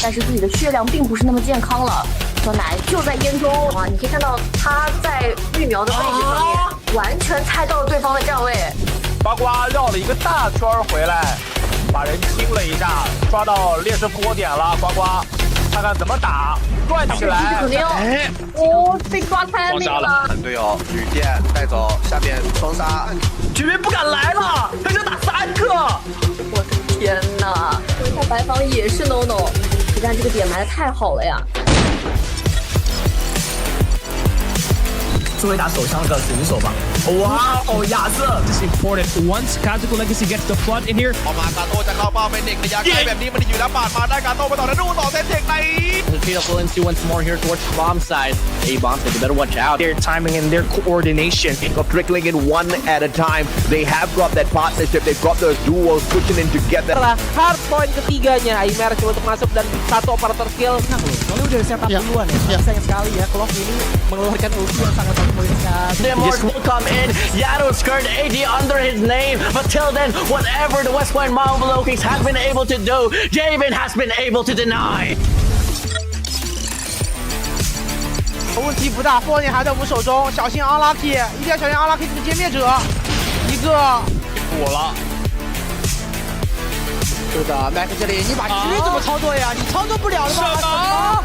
但是自己的血量并不是那么健康了。酸奶就在烟中啊！你可以看到他在育苗的位置上面，完全猜到了对方的站位。呱呱绕了一个大圈回来，把人清了一下，抓到劣势复活点了。呱呱，看看怎么打，转起来。肯定哦，被抓开那个了。队友旅店带走，下面双杀，绝对不敢来了，他想打3个。我的天哪！说一下白房也是 no no， 实战这个点埋的太好了呀。 作为打手枪的选手吧，哇哦，亚瑟 This is important. Once Kazuko Legacy gets the flood in here. ออกมากาโต้จะเข้าเป้าเป็นเด็กระยะไกลแบบนี้มันอยู่แล้วปาดมาได้กาโต้ไปต่อแล้วดูต่อเซตเทคใน The trade of Uling once more here towards the bomb side. A bomb side, you better watch out. Their timing and their coordination. Of trickling in one at a time. They have got that partnership. They've got those duos pushing in together. Hard point ketiganya, Immerse coba untuk masuk dan satu operator kill. Nah loh, soalnya udah setup duluan ya. Sayang sekali ya, Clock ini mengeluarkan ulti yang sangat poin sekali. The Morse will come in. Yado's skirt AD under his name. But till then, whatever the West Point Marvel Kings have been able to do, Javen has been able to deny. 问题不大，波点还在我们手中，小心 unlucky， 一定要小心 unlucky 这个歼灭者，一个我了。是的 ，Mac 这里你把局怎么操作呀？你操作不了的吧？什么？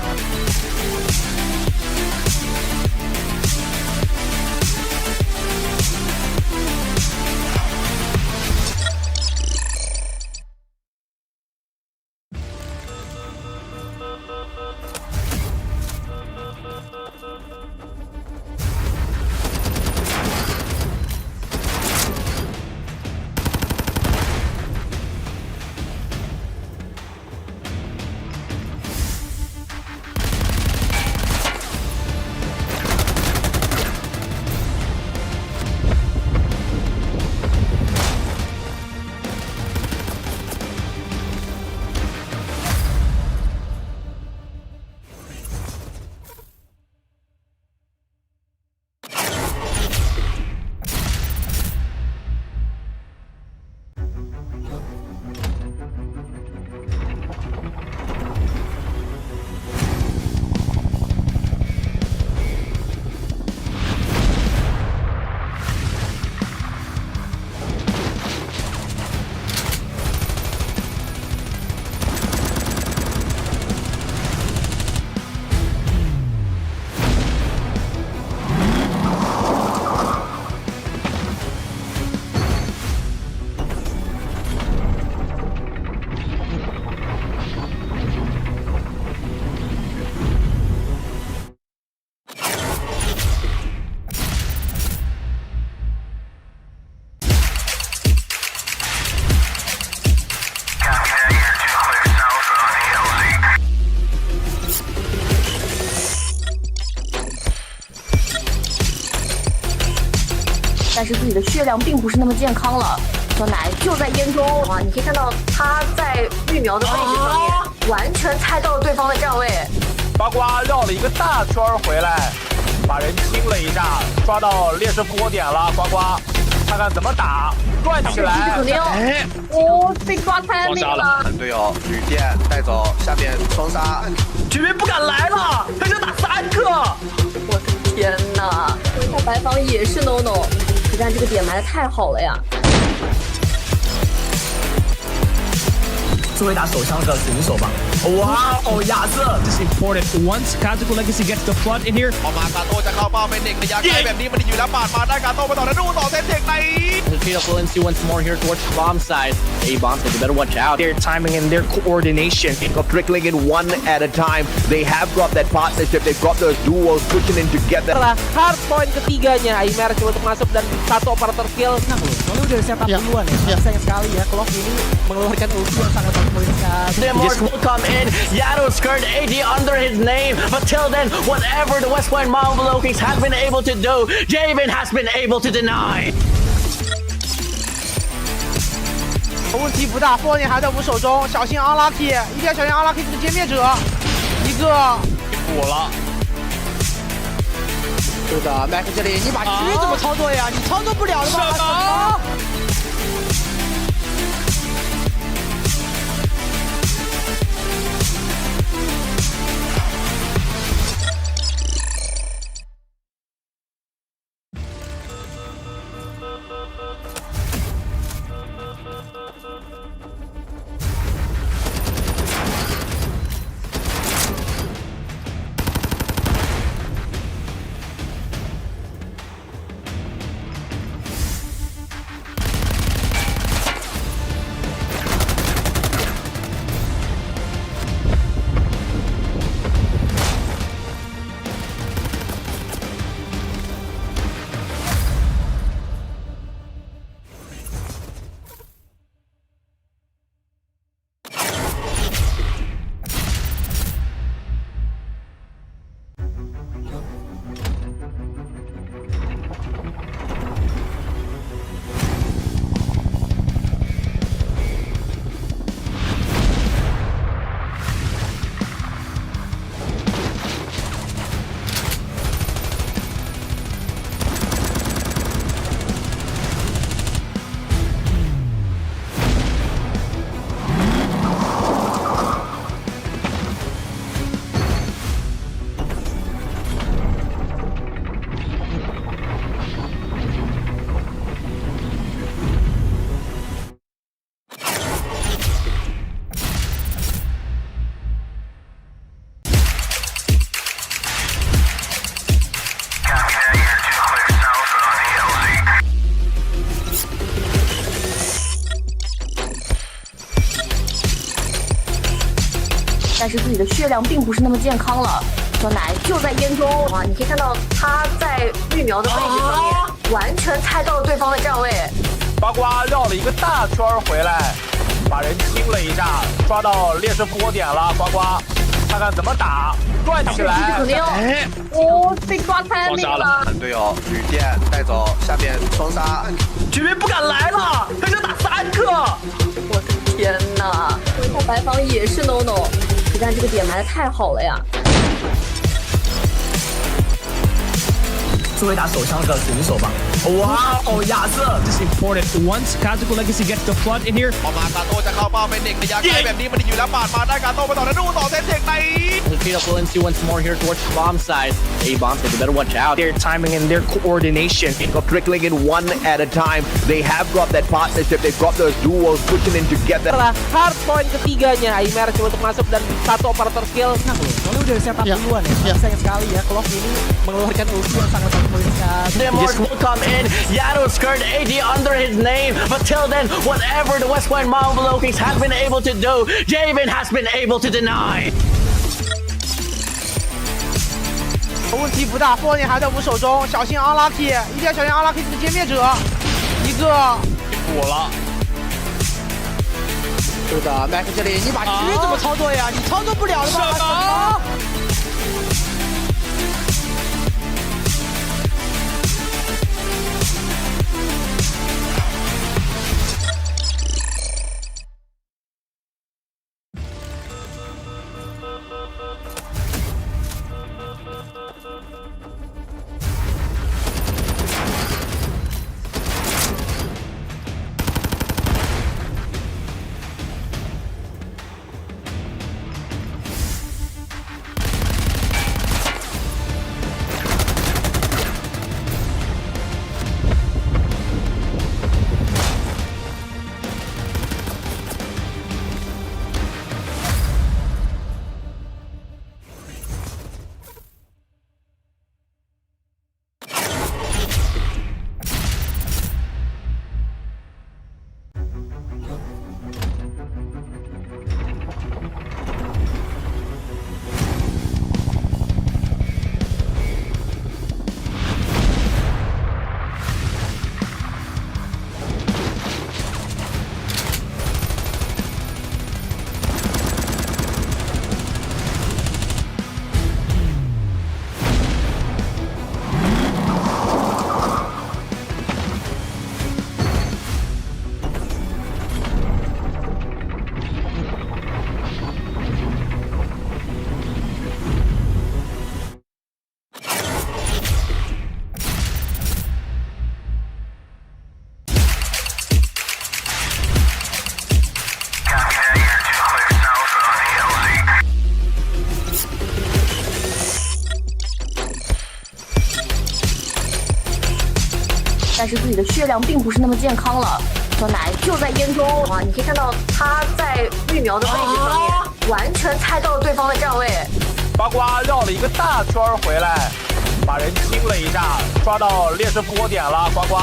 但是自己的血量并不是那么健康了。酸奶就在烟中啊！你可以看到他在育苗的位置上面，完全猜到了对方的站位。呱呱绕了一个大圈回来，把人清了一下，抓到劣势复活点了。呱呱，看看怎么打，转起来。肯定哦，被抓开那个了。队友旅店带走，下面双杀，绝对不敢来了，他想打3个。我的天哪！说一下白房也是 no no， 实战这个点埋的太好了呀。 作为打手枪的选手吧，哇哦，亚瑟 This is important. Once Kazuko Legacy gets the flood in here. ออกมากาโต้จะเข้าเป้าเป็นเด็กระยะไกลแบบนี้มันอยู่แล้วปาดมาได้กาโต้ไปต่อแล้วดูต่อเซตเทคใน The trade of Uling once more here towards the bomb side. A bomb side, you better watch out. Their timing and their coordination. Of trickling in one at a time. They have got that partnership. They've got those duos pushing in together. Hard point ketiganya, Immerse coba untuk masuk dan satu operator kill. Nah loh, soalnya udah setup duluan ya. Sayang sekali ya, Clock ini mengeluarkan ulti yang sangat poin sekali. The Morse will come in. Yado's skirt AD under his name. But till then, whatever the West Point Marvel Kings have been able to do, Javen has been able to deny. 问题不大，波点还在我们手中，小心 unlucky， 一定要小心 unlucky 这个歼灭者，一个我了。是的 ，Mac 这里你把局怎么操作呀？你操作不了的吧？什么？但是自己的血量并不是那么健康了。小奶就在烟中啊，你可以看到他在育苗的位置上面，完全猜到了对方的站位。呱呱绕了一个大圈回来，把人清了一下，抓到劣势复活点了。呱呱，看看怎么打，转起来。肯定哦，被抓开那个了。队友旅店带走，下面双杀，绝对不敢来了，他就打3个。我的天哪！回到白房也是 no no， 但这个点埋的太好了呀。作为打手枪的选手吧，哇哦，亚瑟 This is important. Once Kazuko Legacy gets the flood in here, พอมากาโต้จะเข้าเป้าเป็นเด็กระยะใกล้แบบนี้มันอยู่แล้วปาดมาได้กาโต้ไปต่อแล้วดูต่อเซตเด็กใน Defeat of Uling once more here towards the bomb side. A-bomb, so you better watch out. their timing and their coordination. Got trickling in one at a time. They have got that partnership. They've got those duos pushing in together. Setelah hard point ketiganya, immerse coba untuk masuk dan satu operator skill. Soalnya udah setup duluan ya. Sayang sekali ya kalau ini mengeluarkan ulti yang sangat menyulitkan. The immerse will come in. Yato skirt AD under his name. But till then, whatever the West Point Marvel Kings have been able to do, Javen has been able to deny. 问题不大，波点还在我们手中，小心 unlucky， 一定要小心 unlucky 这个歼灭者，一个补了。是的 ，Mac 这里你把狙怎么操作呀？你操作不了的吧？什么？但是自己的血量并不是那么健康了。小奶就在烟中啊，你可以看到他在育苗的位置上面，完全猜到了对方的站位。呱呱绕了一个大圈回来，把人清了一下，抓到劣势复活点了。呱呱，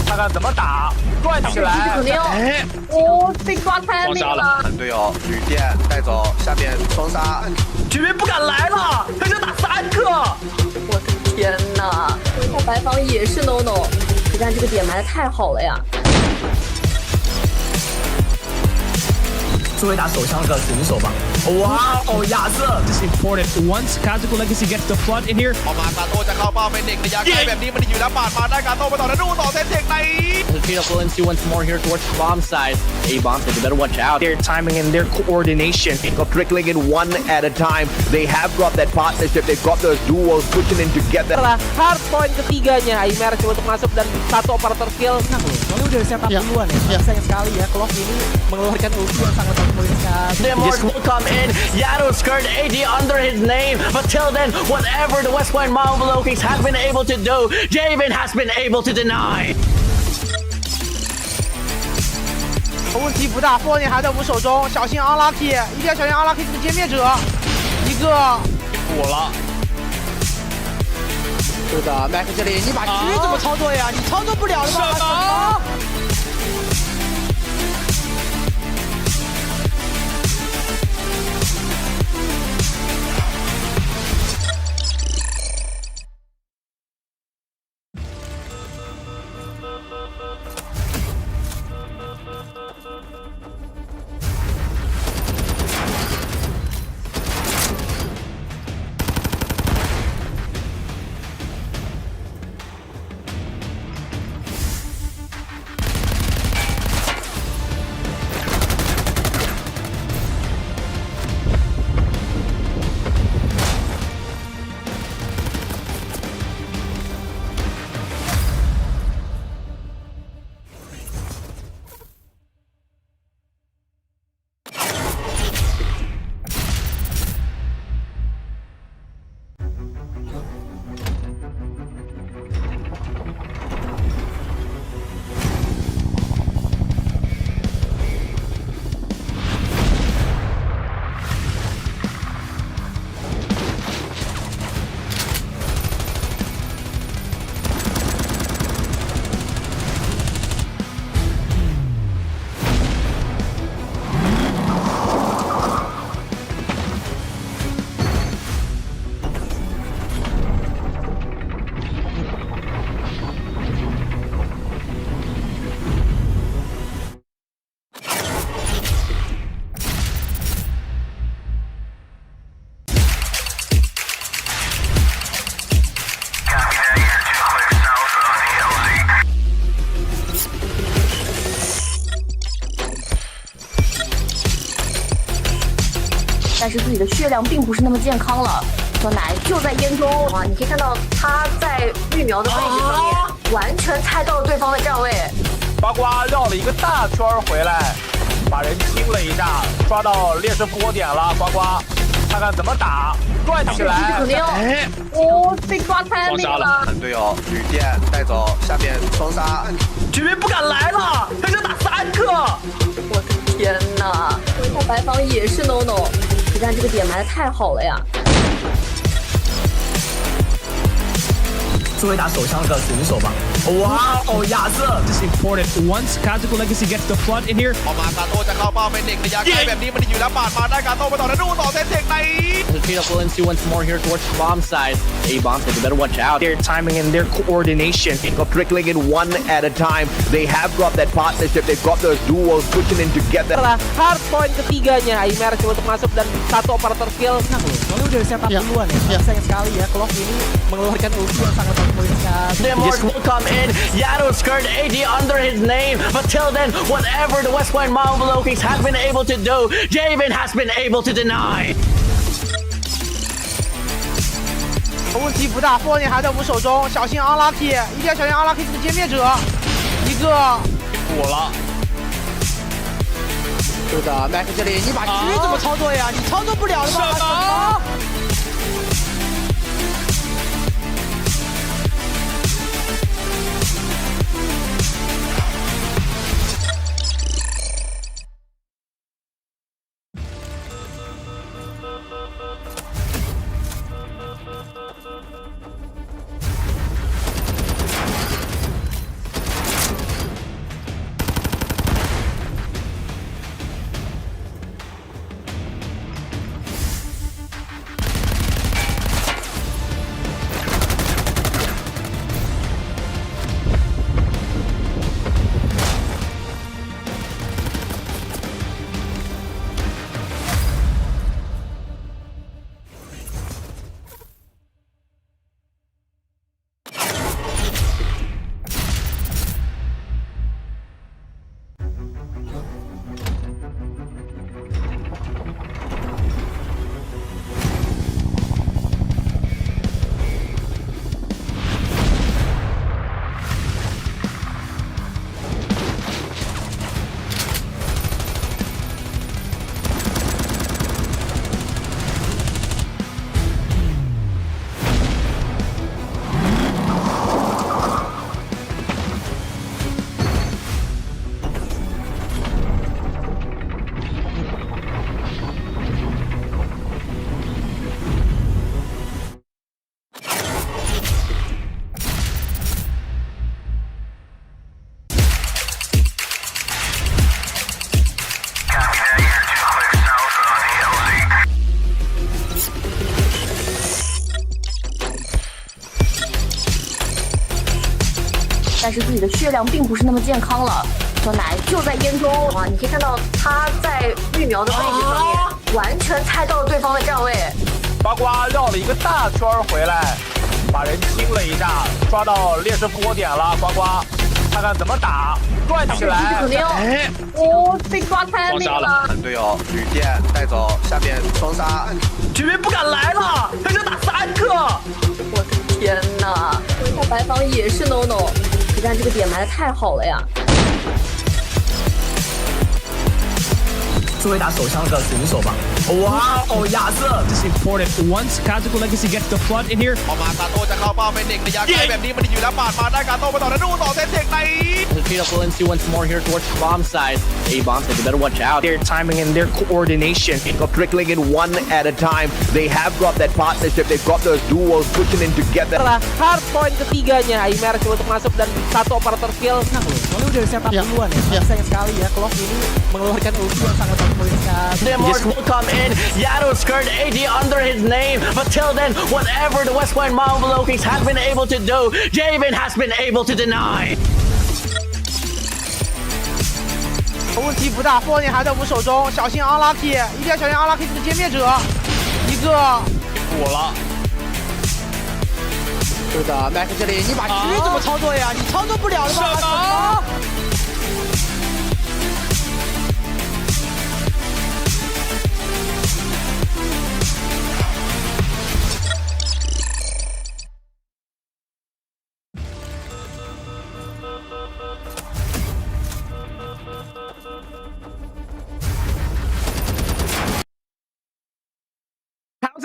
看看怎么打，转起来。肯定哦，被抓开那个了。队友旅店带走，下面双杀，绝对不敢来了，他就打3个。我的天哪！回到白房也是 no no， 但这个点埋的太好了呀。作为打手枪的选手吧，哇哦，亚瑟 This is important. Once Kazuko Legacy gets the flood in here, พอมากาโต้จะเข้าเป้าเป็นเด็กระยะใกล้แบบนี้มันอยู่แล้วปาดมาได้กาโต้ไปต่อแล้วดูต่อเซตเด็กใน Defeat of Uling once more here towards the bomb side. A-bomb, so you better watch out. their timing and their coordination. Got trickling in one at a time. They have got that partnership. They've got those duos pushing in together. Setelah hard point ketiganya, immerse coba untuk masuk dan satu operator skill. Soalnya udah setup duluan ya. Sayang sekali ya kalau ini mengeluarkan ulti yang sangat menyulitkan. The immerse will come in. Yato skirt AD under his name. But till then, whatever the West Point Marvel Kings have been able to do, Javen has been able to deny. 问题不大，波点还在我们手中，小心 unlucky， 一定要小心 unlucky 这个歼灭者，一个补了。是的 ，Mac 这里你把狙怎么操作呀？你操作不了的吧？什么？但是自己的血量并不是那么健康了。小奶就在烟中啊，你可以看到他在育苗的位置上面，完全猜到了对方的站位。呱呱绕了一个大圈回来，把人清了一下，抓到劣势波点了。呱呱，看看怎么打，转起来。肯定哦，被抓开那个了。队友旅店带走，下面双杀，绝对不敢来了，他就打3个。我的天哪！回到白房也是 no no， 但这个点埋的太好了呀。作为打手枪的选手吧，哇哦，亚瑟 This is important. Once Kazuko Legacy gets the flood in here, ออกมากาโต้จะเข้าเป้าเป็นเด็กระยะไกลแบบนี้มันอยู่แล้วปาดมาได้กาโต้ไปต่อแล้วดูต่อเซตเทคใน Retreat of Valencia once more here towards the bomb side. A bomb, so you better watch out. their timing and their coordination. Got trickling in one at a time. They have got that partnership. They've got those duos pushing in together. Setelah hard point ketiganya, immerse coba untuk masuk dan satu operator kill. Nah, soalnya udah setup duluan ya. Sayang sekali ya, Clock ini mengeluarkan ulti yang sangat bagus sekali. The Immorse will come in. Yado's skirt AD under his name. But till then, whatever the West Point Marvel Kings have been able to do, Javen has been able to deny. 问题不大，波点还在我们手中，小心 unlucky， 一定要小心 unlucky 这个歼灭者，一个。补了。是的 ，Mac 这里你把狙怎么操作呀？你操作不了的吧？什么？但是自己的血量并不是那么健康了。小奶就在烟中啊，你可以看到他在育苗的位置上面，完全猜到了对方的站位。呱呱绕了一个大圈回来，把人清了一下，抓到劣势波点了。呱呱，看看怎么打，转起来。肯定哦，被抓开那个了。队友旅店带走，下面双杀，绝对不敢来了，他就打3个。我的天哪！回到白房也是 no no， 但这个点埋的太好了呀。作为打手枪的选手吧，哇哦，亚瑟 This is important. Once Kazuko Legacy gets the flood in here, ออกมากาโต้จะเข้าเป้าเป็นเด็กระยะไกลแบบนี้มันอยู่แล้วปาดมาได้กาโต้ไปต่อแล้วดูต่อเซตเทคใน Retreat of Valencia once more here towards the bomb side. A bomb, so you better watch out. their timing and their coordination. Got trickling in one at a time. They have got that partnership. They've got those duos pushing in together. Setelah hard point ketiganya, immerse coba untuk masuk dan satu operator kill. Nah, soalnya udah setup duluan ya. Sayang sekali ya, Clock ini mengeluarkan ulti yang sangat bagus sekali. The Immorse will come in. Yado's skirt AD under his name. But till then, whatever the West Point Marvel Kings have been able to do, Javen has been able to deny. 问题不大，波点还在我们手中，小心 unlucky， 一定要小心 unlucky 这个歼灭者，一个。补了。是的 ，Mac 这里你把狙怎么操作呀？你操作不了的吧？什么？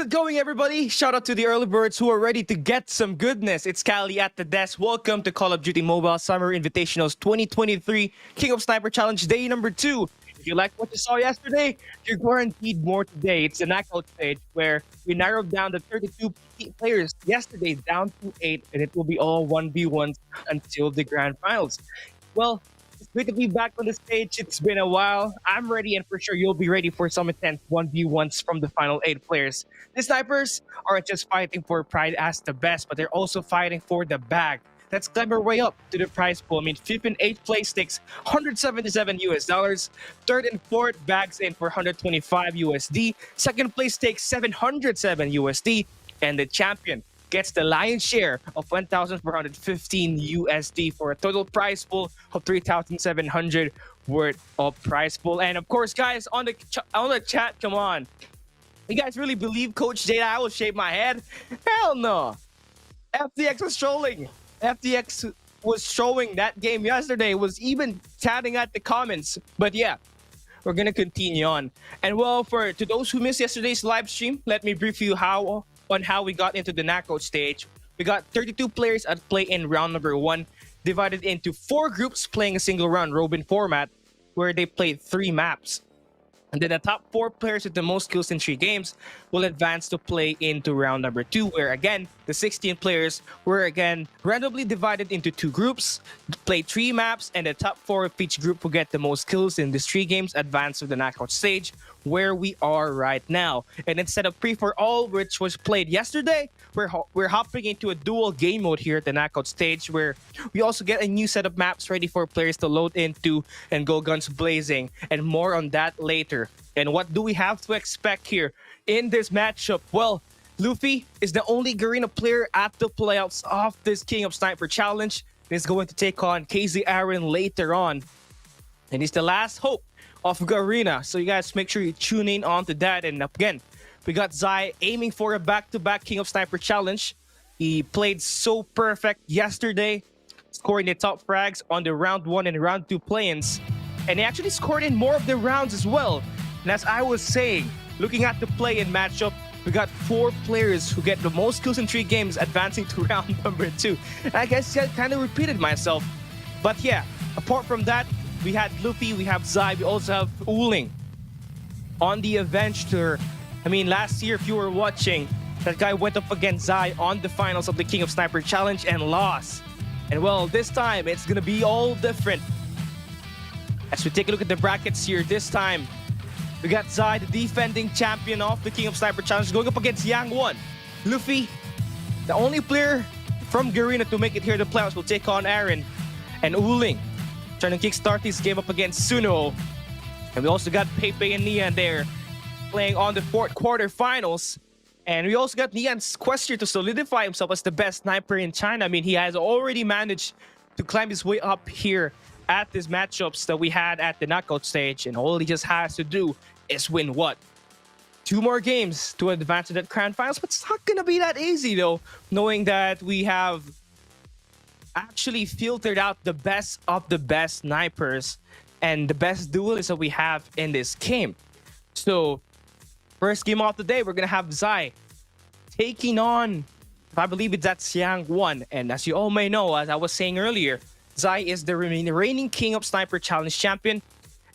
it going, everybody? Shout out to the early birds who are ready to get some goodness. It's Cali at the desk. Welcome to Call of Duty Mobile Summer Invitational's 2023 King of Sniper Challenge Day number 2. If you like what you saw yesterday, you're guaranteed more today. It's a knockout stage where we narrowed down the 32 players yesterday down to 8, and it will be all 1v1s until the grand finals. Well, it's great to be back on the stage. It's been a while. I'm ready, and for sure you'll be ready for some intense 1v1s from the final 8 players. The snipers aren't just fighting for pride as the best, but they're also fighting for the bag. Let's climb our way up to the prize pool. I mean, 5th and 8th place takes $177 US. 3rd and 4th bags in for 125 USD. 2nd place takes 707 USD. And the champion gets the lion's share of 1,415 USD for a total prize pool of 3,700 worth of prize pool. And of course, guys, on the chat, come on. You guys really believe Coach Jada I will shave my head? Hell no. FTX was trolling. FTX was showing that game yesterday, was even chatting at the comments. But yeah, we're gonna continue on. And well, to those who missed yesterday's live stream, let me brief you on how we got into the knockout stage. We got 32 players at play in round number 1, divided into 4 groups playing a single round robin format where they played 3 maps. And then the top 4 players with the most kills in 3 games will advance to play into round number 2, where again, the 16 players were again randomly divided into 2 groups, play 3 maps, and the top 4 of each group will get the most kills in these 3 games advance to the knockout stage, where we are right now. And instead of free-for-all, which was played yesterday, we're hopping into a dual game mode here at the knockout stage, where we also get a new set of maps ready for players to load into and go guns blazing, and more on that later. And what do we have to expect here in this matchup? Well, Luffy is the only Garena player at the playoffs of this King of Sniper Challenge. He's going to take on KZ Aaron later on. And he's the last hope of Garena. So you guys make sure you tune in on to that. And again, we got Zai aiming for a back-to-back King of Sniper Challenge. He played so perfect yesterday, scoring the top frags on the round 1 and round 2 play-ins. And he actually scored in more of the rounds as well. And as I was saying, looking at the play-in matchup, we got 4 players who get the most kills in 3 games advancing to round number 2. And I guess I kind of repeated myself. But yeah, apart from that, we had Luffy, we have Zai, we also have Uling on the Avenge Tour. I mean, last year, if you were watching, that guy went up against Zai on the finals of the King of Sniper Challenge and lost. And well, this time, it's gonna be all different. As we take a look at the brackets here, this time, we got Zai, the defending champion of the King of Sniper Challenge, going up against Yang1. Luffy, the only player from Garena to make it here to the playoffs, will take on Aaron. And Uling, trying to kickstart this game up against Suno. And we also got Pepe and Nian there, playing on the 4th quarterfinals. And we also got Nian's quest to solidify himself as the best sniper in China. I mean, he has already managed to climb his way up here at these matchups that we had at the knockout stage. And all he just has to do is win what? 2 more games to advance to that grand finals. But it's not going to be that easy, though, knowing that we have actually filtered out the best of the best snipers and the best duelists that we have in this game. So, first game of the day, we're going to have Zai taking on, I believe it's that Yang1. And as you all may know, as I was saying earlier, Zai is the reigning King of Sniper Challenge champion.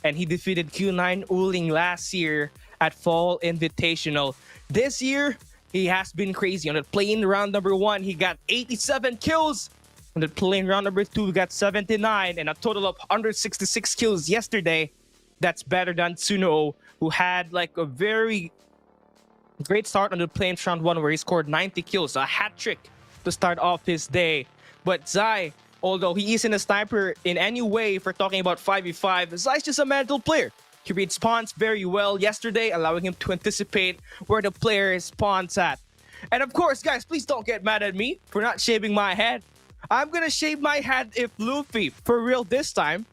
And he defeated Q9 Uling last year at Fall Invitational. This year, he has been crazy. On the play-in round number 1, he got 87 kills. On the play-in round number 2, we got 79 and a total of 166 kills yesterday. That's better than Suno, who had like a very great start on the play-in round 1 where he scored 90 kills. A hat trick to start off his day. But Zai, although he isn't a sniper in any way for talking about 5v5, Zai's just a mental player. He reads spawns very well yesterday, allowing him to anticipate where the player spawns at. And of course, guys, please don't get mad at me for not shaving my head. I'm gonna shave my head if Luffy, for real this time,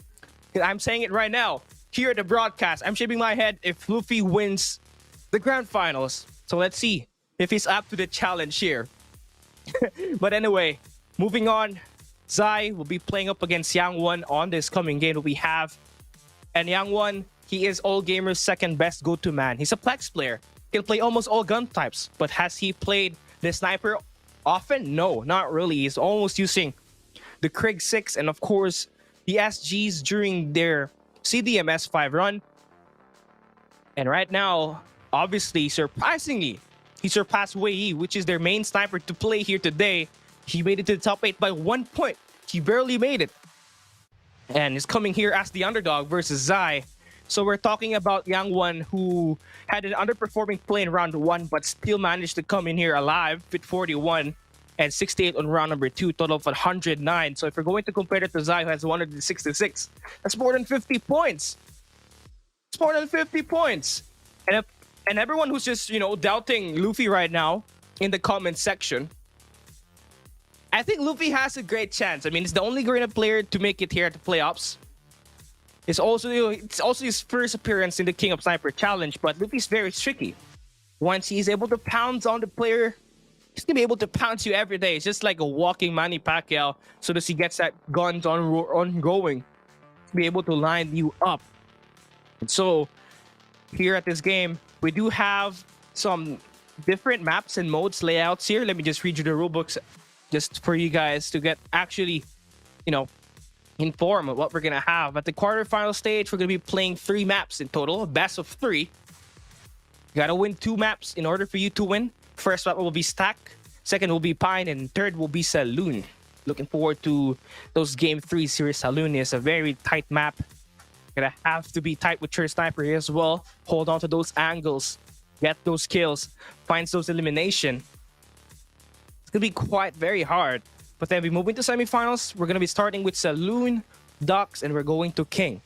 I'm saying it right now, here at the broadcast, I'm shaving my head if Luffy wins the grand finals. So let's see if he's up to the challenge here. But anyway, moving on, Zai will be playing up against Yang1 on this coming game that we have. And Yang1, he is all gamers' second best go-to man. He's a flex player. can play almost all gun types. But has he played the sniper often? No, not really. He's almost using the Krieg 6 and of course the SGs during their CDMS 5 run. And right now, obviously, surprisingly, he surpassed Wei Yi, which is their main sniper to play here today. He made it to the top 8 by 1 point. He barely made it. And is coming here as the underdog versus Zai. So we're talking about Yang1, who had an underperforming play in round 1, but still managed to come in here alive with 41 and 68 on round number 2, total of 109. So if we're going to compare it to Zai, who has 166, that's more than 50 points. It's more than 50 points. And everyone who's just, you know, doubting Luffy right now in the comment section, I think Luffy has a great chance. I mean, it's the only Garena player to make it here at the playoffs. It's also his first appearance in the King of Sniper Challenge, but Luffy's very tricky. Once he's able to pounce on the player, he's gonna be able to pounce you every day. It's just like a walking Manny Pacquiao. So as he gets that guns ongoing, be able to line you up. And so here at this game, we do have some different maps and modes layouts here. Let me just read you the rulebooks just for you guys to get actually, you know, informed of what we're gonna have. At the quarterfinal stage, we're gonna be playing 3 maps in total, a best of 3. You gotta win 2 maps in order for you to win. First map will be Stack, second will be Pine, and third will be Saloon. Looking forward to those game 3 series. Saloon is a very tight map. Gonna have to be tight with your sniper here as well. Hold on to those angles, get those kills, finds those elimination. It's gonna be quite very hard. But then we move into semifinals. We're gonna be starting with Saloon, Ducks, and we're going to King.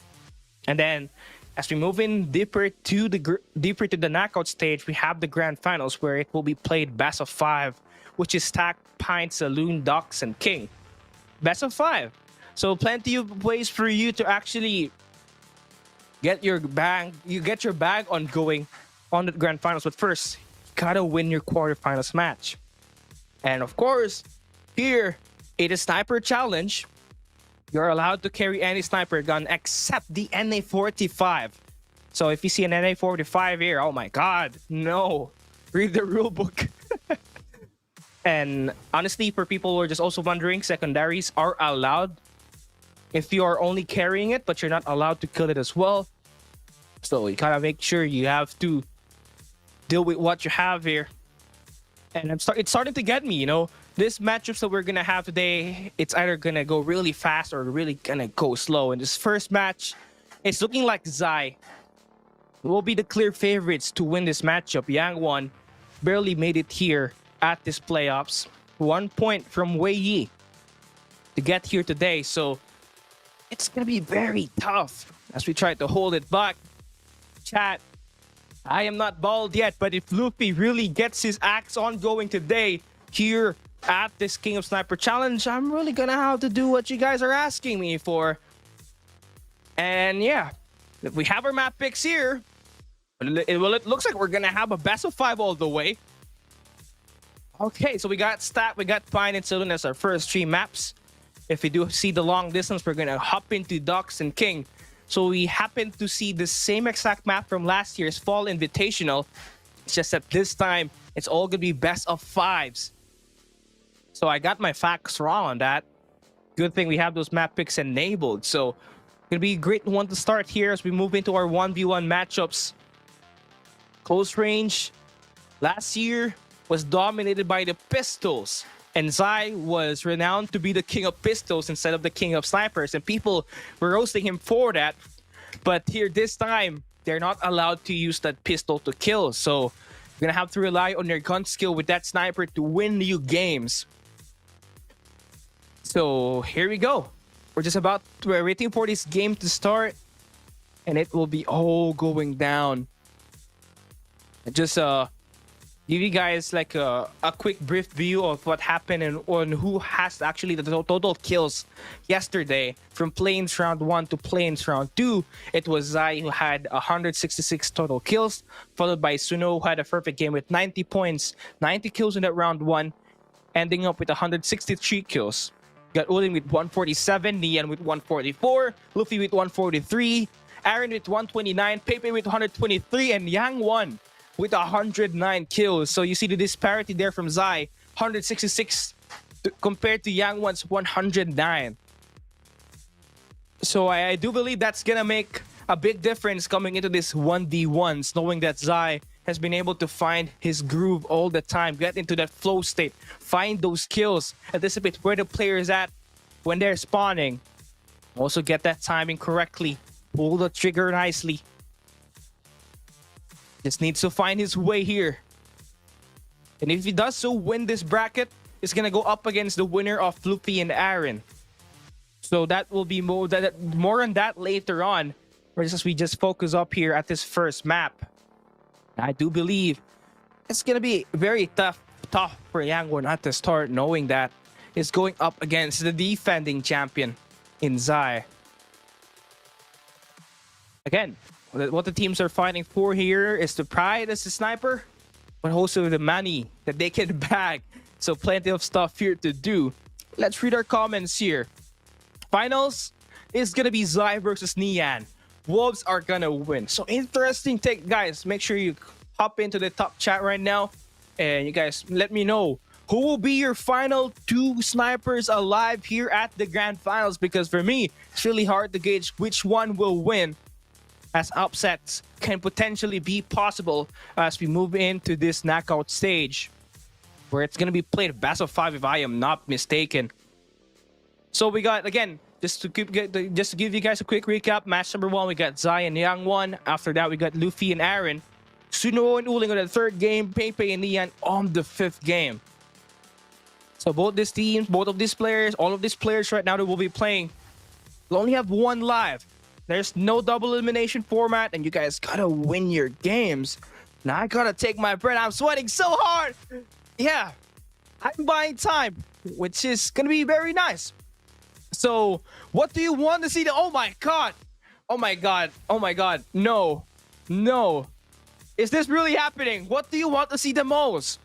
And then as we move in deeper to the knockout stage, we have the grand finals where it will be played best of 5, which is Stack, Pine, Saloon, Ducks, and King. Best of 5. So plenty of ways for you to actually get your bag on going on the grand finals. But first, you gotta win your quarterfinals match. And of course, here it is sniper challenge. You're allowed to carry any sniper gun except the NA45. So if you see an NA45 here, oh my god, no. Read the rulebook. And honestly, for people who are just also wondering, secondaries are allowed if you are only carrying it, but you're not allowed to kill it as well. So you gotta make sure you have to deal with what you have here. And it's starting to get me, you know. This matchups that we're gonna have today, it's either gonna go really fast or really gonna go slow. In this first match, it's looking like Zai will be the clear favorites to win this matchup. Yang1 barely made it here at this playoffs. 1 point from Wei Yi to get here today. So it's gonna be very tough as we try to hold it back. Chat, I am not bald yet, but if Luffy really gets his axe on going today here at this King of Sniper Challenge, I'm really gonna have to do what you guys are asking me for. And yeah, if we have our map picks here, it looks like we're gonna have a best of 5 all the way. Okay, so we got Stat, we got Pine and Saloon as our first 3 maps. If we do see the long distance, we're gonna hop into Ducks and King. So we happen to see the same exact map from last year's Fall Invitational. It's just that this time, it's all gonna be best of 5s. So I got my facts wrong on that. Good thing we have those map picks enabled. So gonna be a great one to start here as we move into our 1v1 matchups. Close range last year was dominated by the pistols. And Zai was renowned to be the king of pistols instead of the king of snipers. And people were roasting him for that. But here this time, they're not allowed to use that pistol to kill. So you're gonna have to rely on your gun skill with that sniper to win you games. So here we go. We're waiting for this game to start. And it will be all going down. Just give you guys like a quick brief view of what happened and on who has actually the total kills yesterday from Plains round 1 to Plains round 2. It was Zai who had 166 total kills, followed by Suno who had a perfect game with 90 points, 90 kills in that round 1, ending up with 163 kills. Got Uling with 147, Nian with 144, Luffy with 143, Aaron with 129, Pepe with 123, and Yang1 with 109 kills. So you see the disparity there from Zai, 166 compared to Yangwon's 109. So I do believe that's gonna make a big difference coming into this 1v1s, knowing that Zai has been able to find his groove all the time, get into that flow state, find those kills, anticipate where the player is at when they're spawning. Also get that timing correctly, pull the trigger nicely. Just needs to find his way here. And if he does so, win this bracket, is gonna go up against the winner of Luffy and Aaron. So that will be more on that later on. Or just we just focus up here at this first map. I do believe it's gonna be very tough for Yangwon at the start, knowing that it's going up against the defending champion in Zai. Again, what the teams are fighting for here is the pride as a sniper, but also the money that they can bag. So plenty of stuff here to do. Let's read our comments here. Finals is gonna be Zai versus Nian. Wolves are gonna win. So interesting take, guys. Make sure you hop into the top chat right now, and you guys let me know who will be your final two snipers alive here at the grand finals, because for me it's really hard to gauge which one will win, as upsets can potentially be possible as we move into this knockout stage, where it's gonna be played best of 5 if I am not mistaken. So we got, again, just to give you guys a quick recap, match number 1, we got Zai and Yangwon. After that, we got Luffy and Aaron. Suno and Uling on the 3rd game, Pepe and Nian on the 5th game. So both these teams, both of these players, all of these players right now that will be playing, will only have one live. There's no double elimination format, and you guys gotta win your games. Now I gotta take my breath. I'm sweating so hard. Yeah, I'm buying time, which is gonna be very nice. So what do you want to see? Oh my god, oh my god, oh my god, no, is this really happening? What do you want to see the most?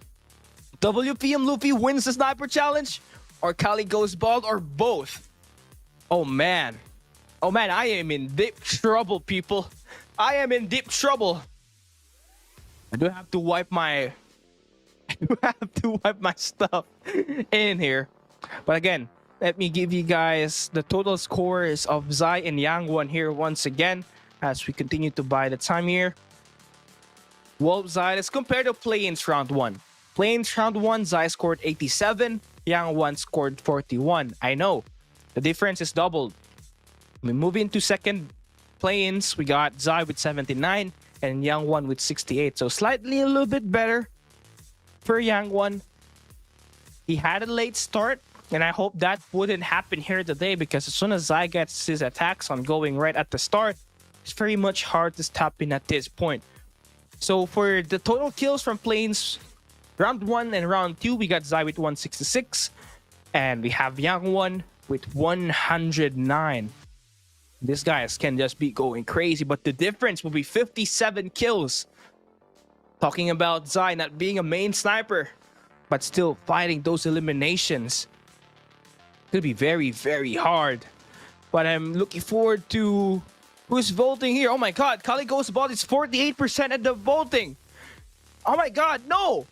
WPM.Luffy wins the sniper challenge, or Kali goes bald, or both? Oh man, I am in deep trouble, people. I am in deep trouble. I do have to wipe my stuff in here. But again, let me give you guys the total scores of Zai and Yangwon here once again, as we continue to buy the time here. Well, Zai, let's compare to play-ins round 1. Play-ins round 1, Zai scored 87, Yangwon scored 41. I know, the difference is doubled. We move into second play-ins, we got Zai with 79 and Yangwon with 68. So slightly a little bit better for Yangwon. He had a late start, and I hope that wouldn't happen here today, because as soon as Zai gets his attacks on going right at the start, it's very much hard to stop in at this point. So for the total kills from planes, round 1 and round 2, we got Zai with 166, and we have Yangwon with 109. These guys can just be going crazy, but the difference will be 57 kills. Talking about Zai not being a main sniper, but still fighting those eliminations. Could be very, very hard. But I'm looking forward to who's voting here. Oh my god, Kali goes bald is 48% at the voting. Oh my god, no!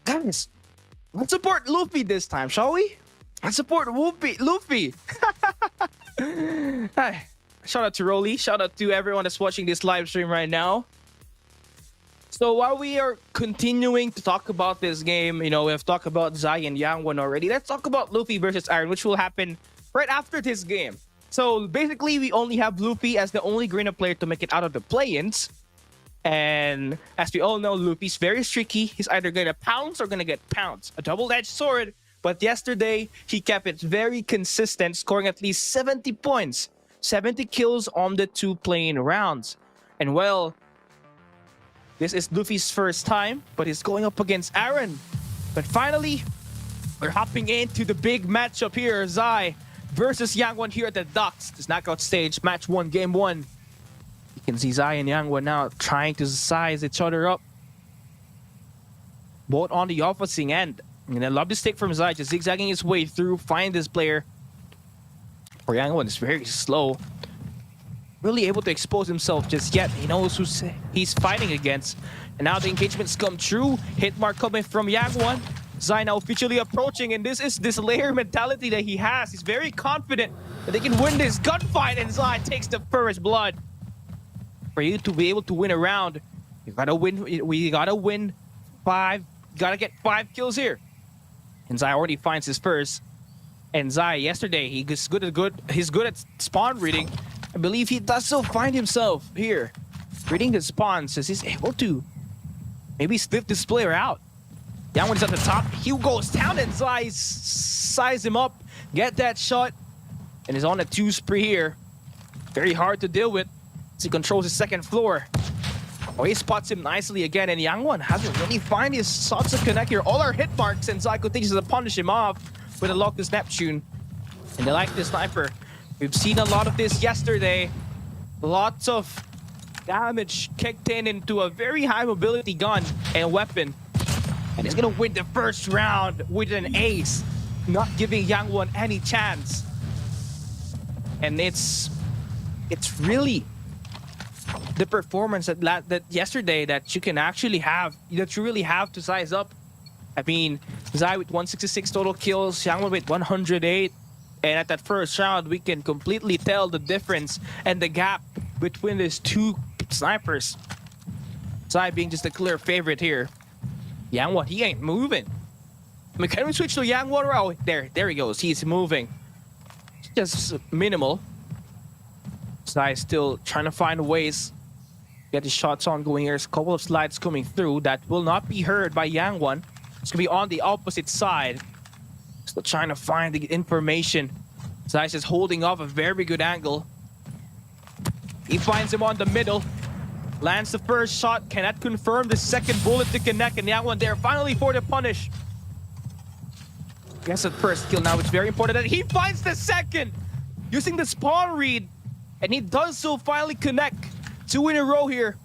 Guys, let's support Luffy this time, shall we? Let's support Luffy. Hi. Shout out to Rolly. Shout out to everyone that's watching this live stream right now. So while we are continuing to talk about this game, you know, we have talked about Zai and Yangwon already. Let's talk about Luffy versus Aaron, which will happen right after this game. So basically, we only have Luffy as the only Garena player to make it out of the play-ins. And as we all know, Luffy's very tricky. He's either gonna pounce or gonna get pounced. A double-edged sword. But yesterday, he kept it very consistent, scoring at least 70 points. 70 kills on the 2 play-in rounds. And well, this is Luffy's first time, but he's going up against Aaron. But finally, we're hopping into the big matchup here. Zai versus Yangwon here at the docks. This knockout stage, match 1, game 1. You can see Zai and Yangwon now trying to size each other up. Both on the opposing end. And I love this take from Zai, just zigzagging his way through, find this player. For Yangwon is very slow. really able to expose himself just yet. He knows who he's fighting against. And now the engagements come true. Hit mark coming from Yang1. Zai now officially approaching, and this is this layer mentality that he has. He's very confident that they can win this gunfight, and Zai takes the first blood. For you to be able to win a round, you gotta win. We gotta win 5. Gotta get 5 kills here. And Zai already finds his first. And Zai yesterday, he's good at spawn reading. I believe he does so find himself here, reading the spawn, says he's able to maybe sniff this player out. Yang1's at the top. He goes down, and Zai size him up, get that shot, and is on a 2 spree here. Very hard to deal with as he controls his second floor. Oh, he spots him nicely again, and Yang1 hasn't really find his shots to connect here. All our hit marks, and Zai continues to punish him off with a Locust Neptune. And they like this sniper. We've seen a lot of this yesterday. Lots of damage kicked into a very high mobility gun and weapon. And he's gonna win the first round with an ace, not giving Yang1 any chance. And it's really the performance that yesterday that you can actually have, that you really have to size up. I mean, Zai with 166 total kills, Yang1 with 108. And at that first round, we can completely tell the difference and the gap between these two snipers. Zai being just a clear favorite here. Yang1, he ain't moving. I mean, can we switch to Yang1? Oh, there he goes. He's moving. Just minimal. Zai still trying to find ways to get his shots on going here. There's a couple of slides coming through that will not be heard by Yang1. It's gonna be on the opposite side. Still trying to find the information. Zai's just holding off a very good angle. He finds him on the middle. Lands the first shot. Cannot confirm the second bullet to connect. And Yang1 there finally for the punish. Gets the first kill now. It's very important that he finds the second. Using the spawn read. And he does so finally connect. 2 in a row here.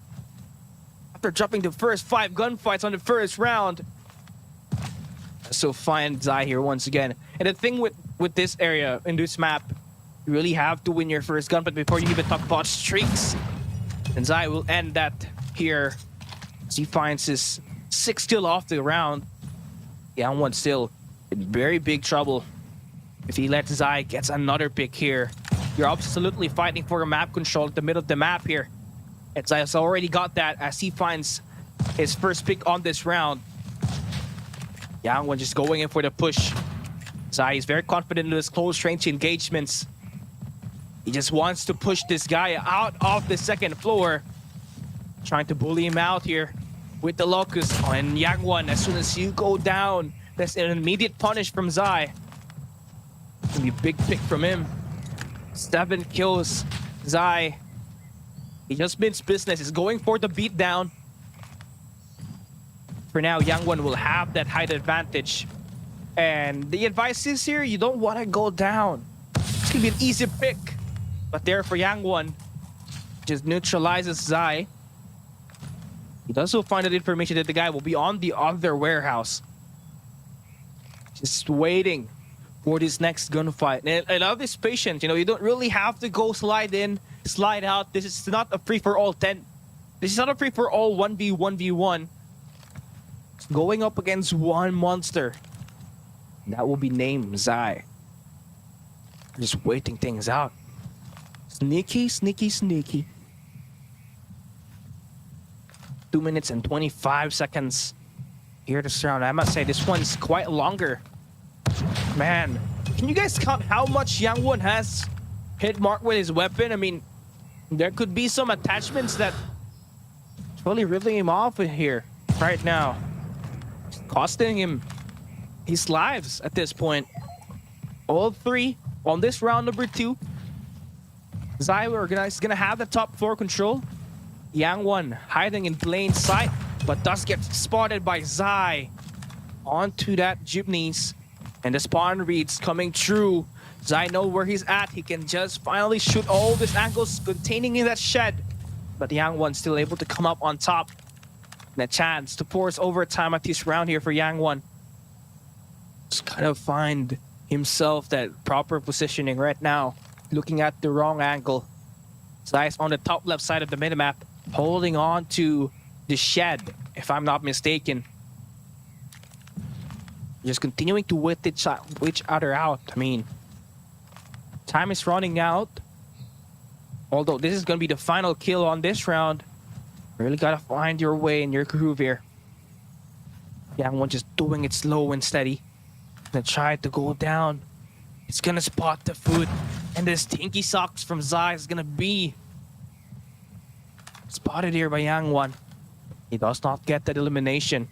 After dropping the first 5 gunfights on the first round. So find Zai here once again. And the thing with this area, in this map, you really have to win your first gunfight before you even talk about streaks. And Zai will end that here as he finds his 6th kill off the round. Yang1 still in very big trouble. If he lets Zai gets another pick here, you're absolutely fighting for a map control at the middle of the map here. And Zai has already got that as he finds his first pick on this round. Yang1 just going in for the push. Zai is very confident in his close range engagements. He just wants to push this guy out of the second floor. Trying to bully him out here with the Locust. Oh, and Yang1, as soon as you go down, that's an immediate punish from Zai. It's gonna be a big pick from him. 7 kills. Zai, he just means business. He's going for the beatdown. For now, Yang1 will have that height advantage. And the advice is here, you don't want to go down. It's gonna be an easy pick. But there for Yang1, just neutralizes Zai. He does also find that information that the guy will be on the other warehouse. Just waiting for this next gunfight. And I love this patience. You know, you don't really have to go slide in, slide out. This is not a free-for-all 10. This is not a free-for-all 1v1v1. It's going up against one monster. That will be named Zai. Just waiting things out. Sneaky, sneaky, sneaky. 2 minutes and 25 seconds here this round. I must say, this one's quite longer. Man, can you guys count how much Yang1 has hit mark with his weapon? I mean, there could be some attachments that really ripping him off in here right now. It's costing him his lives at this point. All 3 on this round number 2. Zai is gonna have the top floor control. Yang1 hiding in plain sight, but does get spotted by Zai onto that jeepneys. And the spawn reads coming true. Zai know where he's at. He can just finally shoot all these angles containing in that shed. But Yang1 still able to come up on top. And a chance to force overtime at this round here for Yang1. Just kind of find himself that proper positioning right now. Looking at the wrong angle. Zai's on the top left side of the minimap, holding on to the shed, if I'm not mistaken. Just continuing to whip each other out. I mean, time is running out. Although this is going to be the final kill on this round. Really got to find your way and your groove here. Yang1 just doing it slow and steady. Gonna try to go down. It's gonna spot the food. And the stinky socks from Zai is gonna be spotted here by Yang1. He does not get that elimination.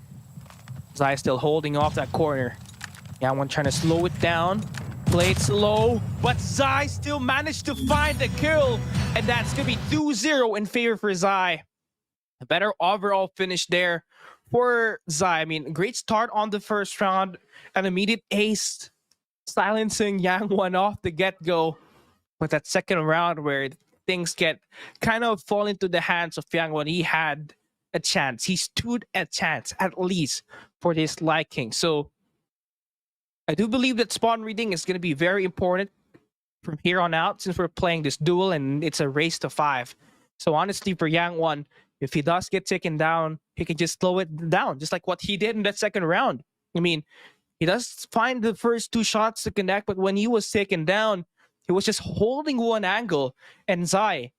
Zai still holding off that corner. Yang1 trying to slow it down. Play it slow, but Zai still managed to find the kill. And that's gonna be 2-0 in favor for Zai. A better overall finish there for Zai. I mean, great start on the first round. An immediate ace, silencing Yang1 off the get-go. But that second round where things get kind of fall into the hands of Yang1, he had a chance. He stood a chance, at least, for this liking. So I do believe that spawn reading is going to be very important from here on out, since we're playing this duel and it's a race to 5. So honestly, for Yang1, if he does get taken down, he can just slow it down, just like what he did in that second round. I mean, he does find the first 2 shots to connect, but when he was taken down, he was just holding one angle, and Zai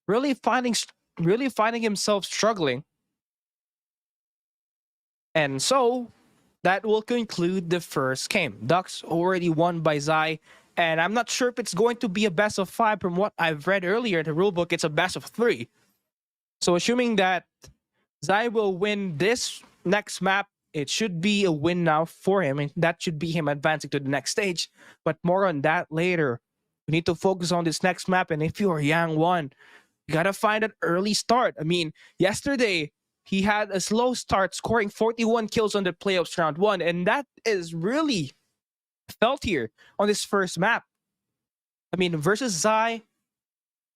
really finding himself struggling. And so that will conclude the first game. Ducks already won by Zai, and I'm not sure if it's going to be a best of 5. From what I've read earlier in the rulebook, it's a best of 3. So assuming that Zai will win this next map, it should be a win now for him, and that should be him advancing to the next stage. But more on that later. We need to focus on this next map, and if you're Yang1, you gotta find an early start. I mean, yesterday, he had a slow start, scoring 41 kills on the playoffs round 1, and that is really felt here on this first map. I mean, versus Zai,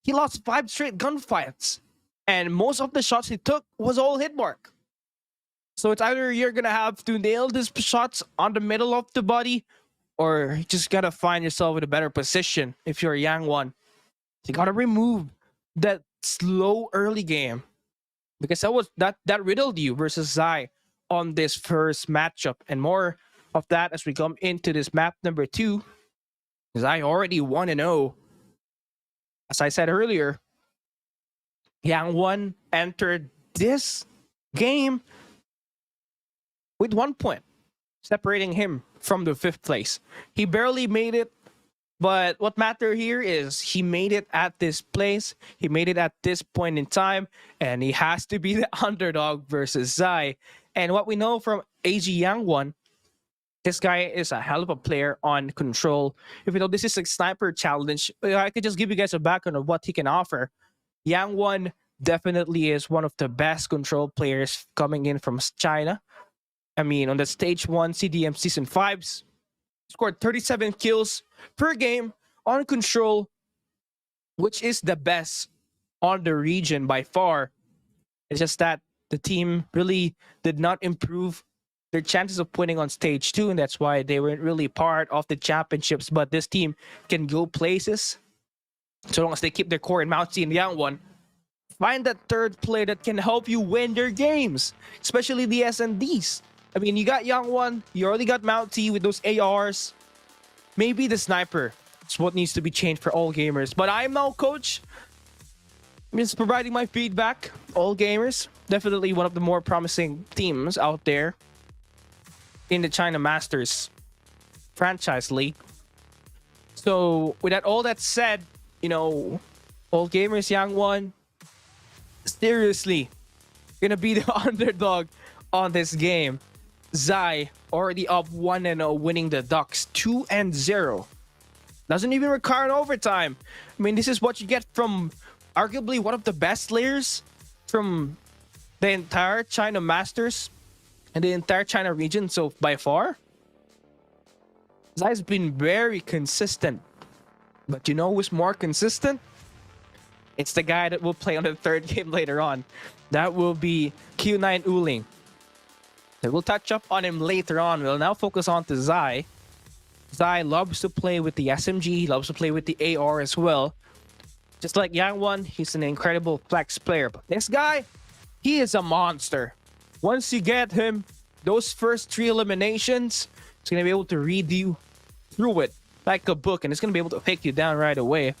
he lost 5 straight gunfights, and most of the shots he took was all hit mark. So it's either you're gonna have to nail these shots on the middle of the body, or you just gotta find yourself in a better position if you're Yang1. You gotta remove that slow early game, because that riddled you versus Zai on this first matchup. And more of that as we come into this map number 2. Zai already 1-0. As I said earlier, Yang1 entered this game with 1 point, separating him from the 5th place. He barely made it, but what matters here is he made it at this place. He made it at this point in time, and he has to be the underdog versus Zai. And what we know from AG Yang1, this guy is a hell of a player on control. If you know this is a sniper challenge, I could just give you guys a background of what he can offer. Yang1 definitely is one of the best control players coming in from China. I mean, on the Stage 1 CDM Season 5s, scored 37 kills per game on control, which is the best on the region by far. It's just that the team really did not improve their chances of winning on Stage 2, and that's why they weren't really part of the championships. But this team can go places, so long as they keep their core in Mounty and Yang1. Find that third player that can help you win your games, especially the SNDs. I mean, you got Yang1, you already got Mounty with those ARs. Maybe the sniper is what needs to be changed for all gamers. But I'm no coach. I'm just providing my feedback. All gamers, definitely one of the more promising teams out there in the China Masters franchise league. So with all that said, you know, all gamers, Yang1, seriously gonna be the underdog on this game. Zai already up 1-0, winning the Ducks 2-0. Doesn't even require an overtime. I mean, this is what you get from arguably one of the best players from the entire China Masters and the entire China region. So by far, Zai's been very consistent. But you know who's more consistent? It's the guy that will play on the 3rd game later on. That will be Q9 Uling. We'll touch up on him later on. We'll now focus on to Zai. Zai loves to play with the SMG, loves to play with the AR as well. Just like Yang1, he's an incredible flex player. But this guy, he is a monster. Once you get him, those first 3 eliminations, he's going to be able to read you through it like a book, and it's going to be able to take you down right away.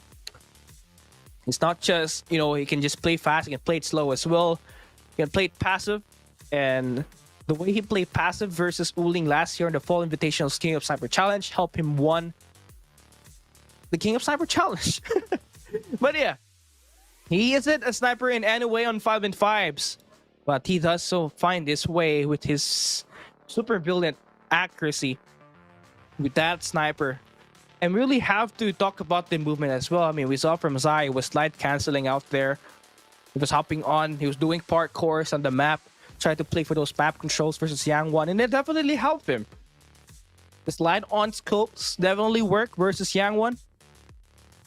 It's not just, you know, he can just play fast, he can play it slow as well. He can play it passive, and the way he played passive versus Uling last year in the Fall Invitational's King of Sniper Challenge helped him won the King of Sniper Challenge. But yeah, he isn't a sniper in any way on 5v5s, but he does so find his way with his super brilliant accuracy with that sniper. And we really have to talk about the movement as well. I mean, we saw from Zai, he was slide canceling out there. He was hopping on, he was doing parkours on the map, trying to play for those map controls versus Yang1, and it definitely helped him. The slide on scopes definitely work versus Yang1.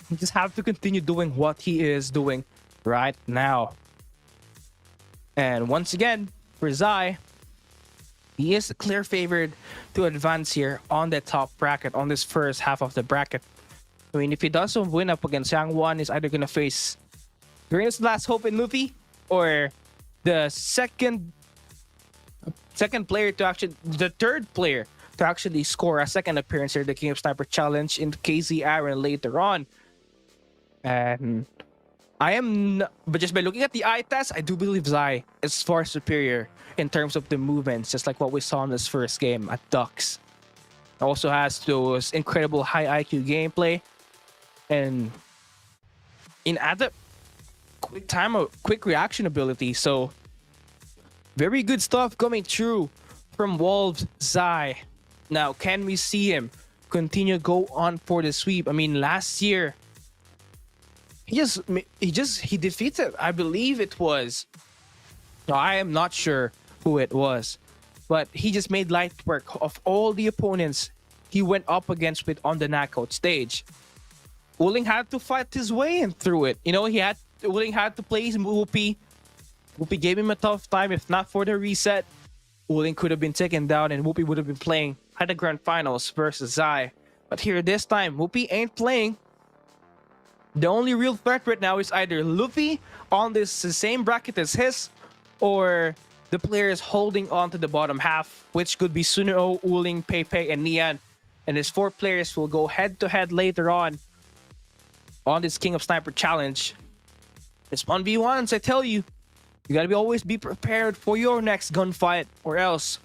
You just have to continue doing what he is doing right now. And once again, for Zai, he is a clear favorite to advance here on the top bracket, on this first half of the bracket. I mean, if he doesn't win up against Yang1, he's either going to face Garena's last hope in Luffy, or the second player to actually, the third player to actually score a second appearance here, the King of Sniper Challenge, in KZ Aaron later on. And but just by looking at the eye test, I do believe Zai is far superior in terms of the movements, just like what we saw in this first game at Ducks. Also has those incredible high IQ gameplay, and in added quick reaction ability. So very good stuff coming through from Wolves Zai. Now, can we see him continue go on for the sweep? I mean, last year he defeated, I believe it was, no, I am not sure who it was, but he just made light work of all the opponents he went up against with on the knockout stage. Uling had to fight his way in through it. You know, Uling had to play his Whoopi. Whoopi gave him a tough time. If not for the reset, Uling could have been taken down and Whoopi would have been playing at the grand finals versus Zai. But here this time, Whoopi ain't playing. The only real threat right now is either Luffy on this same bracket as his, or the players holding on to the bottom half, which could be Suno, Uling, Pepe, and Nian. And his 4 players will go head-to-head later on this King of Sniper Challenge. It's 1v1s, I tell you. You gotta always be prepared for your next gunfight, or else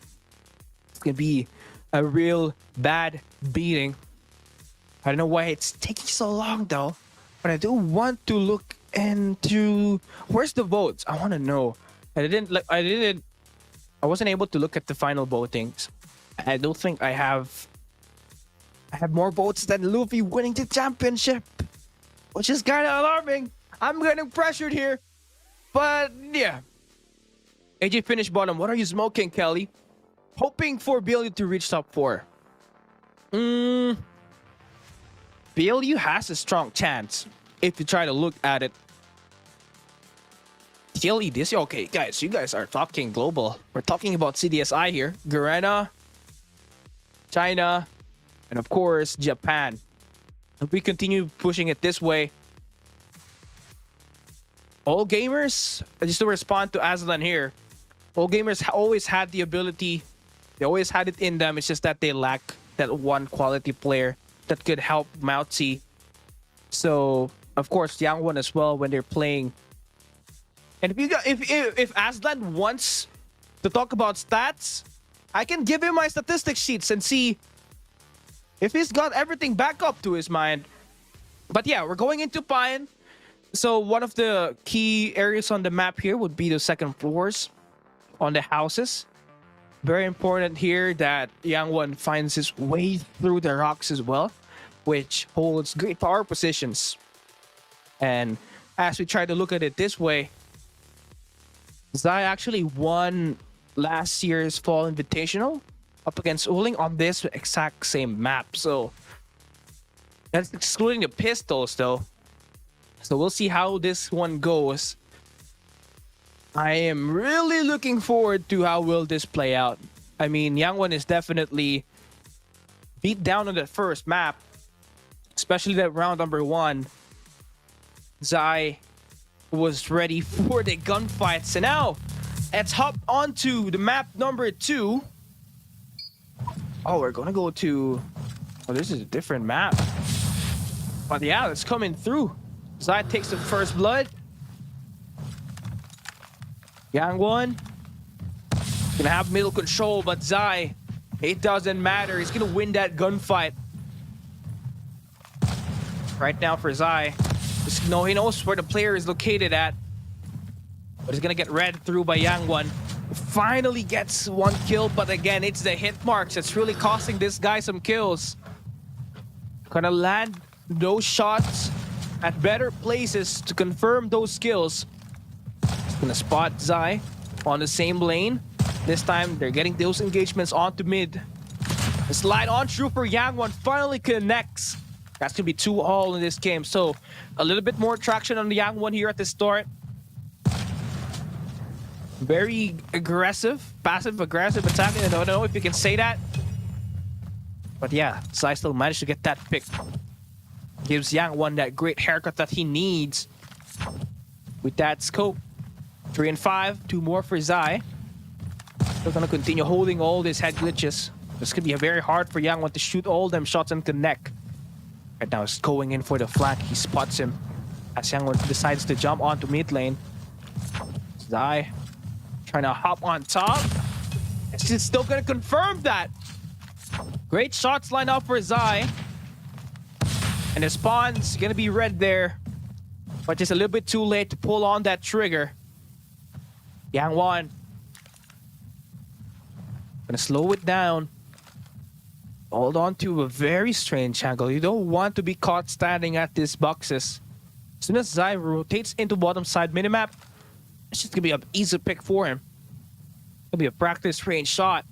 it's gonna be a real bad beating. I don't know why it's taking so long though, but I do want to look into where's the votes. I want to know. I wasn't able to look at the final votings. I don't think I have more votes than Luffy winning the championship, which is kind of alarming. I'm getting pressured here, but yeah. AJ finished bottom. What are you smoking, Kelly? Hoping for BLU to reach top 4. BLU has a strong chance if you try to look at it. TLE this year. Okay, guys, you guys are talking global. We're talking about CDSI here. Garena, China, and of course, Japan. If we continue pushing it this way, all gamers, just to respond to Aslan here, all gamers always had the ability, they always had it in them. It's just that they lack that one quality player that could help Moutsy. So, of course, Yang1 as well when they're playing. And if Aslan wants to talk about stats, I can give him my statistics sheets and see if he's got everything back up to his mind. But yeah, we're going into Pine. So one of the key areas on the map here would be the second floors on the houses. Very important here that Yang1 finds his way through the rocks as well, which holds great power positions. And as we try to look at it this way, Zai actually won last year's Fall Invitational up against Uling on this exact same map. So that's excluding the pistols though. So we'll see how this one goes. I am really looking forward to how will this play out. I mean, Yang1 is definitely beat down on the first map, especially that round number 1. Zai was ready for the gunfight. So now, let's hop onto the map number 2. Oh, we're gonna go to... Oh, this is a different map. But yeah, it's coming through. Zai takes the first blood. Yangwon gonna have middle control, but Zai, it doesn't matter. He's gonna win that gunfight. Right now for Zai, he knows where the player is located at, but he's gonna get read through by Yangwon. Finally gets 1 kill, but again, it's the hit marks that's really costing this guy some kills. Gonna land those shots at better places to confirm those kills. He's gonna spot Zai on the same lane. This time, they're getting those engagements onto mid. The slide on through for Yangwon finally connects. That's gonna be 2-all in this game. So a little bit more traction on the Yangwon here at the start. Very aggressive, passive-aggressive attacking. I don't know if you can say that. But yeah, Zai still managed to get that pick. Gives Yangwon that great haircut that he needs. With that scope, 3 and 5, 2 more for Zai. They're gonna continue holding all these head glitches. It's gonna be very hard for Yangwon to shoot all them shots and connect. Right now, he's going in for the flank. He spots him as Yangwon decides to jump onto mid lane. Zai trying to hop on top. She's still gonna confirm that. Great shots line up for Zai. And the spawn's gonna be red there. But just a little bit too late to pull on that trigger. Yangwon gonna slow it down. Hold on to a very strange angle. You don't want to be caught standing at these boxes. As soon as Zai rotates into bottom side minimap, it's just gonna be an easy pick for him. It'll be a practice range shot.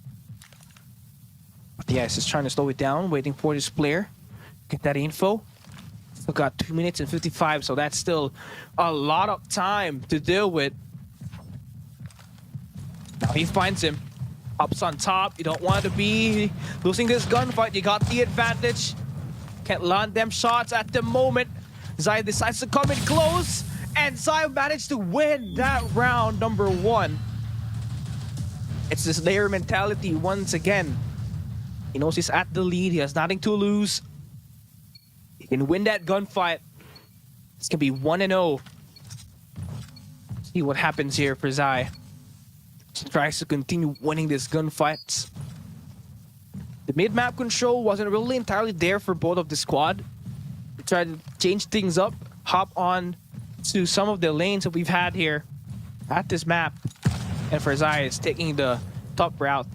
But yeah, he's just trying to slow it down, waiting for this player. Get that info. Still got 2 minutes and 55, so that's still a lot of time to deal with. Now he finds him. Ups on top. You don't want to be losing this gunfight. You got the advantage. Can't land them shots at the moment. Zai decides to come in close. And Zai managed to win that round number 1. It's this layer mentality once again. He knows he's at the lead. He has nothing to lose. He can win that gunfight. It's going to be 1-0. See what happens here for Zai. He tries to continue winning these gunfights. The mid-map control wasn't really entirely there for both of the squad. They tried to change things up, hop on to some of the lanes that we've had here at this map. And for Zai, is taking the top route.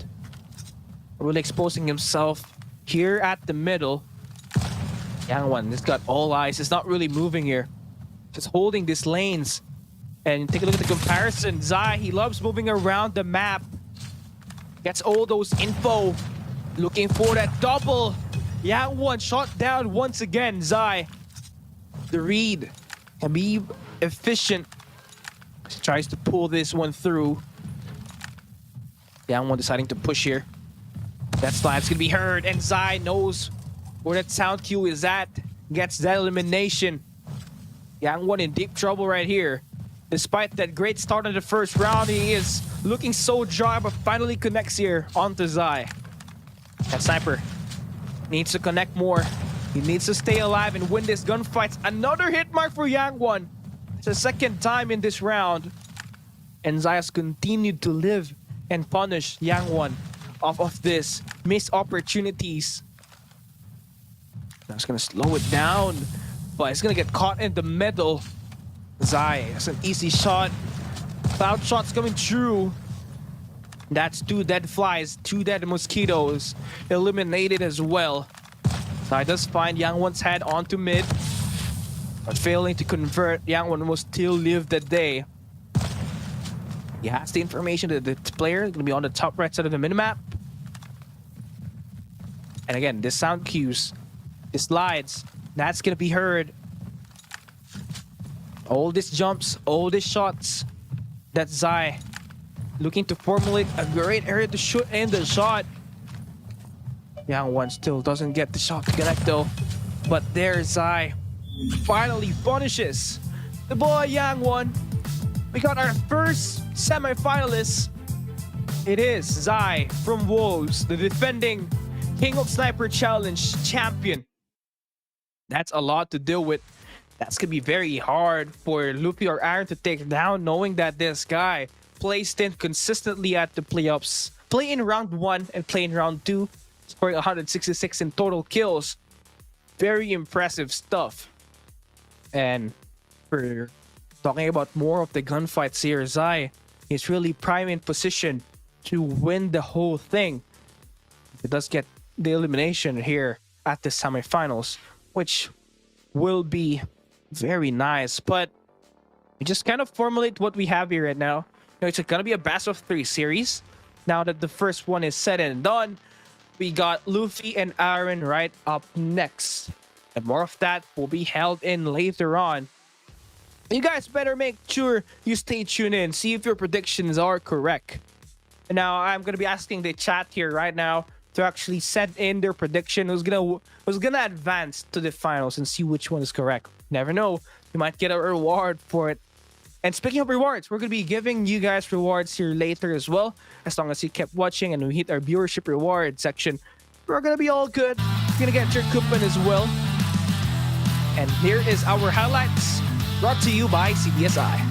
Really exposing himself here at the middle. Yangwon has got all eyes. It's not really moving here. Just holding these lanes. And take a look at the comparison. Zai, he loves moving around the map. Gets all those info. Looking for that double. Yangwon shot down once again. Zai, the read can be efficient. He tries to pull this one through. Yangwon deciding to push here. That slide's gonna be heard, and Zai knows where that sound cue is at. Gets that elimination. Yangwon in deep trouble right here. Despite that great start in the first round, he is looking so dry, but finally connects here onto Zai. That sniper needs to connect more. He needs to stay alive and win this gunfight. Another hit mark for Yangwon. It's the second time in this round. And Zai has continued to live and punish Yangwon off of this missed opportunities. Now it's gonna slow it down, but it's gonna get caught in the middle. Zai, that's an easy shot. Cloud shots coming through. That's 2 dead flies, 2 dead mosquitoes eliminated as well. Zai does find Yangwon's head onto mid, but failing to convert. Yangwon will still live the day. He has the information that the player is going to be on the top right side of the minimap. And again, this sound cues, the slides, that's going to be heard. All these jumps, all these shots. That's Zai looking to formulate a great area to shoot in the shot. Yangwon still doesn't get the shot to connect though. But there's Zai. Finally punishes the boy Yang won. We got our first semi-finalist. It is Zai from Wolves, the defending King of Sniper Challenge champion. That's a lot to deal with. That's gonna be very hard for Luffy or Aaron to take down, knowing that this guy plays in consistently at the playoffs. Play in round 1 and play in round 2, scoring 166 in total kills. Very impressive stuff. And for talking about more of the gunfights here, Zai is really prime in position to win the whole thing. He does get the elimination here at the semifinals, which will be very nice. But we just kind of formulate what we have here right now. It's gonna be a best of 3 series. Now that the first one is said and done, we got Luffy and Aaron right up next. And more of that will be held in later on. You guys better make sure you stay tuned in, see if your predictions are correct. And now I'm gonna be asking the chat here right now to actually send in their prediction who's gonna advance to the finals and see which one is correct. Never know, you might get a reward for it. And speaking of rewards, we're gonna be giving you guys rewards here later as well. As long as you kept watching and we hit our viewership reward section, we're gonna be all good. You're gonna get your coupon as well. And here is our highlights, brought to you by CBSI.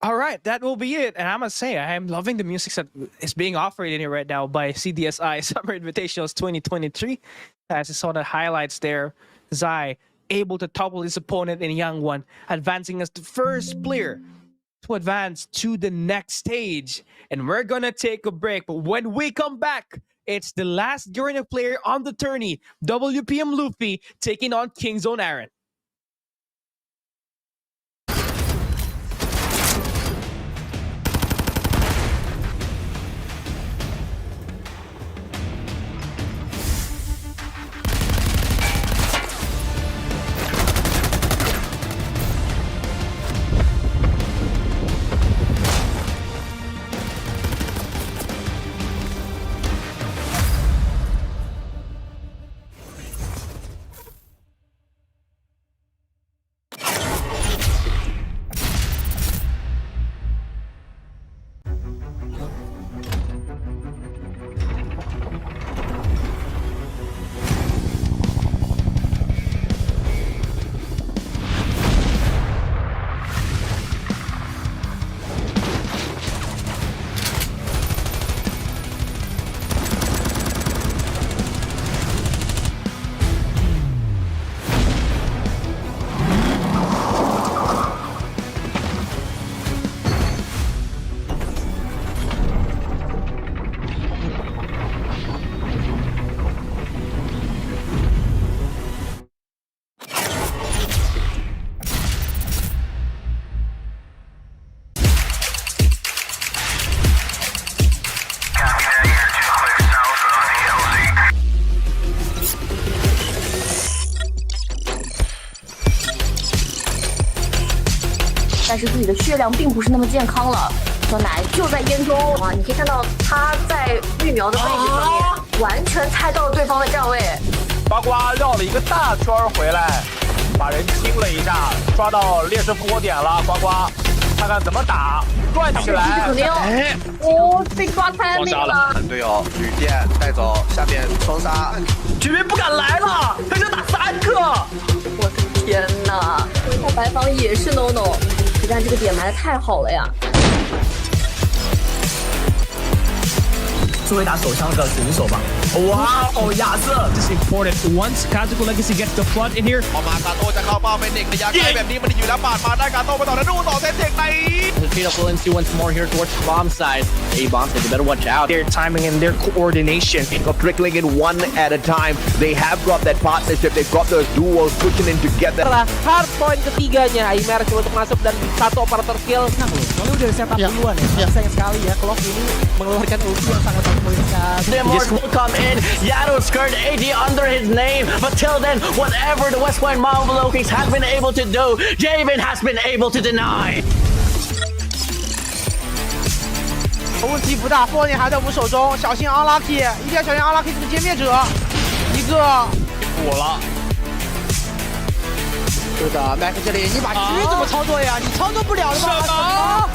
All right, that will be it. And I must say, I'm loving the music that is being offered in here right now by CDSI Summer Invitationals 2023. As you saw the highlights there, Zai able to topple his opponent in Young One, advancing as the first player to advance to the next stage. And we're gonna take a break, but when we come back, it's the last Garena player on the tourney, WPM.Luffy, taking on Kingzone Aaron.但是自己的血量并不是那么健康了。小奶就在烟中啊，你可以看到他在绿苗的位置上面，完全猜到了对方的站位。呱呱绕了一个大圈回来，把人清了一下，抓到劣势复活点了。呱呱，看看怎么打，转起来。哦，被抓开那个了。队友旅店带走，下面双杀，居民不敢来了，他就打3个。我的天哪！回到白房也是 no no， 实战这个点埋的太好了呀。是会打手枪的选手吧？哇哦，亚瑟 This is important. Once Kazuko Legacy gets the flood in here, ออกมากาโต้จะเข้าเป้าเป็นเด็กระยะไกลแบบนี้มันอยู่แล้วปาดมาได้กาโต้ไปต่อแล้วดูต่อเซตเทคใน The trade up into once more here towards the bomb side. A-bomb said you better watch out. their timing and their coordination. Trickling in one at a time. They have got that partnership. They've got those duos pushing in together. Setelah hard point ketiganya, immerse untuk masuk dan satu operator kill. Nah, soalnya udah setup duluan ya. Sayang sekali ya, Clock ini mengeluarkan ulti yang sangat memulihkan. The Mark will come in. Yado's card AD under his name. But till then, whatever the West Point Marvel Kings has been able to do, Javen has been able to deny. 问题不大 ，4年还在我们手中，小心 unlucky， 一定要小心 unlucky 这个歼灭者，一个。我了，是的 ，Mac 这里你把狙怎么操作呀？你操作不了的吧？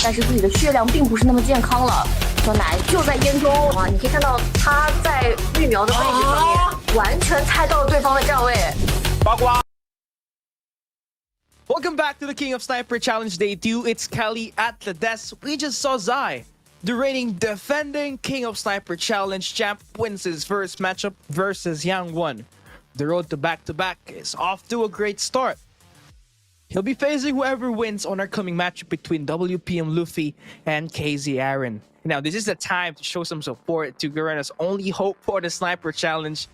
但是自己的血量并不是那么健康了。小奶就在烟中啊，你可以看到他在育苗的位置上面，完全猜到了对方的站位。八卦。 Welcome back to the King of Sniper Challenge Day 2. It's Kelly at the desk. We just saw Zai, the reigning defending King of Sniper Challenge champ, wins his first matchup versus Yang Won. The road to back-to-back is off to a great start. He'll be facing whoever wins on our coming matchup between WPM.Luffy and KZ Aaron. Now, this is the time to show some support to Garena's only hope for the Sniper Challenge.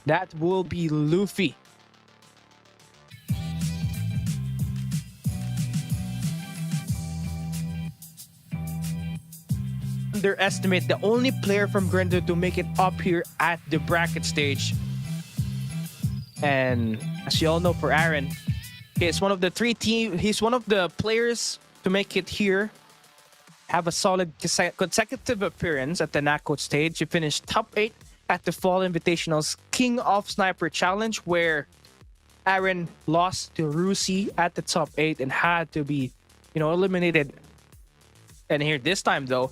That will be Luffy. Underestimate the only player from Garena to make it up here at the bracket stage. And as you all know, for Aaron, he's one of the he's one of the players to make it here. Have a solid consecutive appearance at the knockout stage. He finished top 8 at the Fall Invitational's King of Sniper Challenge, where Aaron lost to Rusi at the top 8 and had to be, eliminated. And here this time though,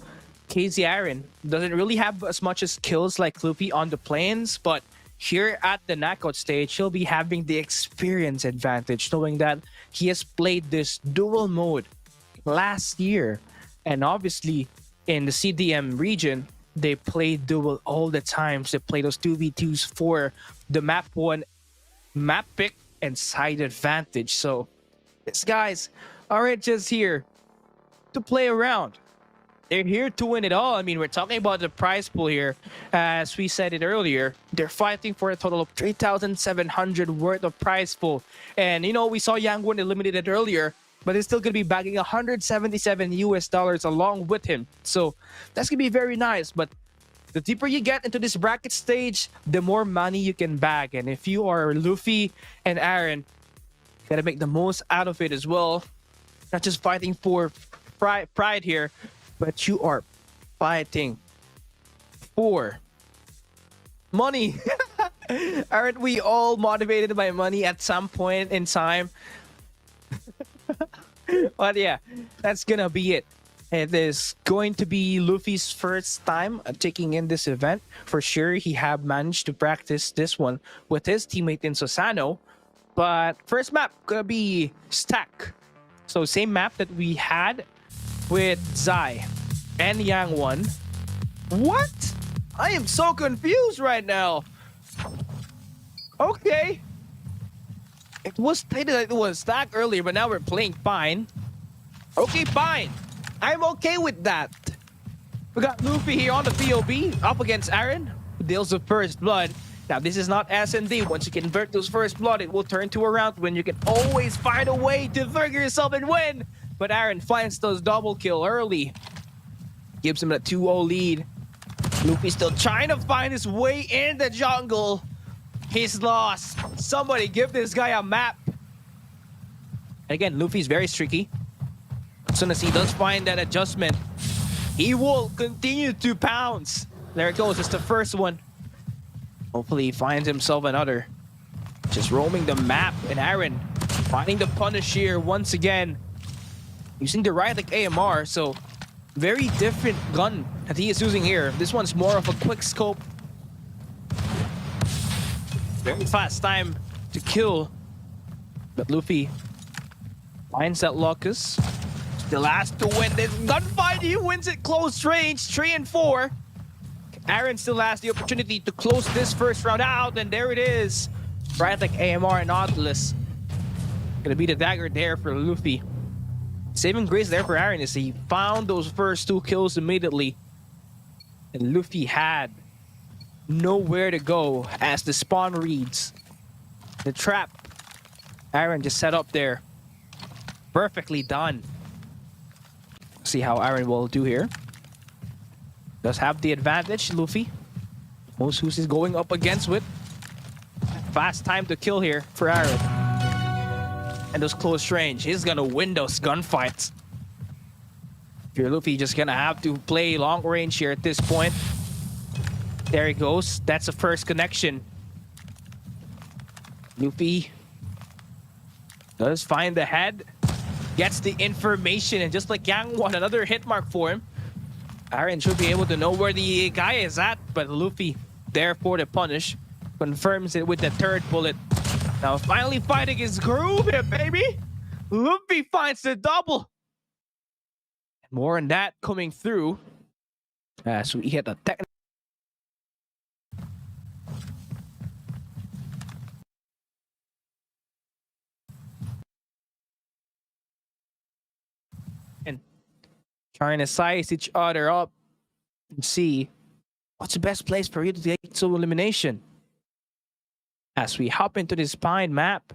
KZ Aaron doesn't really have as much as skills like Luffy on the plains, but here at the knockout stage, he'll be having the experience advantage, knowing that he has played this dual mode last year. And obviously, in the CDM region, they play dual all the time. So they play those 2v2s for the map 1, map pick, and side advantage. So these guys aren't just here to play around. They're here to win it all. I mean, we're talking about the prize pool here. As we said it earlier, they're fighting for a total of 3,700 worth of prize pool. And, we saw Yangwon eliminated earlier, but he's still going to be bagging $177 along with him. So that's going to be very nice. But the deeper you get into this bracket stage, the more money you can bag. And if you are Luffy and Aaron, you got to make the most out of it as well. not just fighting for pride here, but you are fighting for money. Aren't we all motivated by money at some point in time? But yeah, that's gonna be it. It is going to be Luffy's first time taking in this event. For sure, he have managed to practice this one with his teammate in Suno. But first map gonna be Stack. So same map that we had with Zai and Yang One. What? I am so confused right now. Okay. It was stated that it was Stack earlier, but now we're playing fine. Okay, fine. I'm okay with that. We got Luffy here on the POB up against Aaron, who deals with first blood. Now, this is not S&D. Once you convert those first blood, it will turn to a round when you can always find a way to trigger yourself and win. But Aaron finds those double kill early. Gives him a 2-0 lead. Luffy still trying to find his way in the jungle. He's lost. Somebody give this guy a map. Again, Luffy's very streaky. As soon as he does find that adjustment, he will continue to pounce. There it goes. It's the first one. Hopefully he finds himself another. Just roaming the map. And Aaron finding the punish here once again. Using the right like AMR. So very different gun that he is using here. This one's more of a quick scope. Very fast time to kill. But Luffy finds that locus. Still has to win this gunfight. He wins it close range, 3 and 4. Aaron still has the opportunity to close this first round out, and there it is. Right like AMR and Nautilus. Gonna be the dagger there for Luffy. Saving grace there for Aaron is he found those first 2 kills immediately. And Luffy had nowhere to go as the spawn reads. The trap Aaron just set up there. Perfectly done. See how Aaron will do here. Does have the advantage, Luffy. Most who's he's going up against with. Fast time to kill here for Aaron. And those close range. He's gonna win those gunfights. If you're Luffy, just gonna have to play long range here at this point. There he goes. That's the first connection. Luffy does find the head. Gets the information, and just like Yang One, another hit mark for him. Aaron should be able to know where the guy is at, but Luffy there for the punish. Confirms it with the 3rd bullet. Now finally fighting his groove here, baby. Luffy finds the double. More on that coming through. As we hit a technical. Trying to size each other up and see what's the best place for you to get to elimination. As we hop into this Pine map,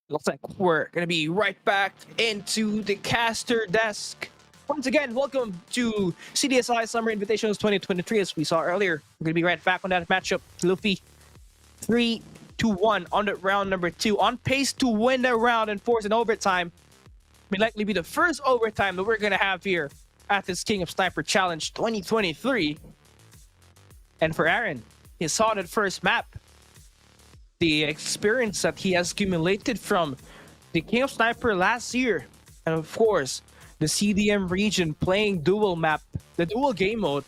looks like we're gonna be right back into the caster desk. Once again, welcome to CDSI Summer Invitationals 2023. As we saw earlier, we're gonna be right back on that matchup. Luffy 3-1 on the round number 2, on pace to win that round and force an overtime. May likely be the first overtime that we're gonna have here at this King of Sniper Challenge 2023. And for Aaron, he saw that first map. The experience that he has accumulated from the King of Sniper last year, and of course, the CDM region playing dual map, the dual game mode,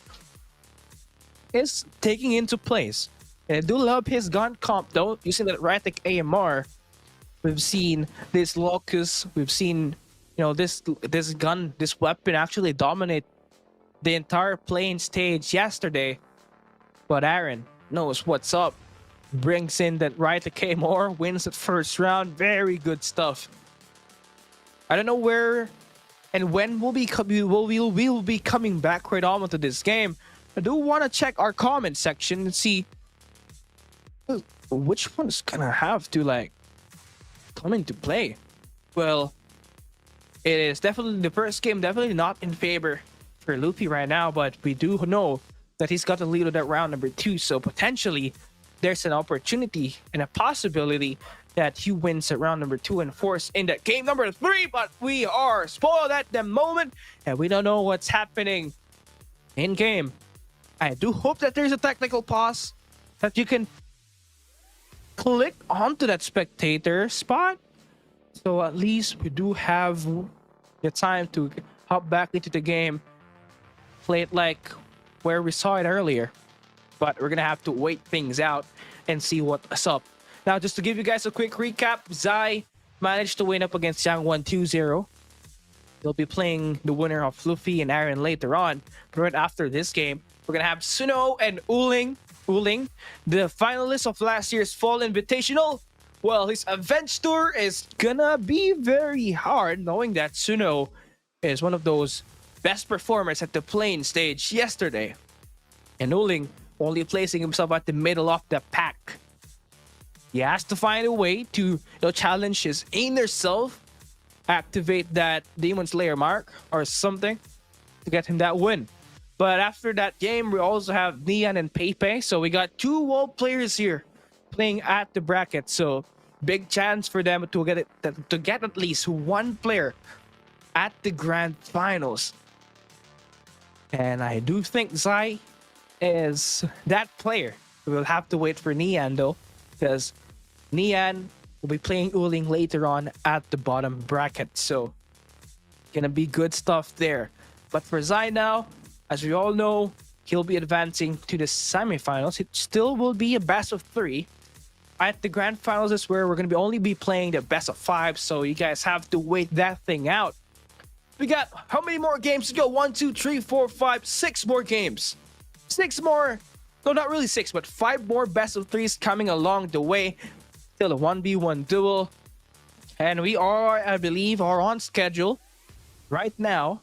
is taking into place. And I do love his gun comp though, using that right like AMR. We've seen this locus, we've seen this gun, this weapon actually dominate the entire playing stage yesterday. But Aaron knows what's up. Brings in that right to K-More, wins the first round. Very good stuff. I don't know where and when we'll be coming back right on to this game. I do want to check our comment section and see which one's gonna have to come into play. Well, it is definitely the first game, definitely not in favor for Luffy right now, but we do know that he's got the lead of that round number 2, so potentially there's an opportunity and a possibility that he wins at round number 2 and force in that game number 3, but we are spoiled at the moment and we don't know what's happening in game. I do hope that there's a technical pause that you can click onto that spectator spot, so at least we do have the time to hop back into the game, play it like where we saw it earlier. But we're gonna have to wait things out and see what's up. Now, just to give you guys a quick recap, Zai managed to win up against Yang 2-0. He'll be playing the winner of Luffy and Aaron later on. But right after this game, we're gonna have Suno and Uling, the finalists of last year's Fall Invitational. Well, his Avenge Tour is gonna be very hard, knowing that Suno is one of those best performers at the playing stage yesterday. And Uling only placing himself at the middle of the pack. He has to find a way to challenge his inner self, activate that Demon Slayer mark or something to get him that win. But after that game, we also have Neon and Pepe. So we got 2 world players here playing at the bracket. So big chance for them to get at least 1 player at the grand finals. And I do think Zai is that player. We'll have to wait for Neon though, because Neon will be playing Uling later on at the bottom bracket. So gonna be good stuff there. But for Zai now, as we all know, he'll be advancing to the semifinals. It still will be a best of 3. At the grand finals is where we're going to only be playing the best of 5. So you guys have to wait that thing out. We got how many more games to go? 1, 2, 3, 4, 5, 6 more games. 6 more. No, not really 6, but 5 more best of 3s coming along the way. Still a 1v1 duel. And we are, I believe, on schedule right now.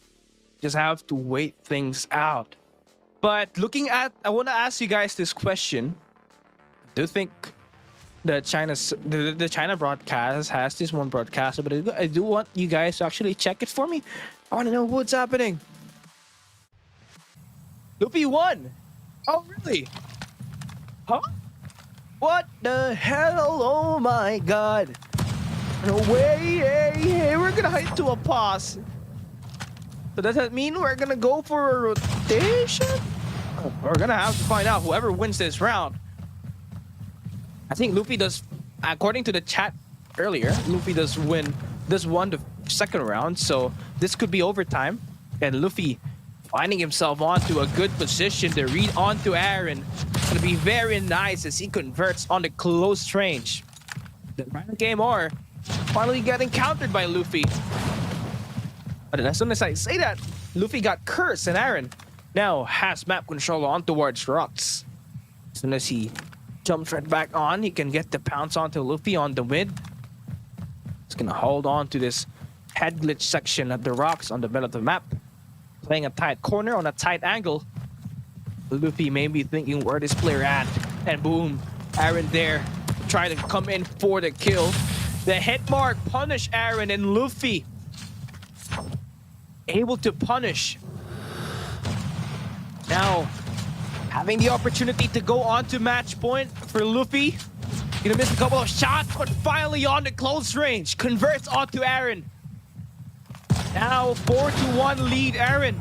Just have to wait things out. But looking at, I want to ask you guys this question. Do you think the China broadcast has this one broadcaster? But I do want you guys to actually check it for me. I want to know what's happening. Luffy won. Oh, really? Huh? What the hell? Oh my god. No way. Hey, we're gonna head to a pause. So does that mean we're gonna go for a rotation? We're gonna have to find out whoever wins this round. I think Luffy does, according to the chat earlier, Luffy won the second round, so this could be overtime. And Luffy finding himself onto a good position to read onto Aaron. It's gonna be very nice as he converts on the close range. The final game or finally getting countered by Luffy. But as soon as I say that, Luffy got cursed and Aaron now has map control on towards rocks. As soon as he jumps right back on, he can get the pounce onto Luffy on the mid. He's gonna hold on to this head glitch section of the rocks on the middle of the map. Playing a tight corner on a tight angle. Luffy may be thinking where this player at. And boom, Aaron there trying to come in for the kill. The hit mark punish Aaron and Luffy able to punish. Now, having the opportunity to go on to match point for Luffy. Gonna miss a couple of shots, but finally on the close range. Converts onto Aaron. Now 4-1 lead Aaron.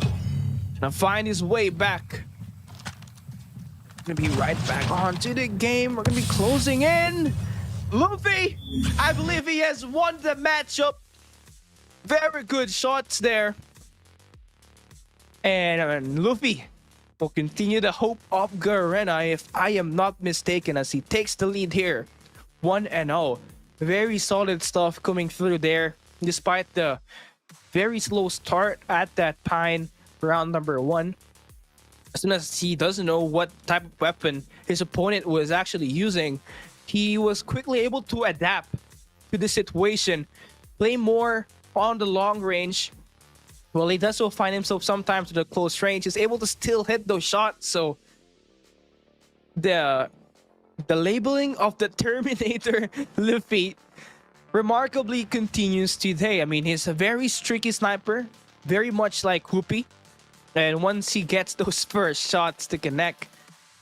Gonna find his way back. Gonna be right back onto the game. We're gonna be closing in. Luffy, I believe he has won the matchup. Very good shots there. And Luffy will continue the hope of Garena, if I am not mistaken, as he takes the lead here. 1-0. Very solid stuff coming through there, despite the very slow start at that Pine round number 1. As soon as he doesn't know what type of weapon his opponent was actually using, he was quickly able to adapt to the situation, play more on the long range. Well, he does so find himself sometimes to the close range. He's able to still hit those shots. So the labeling of the Terminator Luffy remarkably continues today. I mean, he's a very streaky sniper, very much like Hoopy. And once he gets those first shots to connect,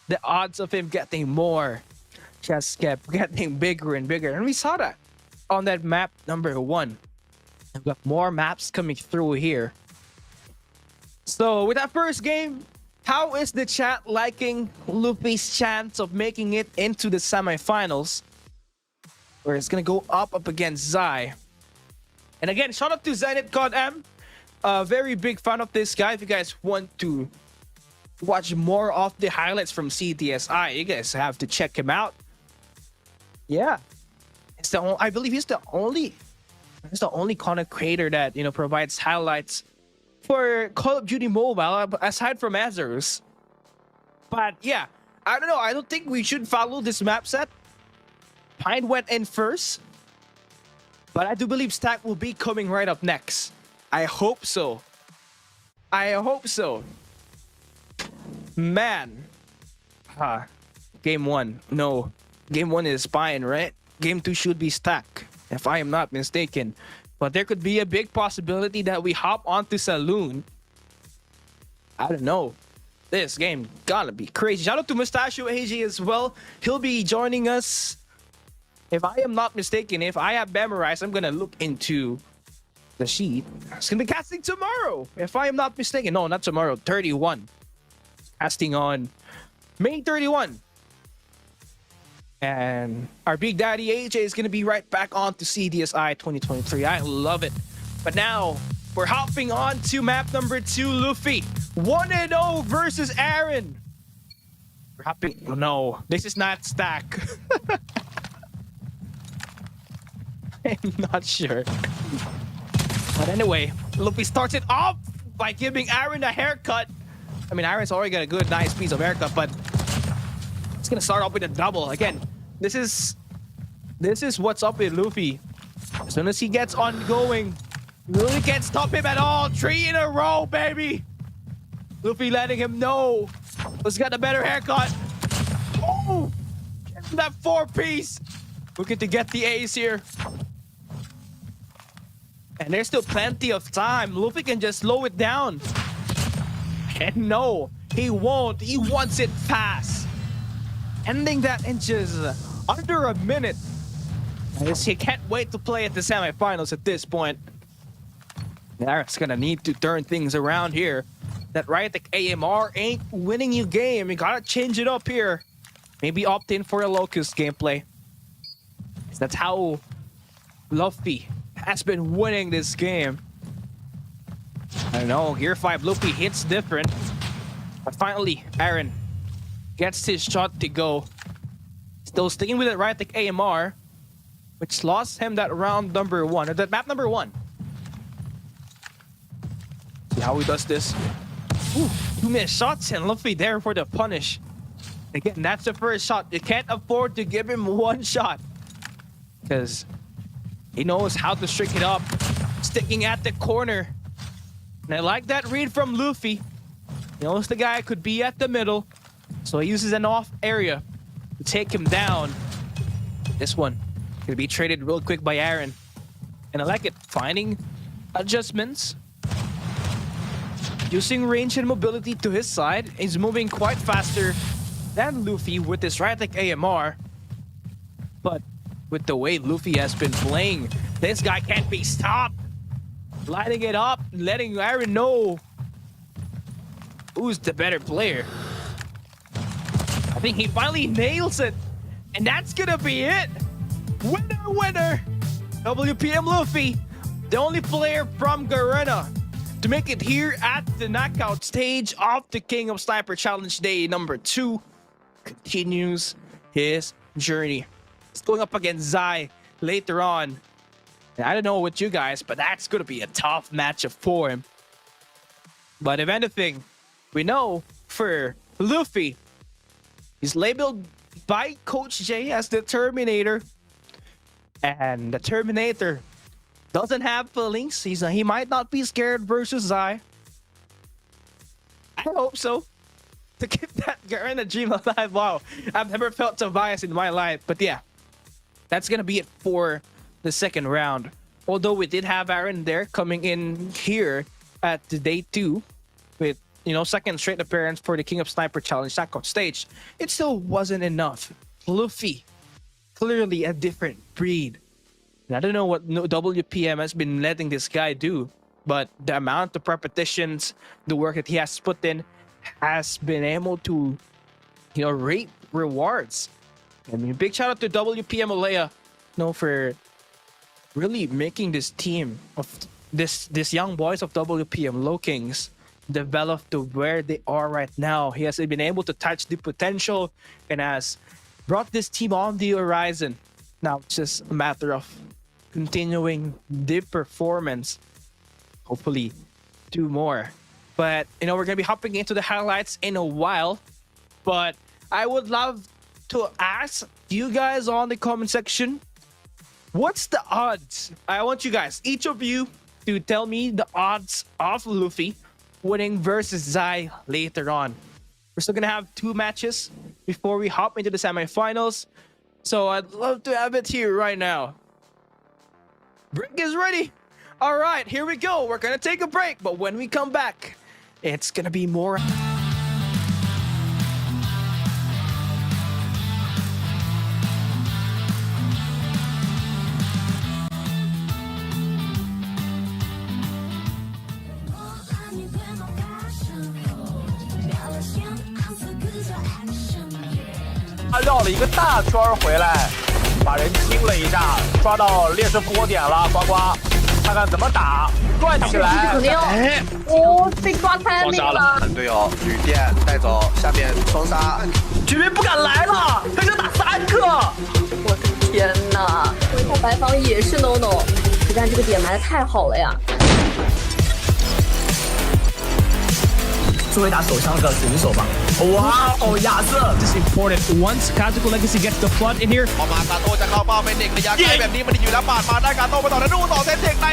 the odds of him getting more just kept getting bigger and bigger. And we saw that on that map number 1. We've got more maps coming through here. So with that first game, how is the chat liking Luffy's chance of making it into the semifinals? Where it's gonna go up against Zai. And again, shout out to Zenit God M. Very big fan of this guy. If you guys want to watch more of the highlights from CTSI, you guys have to check him out. Yeah, it's I believe he's the only content creator that provides highlights for Call of Duty Mobile aside from Azerus. But yeah, I don't know. I don't think we should follow this map set. Pine went in first, but I do believe Stack will be coming right up next. I hope so. I hope so. Man. Game 1. No. Game 1 is Pine, right? Game 2 should be Stack, if I am not mistaken. But there could be a big possibility that we hop onto Saloon. I don't know. This game gotta be crazy. Shout out to Mustachio AG as well. He'll be joining us. If I am not mistaken, if I have memorized, I'm gonna look into the sheet. It's gonna be casting tomorrow, if I am not mistaken. No, not tomorrow. 31. Casting on May 31. And our Big Daddy AJ is gonna be right back on to CDSI 2023. I love it. But now we're hopping on to map number 2, Luffy. 1-0 versus Aaron. We're hopping. No, this is not Stack. I'm not sure. But anyway, Luffy starts it off by giving Aaron a haircut. I mean, Aaron's already got a good, nice piece of haircut, but it's gonna start off with a double. Again, this is what's up with Luffy. As soon as he gets ongoing, Luffy can't stop him at all. 3 in a row, baby. Luffy letting him know who's got a better haircut. Oh, that 4-piece. Looking to get the ace here. And there's still plenty of time. Luffy can just slow it down. And no, he won't. He wants it fast. Ending that in just under a minute. He can't wait to play at the semifinals at this point. Aaron's gonna need to turn things around here. That Riot AMR ain't winning you game. You gotta change it up here. Maybe opt in for a Locust gameplay. That's how Luffy has been winning this game. I don't know, Gear 5 Luffy hits different. But finally, Aaron gets his shot to go. Still sticking with it right like AMR, which lost him that round number 1, or that map number 1. See how he does this. Ooh, 2 missed shots and Luffy there for the punish. Again, that's the first shot. You can't afford to give him 1 shot, because he knows how to string it up, sticking at the corner. And I like that read from Luffy. He knows the guy could be at the middle, so he uses an off area to take him down. This one gonna be traded real quick by Aaron. And I like it, finding adjustments, using range and mobility to his side. He's moving quite faster than Luffy with his right like AMR. But with the way Luffy has been playing, this guy can't be stopped. Lighting it up, letting Aaron know who's the better player. I think he finally nails it. And that's gonna be it. Winner, winner. WPM Luffy, the only player from Garena to make it here at the knockout stage of the King of Sniper Challenge Day number 2. Continues his journey. He's going up against Zai later on. And I don't know with you guys, but that's going to be a tough matchup for him. But if anything, we know for Luffy, he's labeled by Coach J as the Terminator. And the Terminator doesn't have feelings. He might not be scared versus Zai. I hope so. To keep that Garena dream alive. Wow, I've never felt so biased in my life. But yeah, that's going to be it for the second round. Although we did have Aaron there coming in here at the day 2 with, second straight appearance for the King of Sniper Challenge knockout stage. It still wasn't enough. Luffy, clearly a different breed. And I don't know what WPM has been letting this guy do, but the amount of repetitions, the work that he has put in, has been able to, reap rewards. I mean, big shout out to WPM Olea, for really making this team of this young boys of WPM Low Kings develop to where they are right now. He has been able to touch the potential and has brought this team on the horizon. Now it's just a matter of continuing the performance. Hopefully do more. But we're gonna be hopping into the highlights in a while. But I would love to ask you guys on the comment section, what's the odds? I want you guys, each of you, to tell me the odds of Luffy winning versus Zai later on. We're still gonna have 2 matches before we hop into the semifinals. So I'd love to have it here right now. Break is ready. All right, here we go. We're gonna take a break, but when we come back, it's gonna be more.他绕了一个大圈回来，把人清了一下，抓到劣势波点了，呱呱，看看怎么打，转起来。肯定要被抓开那个了。队友旅店带走，下面双杀，居民不敢来了，他就打3个。我的天哪！回头白房也是 no， 实战这个点埋的太好了呀。最会打手枪的选手吧。哇哦，亚瑟 This is important. Once Kazuko Legacy gets the flood in here, พอมากาโต้จะเข้าเป้าเป็นเด็กระยะไกลแบบนี้มันอยู่แล้วปาดมาได้กาโต้ไปต่อแล้วดูต่อเซตเทคใน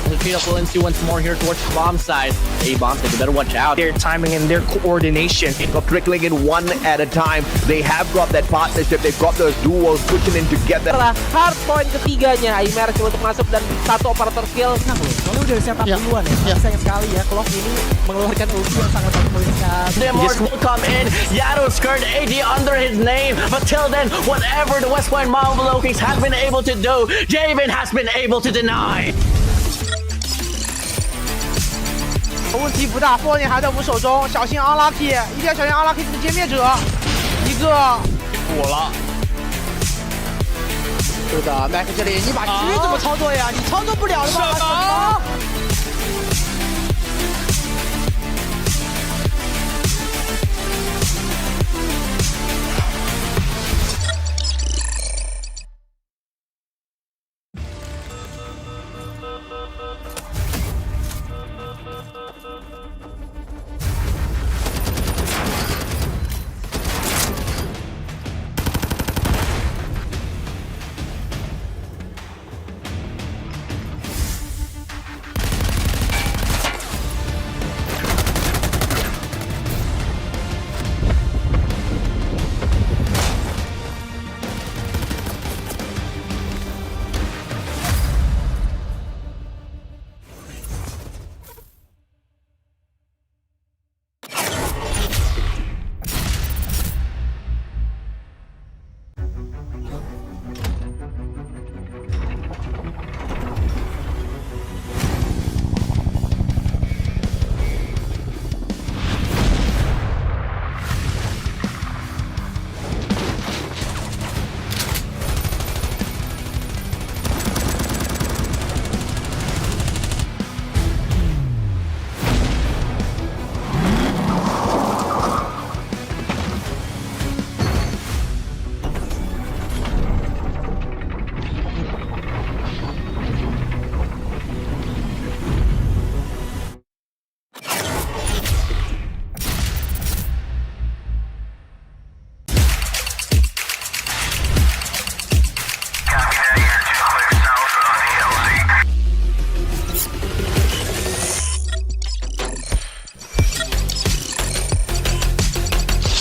The trade of Uling once more here towards the bomb side. Hey, bombs, they better watch out. their timing and their coordination. Trickling in one at a time. They have got that partnership. They've got those duos pushing in together. Hard point ketiganya, immerse untuk masuk dan 1 operator skill. Nah, kalau udah setup duluan ya, sayang sekali ya Clock ini mengeluarkan ulti yang sangat memulihkan. The Morse will come in. Yato's current AD under his name. But till then, whatever the West Point Marvel Kings have been able to do, Javen has been able to deny. 问题不大，波点还在我们手中，小心 unlucky， 一定要小心 unlucky 这个歼灭者，一个补了。是的 ，Mac 这里你把狙怎么操作呀？你操作不了了吗？什么？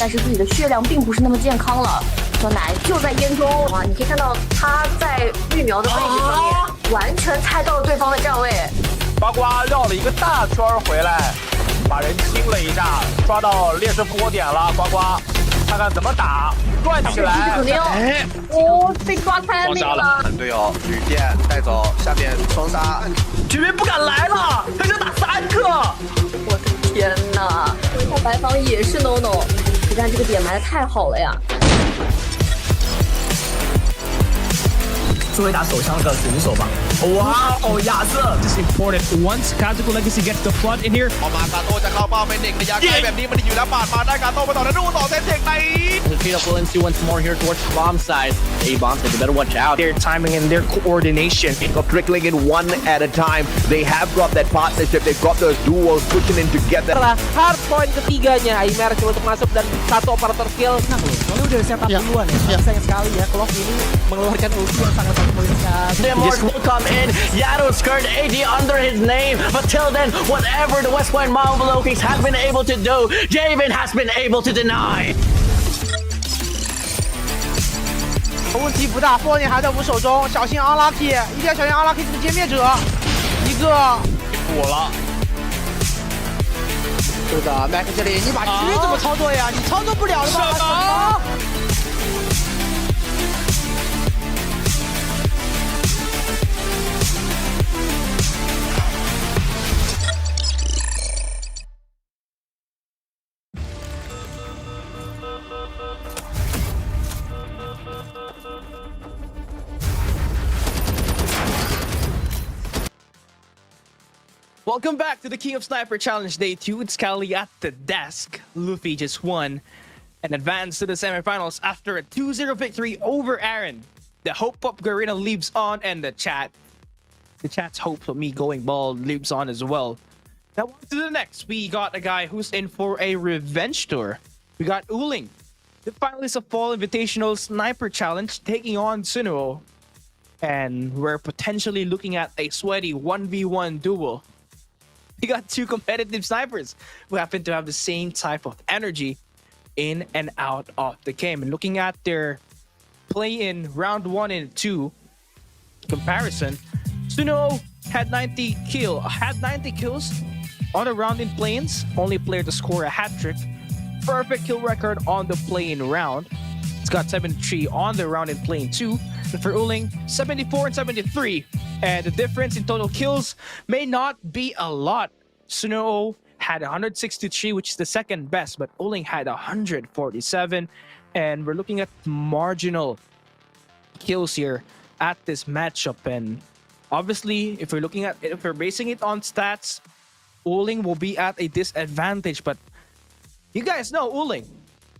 但是自己的血量并不是那么健康了。小奶就在烟中啊，你可以看到他在育苗的位置上面，完全猜到了对方的站位。呱呱绕了一个大圈回来，把人清了一下，抓到劣势波点了，呱呱，看看怎么打，转起来肯。定要哦，被抓 timing 了。队友旅店带走，下面双杀，居民不敢来了，他就打3个。我的天哪！回头白房也是 no no， 实战这个点埋的太好了呀！作为打手枪的选手吧，哇哦，亚瑟 This is important. Once Kazuko Legacy gets the flood in here, ออกมากาโต้จะเข้าเป้าเป็นเด็กระยะไกลแบบนี้มันอยู่แล้วปาดมาได้กาโต้ไปต่อแล้วดูต่อเซตเทคใน The trade of Uling once more here towards the bomb side. A bomb side, you better watch out. their timing and their coordination. Got trickling in one at a time. They have got that partnership. They've got those duos pushing in together. Setelah hard point ketiganya, immerse coba untuk masuk dan satu operator kill. Soalnya udah setup duluan ya. Sayang sekali ya kalau ini mengeluarkan ulti yang sangat mengeluarkan. The Morse will come in. Yado's skirt AD under his name. But till then, whatever the West Point Marvel Kings have been able to do, Javen has been able to deny. 问题不大，波点还在我们手中，小心 unlucky， 一定要小心 unlucky 这个歼灭者，一个。补了。是的 ，Mac 这里你把狙怎么操作呀？你操作不了的吧？什么？ Welcome back to the King of Sniper Challenge Day 2. It's Kali at the desk. Luffy just won and advanced to the semifinals after a 2-0 victory over Aaron. The hope of Garena lives on, and the chat's hope of me going bald lives on as well. Now on to the next. We got a guy who's in for a revenge tour. We got Uling, the finalist of Fall Invitational Sniper Challenge, taking on Suno. And we're potentially looking at a sweaty 1v1 duel. We got two competitive snipers who happen to have the same type of energy in and out of the game. And looking at their play in round 1 and 2 comparison, Suno had 90 kills on a round in planes, only player to score a hat trick. Perfect kill record on the play-in round. It's got 73 on the round in plane 2. And for Uling, 74 and 73. And the difference in total kills may not be a lot. Suno had 163, which is the second best, but Uling had 147. And we're looking at marginal kills here at this matchup. And obviously, if we're basing it on stats, Uling will be at a disadvantage. But you guys know Uling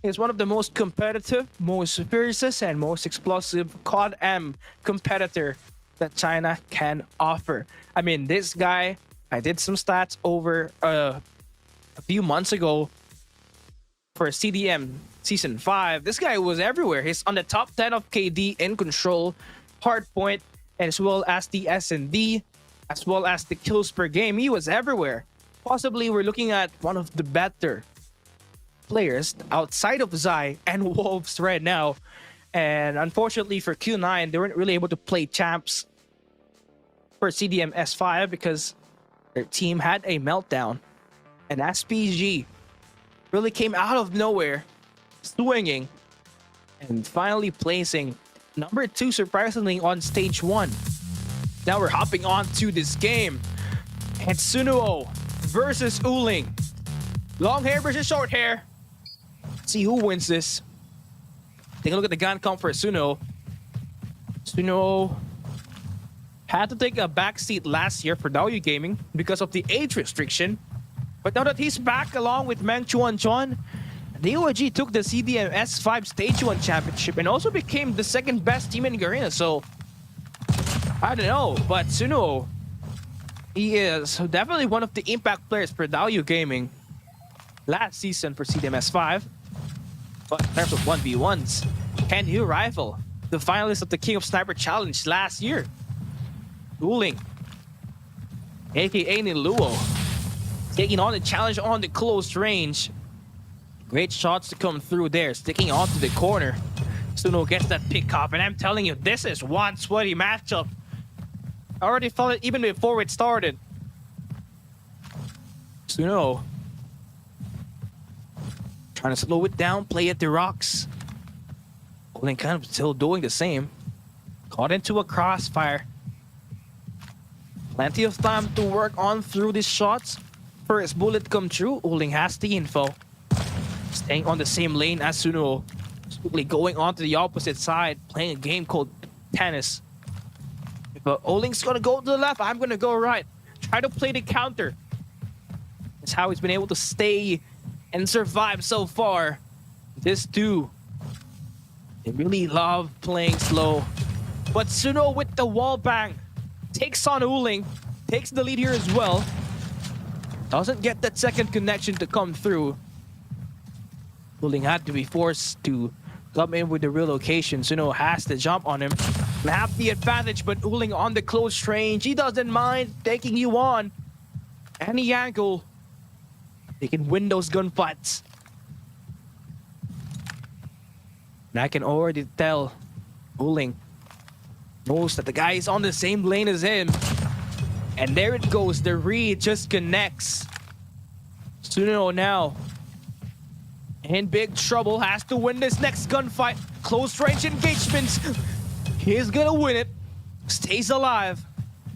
is one of the most competitive, most fiercest, and most explosive COD M competitor that China can offer. I mean, this guy, I did some stats over a few months ago for CDM Season 5. This guy was everywhere. He's on the top 10 of KD in control, hardpoint, as well as the S&D, as well as the kills per game. He was everywhere. Possibly we're looking at one of the better players outside of Zai and Wolves right now. And unfortunately for Q9, they weren't really able to play champs for CDM S5 because their team had a meltdown. And SPG really came out of nowhere, swinging and finally placing number 2 surprisingly on stage 1. Now we're hopping on to this game. And Suno versus Uling. Long hair versus short hair. See who wins this. Take a look at the gun count for Suno. Suno had to take a backseat last year for W Gaming because of the age restriction. But now that he's back along with Meng Chuan Chuan, the OG took the CDM S5 Stage 1 Championship and also became the second best team in Garena. So, I don't know, but Suno, he is definitely one of the impact players for W Gaming last season for CDM S5. But in terms of 1v1s, can he rival the finalists of the King of Sniper Challenge last year? Uling, aka Niluo, taking on the challenge on the close range. Great shots to come through there, sticking onto the corner. Suno gets that pick up, and I'm telling you, this is one sweaty matchup. I already felt it even before it started. Trying to slow it down, play at the rocks. Uling kind of still doing the same. Caught into a crossfire. Plenty of time to work on through these shots. First bullet come true. Uling has the info. Staying on the same lane as Suno. Quickly going on to the opposite side, playing a game called tennis. But Uling's gonna go to the left, I'm gonna go right. Try to play the counter. That's how he's been able to stay and survive so far. This dude, they really love playing slow. But Suno with the wall bang takes on Uling, takes the lead here as well. Doesn't get that second connection to come through. Uling had to be forced to come in with the relocation. Suno has to jump on him and have the advantage, but Uling on the close range. He doesn't mind taking you on any angle. They can win those gunfights. And I can already tell Uling knows that the guy is on the same lane as him. And there it goes. The read just connects. Suno now in big trouble. Has to win this next gunfight. Close range engagements. He's gonna win it. Stays alive.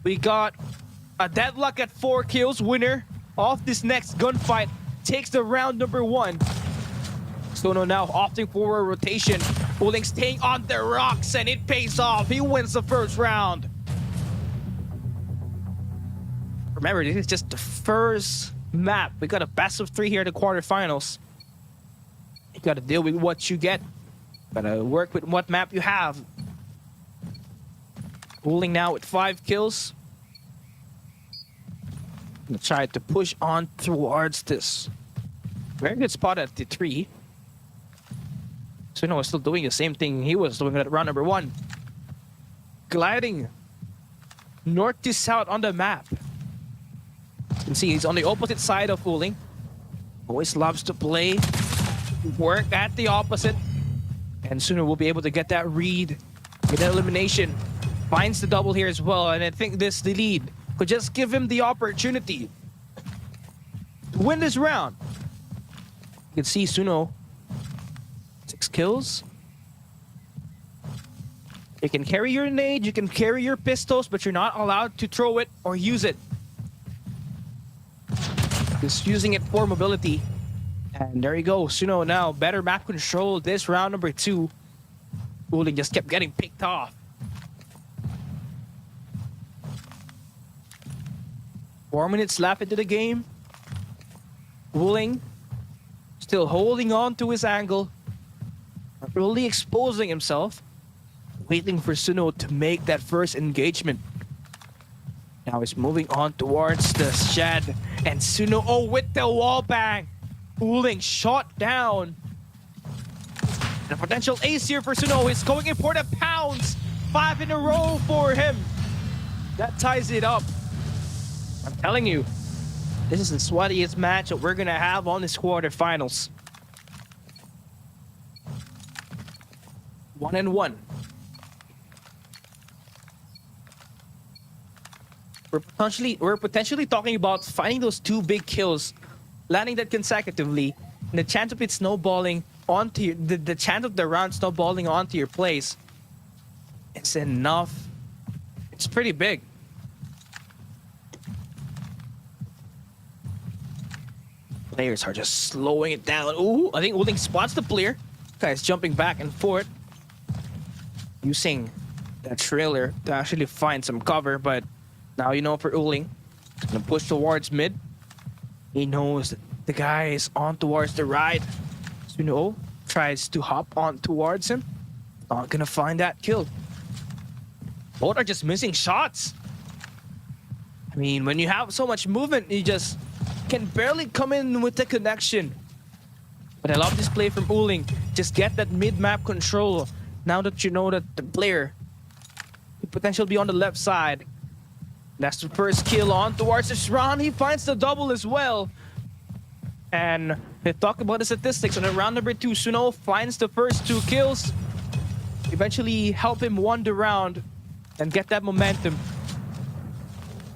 We got a deadlock at 4 kills. Winner of this next gunfight takes the round number 1. Suno now opting for a rotation. Uling staying on the rocks and it pays off. He wins the first round. Remember, this is just the first map. We got a best of 3 here at the quarterfinals. You gotta deal with what you get. Gotta work with what map you have. Uling now with 5 kills. Gonna try to push on towards this. Very good spot at the 3. Suno is still doing the same thing he was doing at round number 1. Gliding north to south on the map. You can see he's on the opposite side of Uling. Always loves to play, work at the opposite. And Suno will be able to get that read, get that elimination. Finds the double here as well, and I think this the lead could just give him the opportunity to win this round. You can see Suno, 6 kills. You can carry your nade, you can carry your pistols, but you're not allowed to throw it or use it. Just using it for mobility. And there you go, Suno now better map control this round number 2. Uling just kept getting picked off. 4 minutes left into the game. Uling still holding on to his angle, not really exposing himself, waiting for Suno to make that first engagement. Now he's moving on towards the shed, and Suno, oh, with the wall bang, Uling shot down. And a potential ace here for Suno. He's going in for the pounds. 5 in a row for him. That ties it up. I'm telling you, this is the sweatiest match that we're gonna have on this quarterfinals. 1-1. We're potentially talking about finding those 2 big kills, landing that consecutively, and the chance of it snowballing onto your, the chance of the round snowballing onto your place, it's enough. It's pretty big. Players are just slowing it down. Ooh, I think Uling spots the player. Guys jumping back and forth, using that trailer to actually find some cover, but now you know for Uling, he's gonna push towards mid. He knows that the guy is on towards the right. Suno tries to hop on towards him. Not gonna find that kill. Both are just missing shots. I mean, when you have so much movement, you just can barely come in with the connection. But I love this play from Uling. Just get that mid-map control. Now that you know that the player could potentially be on the left side. That's the first kill on towards this round. He finds the double as well. And they talk about the statistics. On the round number 2, Suno finds the first 2 kills. Eventually help him win the round and get that momentum.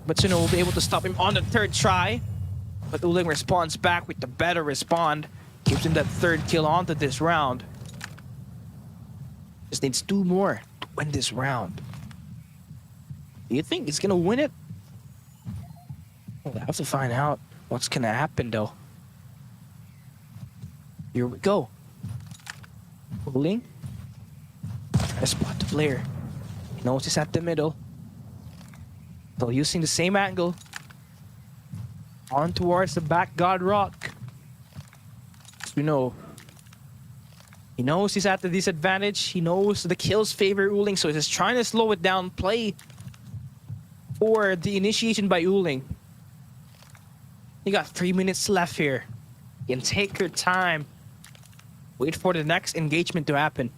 But Suno will be able to stop him on the 3rd try. But Uling responds back with the better respond. gives him that third kill onto this round. Just needs 2 more to win this round. Do you think he's gonna win it? We'll have to find out what's gonna happen though. Here we go. Uling. I spot the player. He knows he's at the middle. So using the same angle. On towards the back god rock. Suno. He knows he's at the disadvantage. He knows the kills favor Uling, so he's just trying to slow it down. Play for the initiation by Uling. You got 3 minutes left here. You can take your time. Wait for the next engagement to happen.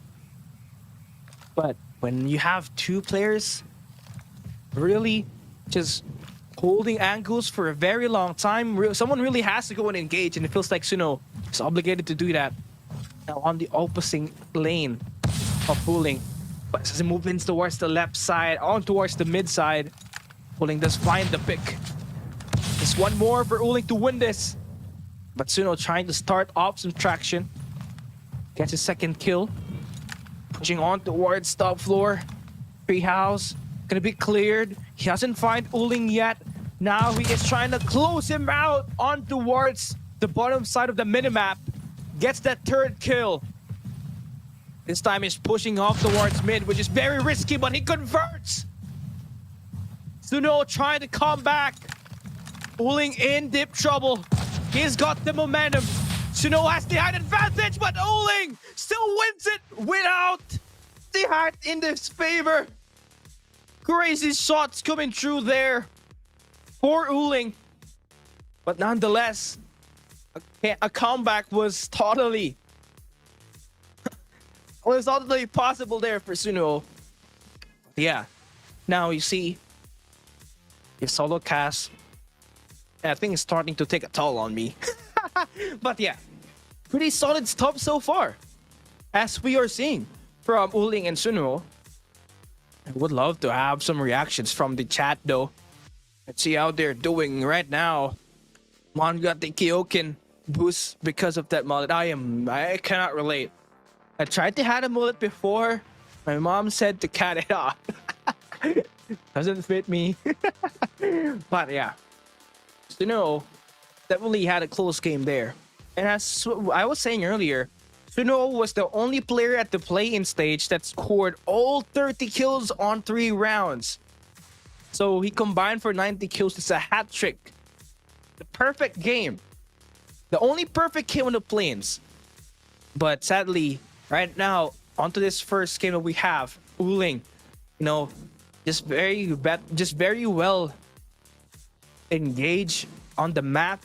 But when you have 2 players really just holding angles for a very long time, someone really has to go and engage, and it feels like Suno is obligated to do that. Now on the opposite lane of Uling. But as he moves towards the left side, on towards the mid side, Uling does find the pick. Just 1 more for Uling to win this. But Suno trying to start off some traction. Gets his second kill. Pushing on towards top floor. Treehouse. Gonna be cleared. He doesn't find Uling yet. Now he is trying to close him out on towards the bottom side of the minimap. Gets that 3rd kill. This time he's pushing off towards mid, which is very risky, but he converts. Suno trying to come back. Uling in deep trouble. He's got the momentum. Suno has the height advantage, but Uling still wins it without the height in his favor. Crazy shots coming through there for Uling. But nonetheless, a comeback was totally possible there for Suno. Yeah. Now you see his solo cast. I think it's starting to take a toll on me. But yeah, pretty solid stuff so far, as we are seeing from Uling and Suno. I would love to have some reactions from the chat though. Let's see how they're doing right now. Mon got the Kyokin boost because of that mullet. I cannot relate. I tried to have a mullet before. My mom said to cut it off. Doesn't fit me. But yeah, Suno definitely had a close game there. And as I was saying earlier, Suno was the only player at the play-in stage that scored all 30 kills on 3 rounds. So he combined for 90 kills. It's a hat trick. The perfect game. The only perfect game on the play-ins. But sadly, right now, onto this first game that we have, Uling, you know, just very well engaged on the map.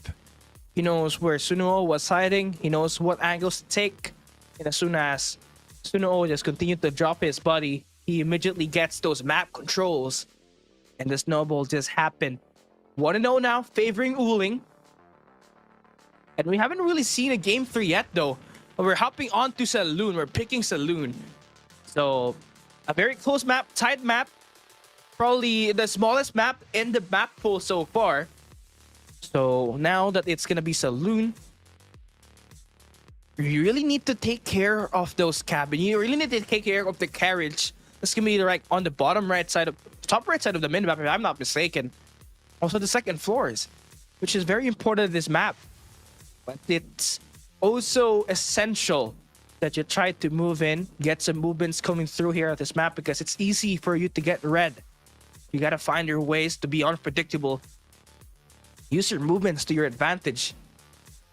He knows where Suno was hiding. He knows what angles to take. And as soon as Suno just continued to drop his body, he immediately gets those map controls. And the snowball just happened. 1-0 now, favoring Uling. And we haven't really seen a game 3 yet, though. We're hopping onto Saloon. We're picking Saloon. So, a very close map, tight map. Probably the smallest map in the map pool so far. So, now that it's gonna be Saloon, you really need to take care of those cabins. You really need to take care of the carriage. This can be like on the bottom right side of, top right side of the minimap, if I'm not mistaken. Also the second floors, which is very important in this map. But it's also essential that you try to move in, get some movements coming through here at this map, because it's easy for you to get red. You gotta find your ways to be unpredictable. Use your movements to your advantage.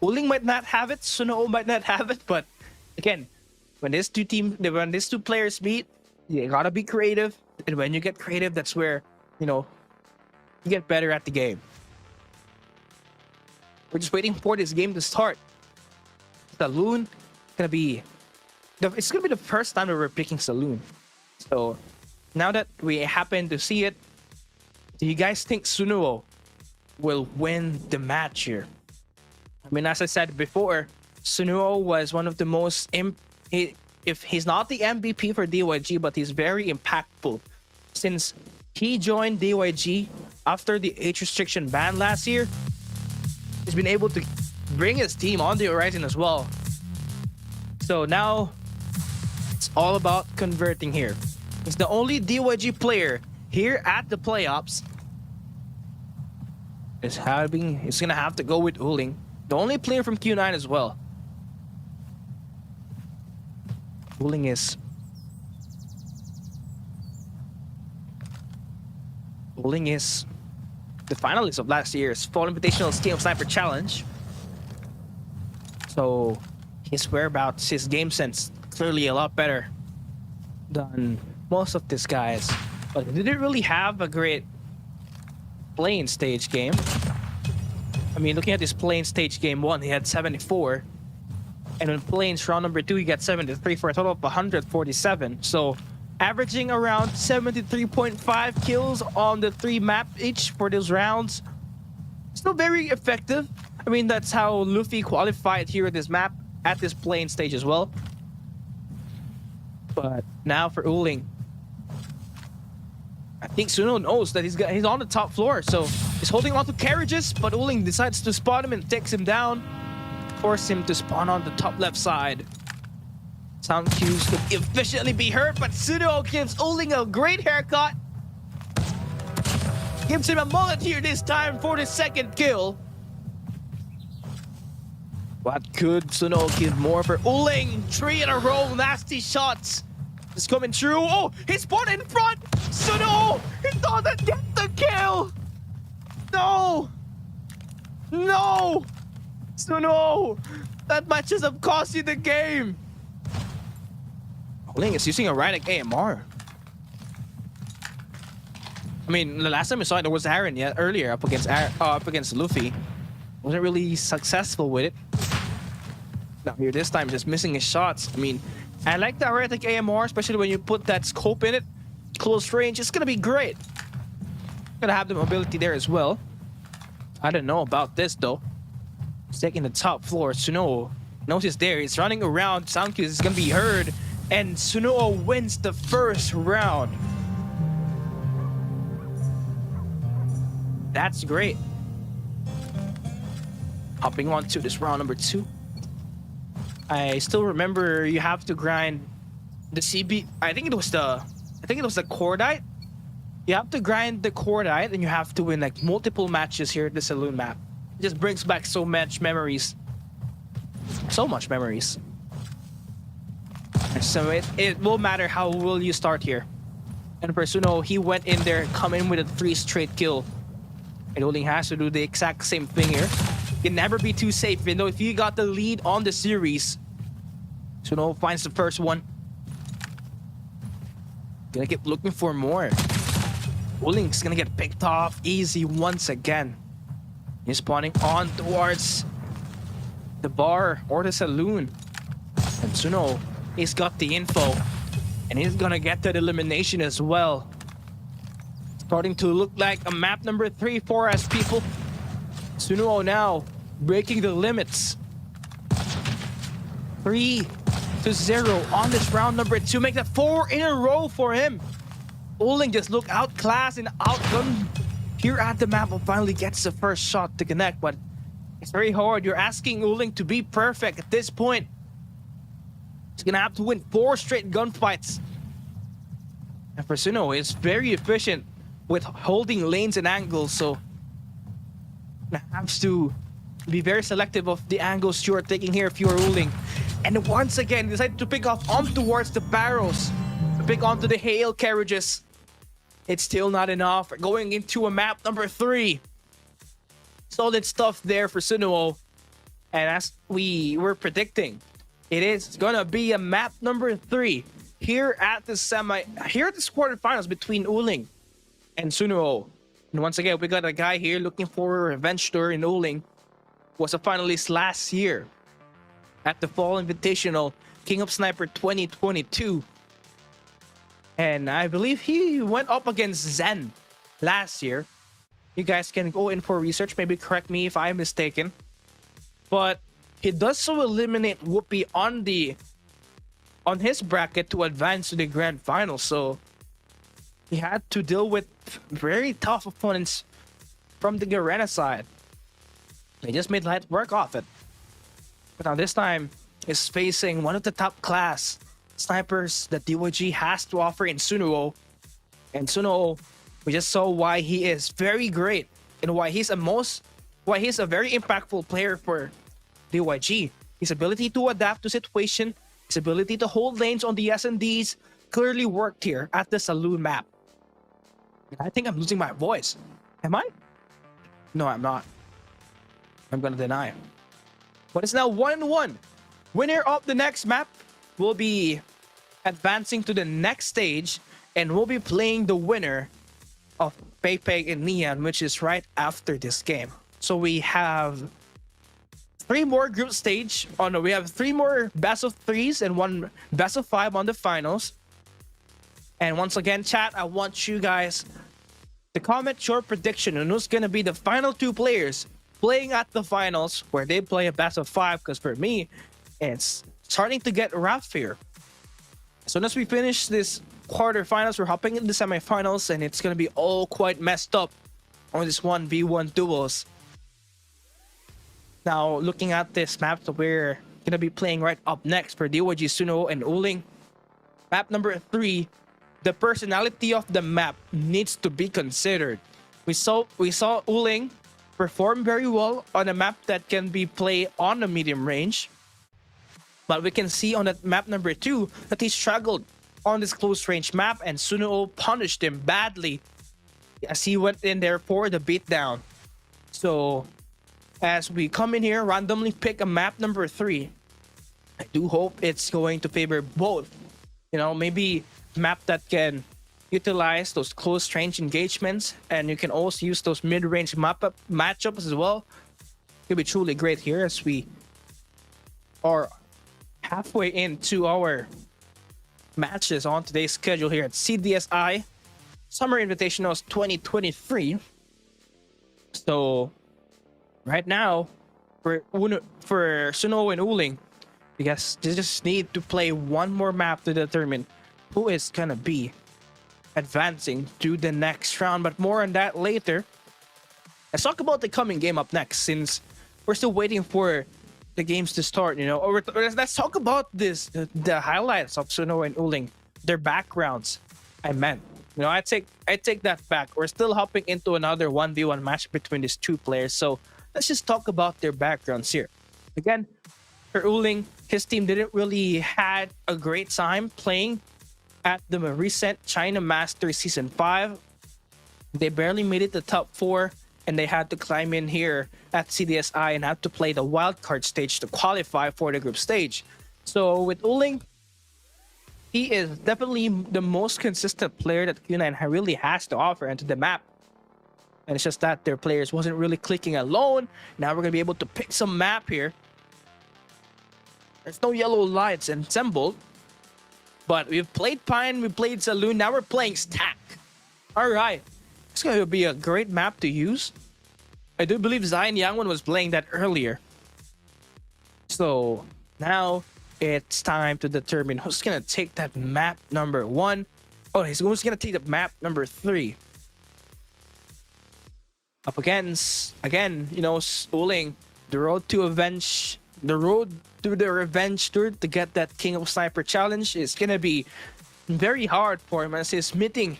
Uling might not have it, Suno might not have it, but again, when these two players meet, you gotta be creative. And when you get creative, that's where, you know, you get better at the game. We're just waiting for this game to start. Saloon gonna be it's gonna be the first time that we're picking Saloon. So now that we happen to see it, do you guys think Suno will win the match here? I mean, as I said before, Suno was one of the most if he's not the MVP for DYG, but he's very impactful since he joined DYG after the age restriction ban last year. He's been able to bring his team on the horizon as well. So now it's all about converting here. He's the only DYG player here at the playoffs. It's gonna have to go with Uling, the only player from Q9 as well. Uling is the finalist of last year's Fall Invitational's Team Sniper Challenge. So his whereabouts, his game sense, clearly a lot better than most of these guys. But he didn't really have a great playing stage game. I mean, looking at his playing stage game 1, he had 74. And in playing round number 2, he got 73 for a total of 147. So averaging around 73.5 kills on the 3 map each for those rounds. Still very effective. I mean, that's how Luffy qualified here at this map, at this playing stage as well. But now for Uling, I think Suno knows that he's on the top floor, so he's holding on to carriages, but Uling decides to spot him and takes him down, force him to spawn on the top left side. Sound cues could efficiently be heard, but Suno gives Uling a great haircut. Gives him a mullet here this time for the second kill. What could Suno give more for Uling? 3 in a row, nasty shots. It's coming through. Oh, he spawned in front. Suno, he thought that get the kill. No. No. Suno, that might just have cost you the game. Uling is using a Radic AMR. I mean, the last time we saw it, there was Aaron earlier up against Luffy. Wasn't really successful with it. Now here this time, just missing his shots. I mean, I like the Radic AMR, especially when you put that scope in it. Close range, it's gonna be great. Gonna have the mobility there as well. I don't know about this though. He's taking the top floor. Suno knows he's there. He's running around. Sound cues is gonna be heard. And Suno wins the first round. That's great. Hopping on to this round number 2. I still remember you have to grind the CB. I think it was the Cordite. You have to grind the Cordite and you have to win like multiple matches here at the Saloon map. It just brings back so much memories. So much memories. So it will matter how will you start here. And for Suno, he went in there, come in with a 3 straight kill. And Uling has to do the exact same thing here. Can never be too safe, even though if you got the lead on the series. Suno finds the first one. Gonna keep looking for more. Uling's gonna get picked off easy once again. He's spawning on towards the bar or the saloon. And Suno, he's got the info. And he's gonna get that elimination as well. Starting to look like a map number 3 for us, people. Suno now breaking the limits. 3-0 on this round number 2. Make that 4 in a row for him. Uling just look outclassed and outgunned here at the map. Finally gets the first shot to connect, but it's very hard. You're asking Uling to be perfect at this point. He's gonna have to win 4 straight gunfights. And for Suno, it's very efficient with holding lanes and angles, so has to be very selective of the angles you're taking here if you're Uling. And once again, decided to pick off on towards the barrels, to pick onto the hail carriages. It's still not enough. Going into a map number 3. Solid stuff there for Suno. And as we were predicting, it is gonna be a map number 3 here at the quarterfinals between Uling and Suno. And once again, we got a guy here looking for a revenge tour in Uling. Was a finalist last year at the Fall Invitational King of Sniper 2022. And I believe he went up against Zen last year. You guys can go in for research, maybe correct me if I'm mistaken. But he does so eliminate Whoopi on his bracket to advance to the grand final. So he had to deal with very tough opponents from the Garena side. They just made light work off it. But now this time, is facing one of the top class snipers that DYG has to offer in Suno. And Suno, we just saw why he is very great and why he's a very impactful player for DYG. His ability to adapt to situation, his ability to hold lanes on the S&Ds clearly worked here at the Saloon map. I think I'm losing my voice. Am I? No, I'm not. I'm gonna deny. But it's now 1-1. Winner of the next map will be advancing to the next stage and will be playing the winner of Pepe and Neon, which is right after this game. So we have 3 more group stage. Oh no, we have 3 more best of 3s and 1 best of 5 on the finals. And once again, chat, I want you guys to comment your prediction on who's gonna be the final 2 players playing at the finals where they play a best of 5, because for me, it's starting to get rough here. As soon as we finish this quarterfinals, we're hopping into the semifinals, and it's gonna be all quite messed up on this 1v1 duels. Now, looking at this map that we're gonna be playing right up next for DYG, Suno, and Uling. Map number 3, the personality of the map needs to be considered. We saw Uling perform very well on a map that can be played on the medium range. But we can see on that map number 2 that he struggled on this close range map, and Suno punished him badly as he went in there for the beatdown. So as we come in here, randomly pick a map number 3, I do hope it's going to favor both. You know, maybe map that can utilize those close range engagements, and you can also use those mid-range matchups as well. It'll be truly great here as we are halfway into our matches on today's schedule here at CDSI Summer Invitationals 2023. So right now for Suno and Uling, I guess they just need to play one more map to determine who is gonna be advancing to the next round, but more on that later. Let's talk about the coming game up next, since we're still waiting for the games to start, you know. Or let's talk about the highlights of Suno and Uling, their backgrounds. I meant, you know, I take that back. We're still hopping into another 1v1 match between these 2 players, so let's just talk about their backgrounds here. Again, for Uling, his team didn't really had a great time playing at the recent China Masters Season 5. They barely made it to top 4, and they had to climb in here at CDSI and have to play the wildcard stage to qualify for the group stage. So with Uling, he is definitely the most consistent player that Q9 really has to offer into the map. And it's just that their players wasn't really clicking alone. Now we're going to be able to pick some map here. There's no yellow lights assembled. But we've played Pine, we played Saloon, now we're playing Stack. Alright. It's going to be a great map to use. I do believe Zion Yangwon was playing that earlier. So now it's time to determine who's going to take that map number 1. Oh, who's going to take the map number 3. Up against, again, you know, Uling, the road to the revenge tour to get that King of Sniper challenge is gonna be very hard for him, as he's meeting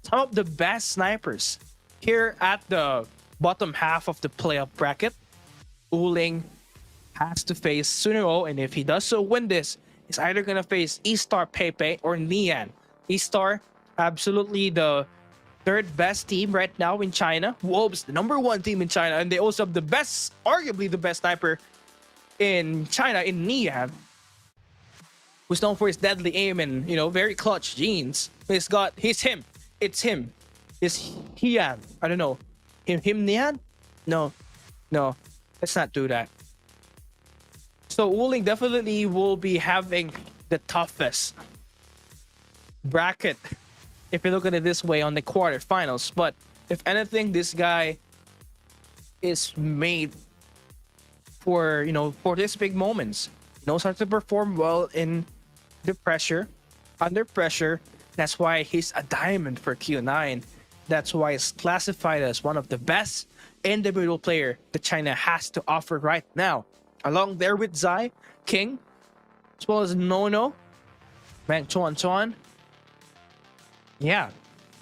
some of the best snipers here at the bottom half of the playoff bracket. Uling has to face Suno, and if he does so win this, he's either gonna face E-Star Pepe or Nian. E-Star, absolutely the 3rd best team right now in China. Wolves, the number 1 team in China, and they also have the best, arguably the best sniper in China, in Nian, who's known for his deadly aim and, you know, very clutch genes. It's him. It's Hian. I don't know. Him Nian? No, let's not do that. So Uling definitely will be having the toughest bracket, if you look at it this way, on the quarterfinals. But if anything, this guy is made for, you know, for these big moments. He knows how to perform well in the pressure, under pressure. That's why he's a diamond for Q9. That's why he's classified as one of the best individual player that China has to offer right now. along there with Zai, King, as well as Nono, Bang Chuan. Yeah,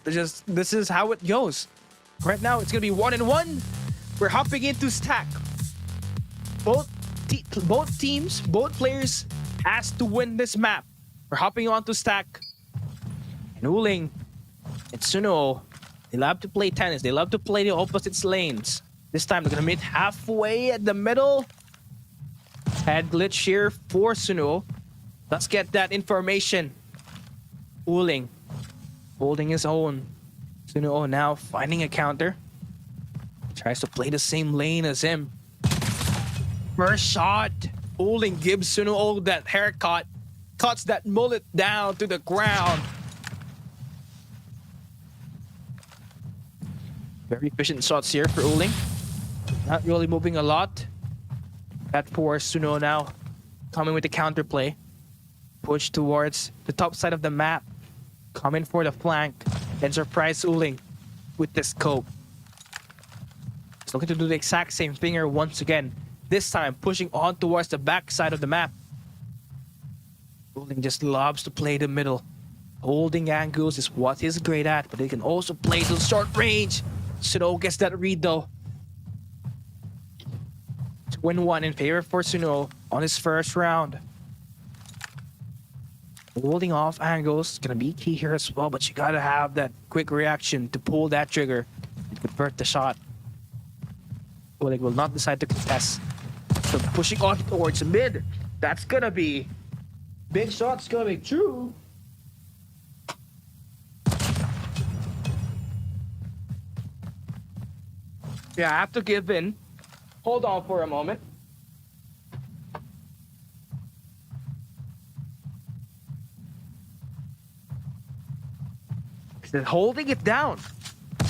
this is how it goes. Right now, it's gonna be 1-1. We're hopping into stack. Both teams, both players has to win this map. We're hopping onto stack. And Uling and Suno, they love to play tennis. They love to play the opposite lanes. This time, they're gonna meet halfway at the middle. Head glitch here for Suno. Let's get that information. Uling holding his own. Suno now finding a counter. Tries to play the same lane as him. First shot. Uling gives Suno that haircut. Cuts that mullet down to the ground. Very efficient shots here for Uling. Not really moving a lot. That force Suno now coming with the counterplay. Push towards the top side of the map. Coming for the flank. And surprise Uling with the scope. He's looking to do the exact same thing here once again. This time pushing on towards the back side of the map. Uling just loves to play the middle. Holding angles is what he's great at, but he can also play to short range. Suno gets that read though. To win one in favor for Suno on his first round. Holding off angles is gonna be key here as well, but you gotta have that quick reaction to pull that trigger and convert the shot. Uling will not decide to contest. So pushing on towards mid. That's gonna be big shots coming true. Yeah, I have to give in. Hold on for a moment. He's holding it down.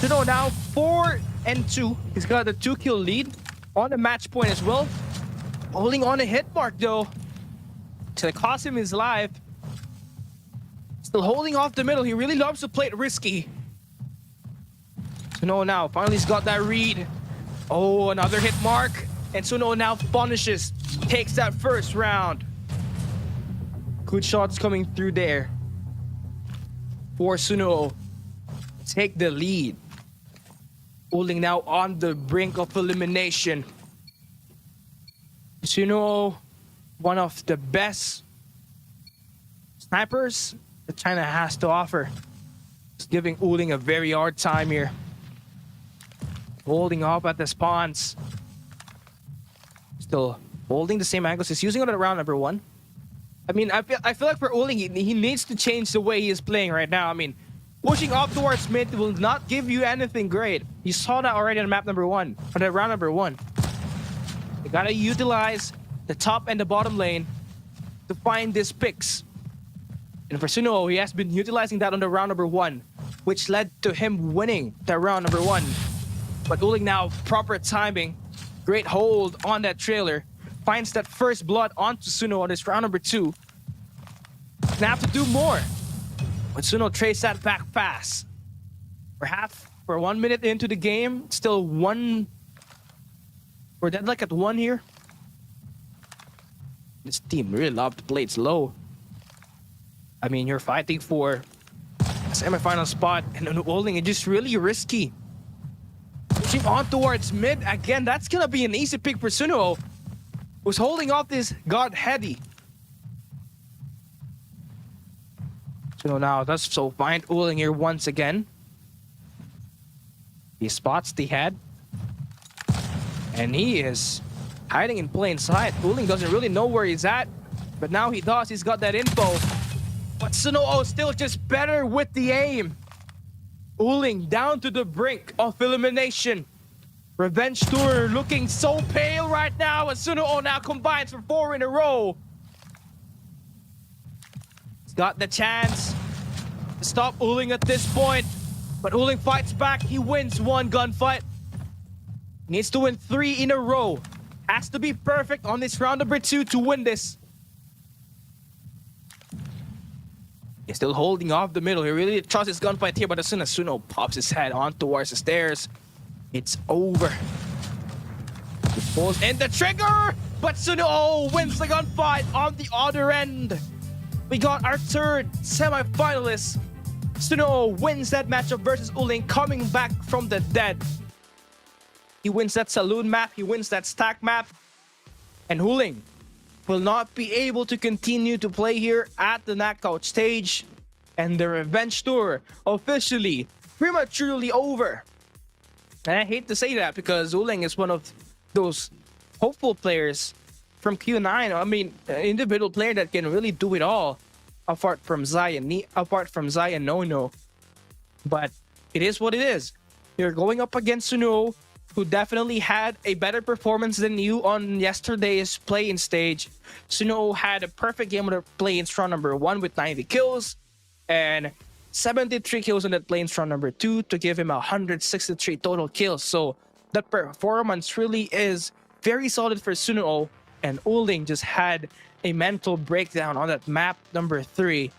Suno now 4-2. He's got a 2-kill lead on the match point as well. Holding on a hit mark though. To cost him his life. Still holding off the middle. He really loves to play it risky. Suno now finally has got that read. Oh, another hit mark. And Suno now punishes. Takes that first round. Good shots coming through there. For Suno. Take the lead. Uling now on the brink of elimination. Suno, one of the best snipers that China has to offer. It's giving Uling a very hard time here. Holding up at the spawns. Still holding the same angles. He's using it at round number 1. I mean, I feel like for Uling, he needs to change the way he is playing right now. I mean, pushing up towards mid will not give you anything great. You saw that already on map number 1, or the round number 1. You gotta utilize the top and the bottom lane to find these picks. And for Suno, he has been utilizing that on the round number 1, which led to him winning that round number 1. But Uling now, proper timing, great hold on that trailer, finds that first blood onto Suno on this round number 2. Gonna have to do more. But Suno traced that back fast. We're 1 minute into the game, still one. We're dead like at 1 here. This team really love to play it slow. I mean, you're fighting for a semifinal spot, and Uling is just really risky. Pushing on towards mid again. That's gonna be an easy pick for Suno, who's holding off this God Heady. Suno now does so find Uling here once again. He spots the head. And he is hiding in plain sight. Uling doesn't really know where he's at. But now he does. He's got that info. But Suno still just better with the aim. Uling down to the brink of elimination. Revenge Tour looking so pale right now as Suno now combines for 4 in a row. He's got the chance to stop Uling at this point. But Uling fights back. He wins 1 gunfight. Needs to win 3 in a row. Has to be perfect on this round number 2 to win this. He's still holding off the middle. He really trusts his gunfight here, but as soon as Suno pops his head on towards the stairs, it's over. He pulls in the trigger! But Suno wins the gunfight on the other end. We got our third semi-finalist. Suno wins that matchup versus Uling, coming back from the dead. He wins that saloon map, he wins that stack map. And Uling will not be able to continue to play here at the knockout stage. And the revenge tour officially prematurely over. And I hate to say that because Uling is one of those hopeful players from Q9. I mean, an individual player that can really do it all, apart from Zion No. But it is what it is. You're going up against Suno, who definitely had a better performance than you on yesterday's play-in stage. Suno had a perfect game of the play-in round number 1 with 90 kills and 73 kills in that play-in round number 2 to give him 163 total kills. So that performance really is very solid for Suno, and Uling just had a mental breakdown on that map number 3.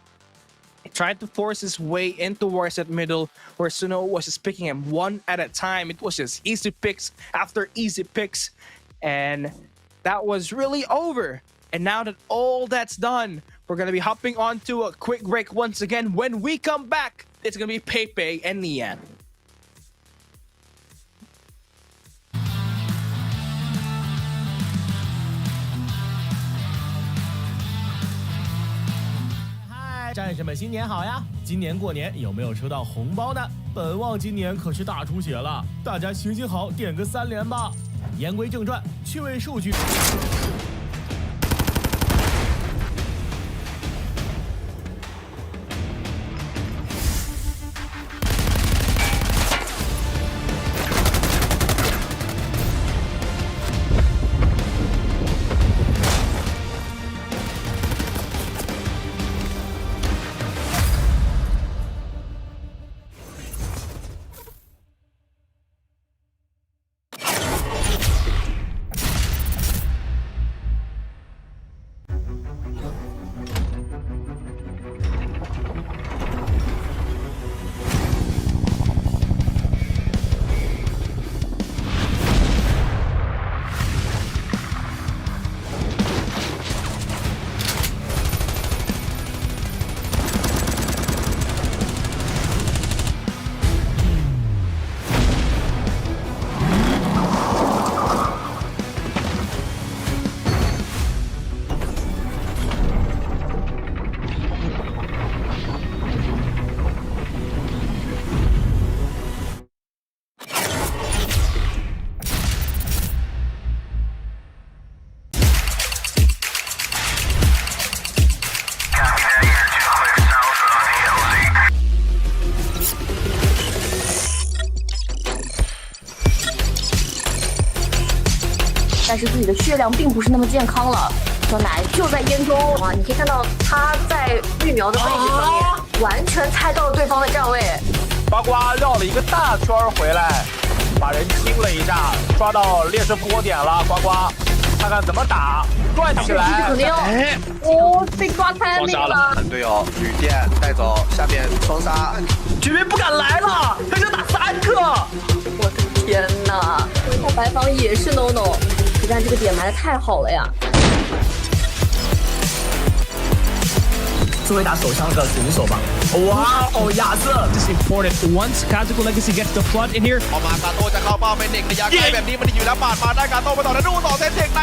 He tried to force his way in towards that middle where Suno was just picking him one at a time. It was just easy picks after easy picks, and that was really over. And now that all that's done, we're going to be hopping on to a quick break once again. When we come back, it's going to be Pepe and Nian.嗨，战士们新年好呀！今年过年有没有收到红包呢？本旺今年可是大出血了，大家行行好，点个3连吧。言归正传，趣味数据。但是自己的血量并不是那么健康了。小奶就在烟中啊，你可以看到他在育苗的位置上面，完全猜到了对方的站位。呱呱绕了一个大圈回来，把人清了一下，抓到劣势复活点了。呱呱，看看怎么打，转起来。肯定哦，被抓开那个了。队友旅店带走，下面双杀，绝对不敢来了，他就打3个。我的天哪！他白方也是 no， 但这个点埋的太好了呀。作为打手枪的选手吧，哇哦，亚瑟 This is important. Once Kazuko Legacy gets the flood in here, ออกมากาโต้จะเข้าเป้าเป็นเด็กระยะไกลแบบนี้มันอยู่แล้วปาดมาได้กาโต้ไปต่อแล้วดูต่อเซตเด็กใน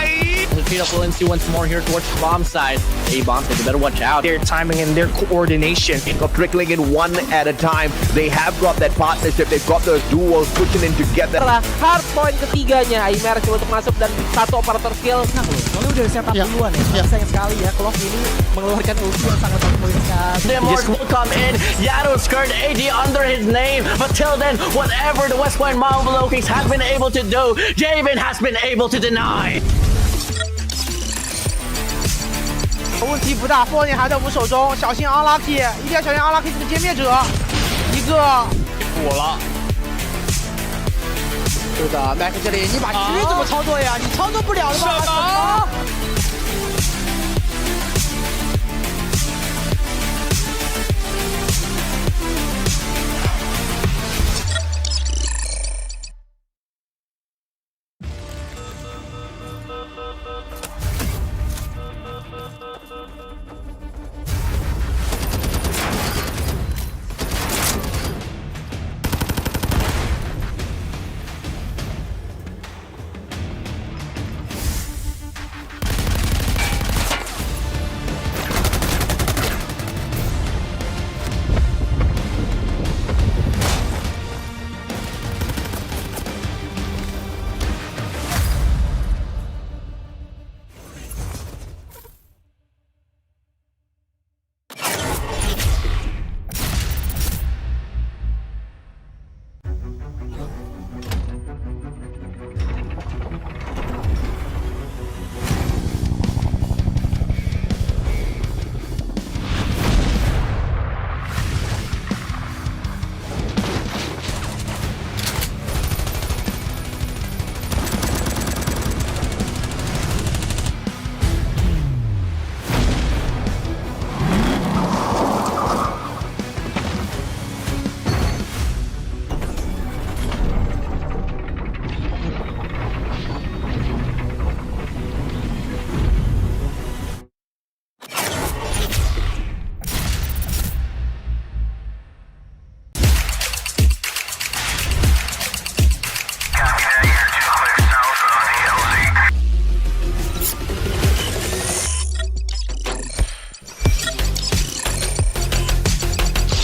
Repeat of Ulin's once more here towards the bomb side. A-bomb, so you better watch out. their timing and their coordination. Got trickling in one at a time. They have got that partnership. They've got those duos pushing in together. Setelah hard point ketiganya, immerse untuk masuk dan satu operator kill. Soalnya udah setup duluan ya. Sayang sekali ya, Clock ini mengeluarkan ulti yang sangat poin sekali. Demorse will come in. Yado's skirt AD under his name. But till then, whatever the West Point Marvel Kings have been able to do, Javen has been able to deny. 问题不大，波点还在我们手中，小心 unlucky， 一定要小心 unlucky 这个歼灭者，一个补了。是的 ，Mac 这里你把狙怎么操作呀？你操作不了的吧？什么？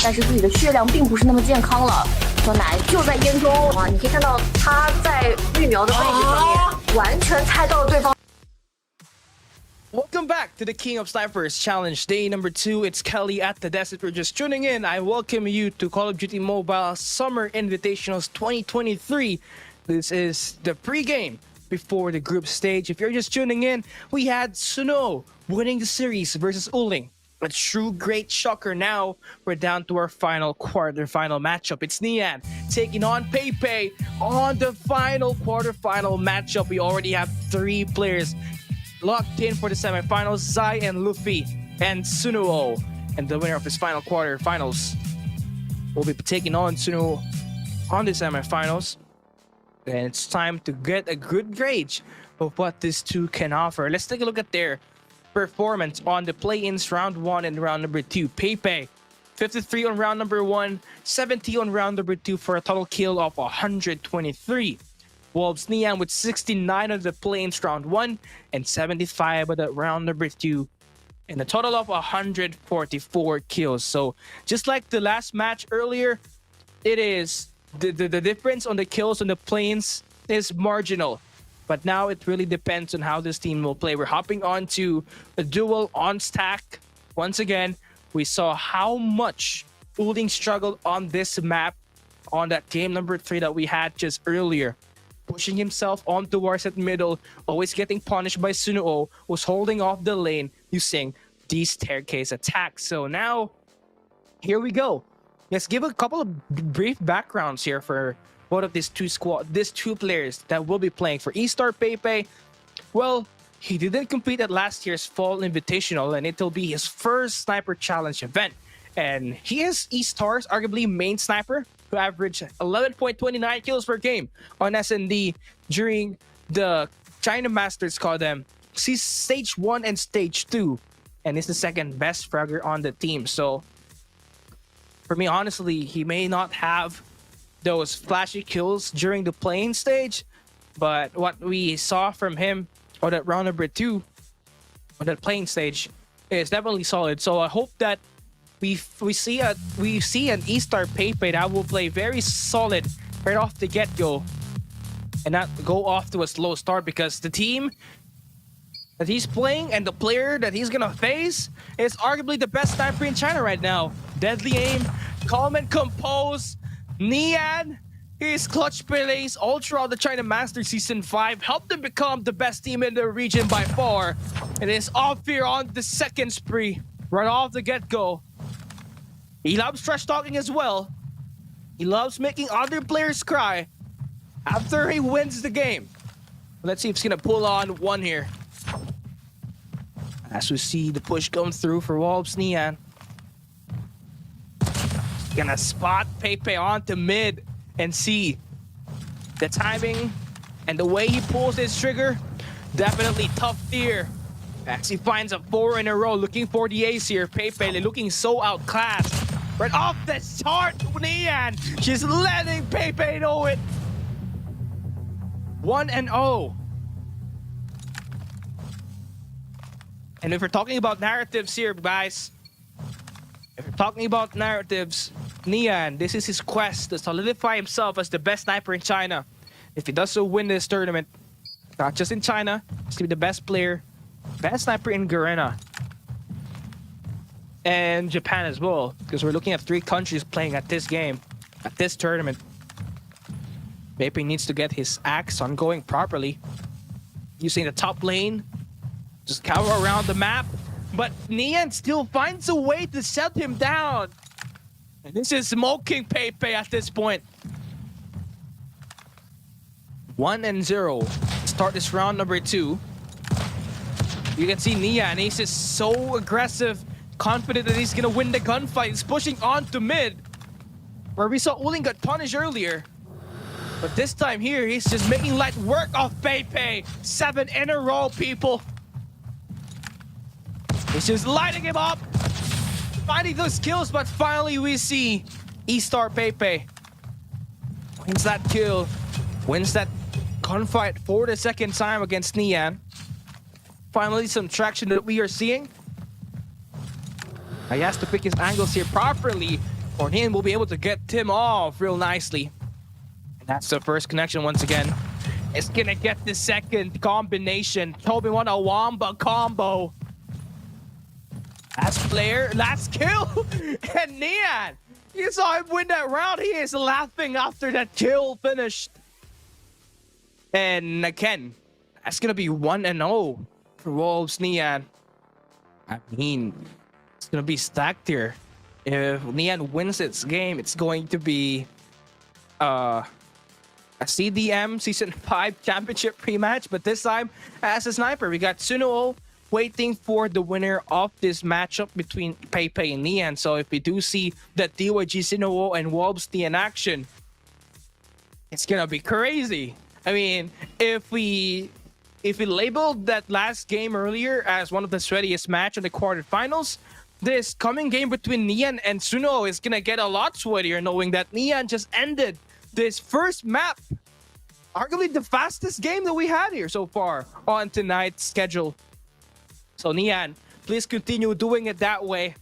但是自己的血量并不是那么健康了。小奶就在烟中啊，你可以看到他在绿苗的位置上面，完全猜到了对方。 Welcome back to the King of Snipers Challenge Day number 2. It's Kelly at the desk. If you're just tuning in, I welcome you to Call of Duty Mobile Summer Invitationals 2023. This is the pre-game before the group stage. If you're just tuning in, we had Suno winning the series versus Uling. A true great shocker. Now we're down to our final quarterfinal matchup. It's Nian taking on Pepe on the final quarterfinal matchup. We already have 3 players locked in for the semifinals, Zai and Luffy and Suno. And the winner of his final quarterfinals will be taking on Suno on the semifinals. And it's time to get a good gauge of what these two can offer. Let's take a look at their performance on the play-ins round 1 and round number 2. Pepe, 53 on round number 1, 70 on round number 2 for a total kill of 123. Wolves Nian with 69 on the play-ins round 1 and 75 on the round number 2. And a total of 144 kills. So just like the last match earlier, it is the difference on the kills on the planes is marginal. But now it really depends on how this team will play. We're hopping on to a duel on stack. Once again, we saw how much Uling struggled on this map on that game number 3 that we had just earlier. Pushing himself onto wars at middle, always getting punished by Suno, was holding off the lane using these staircase attacks. So now, here we go. Let's give a couple of brief backgrounds here for both of these two players that will be playing. For E-Star Pepe, well, he didn't compete at last year's Fall Invitational, and it'll be his first Sniper Challenge event. And he is E-Star's arguably main sniper, who averaged 11.29 kills per game on SND during the China Masters, call them Stage 1 and Stage 2. And is the second best fragger on the team. So, for me, honestly, he may not have those flashy kills during the playing stage, but what we saw from him on that round number 2 on that playing stage is definitely solid. So I hope that we see an E-Star Pepe that will play very solid right off the get-go and not go off to a slow start, because the team that he's playing and the player that he's gonna face is arguably the best sniper in China right now. Deadly aim, calm and compose. Nian, his clutch plays all throughout the China Masters Season 5 helped them become the best team in the region by far. And it's off here on the second spree, right off the get-go. He loves trash talking as well. He loves making other players cry after he wins the game. Let's see if he's gonna pull on one here. As we see the push come through for Wolves Nian. Gonna spot Pepe onto mid and see the timing and the way he pulls his trigger. Definitely tough here. As he finds a 4 in a row, looking for the ace here. Pepe looking so outclassed. Right off the start, Nian. She's letting Pepe know it. 1-0. And if we're talking about narratives here, guys, if we're talking about narratives, Nian, this is his quest to solidify himself as the best sniper in China. If he does so win this tournament, not just in China, he's gonna be the best player, best sniper in Garena. And Japan as well, because we're looking at 3 countries playing at this game, at this tournament. Pepe needs to get his axe on going properly. Using the top lane, just cover around the map. But Nian still finds a way to shut him down. And this is smoking Pepe at this point. 1-0. Start this round number 2. You can see Nian, he's just so aggressive, confident that he's gonna win the gunfight. He's pushing on to mid, where we saw Uling got punished earlier. But this time here, he's just making light work of Pepe. 7 in a row, people. He's just lighting him up, finding those kills, but finally we see E-Star Pepe wins that kill, wins that gunfight for the second time against Nian. Finally, some traction that we are seeing. He has to pick his angles here properly. Nian will be able to get Tim off real nicely. And that's the first connection once again. It's gonna get the second combination. Toby want a Wamba combo. Last player, last kill. And Nian, you saw him win that round. He is laughing after that kill finished. And again, that's gonna be 1-0 for Wolves Nian. I mean, it's gonna be stacked here. If Nian wins its game, it's going to be a CDM Season 5 Championship rematch, but this time as a sniper. We got Suno waiting for the winner of this matchup between Pepe and Nian. So if we do see that DYG Suno and Wolves in action, it's gonna be crazy. I mean, if we labeled that last game earlier as one of the sweatiest match in the quarterfinals, this coming game between Nian and Suno is gonna get a lot sweatier, knowing that Nian just ended this first map, arguably the fastest game that we had here so far on tonight's schedule. So Nian, please continue doing it that way.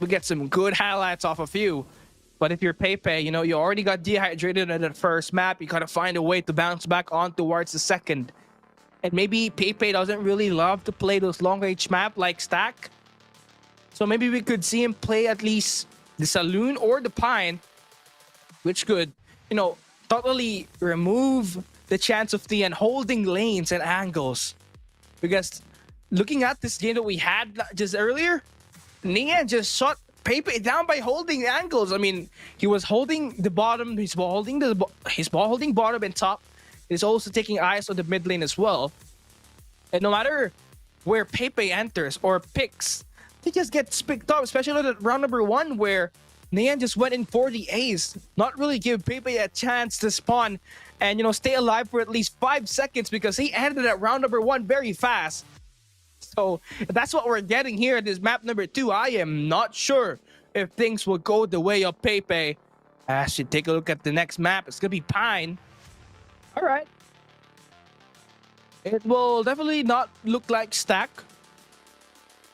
We get some good highlights off of you. But if you're Pepe, you know, you already got dehydrated in the first map. You gotta find a way to bounce back on towards the second. And maybe Pepe doesn't really love to play those long-range map like Stack. So maybe we could see him play at least the Saloon or the Pine, which could, you know, totally remove the chance of Nian holding lanes and angles. Because looking at this game that we had just earlier, Nian just shot Pepe down by holding angles. I mean, he was holding the bottom, his ball holding bottom and top. He's also taking eyes on the mid lane as well. And no matter where Pepe enters or picks, he just gets picked up, especially at round number 1 where Nian just went in for the ace, not really give Pepe a chance to spawn and, you know, stay alive for at least 5 seconds because he ended at round number 1 very fast. So that's what we're getting here at this map number 2. I am not sure if things will go the way of Pepe. I should take a look at the next map. It's gonna be Pine. All right. It will definitely not look like Stack.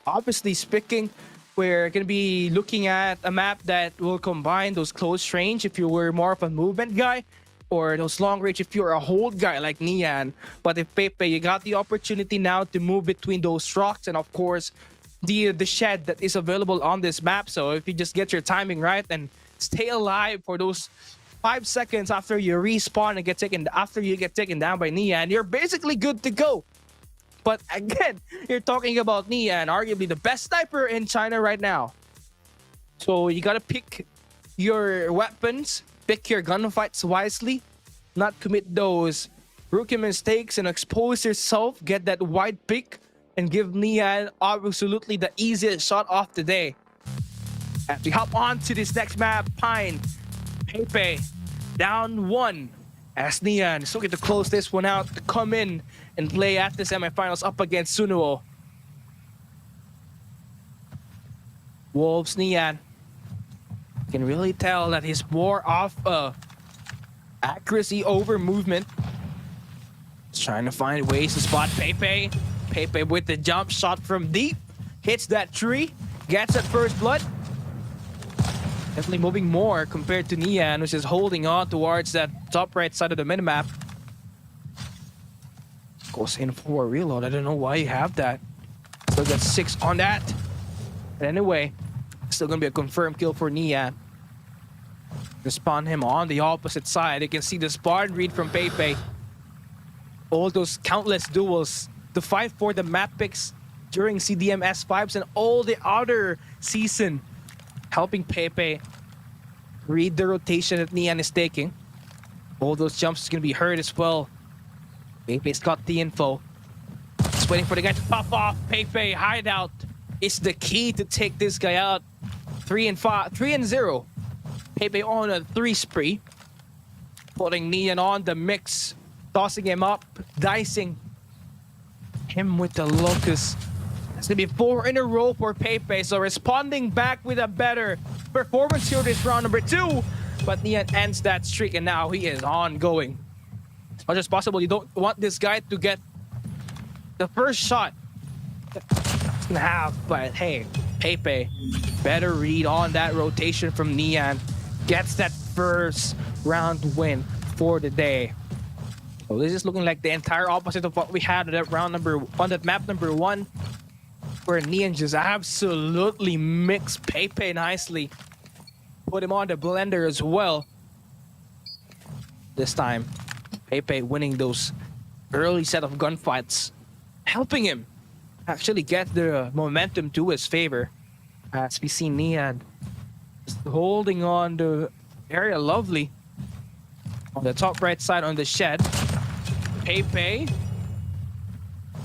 Obviously speaking, we're going to be looking at a map that will combine those close range if you were more of a movement guy, or those long range if you're a hold guy like Nian. But if Pepe, you got the opportunity now to move between those rocks and of course the shed that is available on this map. So if you just get your timing right and stay alive for those 5 seconds after you respawn and after you get taken down by Nian, you're basically good to go. But again, you're talking about Nian, arguably the best sniper in China right now. So you gotta pick your weapons, pick your gunfights wisely, not commit those rookie mistakes and expose yourself, get that wide pick, and give Nian absolutely the easiest shot of the day. As we hop on to this next map, Pine, Pepe, down 1. As Nian is looking to close this one out, to come in and play at the semifinals up against Suno. Wolves Nian can really tell that he's more of accuracy over movement. He's trying to find ways to spot Pepe. Pepe with the jump shot from deep. Hits that tree. Gets that first blood. Definitely moving more compared to Nian, which is holding on towards that top right side of the minimap. Goes in for a reload. I don't know why you have that. Still got 6 on that. But anyway, still gonna be a confirmed kill for Nian. Spawn him on the opposite side. You can see the spawn read from Pepe. All those countless duels to fight for the map picks during CDM S5s and all the other season, helping Pepe read the rotation that Nian is taking. All those jumps is gonna be heard as well. Pepe's got the info. Just waiting for the guy to pop off. Pepe hideout is the key to take this guy out. 3-0. Pepe on a 3 spree. Putting Nian on the mix. Tossing him up. Dicing him with the locust. It's gonna be 4 in a row for Pepe. So responding back with a better performance here this round number 2. But Nian ends that streak and now he is ongoing. As much as possible, you don't want this guy to get the first shot he's gonna have. But hey, Pepe Better read on that rotation from Nian. Gets that first round win for the day. So this is looking like the entire opposite of what we had on that map number 1, where Nian just absolutely mixed Pepe nicely. Put him on the blender as well. This time, Pepe winning those early set of gunfights, helping him actually get the momentum to his favor. As we see Nian just holding on the area lovely. On the top right side on the shed, Pepe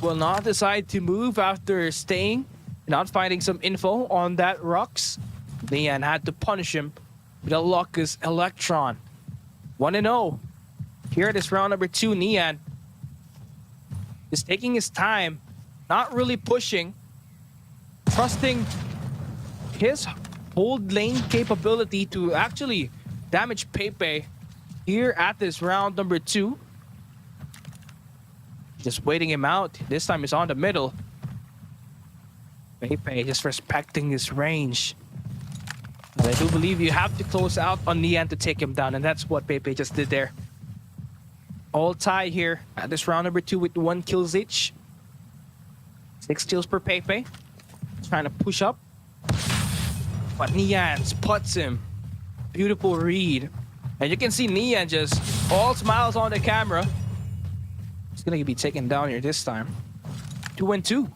will not decide to move after staying, not finding some info on that rocks. Nian had to punish him with a Lucas Electron. 1-0. Here it is, round number 2. Nian is taking his time, not really pushing, trusting his hold lane capability to actually damage Pepe here at this round number 2. Just waiting him out. This time he's on the middle. Pepe just respecting his range. But I do believe you have to close out on Nian to take him down, and that's what Pepe just did there. All tied here at this round number 2 with 1 kills each. 6 kills per Pepe. Trying to push up. But Nian spots him. Beautiful read. And you can see Nian just all smiles on the camera. He's going to be taken down here this time. 2-2.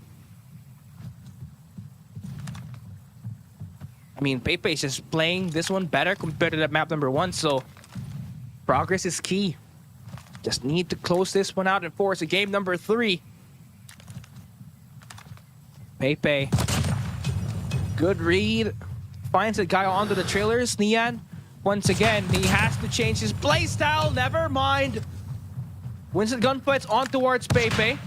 I mean, Pepe is just playing this one better compared to that map number 1, so progress is key. Just need to close this one out and force a game number 3. Pepe. Good read. Finds a guy onto the trailers. Nian, once again, he has to change his playstyle. Never mind. Wins the gunfights on towards Pepe.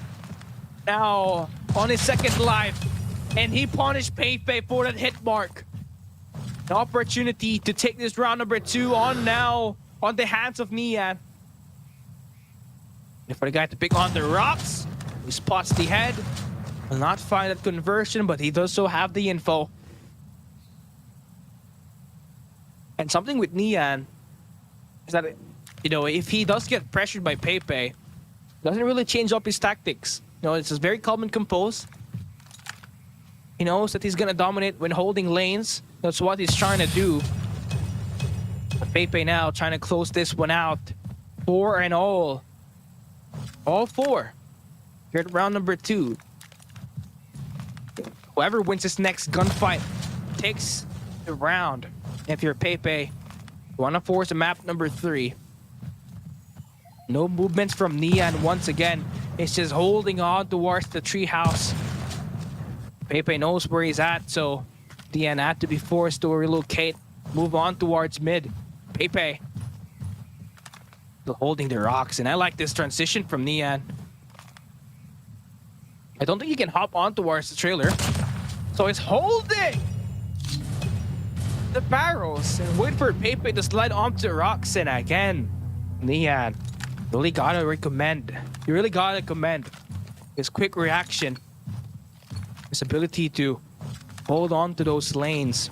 Now, on his second life. And he punished Pepe for that hit mark. The opportunity to take this round number 2 on now on the hands of Nian. And for the guy to pick on the rocks, he spots the head. Will not find that conversion, but he does so have the info. And something with Nian is that, you know, if he does get pressured by Pepe, doesn't really change up his tactics. You know, it's just very calm and composed. He knows that he's gonna dominate when holding lanes. That's what he's trying to do. But Pepe now trying to close this one out. 4 and all. All 4. Here at round number 2. Whoever wins this next gunfight takes the round. If you're Pepe, you want to force a map number 3. No movements from Nian once again. It's just holding on towards the treehouse. Pepe knows where he's at, so Nian had to be forced to relocate. Move on towards mid. Pepe still holding the rocks, and I like this transition from Nian. I don't think he can hop on towards the trailer. So he's holding the barrels and wait for Pepe to slide onto the rocks, and again, Nian really gotta recommend. You really gotta commend his quick reaction. His ability to hold on to those lanes.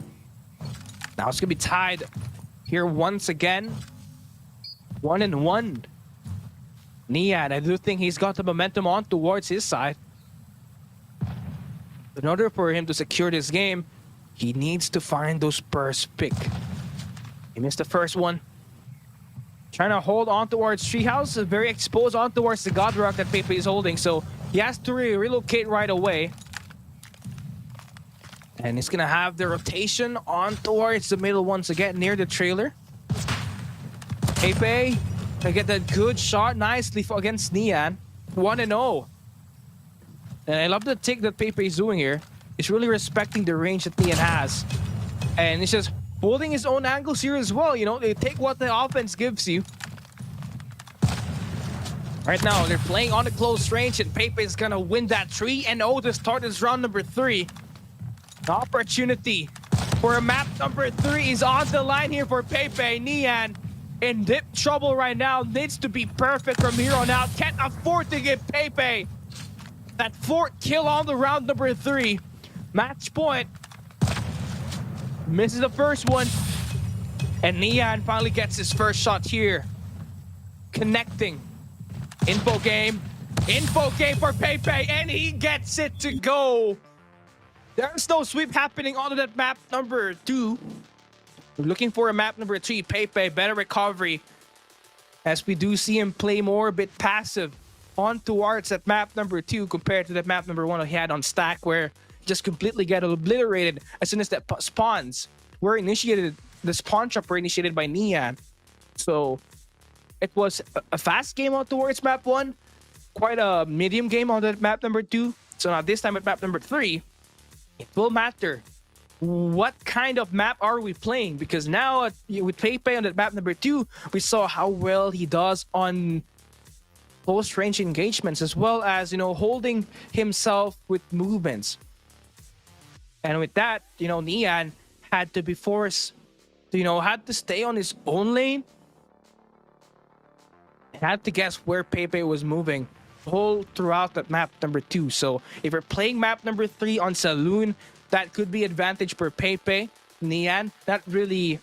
Now it's gonna be tied here once again. 1-1. Nian, I do think he's got the momentum on towards his side. In order for him to secure this game, he needs to find those burst pick. He missed the first one. Trying to hold on towards treehouse, very exposed on towards the God Rock that Pepe is holding, so he has to relocate right away. And he's gonna have the rotation on towards the middle once again, near the trailer. Pepe can get that good shot nicely against Nian. 1-0. And I love the tick that Pepe is doing here. He's really respecting the range that Nian has. And he's just holding his own angles here as well. You know, they take what the offense gives you. Right now, they're playing on the close range, and Pepe is gonna win that 3-0 to start this round number 3. The opportunity for a map number 3 is on the line here for Pepe. Nian in deep trouble right now. Needs to be perfect from here on out. Can't afford to give Pepe that 4th kill on the round number 3. Match point. Misses the first one. And Neon finally gets his first shot here. Connecting. Info game for Pepe, and he gets it to go. There's no sweep happening onto that map number 2. We're looking for a map number 3. Pepe, better recovery. As we do see him play more a bit passive on towards that map number 2 compared to that map number 1 he had on stack, where he just completely get obliterated as soon as that spawns. The spawn trap were initiated by Neon. So it was a fast game on towards map 1. Quite a medium game on that map number 2. So now this time at map number 3, it will matter. What kind of map are we playing? Because now with Pepe on that map number 2, we saw how well he does on close range engagements, as well as, holding himself with movements. And with that, Neon had to be forced to, had to stay on his own lane. Had to guess where Pepe was moving whole throughout that map number 2. So if you're playing map number 3 on Saloon, that could be advantage for Pepe. Neon, not really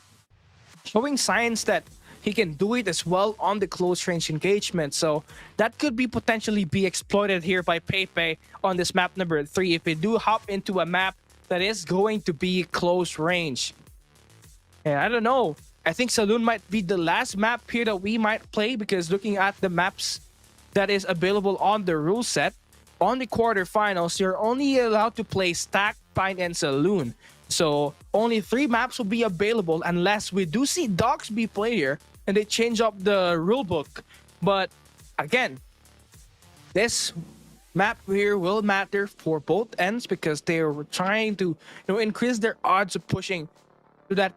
showing signs that he can do it as well on the close range engagement. So that could be potentially be exploited here by Pepe on this map number 3 if we do hop into a map that is going to be close range. And I don't know. I think Saloon might be the last map here that we might play, because looking at the maps that is available on the rule set, on the quarterfinals, you're only allowed to play Stack, Pine, and Saloon. So only 3 maps will be available unless we do see Dogs be played here and they change up the rulebook. But again, this map here will matter for both ends, because they're trying to increase their odds of pushing to that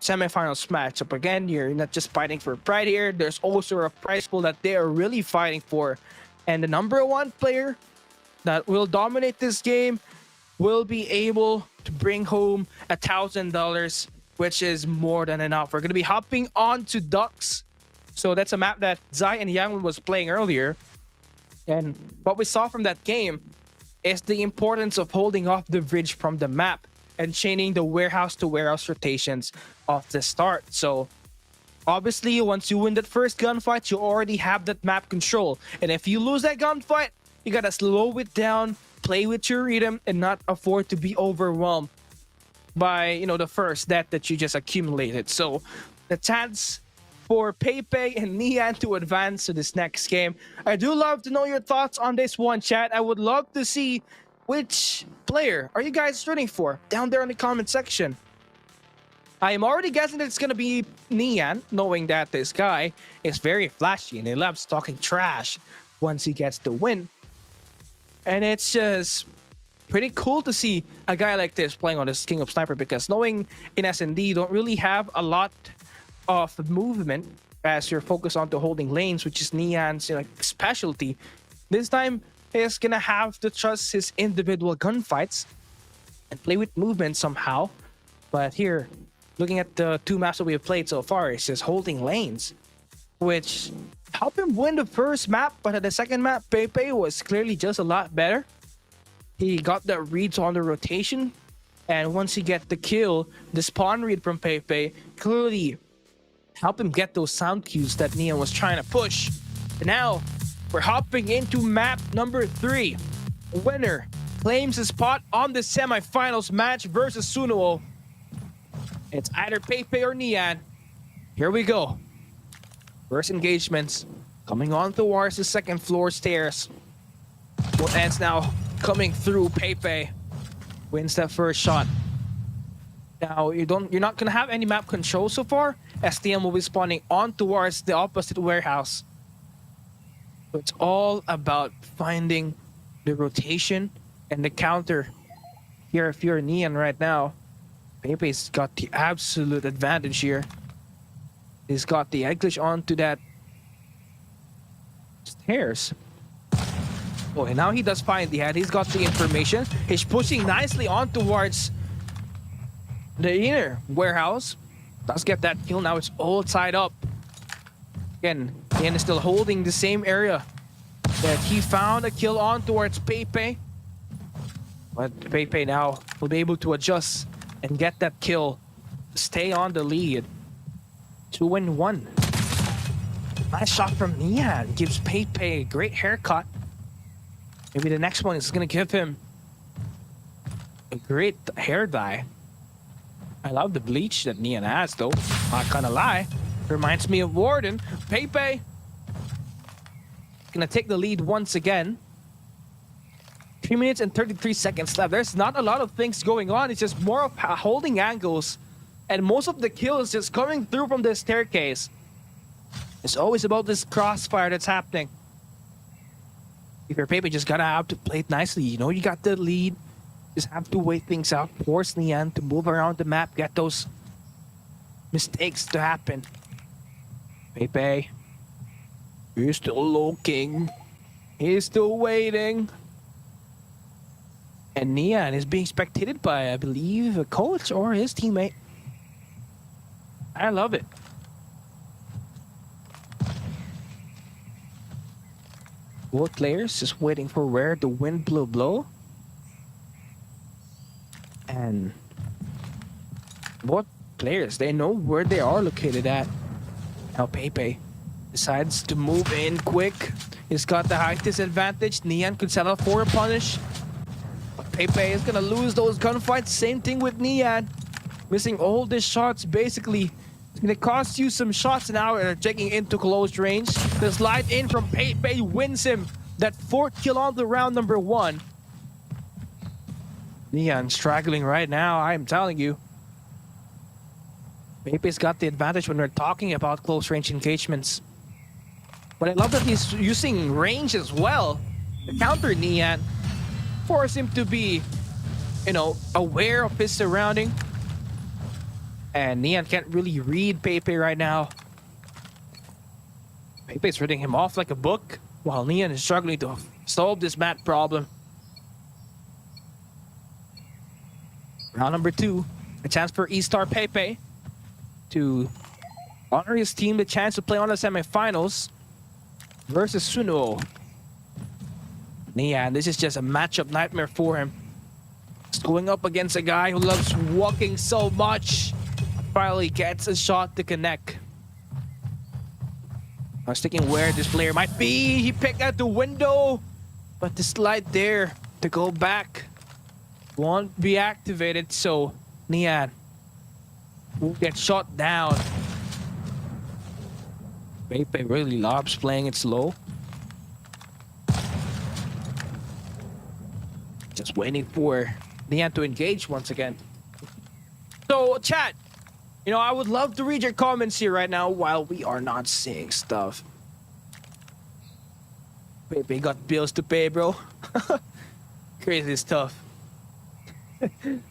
semifinals matchup. Again, you're not just fighting for pride here. There's also a prize pool that they are really fighting for. And the number 1 player that will dominate this game will be able to bring home $1,000, which is more than enough. We're going to be hopping on to Ducks. So that's a map that Zai and Yang was playing earlier. And what we saw from that game is the importance of holding off the bridge from the map and chaining the warehouse to warehouse rotations off the start. So obviously, once you win that first gunfight, you already have that map control. And if you lose that gunfight, you gotta slow it down, play with your rhythm, and not afford to be overwhelmed by, the first death that you just accumulated. So the chance for Pepe and Neon to advance to this next game. I do love to know your thoughts on this one, chat. I would love to see which player are you guys rooting for down there in the comment section. I am already guessing that it's going to be Neon, knowing that this guy is very flashy and he loves talking trash once he gets the win. And it's just pretty cool to see a guy like this playing on this King of Sniper, because knowing in S&D you don't really have a lot of movement as you're focused on to holding lanes, which is Neon's specialty. This time, he's gonna have to trust his individual gunfights and play with movement somehow. But here, looking at the 2 maps that we have played so far, it's just holding lanes, which helped him win the first map. But at the second map, Pepe was clearly just a lot better. He got the reads on the rotation, and once he get the kill, the spawn read from Pepe clearly helped him get those sound cues that Neon was trying to push. And now, we're hopping into map number 3. Winner claims a spot on the semifinals match versus Suno. It's either Pepe or Neon. Here we go. First engagements coming on towards the second floor stairs. Both ends now coming through. Pepe wins that first shot. Now you're not gonna have any map control so far. STM will be spawning on towards the opposite warehouse. So it's all about finding the rotation and the counter. Here, if you're Neon right now, Pepe's got the absolute advantage here. He's got the egg glitch onto that stairs. Oh, and now he does find the head. He's got the information. He's pushing nicely on towards the inner warehouse. Does get that kill. Now it's all tied up. Again, Ian is still holding the same area that he found a kill on towards Pepe. But Pepe now will be able to adjust and get that kill stay on the lead. 2-1. Nice shot from Nian. Gives Pepe a great haircut. Maybe the next one is gonna give him a great hair dye. I love the bleach that Nian has, though. Not gonna lie. Reminds me of Warden. Pepe gonna take the lead once again. 3 minutes and 33 seconds left. There's not a lot of things going on. It's just more of holding angles. And most of the kills just coming through from the staircase. It's always about this crossfire that's happening. If you're Pepe, just gotta have to play it nicely. You know you got the lead. Just have to wait things out. Force Nian to move around the map. Get those mistakes to happen. Pepe. He's still looking. He's still waiting. And Nian is being spectated by, I believe, a coach or his teammate. I love it. Both players just waiting for where the wind will blow. And both players, they know where they are located at. Now Pepe decides to move in quick. He's got the height disadvantage. Nian could settle for a punish. But Pepe is gonna lose those gunfights. Same thing with Nian. Missing all the shots basically. It's gonna cost you some shots now and taking into close range. The slide in from Pepe wins him that 4th kill on the round number 1. Nian struggling right now, I'm telling you. Pepe's got the advantage when we're talking about close range engagements. But I love that he's using range as well to counter Nian. Force him to be, you know, aware of his surrounding. And Nian can't really read Pepe right now. Pepe's reading him off like a book, while Nian is struggling to solve this mat problem. Round number 2, a chance for E-Star Pepe to honor his team the chance to play on the semifinals versus Suno. Nian, this is just a matchup nightmare for him. He's going up against a guy who loves walking so much. Finally gets a shot to connect. I was thinking where this player might be. He picked out the window, but the slide there to go back won't be activated, so Nian will get shot down. Pepe really loves playing it slow. Just waiting for Nian to engage once again. So, chat, you know, I would love to read your comments here right now while we are not seeing stuff. Pepe got bills to pay, bro. Crazy stuff.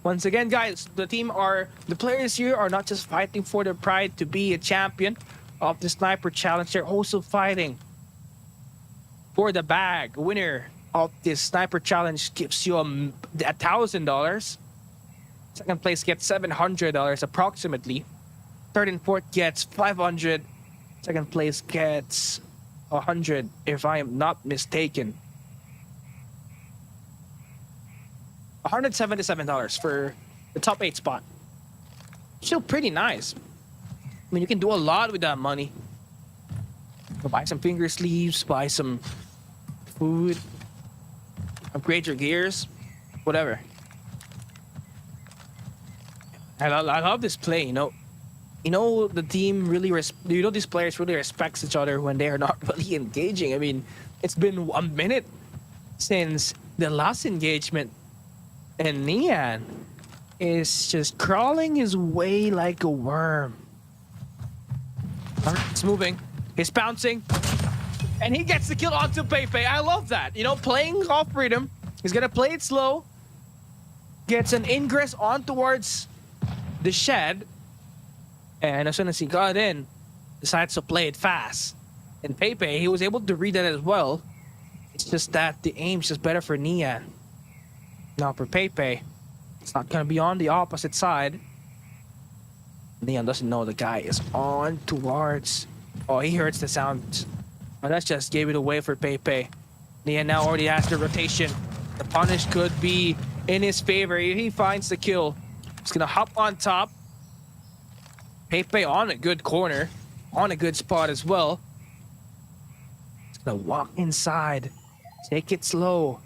Once again, guys, the players here are not just fighting for their pride to be a champion of the Sniper Challenge. They're also fighting for the bag. Winner of this Sniper Challenge gives you $1,000. Second place gets $700 approximately. Third and fourth gets $500. Second place gets $100 if I am not mistaken. $177 for the top 8 spot. Still pretty nice. I mean, you can do a lot with that money. Buy some finger sleeves, buy some food, upgrade your gears, whatever. I love this play, you know. You know, the team really, these players really respects each other when they are not really engaging. I mean, it's been a minute since the last engagement, and Nian is just crawling his way like a worm. It's moving. He's bouncing. And he gets the kill onto Pepe. I love that. You know, playing off freedom. He's gonna play it slow. Gets an ingress on towards the shed. And as soon as he got in, decides to play it fast. And Pepe, he was able to read that as well. It's just that the aim's just better for Nian. Now for Pepe, it's not gonna be on the opposite side. Nian doesn't know the guy is on towards... Oh, he hears the sound. Oh, that just gave it away for Pepe. Nian now already has the rotation. The punish could be in his favor. He finds the kill. He's gonna hop on top. Pepe on a good corner, on a good spot as well. He's gonna walk inside, take it slow.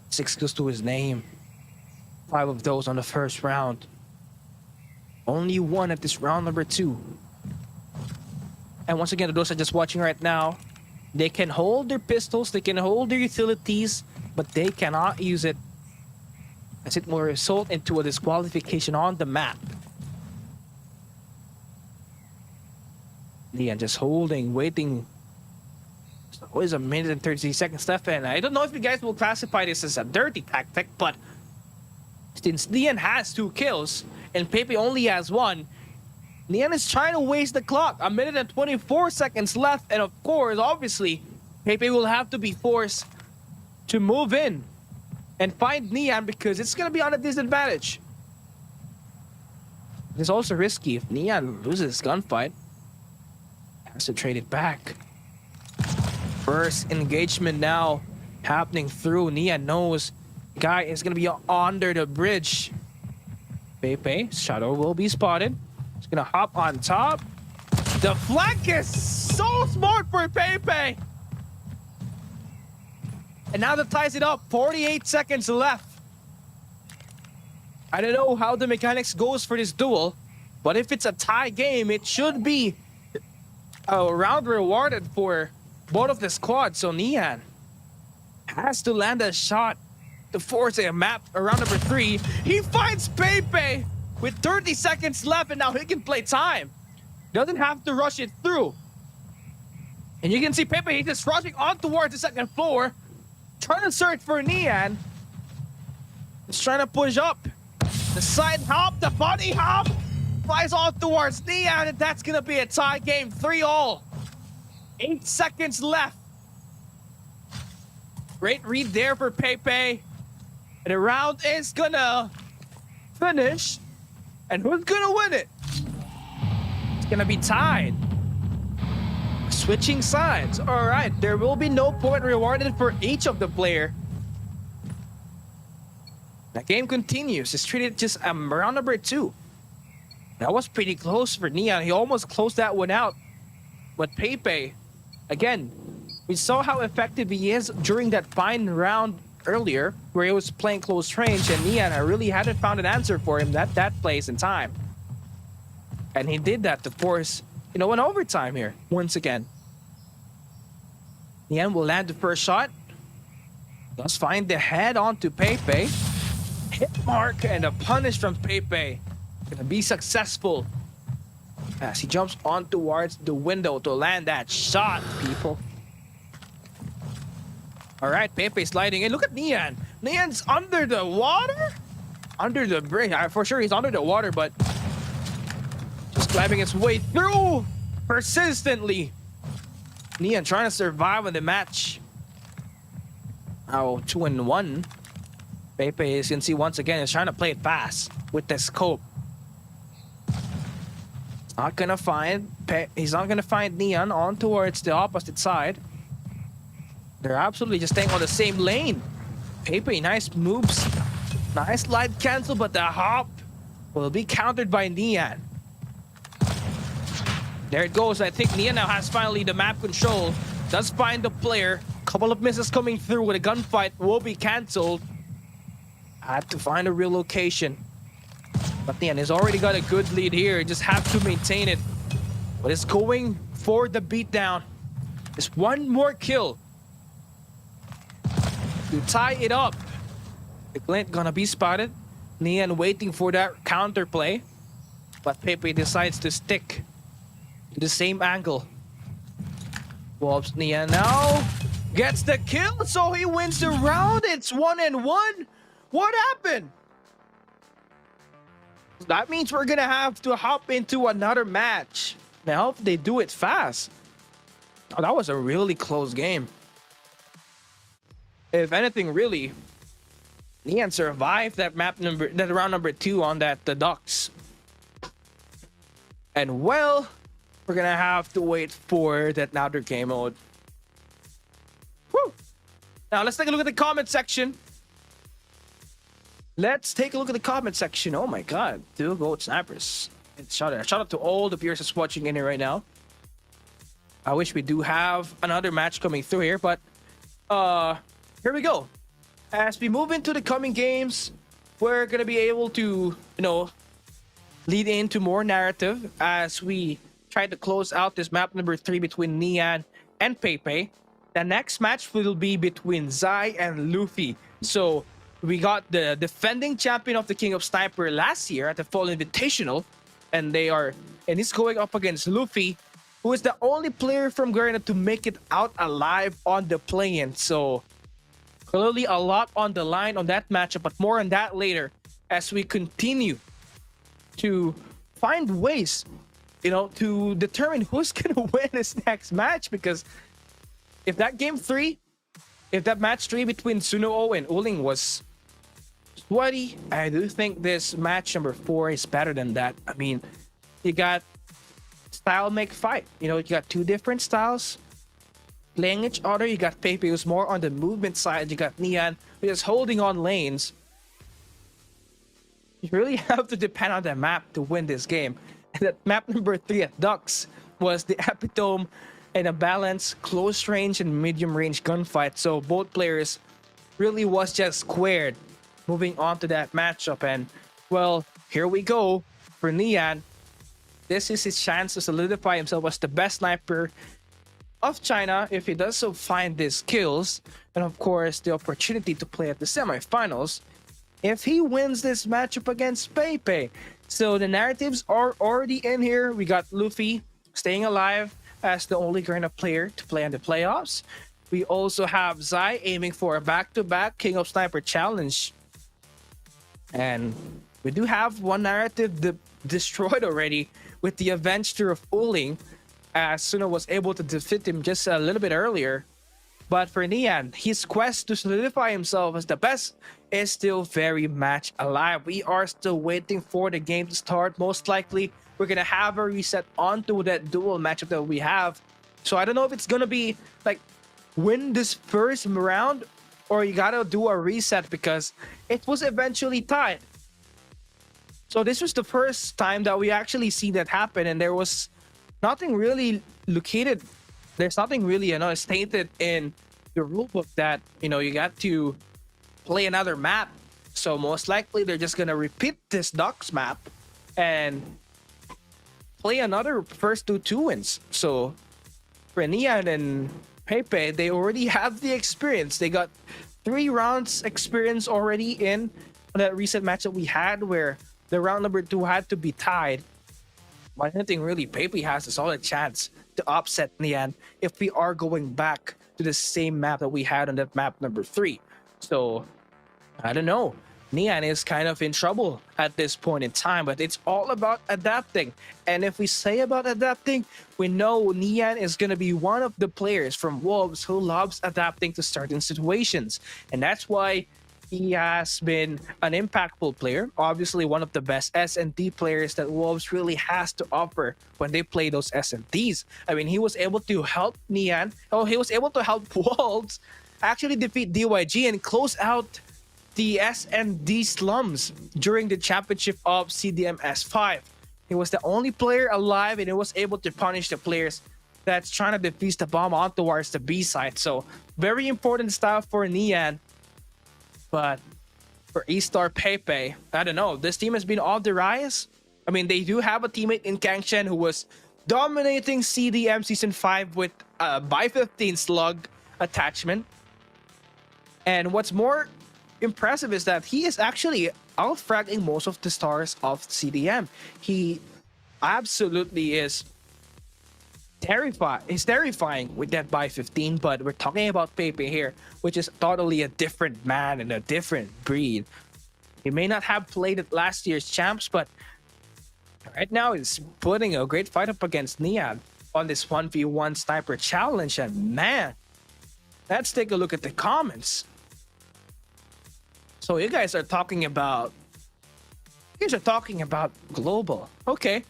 6 kills to his name. 5 of those on the first round. Only 1 at this round number 2. And once again, those are just watching right now. They can hold their pistols, they can hold their utilities, but they cannot use it, as it will result into a disqualification on the map. Leon just holding, waiting. So it's a minute and 30 seconds left, and I don't know if you guys will classify this as a dirty tactic, but since Leon has 2 kills and Pepe only has 1, Leon is trying to waste the clock. A minute and 24 seconds left, and of course, obviously, Pepe will have to be forced to move in and find Neon because it's gonna be on a disadvantage. It's also risky if Neon loses gunfight. Has to trade it back. First engagement now happening through. Neon knows guy is gonna be under the bridge. Pepe, Shadow will be spotted. He's gonna hop on top. The flank is so smart for Pepe. And now that ties it up. 48 seconds left. I don't know how the mechanics goes for this duel, but if it's a tie game, it should be a round rewarded for both of the squads. So Neon has to land a shot to force a map around number 3. He finds Pepe with 30 seconds left, and now he can play time. Doesn't have to rush it through. And you can see Pepe, he's just rushing on towards the second floor, trying to search for Neon. He's trying to push up. The side hop, the body hop, flies off towards Neon, and that's gonna be a tie game, 3-all. 8 seconds left. Great read there for Pepe. And the round is gonna finish. And who's gonna win it? It's gonna be tied. Switching sides. All right, there will be no point rewarded for each of the player. The game continues. It's treated just round number 2. That was pretty close for Neon. He almost closed that one out. But Pepe, again, we saw how effective he is during that fine round earlier, where he was playing close range, and Neon, I really hadn't found an answer for him that place in time. And he did that to force, an overtime here, once again. Neon will land the first shot. Let's find the head onto Pepe. Hit mark, and a punish from Pepe. Gonna be successful as he jumps on towards the window to land that shot, people. All right, Pepe sliding in. Look at Neon. Neon's under the water? Under the bridge. For sure he's under the water, but just grabbing its way through persistently. Neon trying to survive in the match. Now 2-1. Pepe, as you can see once again, is trying to play it fast with the scope. He's not gonna find Neon on towards the opposite side. They're absolutely just staying on the same lane. Pepe, nice moves. Nice light cancel, but the hop will be countered by Neon. There it goes. I think Neon now has finally the map control. Does find the player. Couple of misses coming through with a gunfight will be cancelled. Had to find a real location. But Neon has already got a good lead here. Just have to maintain it. But it's going for the beatdown. Just one more kill to tie it up. The glint gonna be spotted. Neon waiting for that counterplay. But Pepe decides to stick to the same angle. Wolves Neon now gets the kill, so he wins the round. It's 1-1. What happened? That means we're gonna have to hop into another match. Now, if they do it fast. Oh, that was a really close game. If anything, really, Neon survived that round number 2 on the Ducks. And well, we're gonna have to wait for that another game mode. Woo! Now let's take a look at the comment section. Let's take a look at the comment section. Oh my god, 2 gold snipers. And shout out to all the viewers that's watching in here right now. I wish we do have another match coming through here, but here we go. As we move into the coming games, we're gonna be able to, lead into more narrative as we try to close out this map number 3 between Nian and Pepe. The next match will be between Zai and Luffy. So we got the defending champion of the King of Sniper last year at the Fall Invitational, and he's going up against Luffy, who is the only player from Garena to make it out alive on the play-in. So clearly a lot on the line on that matchup, but more on that later as we continue to find ways, to determine who's gonna win this next match. Because if that match 3 between Suno and Uling was sweaty, I do think this match number 4 is better than that. I mean, you got style make fight. You got 2 different styles playing each other. You got Pepe, who's more on the movement side. You got Nian, who's just holding on lanes. You really have to depend on the map to win this game. And that map number 3 at Ducks was the epitome in a balanced close range and medium range gunfight. So both players really was just squared moving on to that matchup. And well, here we go for Nian. This is his chance to solidify himself as the best sniper of China if he does so find these kills, and of course the opportunity to play at the semifinals if he wins this matchup against Pepe. So the narratives are already in here. We got Luffy staying alive as the only Garena player to play in the playoffs. We also have Zai aiming for a back-to-back King of Sniper challenge. And we do have one narrative destroyed already with the Avenger of Uling, as Suno was able to defeat him just a little bit earlier. But for Nian, his quest to solidify himself as the best is still very much alive. We are still waiting for the game to start. Most likely, we're gonna have a reset onto that dual matchup that we have. So I don't know if it's gonna be like win this first round or you gotta do a reset, because it was eventually tied. So this was the first time that we actually see that happen, and there was nothing really located. There's nothing really stated in the rulebook that you got to play another map. So most likely they're just gonna repeat this Ducks map and play another first 2 wins. So for Nian and Pepe, they already have the experience. They got 3 rounds experience already in that recent match that we had, where the round number 2 had to be tied. But I think really Pepe has a solid chance to upset Nian if we are going back to the same map that we had on that map number 3. So I don't know. Nian is kind of in trouble at this point in time, but it's all about adapting. And if we say about adapting, we know Nian is going to be one of the players from Wolves who loves adapting to certain situations. And that's why he has been an impactful player. Obviously, one of the best S&D players that Wolves really has to offer when they play those S&Ds. I mean, he was able to help Nian. Oh, he was able to help Wolves actually defeat DYG and close out the S&D slums during the championship of CDM S5. He was the only player alive, and he was able to punish the players that's trying to defuse the bomb on towards the B side. So very important stuff for Nian. But for E-Star Pepe, I don't know. This team has been on the rise. I mean, they do have a teammate in Kang Chen who was dominating CDM Season 5 with a by 15 slug attachment. And what's more impressive is that he is actually out-fragging most of the stars of CDM. He absolutely is terrifying with that by 15, but we're talking about Pepe here, which is totally a different man and a different breed. He may not have played at last year's champs, but right now he's putting a great fight up against Nian on this 1v1 sniper challenge. And man, let's take a look at the comments. So you guys are talking about global. Okay.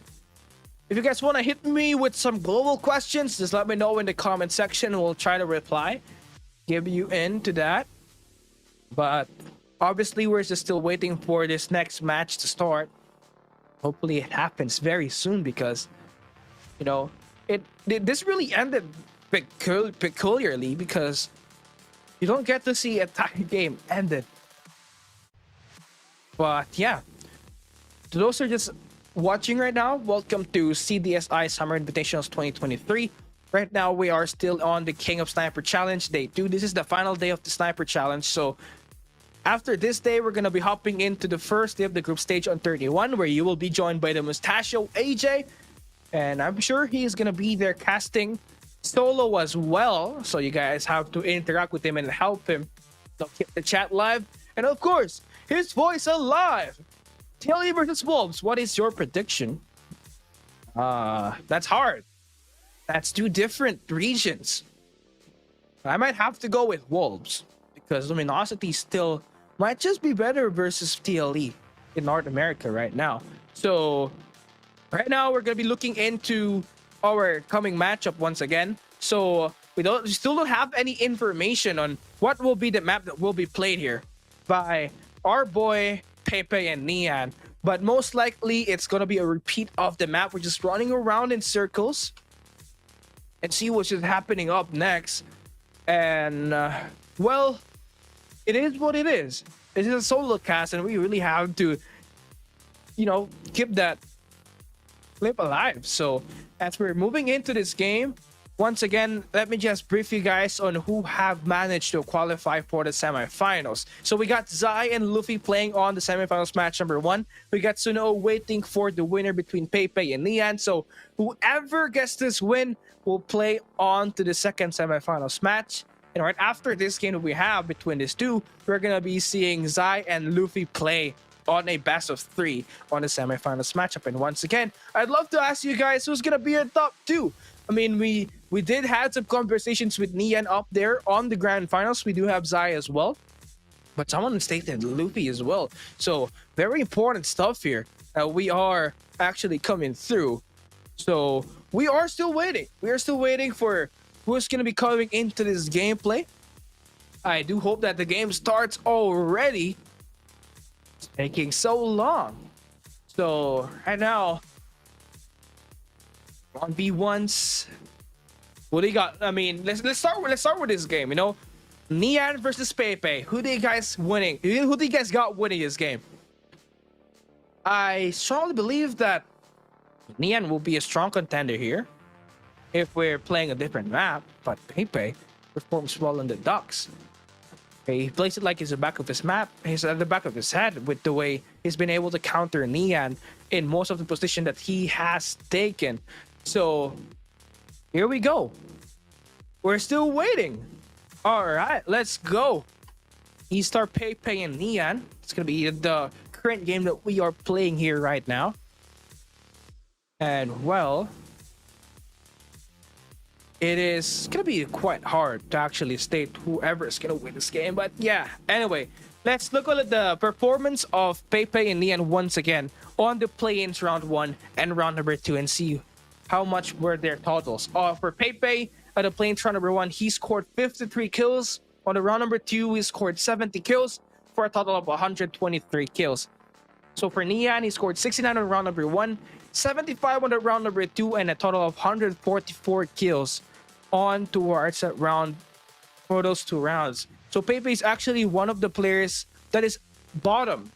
If you guys want to hit me with some global questions, just let me know in the comment section. We'll try to reply, give you into that. But obviously, we're just still waiting for this next match to start. Hopefully it happens very soon because, you know, this really ended peculiarly because you don't get to see a tie game ended. But yeah, to those who are just watching right now, welcome to CDSI Summer Invitationals 2023. Right now, we are still on the King of Sniper Challenge Day 2. This is the final day of the Sniper Challenge. So after this day, we're going to be hopping into the first day of the group stage on 31, where you will be joined by the Mustachio AJ. And I'm sure he's going to be there casting solo as well. So you guys have to interact with him and help him. So keep the chat live. And of course, his voice alive. Tilly versus Wolves, what is your prediction? That's hard. That's two different regions. I might have to go with Wolves because Luminosity still might just be better versus TLE in North America right now. So right now we're gonna be looking into our coming matchup once again. So we still don't have any information on what will be the map that will be played here by our boy Pepe and Nian, but most likely it's gonna be a repeat of the map. We're just running around in circles and see what's just happening up next. And well, it is what it is. It is a solo cast, and we really have to, you know, keep that clip alive. So as we're moving into this game, once again, let me just brief you guys on who have managed to qualify for the semifinals. So we got Zai and Luffy playing on the semifinals match number 1. We got Suno waiting for the winner between Pepe and Nian. So whoever gets this win will play on to the second semifinals match. And right after this game that we have between these two, we're going to be seeing Zai and Luffy play on a best of 3 on the semifinals matchup. And once again, I'd love to ask you guys who's going to be your top 2. I mean, we did have some conversations with Nian up there on the grand finals. We do have Zai as well, but someone stated Luffy as well. So very important stuff here. We are actually coming through. So we are still waiting. We are still waiting for who's going to be coming into this gameplay. I do hope that the game starts already. It's taking so long. So right now, 1v1s. What do you got? I mean, let's start with this game. You know, Nian versus Pepe. Who do you guys winning? Who do you guys got winning this game? I strongly believe that Nian will be a strong contender here if we're playing a different map. But Pepe performs well in the Ducks. He plays it like it's the back of his map. He's at the back of his head with the way he's been able to counter Nian in most of the position that he has taken. So here we go. We're still waiting. All right, let's go. E-Star, Pepe, and Nian. It's going to be the current game that we are playing here right now. And well, it is going to be quite hard to actually state whoever is going to win this game. But yeah, anyway, let's look at the performance of Pepe and Nian once again on the play-ins round 1 and round number 2 and see how much were their totals. For Pepe, at the play-ins round number 1, he scored 53 kills. On the round number 2, he scored 70 kills for a total of 123 kills. So for Nian, he scored 69 on round number 1, 75 on the round number 2, and a total of 144 kills on towards that round for those 2 rounds. So Pepe is actually one of the players that is bottom.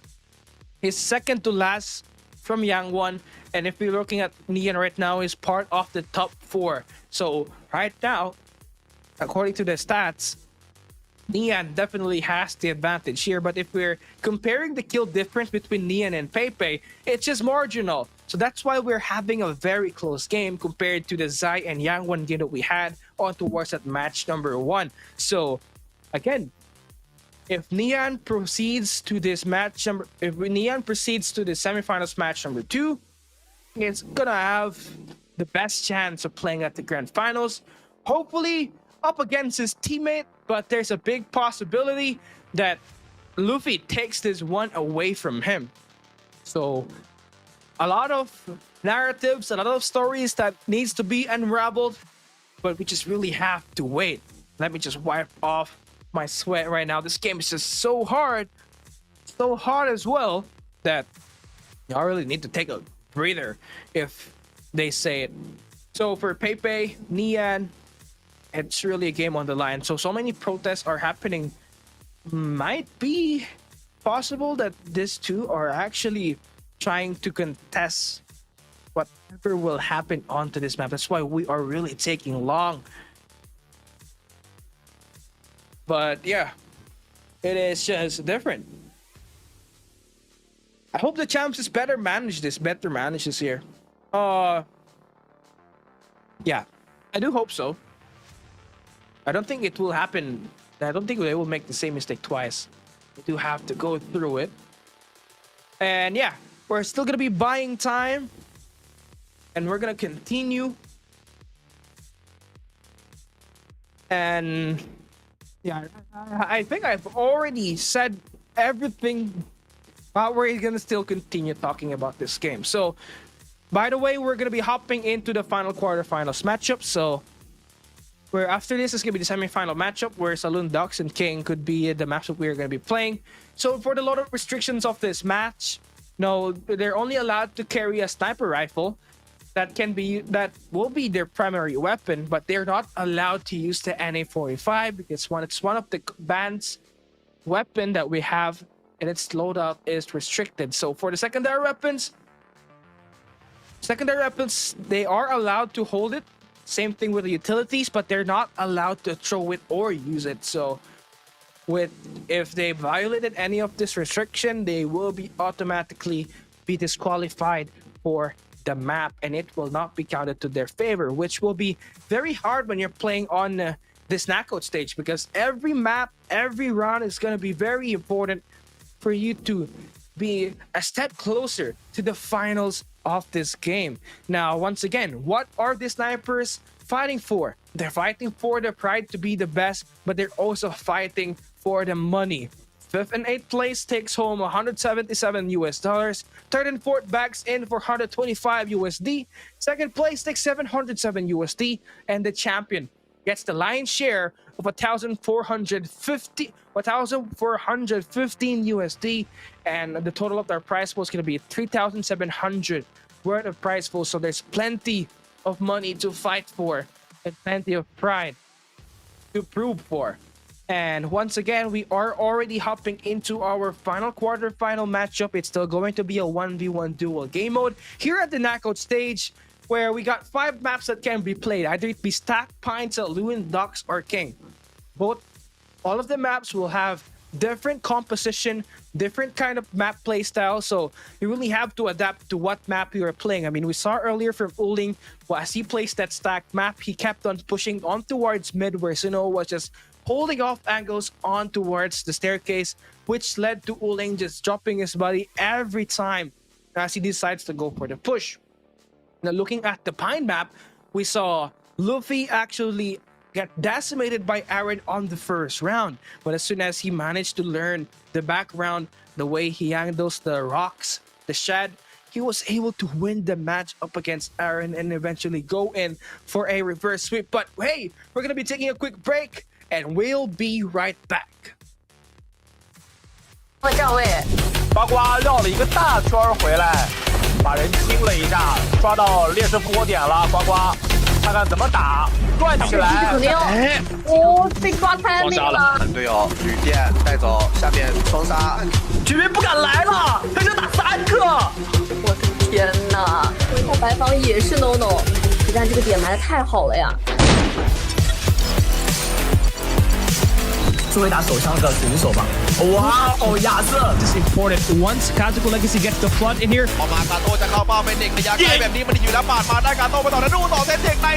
He's second to last from Yangwon, and if we're looking at Nian right now, is part of the top 4. So right now, according to the stats, Nian definitely has the advantage here. But if we're comparing the kill difference between Nian and Pepe, it's just marginal. So that's why we're having a very close game compared to the Zai and Yangwon game that we had on towards that match number 1. So again, if Nian proceeds to this match if Nian proceeds to the semifinals match number 2, it's gonna have the best chance of playing at the grand finals. Hopefully up against his teammate, but there's a big possibility that Luffy takes this one away from him. So a lot of narratives, a lot of stories that needs to be unraveled, but we just really have to wait. Let me just wipe off my sweat right now. This game is just so hard as well, that I really need to take a breather if they say it. So for Pepe, Nian, it's really a game on the line. So many protests are happening. Might be possible that these two are actually trying to contest whatever will happen onto this map. That's why we are really taking long. But yeah, it is just different. I hope the champs is better manage this here. Yeah, I do hope so. I don't think it will happen. I don't think they will make the same mistake twice. We do have to go through it. And yeah, we're still gonna be buying time. And we're gonna continue. And yeah, I think I've already said everything, but we're gonna still continue talking about this game. So, by the way, we're gonna be hopping into the final quarterfinals matchup. So, where after this is gonna be the semifinal matchup, where Saloon Ducks and King could be the matchup we're gonna be playing. So, for the lot of restrictions of this match, no, they're only allowed to carry a sniper rifle. That will be their primary weapon, but they're not allowed to use the NA45 because it's one of the band's weapon that we have, and its loadout is restricted. So for the secondary weapons, they are allowed to hold it. Same thing with the utilities, but they're not allowed to throw it or use it. So if they violated any of this restriction, they will be automatically be disqualified for the map, and it will not be counted to their favor, which will be very hard when you're playing on this knockout stage, because every map, every round is going to be very important for you to be a step closer to the finals of this game. Now, once again, what are the snipers fighting for? They're fighting for the pride to be the best, but they're also fighting for the money. 5th and 8th place takes home $177. 3rd and 4th bags in for $125. 2nd place takes $707, and the champion gets the lion's share of $1,415, and the total of their prize pool is going to be $3,700 worth of prize pool. So there's plenty of money to fight for and plenty of pride to prove for. And once again, we are already hopping into our final quarterfinal matchup. It's still going to be a 1v1 duel game mode here at the knockout stage, where we got 5 maps that can be played. Either it be Stack, Pines, Loon, Ducks, or King. All of the maps will have different composition, different kind of map play style. So you really have to adapt to what map you are playing. I mean, we saw earlier from Uling, as he placed that Stack map, he kept on pushing on towards mid, where Suno was just holding off angles on towards the staircase, which led to Uling just dropping his body every time as he decides to go for the push. Now, looking at the Pine map, we saw Luffy actually get decimated by Aaron on the first round, but as soon as he managed to learn the background, the way he handles the rocks, the shed, he was able to win the match up against Aaron and eventually go in for a reverse sweep. But hey, we're gonna be taking a quick break, and we'll be right back. 站位，呱呱绕了一个大圈回来，把人清了一下，抓到劣势复活点了。呱呱，看看怎么打，转起来。肯定要，被抓太那个了。队友旅店带走，下面双杀，居民不敢来了，他就打3个。我的天哪！回头白方也是 no， 但这个点埋的太好了呀。是会打手枪的选手吧？哇哦，亚瑟 This is important. Once Kazuko Legacy gets the flood in here, ออกมากาโต้จะเข้าเป้าเป็นเด็กระยะไกลแบบนี้มันอยู่แล้วปาดมาได้กาโต้ไปต่อแล้วดูต่อเซตเด็กใน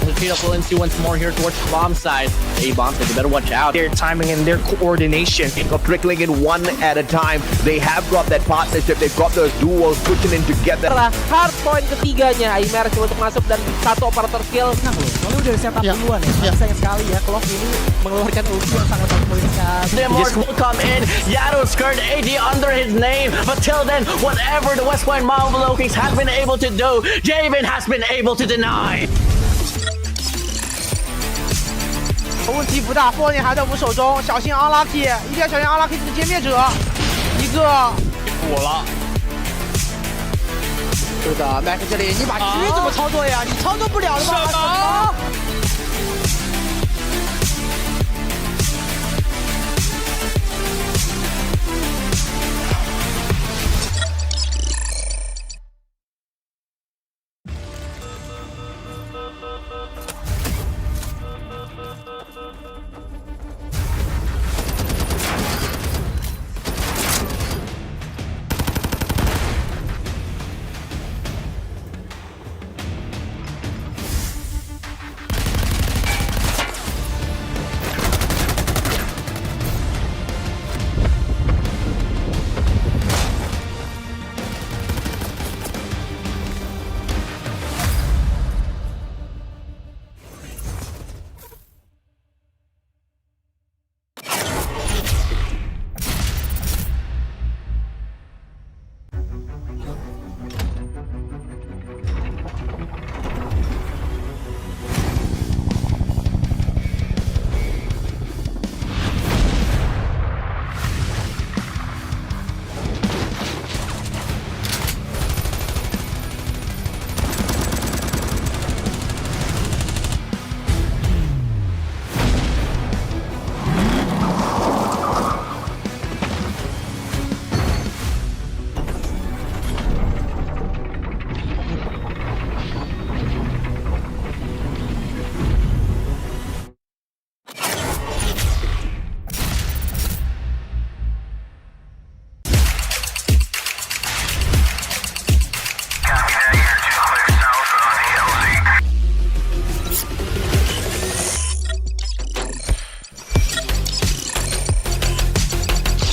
Repeat up Lindsay once more here towards the bomb side. Hey, bomb side, you better watch out. their timing and their coordination. Trickling in one at a time. They have got that partnership. They've got those duos pushing in together. Setelah hard point ketiganya, immerse coba untuk masuk dan satu operator kill. Kalau udah setup duluan ya, sayang sekali ya kalau ini mengeluarkan ulti yang sangat bagus sekali. The Morse will come in. Yado's skirt AD under his name. But till then, whatever the West Point Marvel Kings have been able to do, Javen has been able to deny. 问题不大，火焰还在我们手中，小心 unlucky， 一定要小心 unlucky 这个歼灭者，一个补了。是的，麦克这里你把狙怎么操作呀？你操作不了的吗？什么？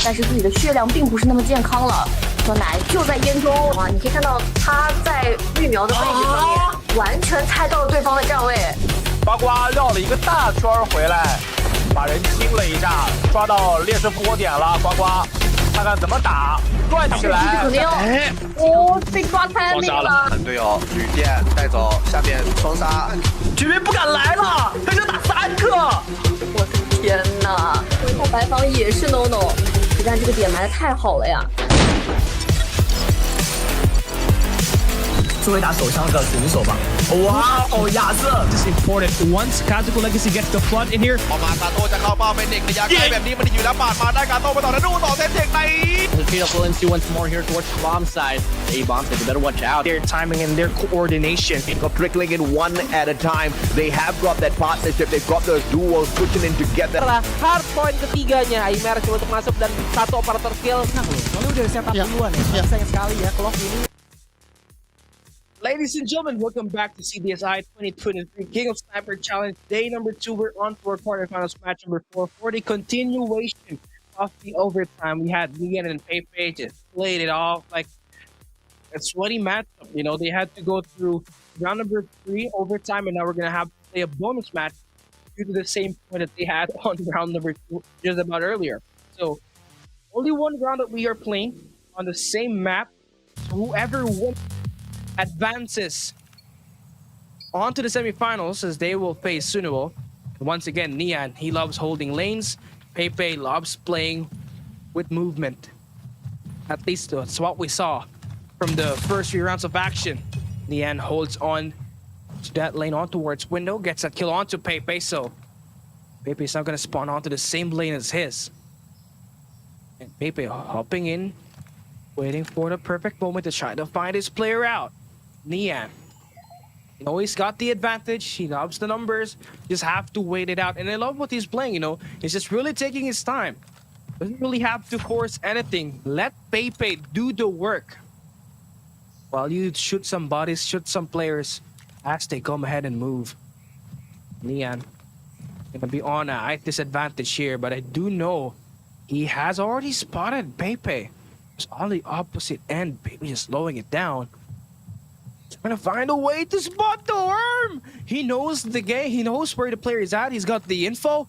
但是自己的血量并不是那么健康了。小奶就在烟中啊，你可以看到他在育苗的位置上面，完全猜到了对方的站位。呱呱绕了一个大圈回来，把人清了一下，抓到劣势复活点了。呱呱，看看怎么打，转起来。肯定哦，被抓开那个了。队友旅店带走，下面双杀，居民不敢来了，他就打3个。我的天哪！回到白房也是 no no， 但这个点埋的太好了呀。是会打手枪的选手吧？哇哦，亚瑟 This is important. Once Kazuko Legacy gets the flood in here, ออกมากาโต้จะเข้าเป้าเป็นเด็กระยะไกลแบบนี้มันอยู่แล้วปาดมาได้กาโต้ไปต่อแล้วดูต่อเซตเด็กใน Retreat of Valencia once more here towards the bomb side. A bomb side, you better watch out. their timing and their coordination. Got trickling in one at a time. They have got that partnership. They've got those duos pushing in together. Setelah hard point ketiganya, immerse coba untuk masuk dan satu operator kill. Nah, soalnya udah setup duluan ya. Sayang sekali ya kalau ini. Ladies and gentlemen, welcome back to CDSI 2023 King of Sniper Challenge. Day number 2, we're on to our quarterfinals match number 4 for the continuation of the overtime. We had Lian and Pepe just played it off like a sweaty matchup. You know, they had to go through round number 3 overtime, and now we're going to have to play a bonus match due to the same point that they had on round number 2 just about earlier. So, only one round that we are playing on the same map. So whoever wins advances onto the semifinals as they will face Suno. Once again, Nian, he loves holding lanes. Pepe loves playing with movement. At least that's what we saw from the first 3 rounds of action. Nian holds on to that lane on towards window, gets that kill onto Pepe, so Pepe's not gonna spawn onto the same lane as his. And Pepe hopping in, waiting for the perfect moment to try to find his player out. Nian. You know, he's got the advantage. He loves the numbers. Just have to wait it out. And I love what he's playing, you know. He's just really taking his time. Doesn't really have to force anything. Let Pepe do the work. While you shoot some bodies, shoot some players as they come ahead and move. Nian gonna be on a disadvantage here, but I do know he has already spotted Pepe. It's on the opposite end. Pepe just slowing it down. Trying to find a way to spot the worm. He knows the game. He knows where the player is at. He's got the info.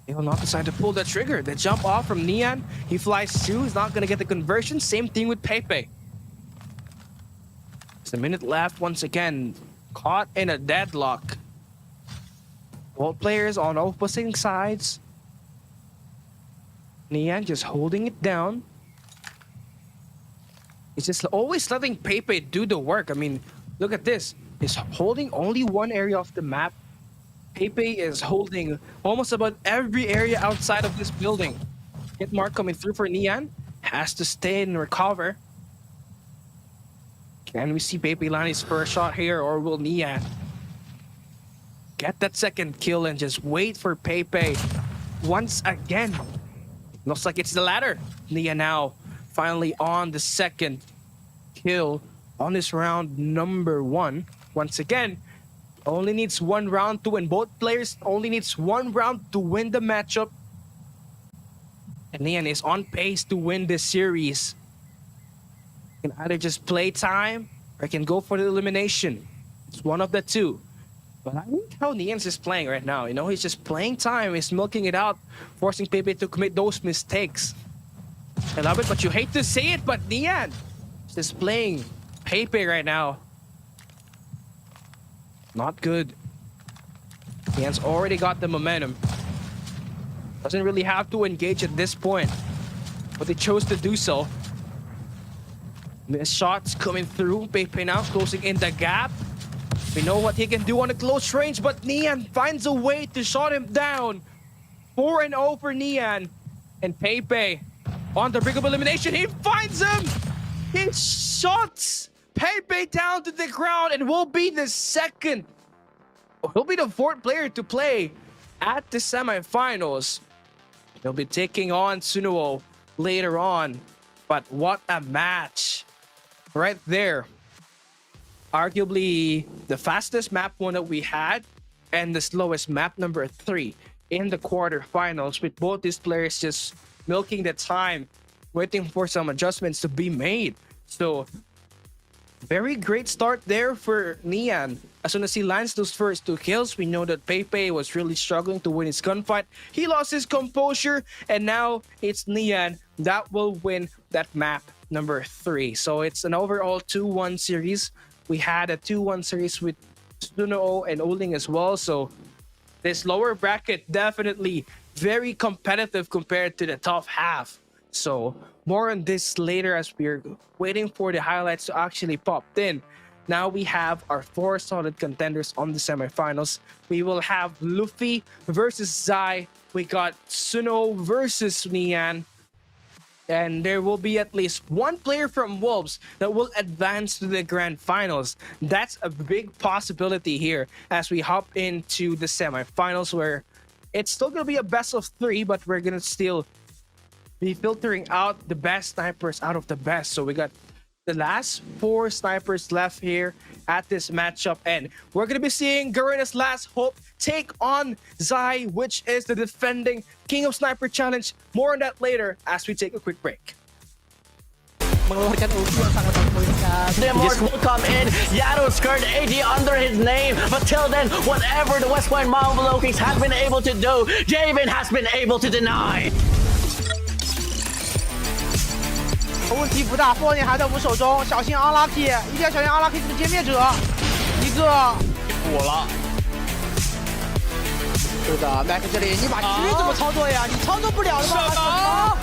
He will not decide to pull the trigger. The jump off from Nian. He flies through. He's not going to get the conversion. Same thing with Pepe. There's a minute left once again. Caught in a deadlock. Both players on opposing sides. Nian just holding it down. He's just always letting Pepe do the work. I mean, look at this. He's holding only one area of the map. Pepe is holding almost about every area outside of this building. Hit mark coming through for Nian. Has to stay and recover. Can we see Pepe land his first shot here, or will Nian get that second kill and just wait for Pepe once again? Looks like it's the latter. Nian now finally on the second kill on this round number 1. Once again, only needs one round to win. Both players only needs one round to win the matchup. And Nian is on pace to win this series. Can either just play time or can go for the elimination. It's one of the two. But I like how Nian's is playing right now. You know, he's just playing time. He's milking it out, forcing Pepe to commit those mistakes. I love it, but you hate to say it, but Nian is just playing Pepe right now. Not good. Nian's already got the momentum. Doesn't really have to engage at this point, but they chose to do so. Missed shots coming through. Pepe now closing in the gap. We know what he can do on a close range, but Nian finds a way to shut him down. 4-0 for Nian. And Pepe on the brink of elimination. He finds him! He shots Pepe down to the ground and will be the second. He'll be the 4th player to play at the semifinals. He'll be taking on Suno later on. But what a match. Right there. Arguably the fastest map 1 that we had and the slowest map number 3 in the quarterfinals, with both these players just milking the time, waiting for some adjustments to be made. So very great start there for Nian. As soon as he lands those first 2 kills, we know that Pepe was really struggling to win his gunfight. He lost his composure, and now it's Nian that will win that map number 3. So it's an overall 2-1 series. We had a 2-1 series with Suno and Uling as well. So this lower bracket definitely very competitive compared to the top half. So more on this later as we're waiting for the highlights to actually pop in. Now we have our 4 solid contenders on the semifinals. We will have Luffy versus Zai. We got Suno versus Nian. And there will be at least one player from Wolves that will advance to the grand finals. That's a big possibility here as we hop into the semifinals, where it's still going to be a best of 3, but we're going to still be filtering out the best snipers out of the best. So we got the last 4 snipers left here at this matchup, and we're going to be seeing Garena's last hope take on Zai, which is the defending King of Sniper Challenge. More on that later as we take a quick break. Mengeluarkan ulti yang sangat on point kan. The mark will come in. Yado's card AD under his name. But till then, whatever the West Point Marvel Kings have been able to do, Javen has been able to deny. 问题不大，波点还在我们手中，小心 unlucky， 一定要小心 unlucky 这个歼灭者，一个火了。是的 ，Mac 这里你把狙怎么操作呀？你操作不了的吗？什么？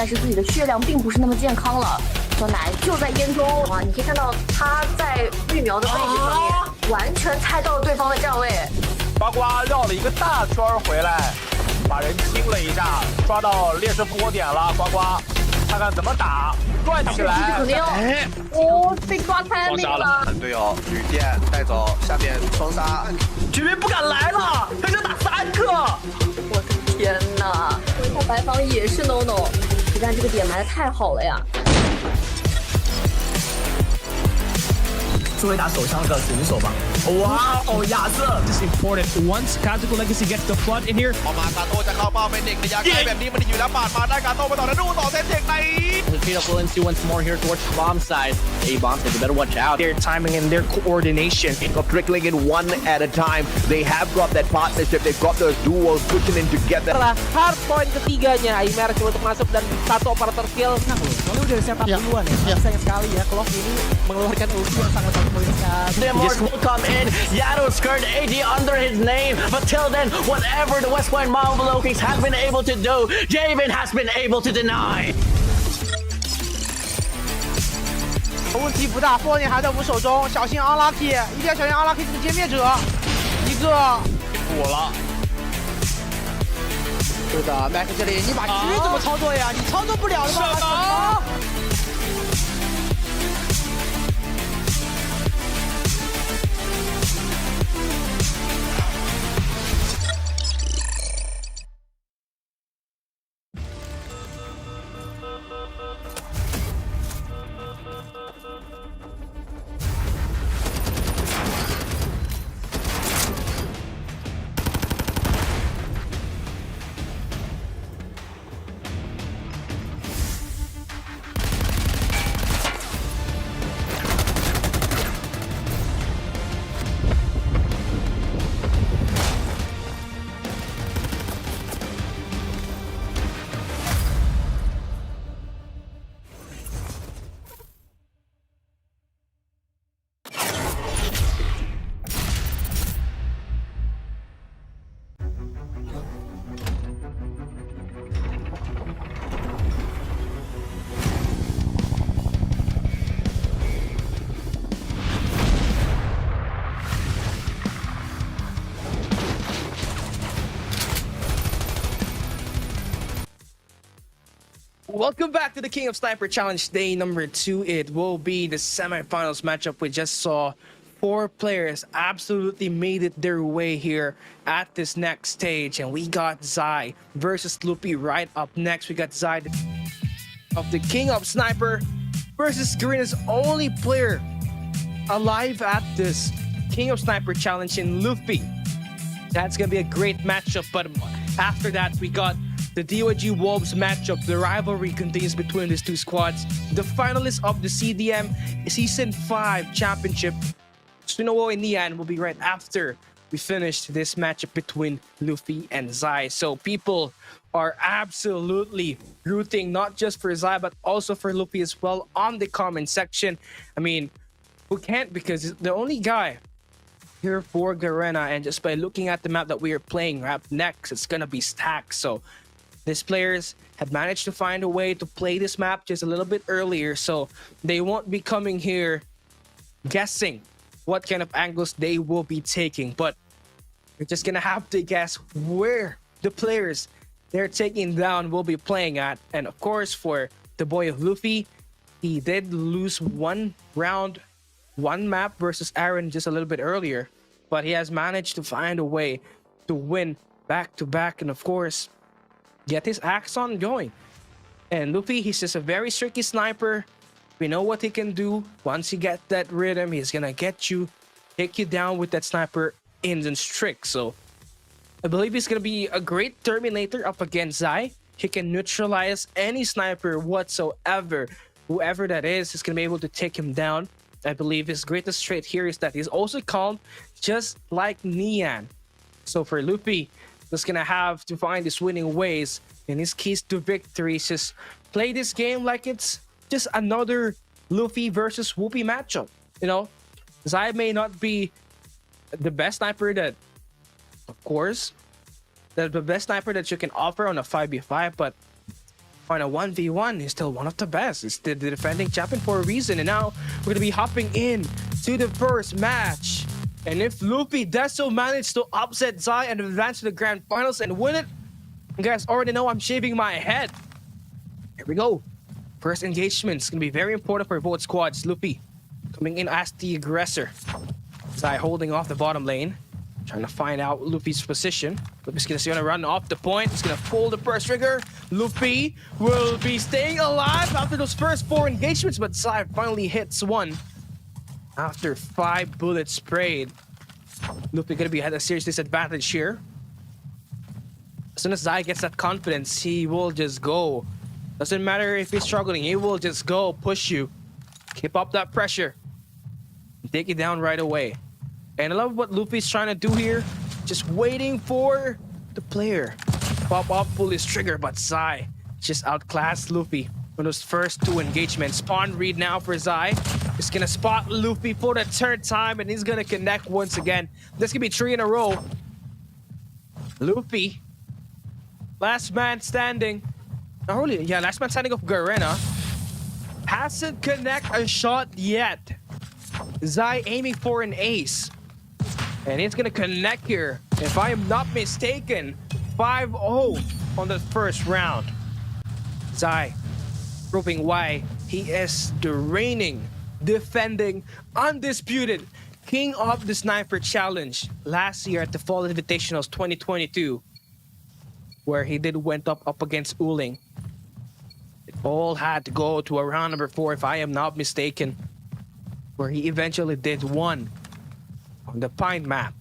但是自己的血量并不是那么健康了。小奶就在烟中啊，你可以看到他在绿苗的位置上面，完全猜到了对方的站位。呱呱绕了一个大圈回来，把人清了一下，抓到劣势波点了。呱呱，看看怎么打，转起来。肯定被抓开那个了。队友吕电带走，下面双杀，绝对不敢来了，他就打3个。我的天哪！一下白房也是 no， 但这个点埋的太好了呀。是会打手枪的选手吧？哇哦，亚瑟 This is important. Once Tactical Legacy gets the flood in here, ออกมากาโต้จะเข้าเป้าเป็นเด็กระยะไกลแบบนี้มันอยู่แล้วปาดมาได้กาโต้ไปต่อแล้วดูต่อเซตเด็กใน Feed up Uling once more here towards the bomb side. Hey, bomb side, you better watch out. their timing and their coordination. Of trickling in one at a time. They have got that partnership. They've got those duos pushing in together. Setelah hard point ketiganya, immerse coba untuk masuk dan satu operator kill. Soalnya udah setup duluan ya. Sayang sekali ya kalau ini mengeluarkan ulti yang sangat poin sekali. The Morse will come in. Yado's skirt AD under his name. But till then, whatever the West Point Marvel Kings have been able to do, Javen has been able to deny. 问题不大，波点还在我们手中，小心 unlucky， 一定要小心 unlucky 这个歼灭者，一个。补了。是的 ，Mac 这里你把狙怎么操作呀？你操作不了的吧？什么？ Welcome back to the King of Sniper Challenge Day number 2. It will be the semifinals matchup. We just saw 4 players absolutely made it their way here at this next stage. And we got Zai versus Luffy right up next. We got Zai of the King of Sniper versus Garena's only player alive at this King of Sniper Challenge in Luffy. That's going to be a great matchup. But after that, we got the DOG Wolves matchup. The rivalry continues between these two squads. The finalists of the CDM Season 5 Championship, Suno and Nian, will be right after we finish this matchup between Luffy and Zai. So people are absolutely rooting not just for Zai but also for Luffy as well on the comment section. I mean, who can't, because the only guy here for Garena, and just by looking at the map that we are playing up next, it's gonna be stacked. So these players have managed to find a way to play this map just a little bit earlier, so they won't be coming here guessing what kind of angles they will be taking, but you're just gonna have to guess where the players they're taking down will be playing at. And of course, for the boy of Luffy, he did lose one round, one map versus Aaron just a little bit earlier, but he has managed to find a way to win back to back, and of course get his axe on going. And Luffy, he's just a very tricky sniper. We know what he can do. Once he gets that rhythm, he's gonna get you, take you down with that sniper instant trick. So I believe he's gonna be a great Terminator up against Zai. He can neutralize any sniper whatsoever. Whoever that is gonna be able to take him down. I believe his greatest trait here is that he's also calm, just like Nian. So for Luffy, just gonna have to find his winning ways, and his keys to victory is just play this game like it's just another Luffy versus Whoopi matchup. You know, Zai may not be the best sniper that, of course, the best sniper that you can offer on a 5v5, but on a 1v1. He's still one of the best. He's the defending champion for a reason. And now we're going to be hopping in to the first match. And if Luffy does so manage to upset Zai and advance to the grand finals and win it, you guys already know I'm shaving my head. Here we go. First engagement is going to be very important for both squads. Luffy coming in as the aggressor. Zai holding off the bottom lane. Trying to find out Luffy's position. Luffy's gonna run off the point. He's gonna pull the first trigger. Luffy will be staying alive after those first 4 engagements, but Zai finally hits one after 5 bullets sprayed. Luffy gonna be at a serious disadvantage here. As soon as Zai gets that confidence, he will just go. Doesn't matter if he's struggling, he will just go push you. Keep up that pressure. Take it down right away. And I love what Luffy's trying to do here. Just waiting for the player to pop up, pull his trigger, but Zai just outclassed Luffy on those first 2 engagements. Spawn read now for Zai. He's gonna spot Luffy for the 3rd time, and he's gonna connect once again. This could be 3 in a row. Luffy, last man standing. Not really, yeah, last man standing of Garena. Hasn't connect a shot yet. Zai aiming for an ace. And he's gonna connect here. If I am not mistaken, 5-0 on the first round. Zai proving why he is the reigning, defending, undisputed king of the sniper challenge last year at the Fall Invitationals 2022, where he went up against Uling. It all had to go to a round number 4, if I am not mistaken, where he eventually did 1 on the Pine map.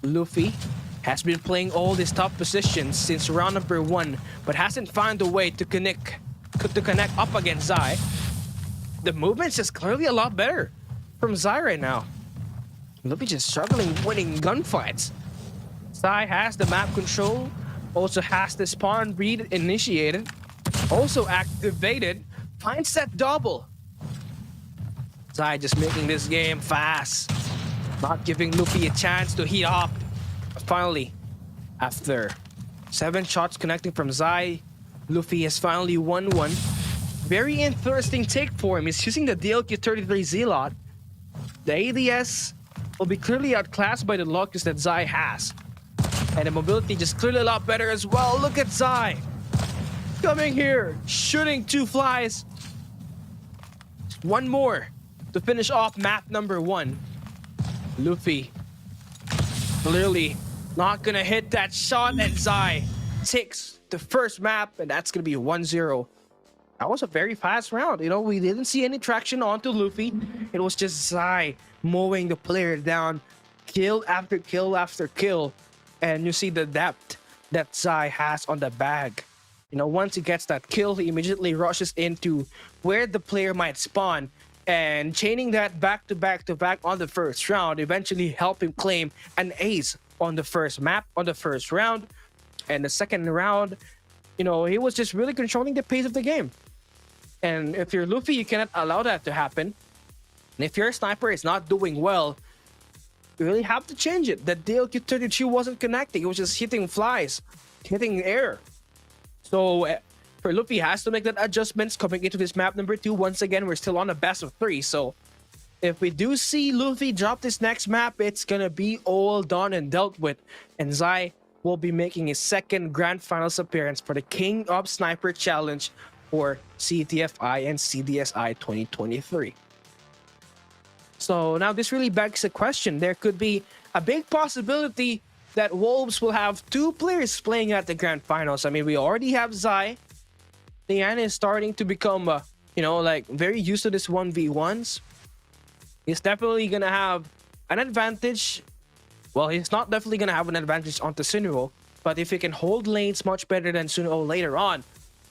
Luffy has been playing all these top positions since round number 1, but hasn't found a way to connect up against Zai. The movement's just clearly a lot better from Zai right now. Luffy just struggling winning gunfights. Zai has the map control, also has the spawn read initiated, also activated, finds that double. Zai just making this game fast, not giving Luffy a chance to heat up. But finally, after 7 shots connecting from Zai, Luffy has finally won one. Very interesting take for him. He's using the DLQ-33 Z-Lot. The ADS will be clearly outclassed by the Locus that Zai has. And the mobility just clearly a lot better as well. Look at Zai coming here, shooting 2 flies. One more to finish off map number 1. Luffy clearly not gonna hit that shot, and Zai takes the first map, and that's gonna be 1-0. That was a very fast round. You know, we didn't see any traction onto Luffy. It was just Zai mowing the player down, kill after kill after kill. And you see the depth that Zai has on the bag. You know, once he gets that kill, he immediately rushes into where the player might spawn, and chaining that back to back on the first round eventually helped him claim an ace on the first map, on the first round. And the second round, you know, he was just really controlling the pace of the game. And if you're Luffy, you cannot allow that to happen. And if your sniper is not doing well, you really have to change it. The DLQ-32 wasn't connecting. It was just hitting flies, hitting air. So for Luffy, he has to make that adjustments coming into this map number 2. Once again, we're still on a best of 3. So if we do see Luffy drop this next map, it's gonna be all done and dealt with. And Zai will be making his 2nd Grand Finals appearance for the King of Sniper Challenge for CTFI and CDSI 2023. So now this really begs a question. There could be a big possibility that Wolves will have 2 players playing at the Grand Finals. I mean, we already have Zai. Diana is starting to become, you know, like very used to this 1v1s. He's definitely going to have an advantage. Well, he's not definitely going to have an advantage onto Suno, but if he can hold lanes much better than Suno later on,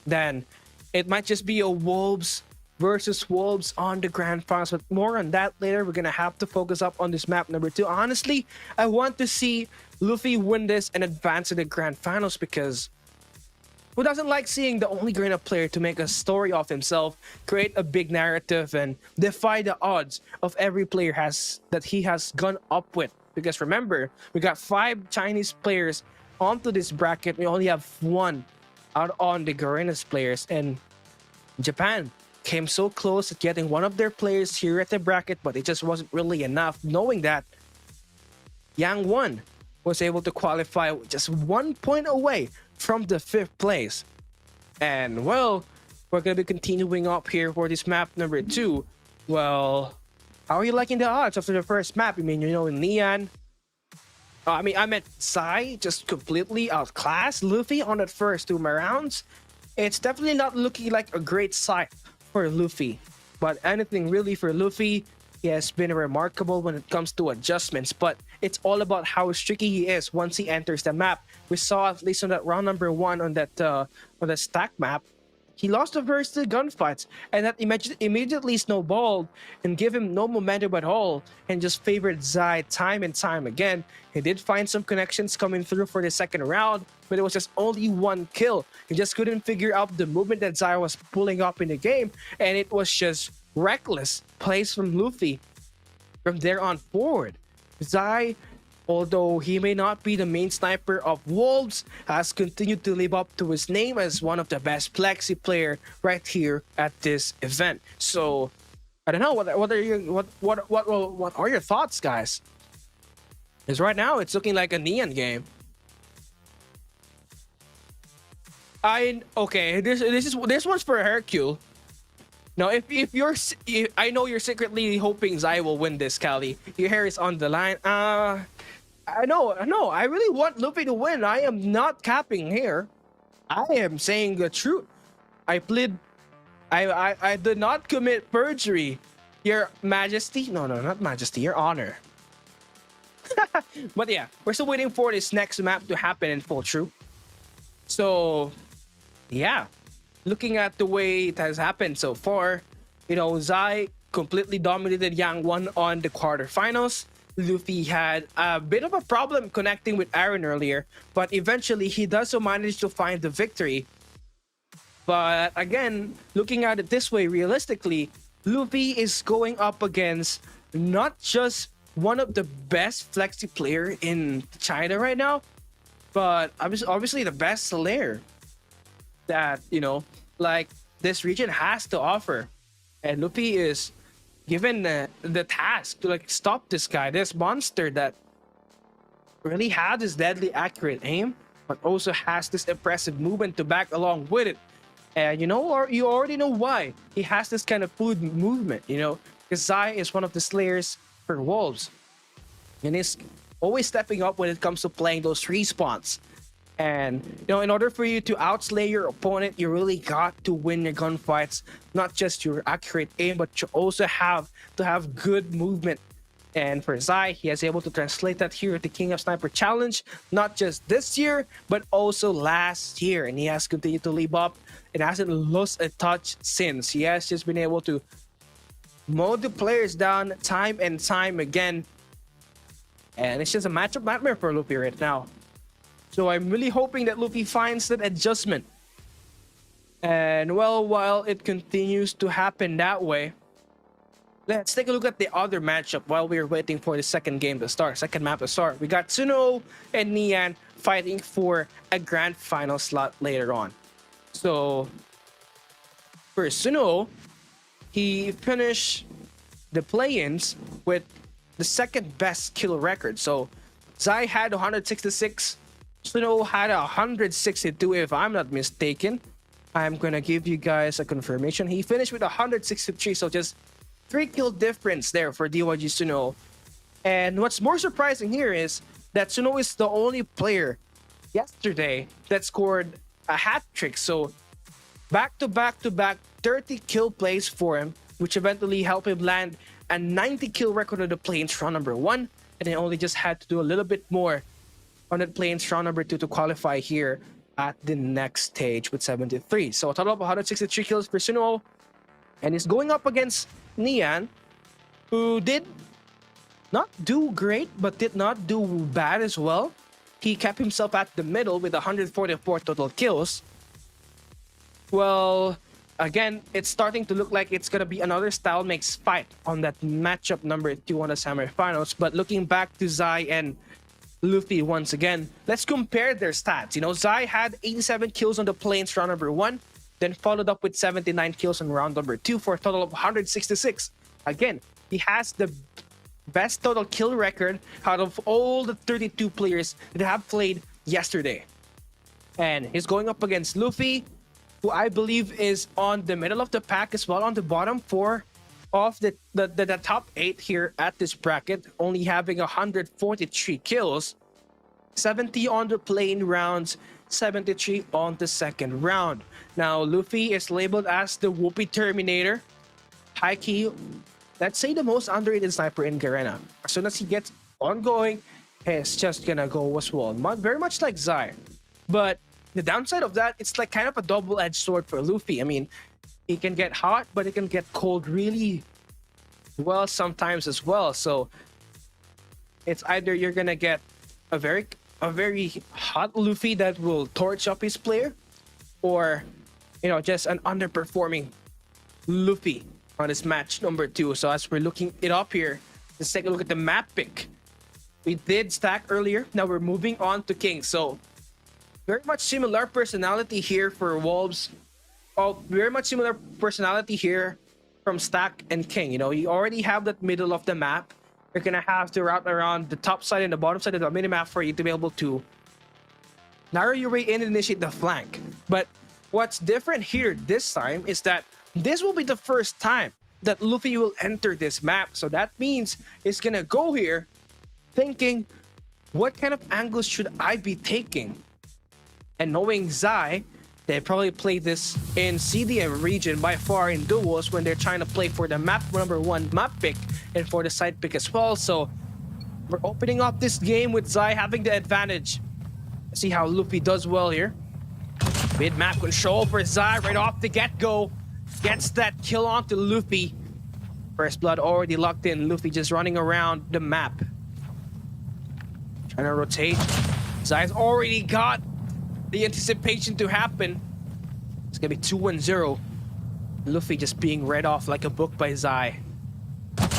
then it might just be a Wolves versus Wolves on the Grand Finals. But more on that later. We're going to have to focus up on this map number 2. Honestly, I want to see Luffy win this and advance to the Grand Finals, because who doesn't like seeing the only Garena player to make a story of himself, create a big narrative, and defy the odds of every player that he has gone up with? Because remember, we got 5 Chinese players onto this bracket. We only have 1 out on the Garena's players, and Japan came so close at getting one of their players here at the bracket, but it just wasn't really enough, knowing that Yang Won was able to qualify just 1 point away from the 5th place. And well, we're going to be continuing up here for this map number 2. Well, how are you liking the odds after the first map? I mean, you know, Nian, I meant Sai just completely outclassed Luffy on that first 2 rounds. It's definitely not looking like a great sight for Luffy, but anything really for Luffy. He has been remarkable when it comes to adjustments, but it's all about how tricky he is once he enters the map. We saw at least on that round number 1 on the stack map, he lost the first 2 gunfights, and that immediately snowballed and gave him no momentum at all, and just favored Zai time and time again. He did find some connections coming through for the second round, but it was just only 1 kill. He just couldn't figure out the movement that Zai was pulling up in the game, and it was just reckless plays from Luffy from there on forward. Zai, although he may not be the main sniper of Wolves, has continued to live up to his name as one of the best Plexi player right here at this event. So I don't know, what are your thoughts, guys? Because right now it's looking like a Neon game. Okay, this one's for Hercule. Now, I know you're secretly hoping Zai will win this, Callie. Your hair is on the line. I know. I really want Luffy to win. I am not capping here. I am saying the truth. I did not commit perjury. Your Majesty. No, not Majesty. Your Honor. But yeah, we're still waiting for this next map to happen in full truth. So, yeah. Looking at the way it has happened so far, you know, Zai completely dominated Yang Won on the quarterfinals. Luffy had a bit of a problem connecting with Aaron earlier, but eventually he does so manage to find the victory. But again, looking at it this way, realistically, Luffy is going up against not just one of the best flexi player in China right now, but obviously the best Slayer that, you know, like this region has to offer. And Luffy is given the task to like stop this guy, this monster that really had this deadly accurate aim, but also has this impressive movement to back along with it. And you know, or you already know why he has this kind of fluid movement, you know, because Zai is one of the slayers for Wolves, and he's always stepping up when it comes to playing those respawns. And you know, in order for you to outslay your opponent, you really got to win your gunfights, not just your accurate aim, but you also have to have good movement. And for Zai, he is able to translate that here at the King of Sniper Challenge, not just this year, but also last year. And he has continued to live up and hasn't lost a touch since. He has just been able to mow the players down time and time again. And it's just a matchup nightmare for Luffy right now. So I'm really hoping that Luffy finds that adjustment. And well, while it continues to happen that way, let's take a look at the other matchup while we're waiting for the second game to start, second map to start. We got Suno and Nian fighting for a grand final slot later on. So for Suno, he finished the play-ins with the second best kill record. So Zai had 166. Suno had 162, if I'm not mistaken. I'm gonna give you guys a confirmation. He finished with 163, so just 3 kill difference there for DYG Suno. And what's more surprising here is that Suno is the only player yesterday that scored a hat trick. So back to back 30 kill plays for him, which eventually helped him land a 90 kill record on the plains round number 1. And he only just had to do a little bit more on that plains round number 2 to qualify here at the next stage with 73. So a total of 163 kills for Suno. And he's going up against Nian, who did not do great, but did not do bad as well. He kept himself at the middle with 144 total kills. Well, again, it's starting to look like it's going to be another style makes fight on that matchup number 2 on the semifinals. But looking back to Zai and Luffy once again. Let's compare their stats. You know, Zai had 87 kills on the plains round number 1, then followed up with 79 kills on round number 2 for a total of 166. Again, he has the best total kill record out of all the 32 players that have played yesterday. And he's going up against Luffy, who I believe is on the middle of the pack as well, on the bottom 4 of the top 8 here at this bracket, only having 143 kills, 70 on the plane rounds, 73 on the second round. Now, Luffy is labeled as the Whoopee Terminator. High key, let's say the most underrated sniper in Garena. As soon as he gets ongoing, he's just gonna go as well. Very much like Zai. But the downside of that, it's like kind of a double-edged sword for Luffy. I mean, he can get hot, but it can get cold really well sometimes as well. So it's either you're gonna get a very hot Luffy that will torch up his player, or you know, just an underperforming Luffy on this match number 2. So as we're looking it up here, let's take a look at the map pick. We did stack earlier. Now we're moving on to King. So very much similar personality here for Wolves. Oh, very much similar personality here from Stack and King. You know, you already have that middle of the map. You're gonna have to route around the top side and the bottom side of the minimap for you to be able to narrow your way in and initiate the flank. But what's different here this time is that this will be the first time that Luffy will enter this map. So that means he's gonna go here thinking, what kind of angles should I be taking? And knowing Zai, they probably play this in CDM region by far in duos when they're trying to play for the map number 1 map pick and for the side pick as well. So we're opening up this game with Zai having the advantage. Let's see how Luffy does well here. Mid-map control for Zai right off the get-go. Gets that kill onto Luffy. First blood already locked in. Luffy just running around the map. Trying to rotate. Zai's already got the anticipation to happen. It's gonna be 2-1-0. Luffy just being read off like a book by Zai.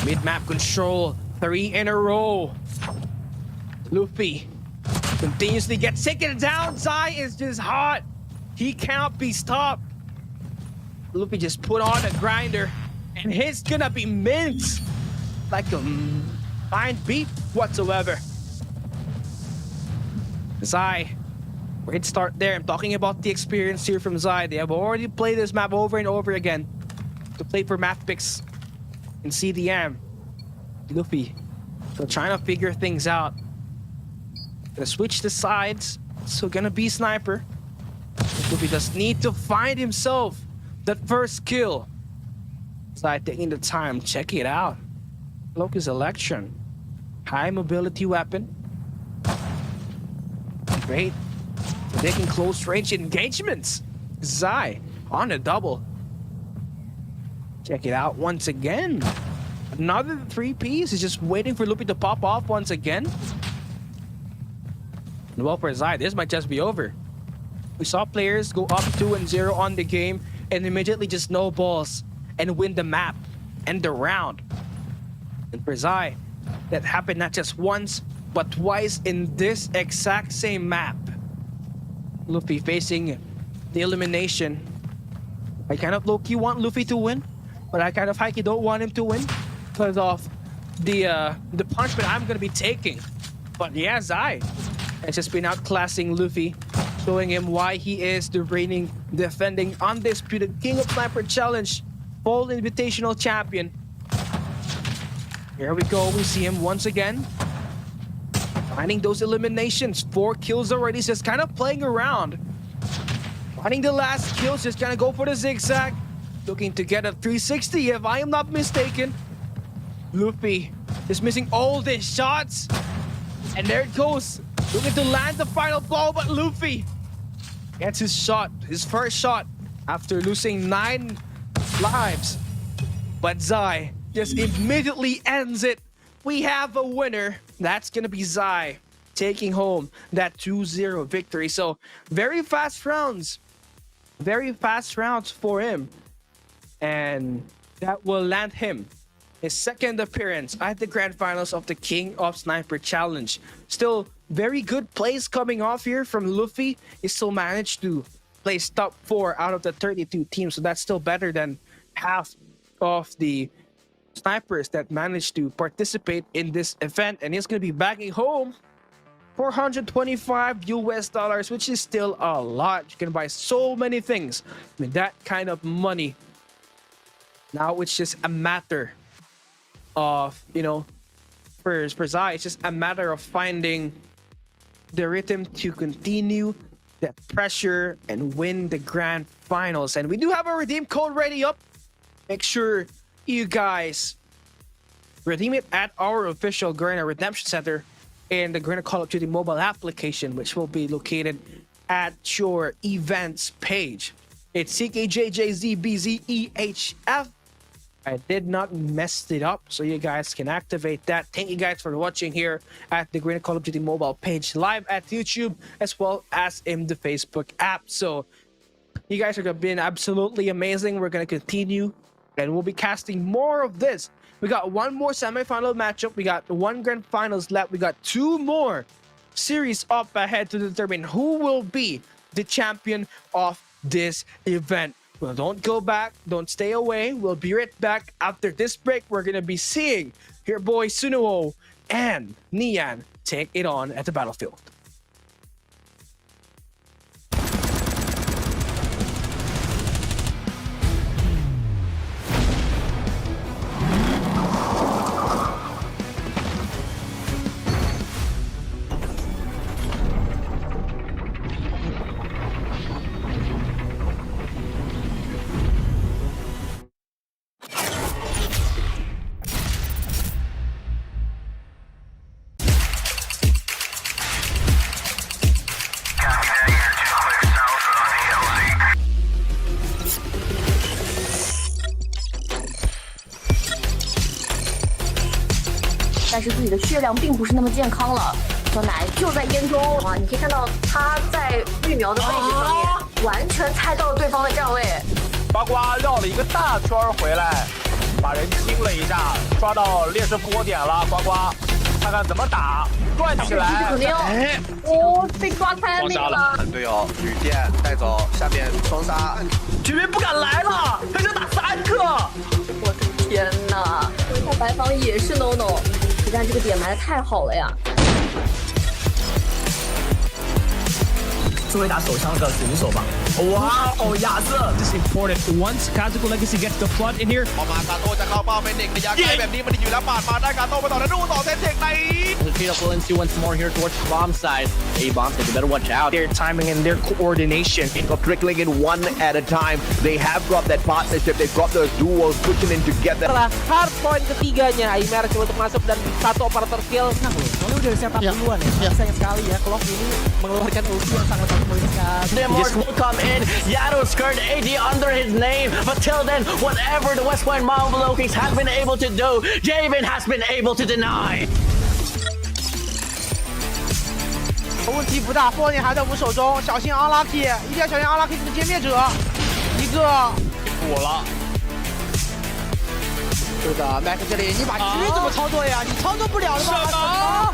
Mid-map control, 3 in a row. Luffy continuously gets taken down. Zai is just hot. He can't be stopped. Luffy just put on a grinder, and he's gonna be minced like a fine beat whatsoever. Zai, great start there. I'm talking about the experience here from Zai. They have already played this map over and over again to play for map picks in CDM. Luffy still trying to figure things out. Gonna switch the sides. So gonna be sniper. Luffy just need to find himself that first kill. Zai taking the time. Check it out. Loki's election. High mobility weapon. Great. Taking close range engagements. Zai on a double. Check it out once again. Another 3Ps is just waiting for Luffy to pop off once again. And well, for Zai, this might just be over. We saw players go up 2-0 on the game and immediately just snowballs and win the map and the round. And for Zai, that happened not just once, but twice in this exact same map. Luffy facing the elimination. I kind of low-key want Luffy to win, but I kind of high-key don't want him to win because of the punishment I'm gonna be taking. But yeah, Zai has just been outclassing Luffy, showing him why he is the reigning, defending, undisputed King of Sniper Challenge Fall Invitational Champion. Here we go, we see him once again. Finding those eliminations, 4 kills already, just kind of playing around. Finding the last kills, just gonna go for the zigzag. Looking to get a 360 if I am not mistaken. Luffy is missing all the shots. And there it goes. Looking to land the final blow, but Luffy gets his shot, his first shot after losing 9 lives. But Zai just immediately ends it. We have a winner. That's gonna be Zai taking home that 2-0 victory. So very fast rounds for him, and that will land him his second appearance at the grand finals of the King of Sniper Challenge. Still very good plays coming off here from Luffy. He still managed to place top 4 out of the 32 teams, so that's still better than half of the snipers that managed to participate in this event. And he's going to be backing home $425 US, which is still a lot. You can buy so many things with that kind of money. Now it's just a matter of, you know, for Zai, it's just a matter of finding the rhythm to continue that pressure and win the grand finals. And we do have a redeem code ready up. Make sure you guys redeem it at our official Garena Redemption Center in the Garena Call of Duty mobile application, which will be located at your events page. It's CKJJZBZEHF. I did not mess it up, so you guys can activate that. Thank you guys for watching here at the Garena Call of Duty mobile page, live at YouTube, as well as in the Facebook app. So you guys are been absolutely amazing. We're going to continue, and we'll be casting more of this. We got one more semifinal matchup. We got one grand finals left. We got 2 more series up ahead to determine who will be the champion of this event. Well, don't go back. Don't stay away. We'll be right back after this break. We're going to be seeing your boy Suno and Nian take it on at the battlefield.但是自己的血量并不是那么健康了。小奶就在烟中啊，你可以看到他在绿苗的位置上面，完全猜到了对方的站位。呱呱绕了一个大圈回来，把人清了一下，抓到劣势波点了。呱呱，看看怎么打，转起来。哎，哦，被抓开那个了。队友旅店带走，下面双杀，居民不敢来了，他就打3个。我的天哪！一下白房也是 no no。但这个点埋的太好了呀！作为打手枪的选手吧。哇哦，亚瑟 ，this is important. Once Kazuko Legacy gets the flood in here. พอมาการโต้จะเข้าเป้าเป็นเด็กระยะไกลแบบนี้มันอยู่แล้วปาดมาได้การโต้ไปต่อแล้วดูต่อเซนเทคใน The trade up Uling once more here towards the bomb side. A-bomb, so you better watch out. Their timing and their coordination. Of trickling in one at a time. They have got that partnership. They've got those duos pushing in together. Setelah hard point ketiganya, immerse untuk masuk dan 1 operator kill. Nah, soalnya udah setup duluan ya. Sayang sekali ya, Clock ini mengeluarkan ulti yang sangat poin sekali. The Morse will come in. Yado's card AD under his name. But till then, whatever the West Point Marvel Kings have been able to do, Javen has been able to deny. 问题不大，波点还在我们手中，小心 unlucky， 一定要小心 unlucky 这个歼灭者，一个补了。是的 ，Mac 这里你把狙怎么操作呀？你操作不了的吗？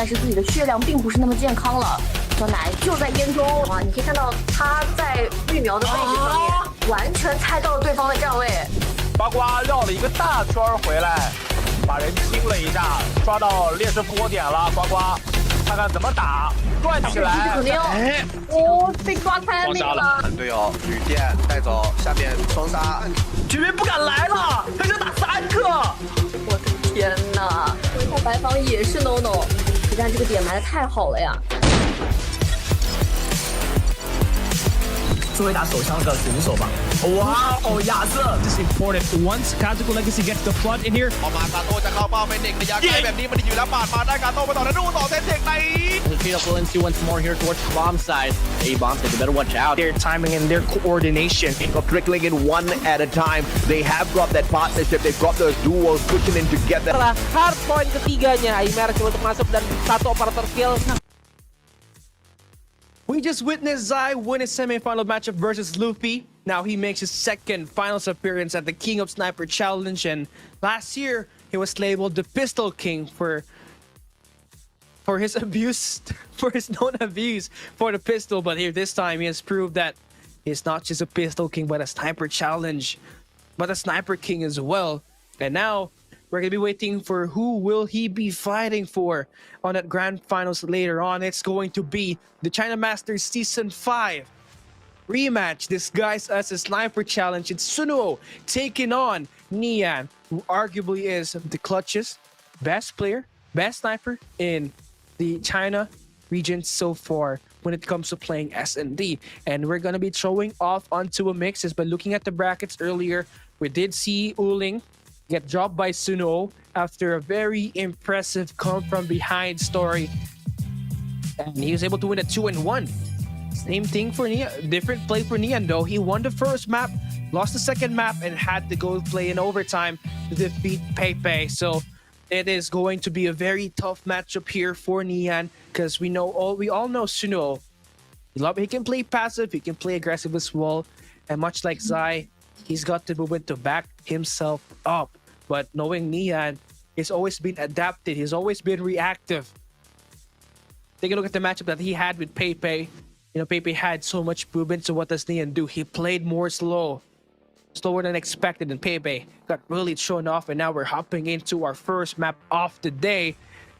但是自己的血量并不是那么健康了。小奶就在烟中啊，你可以看到他在育苗的位置上面，完全猜到了对方的站位。呱呱绕了一个大圈回来，把人清了一下，抓到劣势波点了。呱呱，看看怎么打，转起来。肯定哦，被抓开那个。队友旅店带走，下面双杀，居民不敢来了，他就打3个。我的天哪！回头白房也是 no no， 可但这个点埋的太好了呀。作为打手枪的选手吧。哇哦，亚瑟 ，this is important. Once Kazuko Legacy gets the flood in here. ออกมากาโต้จะเข้าเป้าเป็นเด็กระยะไกลแบบนี้มันอยู่แล้วปาดมาได้กาโต้ไปต่อแล้วดูต่อเซตเทคใน The trade of Uling once more here towards the bomb side. Hey, bomb side, you better watch out. Their timing and their coordination. Trickling in one at a time. They have got that partnership. They've got those duos pushing in together. Setelah hard point ketiganya, immerse coba untuk masuk dan satu operator kill. We just witnessed Zai win his semi-final matchup versus Luffy. Now he makes his second finals appearance at the King of Sniper Challenge, and last year he was labeled the Pistol King for his abuse, for his known abuse for the pistol. But here this time he has proved that he's not just a Pistol King, but a Sniper Challenge, but a Sniper King as well. And now we're gonna be waiting for who will he be fighting for on that grand finals later on. It's going to be the China Masters Season 5 rematch disguised as a Sniper Challenge. It's Suno taking on Nian, who arguably is the clutchest, best player, best sniper in the China region so far when it comes to playing S&D. And we're gonna be showing off onto a mixes, but looking at the brackets earlier, we did see Uling get dropped by Suno after a very impressive come from behind story. And he was able to win a 2-1. Same thing for Nian, different play for Nian though. He won the first map, lost the second map, and had to go play in overtime to defeat Pepe. So it is going to be a very tough matchup here for Nian, because we all know Suno. He can play passive, he can play aggressive as well, and much like Zai, he's got the movement to back himself up. But knowing Nian, he's always been adapted, he's always been reactive. Take a look at the matchup that he had with Pepe. You know, Pepe had so much movement, so what does Nian do? He played more slower than expected, and Pepe got really shown off. And now we're hopping into our first map of the day,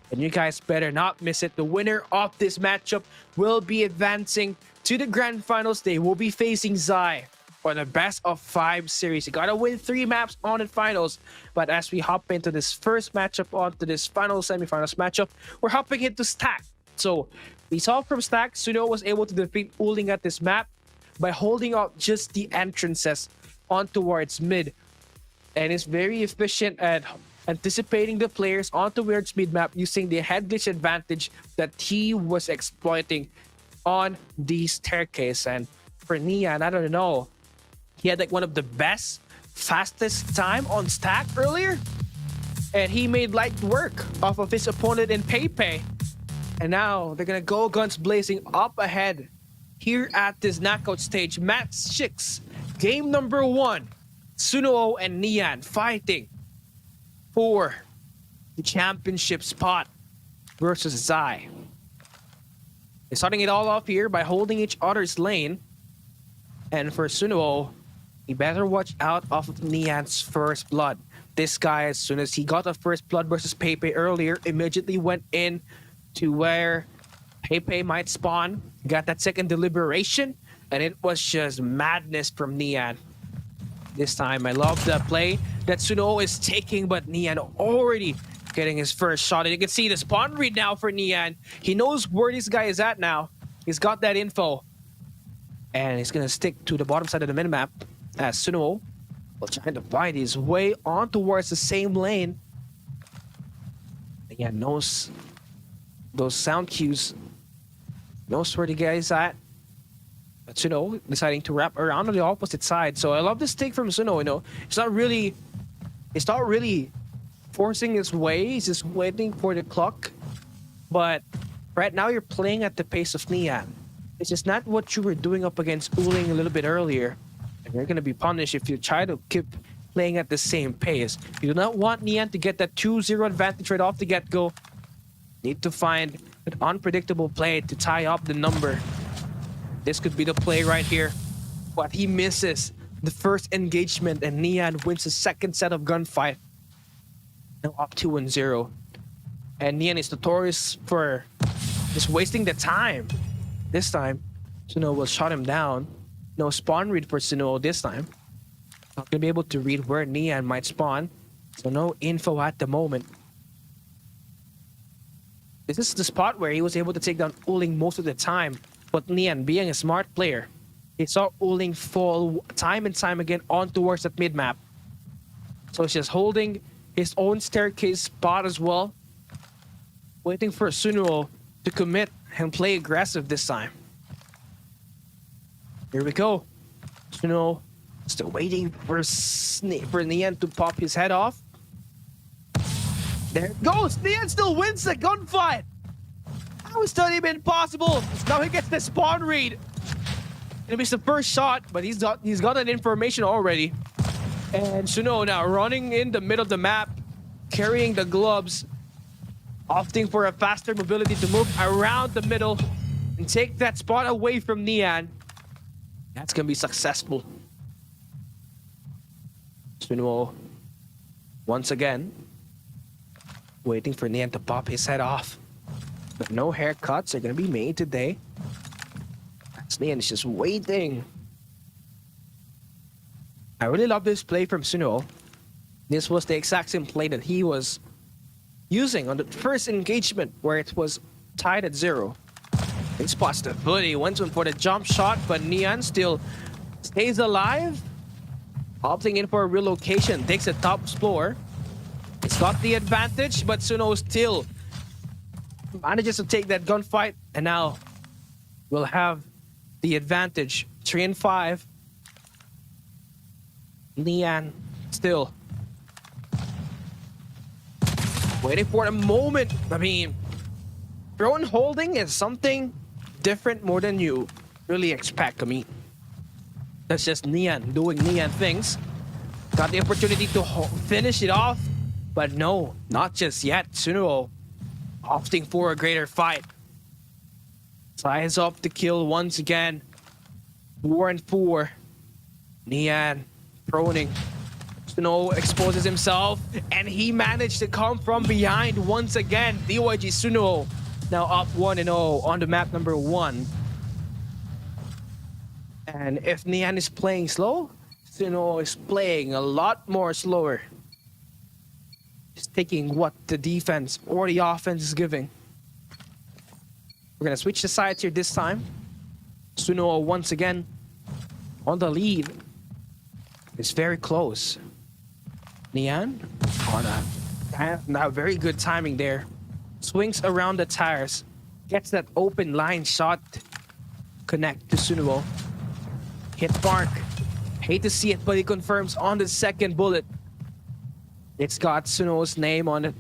and you guys better not miss it. The winner of this matchup will be advancing to the grand finals. They will be facing Zai for the best of 5 series. You gotta win 3 maps on the finals. But as we hop into this first matchup, onto this final semifinals matchup, we're hopping into Stack. So we saw from Stack, Suno was able to defeat Uling at this map by holding out just the entrances on towards mid. And is very efficient at anticipating the players on towards mid map using the head glitch advantage that he was exploiting on the staircase. And for Nian, I don't know, he had like one of the best, fastest time on Stack earlier. And he made light work off of his opponent in Pepe. And now they're gonna go guns blazing up ahead here at this knockout stage. Match 6, game number 1. Suno and Nian fighting for the championship spot versus Zai. They're starting it all off here by holding each other's lane. And for Suno, he better watch out of Nian's first blood. This guy, as soon as he got a first blood versus Pepe earlier, immediately went in to where Pepe might spawn, got that second deliberation, and it was just madness from Nian. This time, I love the play that Suno is taking, but Nian already getting his first shot. And you can see the spawn read now for Nian. He knows where this guy is at now. He's got that info. And he's gonna stick to the bottom side of the minimap as Suno will try to find his way on towards the same lane. Again, knows those sound cues, knows where the guy is at. But Suno deciding to wrap around on the opposite side. So I love this take from Suno, you know. It's not really forcing his way, he's just waiting for the clock. But right now you're playing at the pace of Nian. It's just not what you were doing up against Uling a little bit earlier. And you're gonna be punished if you try to keep playing at the same pace. You do not want Nian to get that 2-0 advantage right off the get-go. Need to find an unpredictable play to tie up the number. This could be the play right here. But he misses the first engagement and Neon wins the second set of gunfight. Now up 2-0. And Neon is notorious for just wasting the time. This time, Suno will shut him down. No spawn read for Suno this time. Not gonna be able to read where Neon might spawn. So no info at the moment. This is the spot where he was able to take down Uling most of the time. But Neon, being a smart player, he saw Uling fall time and time again on towards that mid-map. So he's just holding his own staircase spot as well. Waiting for Suno to commit and play aggressive this time. Here we go. Suno still waiting for Neon to pop his head off. There it goes! Neon still wins the gunfight! How is that even possible? Now he gets the spawn read. It was the first shot, but he's got that information already. And Suno now running in the middle of the map, carrying the gloves, opting for a faster mobility to move around the middle and take that spot away from Neon. That's gonna be successful. Suno once again waiting for Neon to pop his head off. But no haircuts are gonna be made today. Neon is just waiting. I really love this play from Suno. This was the exact same play that he was using on the first engagement where it was tied at 0. He spots the hoodie, went in for the jump shot, but Neon still stays alive. Opting in for a relocation, takes the top floor. It's got the advantage, but Suno still manages to take that gunfight, and now we'll have the advantage. 3-5. Neon still waiting for a moment. I mean, drone holding is something different more than you really expect. I mean, that's just Neon doing Neon things. Got the opportunity to finish it off, but no, not just yet. Suno opting for a greater fight. Ties up the kill once again. 4-4. Neon proning. Suno exposes himself, and he managed to come from behind once again. DYG Suno now up 1-0 on the map number 1. And if Neon is playing slow, Suno is playing a lot more slower. He's taking what the defense or the offense is giving. We're gonna switch the sides here this time. Suno once again on the lead. It's very close. Neon on a now very good timing there. Swings around the tires. Gets that open line shot. Connect to Suno. Hit mark. Hate to see it, but he confirms on the second bullet. It's got Suno's name on it.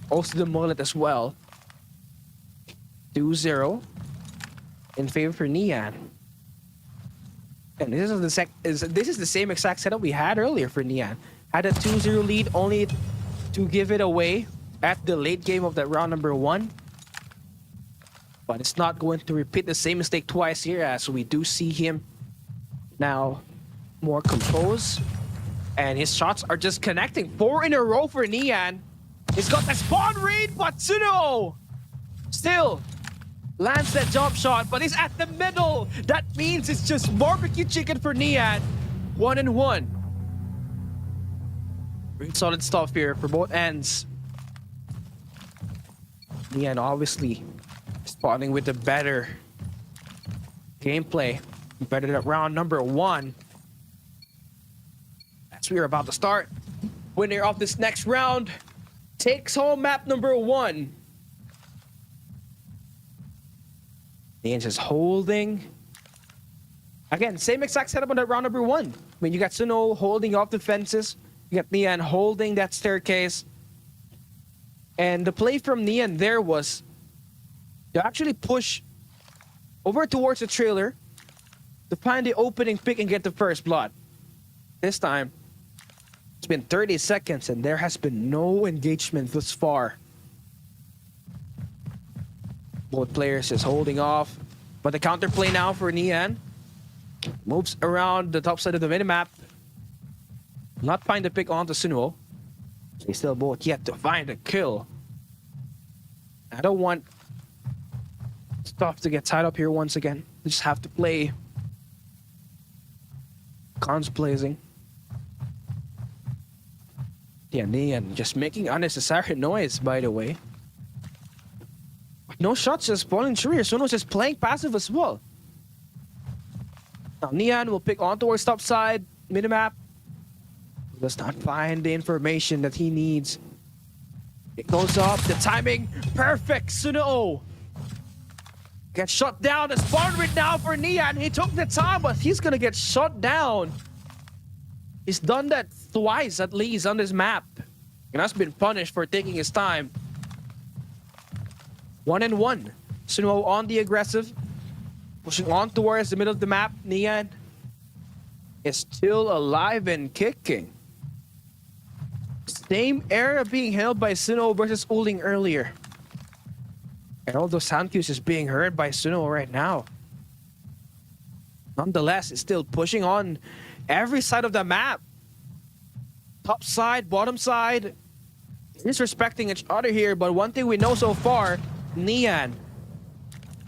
Also the mullet as well. 2-0 in favor for Neon. And this is the same exact setup we had earlier for Neon. Had a 2-0 lead only to give it away at the late game of that round number 1. But it's not going to repeat the same mistake twice here, as we do see him now more composed. And his shots are just connecting. 4 in a row for Neon. He's got the spawn read, but Suno still lands that jump shot, but he's at the middle. That means it's just barbecue chicken for Neon. 1-1. Really solid stuff here for both ends. Neon obviously spawning with the better gameplay. Better at round number 1. As we are about to start. Winner of this next round takes home map number 1. Neon's just holding. Again, same exact setup on that round number 1. I mean, you got Suno holding off the fences. You got Neon holding that staircase. And the play from Neon there was to actually push over towards the trailer to find the opening pick and get the first blood. This time, it's been 30 seconds and there has been no engagement thus far. Both players just holding off. But the counterplay now for Nian. Moves around the top side of the minimap. Not find the pick onto Suno. They still both yet to find a kill. I don't want stuff to get tied up here once again. We just have to play. Cons blazing. Yeah, Nian just making unnecessary noise, by the way. No shots just falling through here. Suno's just playing passive as well. Now Nian will pick on towards top side, minimap. Does not find the information that he needs. It goes up, the timing, perfect. Suno gets shot down. The spawn right now for Nian. He took the time, but he's gonna get shot down. He's done that twice at least on this map, and has been punished for taking his time. 1-1. Suno on the aggressive, pushing on towards the middle of the map. Nian is still alive and kicking. Same area being held by Suno versus Uling earlier. And all those sound cues is being heard by Suno right now. Nonetheless, it's still pushing on every side of the map. Top side, bottom side. Disrespecting each other here, but one thing we know so far, Nian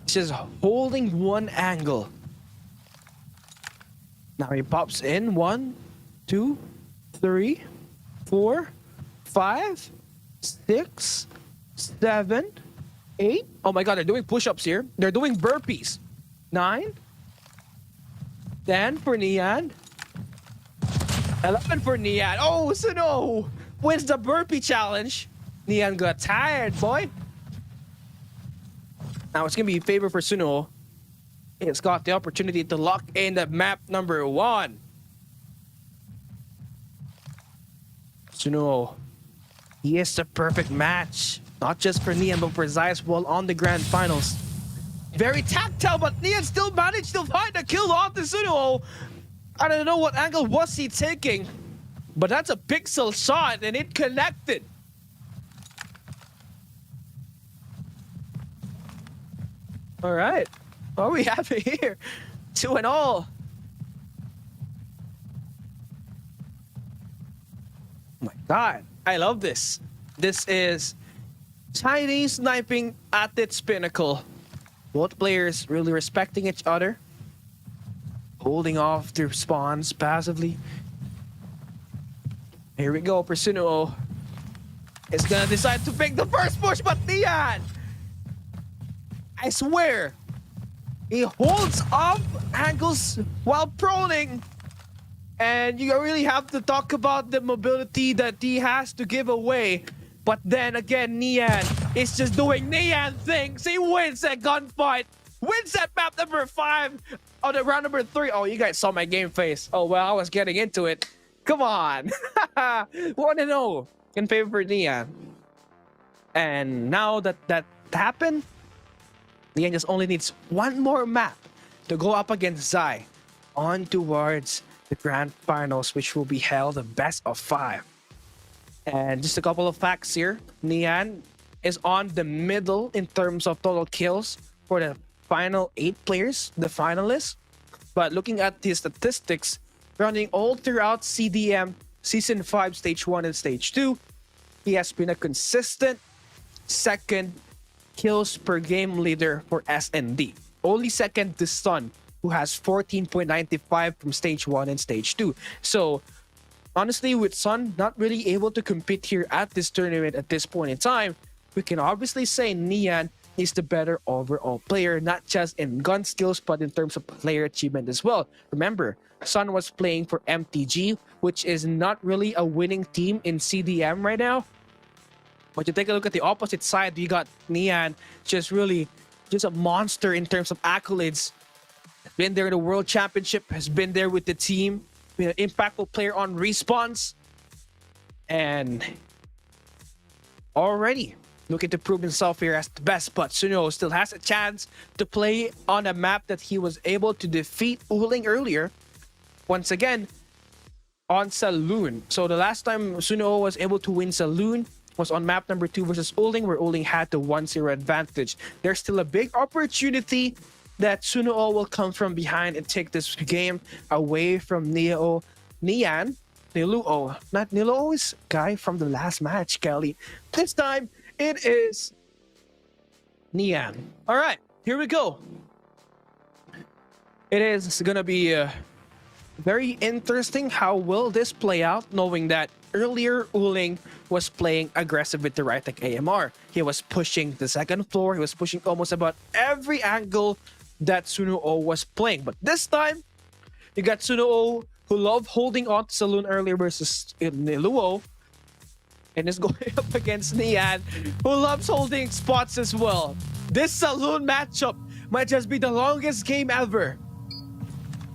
is just holding one angle. Now he pops in 1, 2, 3, 4, 5, 6, 7, 8. Oh my god, they're doing push-ups here. They're doing burpees. 9, 10 for Nian. 11 for Nian. Oh, Suno wins the burpee challenge. Nian got tired, boy. Now it's gonna be a favor for Suno. It's got the opportunity to lock in the map number 1. Suno, he is the perfect match, not just for Nian, but for Zai as well on the grand finals. Very tactile, but Nian still managed to find a kill off the Suno. I don't know what angle was he taking, but that's a pixel shot and it connected. All right, what are we having here? 2-0. Oh my god, I love this. This is Chinese sniping at its pinnacle. Both players really respecting each other, holding off their spawns passively. Here we go for Suno. It's gonna decide to pick the first push, but Nian, I swear, he holds up angles while proning. And you really have to talk about the mobility that he has to give away. But then again, Nian is just doing Nian things. He wins that gunfight, wins that map number 5 on the round number 3. Oh, you guys saw my game face. Oh, well, I was getting into it. Come on. 1-0 in favor for Nian. And now that happened, Nian just only needs one more map to go up against Zai on towards the grand finals, which will be held the best of 5. And just a couple of facts here. Nian is on the middle in terms of total kills for the final 8 players, the finalists. But looking at the statistics, running all throughout CDM Season 5, Stage 1 and Stage 2, he has been a consistent second kills per game leader for SND. Only second to Sun, who has 14.95 from Stage 1 and Stage 2. So, honestly, with Sun not really able to compete here at this tournament at this point in time, we can obviously say Nian is the better overall player, not just in gun skills, but in terms of player achievement as well. Remember, Sun was playing for MTG, which is not really a winning team in CDM right now. But you take a look at the opposite side, you got Nian, just a monster in terms of accolades. Been there in the World Championship, has been there with the team, been an impactful player on respawns, and already looking to prove himself here as the best. But Suno still has a chance to play on a map that he was able to defeat Uling earlier. Once again, on Saloon. So the last time Suno was able to win Saloon, was on map number 2 versus Uling, where Uling had the 1-0 advantage. There's still a big opportunity that Suno will come from behind and take this game away from Niluo. Not Niluo's guy from the last match, Kelly. This time, it is Nian. All right, here we go. It is gonna be very interesting how will this play out, knowing that earlier Uling was playing aggressive with the right like AMR. He was pushing the second floor. He was pushing almost about every angle that Suno was playing. But this time, you got Suno who loved holding on to Saloon earlier versus Niluo, and is going up against Nian, who loves holding spots as well. This Saloon matchup might just be the longest game ever.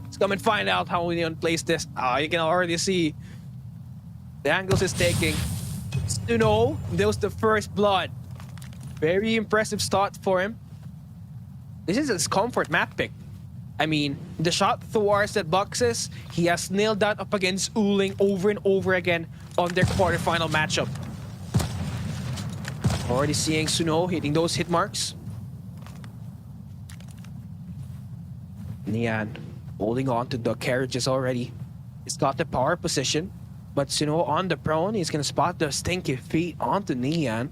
Let's come and find out how Nian plays this. You can already see the angles he's taking. Suno, that was the first blood. Very impressive start for him. This is his comfort map pick. I mean, the shot towards that boxes, he has nailed that up against Uling over and over again on their quarterfinal matchup. Already seeing Suno hitting those hit marks. Nian holding on to the carriages already. He's got the power position, but Suno on the prone, he's gonna spot the stinky feet onto Nian.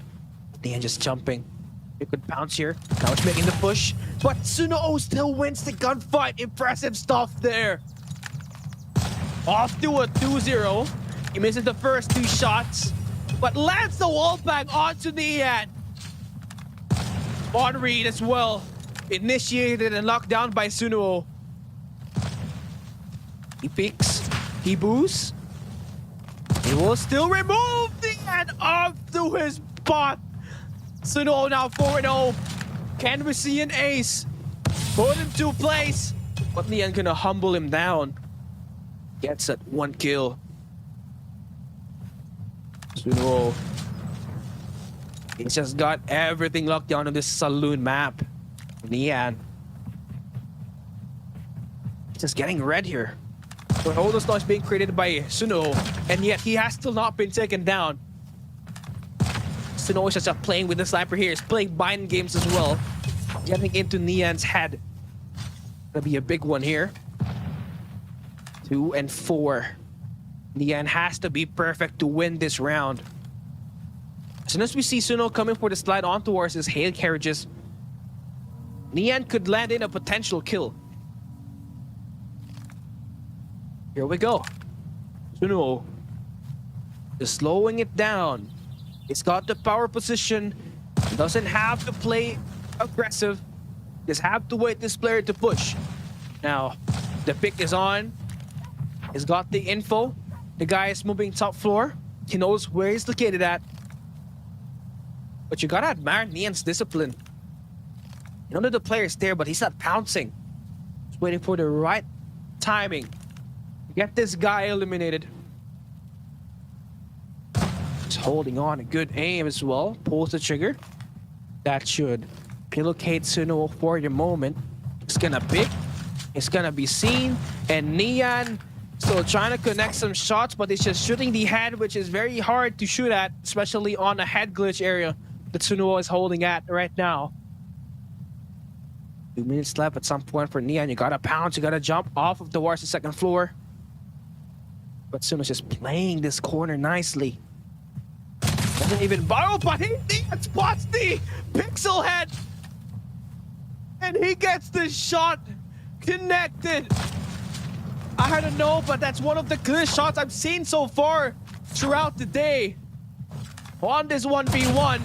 Nian just jumping. He could bounce here. Now it's making the push, but Suno still wins the gunfight. Impressive stuff there. Off to a 2-0. He misses the first 2 shots, but lands the wall bang onto Nian. On read as well. Initiated and locked down by Suno. He peeks. He boosts. He will still remove Nian off to his bot. Suno now 4-0. Can we see an ace? Put him to place. But Nian gonna humble him down. Gets that 1 kill. Suno. He's just got everything locked down on this Saloon map. Nian. Just getting red here. But all those noise being created by Suno, and yet he has still not been taken down. Suno is just playing with the sniper here. He's playing bind games as well. Getting into Nian's head. Gonna be a big one here. 2 and 4. Nian has to be perfect to win this round. As soon as we see Suno coming for the slide on towards his hail carriages, Nian could land in a potential kill. Here we go. Suno is slowing it down. He's got the power position. He doesn't have to play aggressive. Just have to wait this player to push. Now, the pick is on. He's got the info. The guy is moving top floor. He knows where he's located at. But you gotta admire Nian's discipline. You know the player is there, but he's not pouncing. He's waiting for the right timing to get this guy eliminated. He's holding on a good aim as well. Pulls the trigger. That should locate Suno for the moment. It's gonna pick. It's gonna be seen. And Nian still trying to connect some shots, but it's just shooting the head, which is very hard to shoot at, especially on a head glitch area that Suno is holding at right now. 2 minutes left at some point for Nian. You gotta pounce. You gotta jump off of towards the second floor. But Suno's just playing this corner nicely. Doesn't even borrow, but Nian spots the pixel head. And he gets the shot connected. I don't know, but that's one of the clearest shots I've seen so far throughout the day. On this 1v1.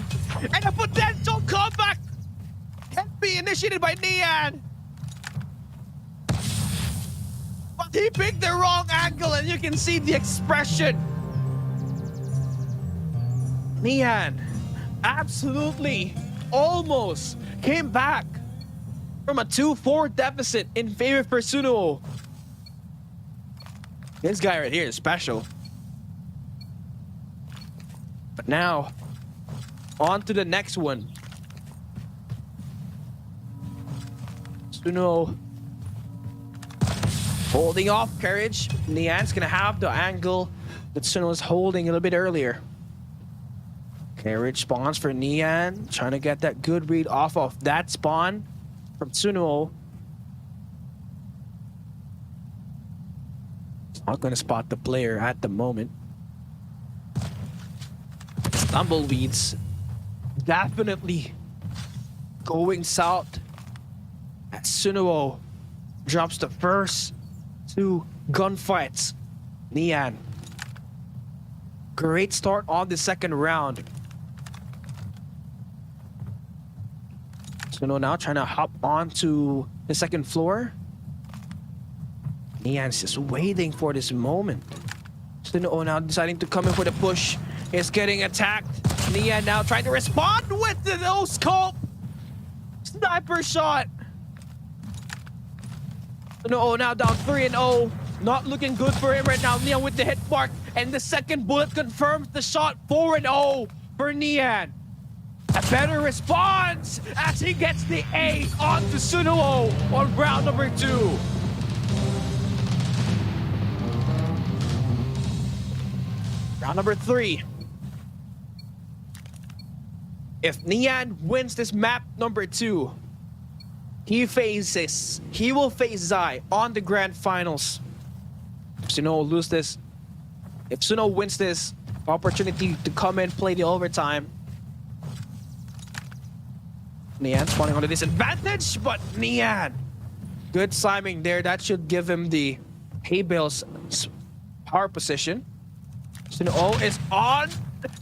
And a potential comeback can be initiated by Nian. But he picked the wrong angle, and you can see the expression. Nian absolutely almost came back from a 2-4 deficit in favor for Suno. This guy right here is special. But now, on to the next one. Suno holding off carriage. Nian's gonna have the angle that Suno was holding a little bit earlier. Carriage spawns for Nian, trying to get that good read off of that spawn from Suno. Not gonna spot the player at the moment. Tumbleweeds definitely going south as Suno drops the first 2 gunfights. Nian, great start on the second round. Suno now trying to hop onto the second floor. Nian's just waiting for this moment. Suno now deciding to come in for the push. Is getting attacked. Nian now trying to respond with the no-scope. Sniper shot. Suno now down 3-0. Not looking good for him right now. Nian with the hit mark. And the second bullet confirms the shot. 4-0 for Nian. A better response as he gets the A onto Suno on round number 2. Round number 3. If Nian wins this map number 2, he will face Zai on the grand finals. If Suno will lose this, if Suno wins this, opportunity to come and play the overtime. Nian spawning on a disadvantage, but Nian, good timing there. That should give him the hay bales power position. Suno is on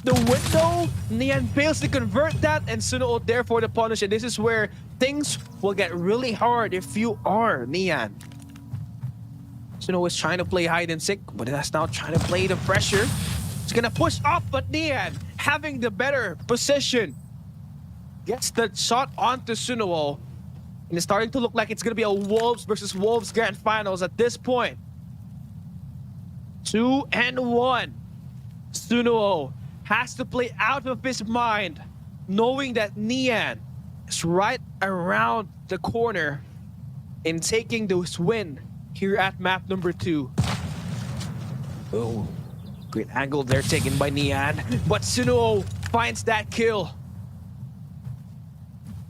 the window. Nian fails to convert that, and Suno therefore the punish. And this is where things will get really hard if you are Nian. Suno is trying to play hide and seek, but that's now trying to play the pressure. He's gonna push up, but Nian, having the better position, gets the shot onto Suno. And it's starting to look like it's gonna be a Wolves versus Wolves grand finals at this point. 2-1. Suno has to play out of his mind, knowing that Nian is right around the corner in taking this win here at map number 2. Oh, great angle there taken by Nian, but Suno finds that kill.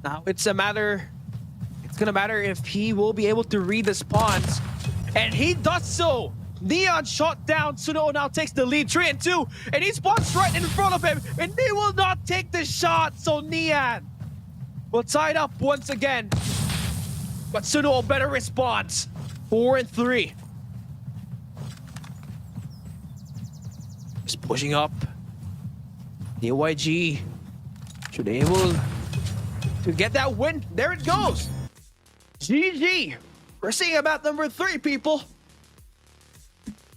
Now it's gonna matter if he will be able to read the spawns, and he does so. Nian shot down. Suno now takes the lead, 3-2, and he spawns right in front of him, and they will not take the shot. So Nian will tie it up once again, but Suno better response. 4-3. Just pushing up. The YG should be able to get that win. There it goes. GG. We're seeing about number 3, people.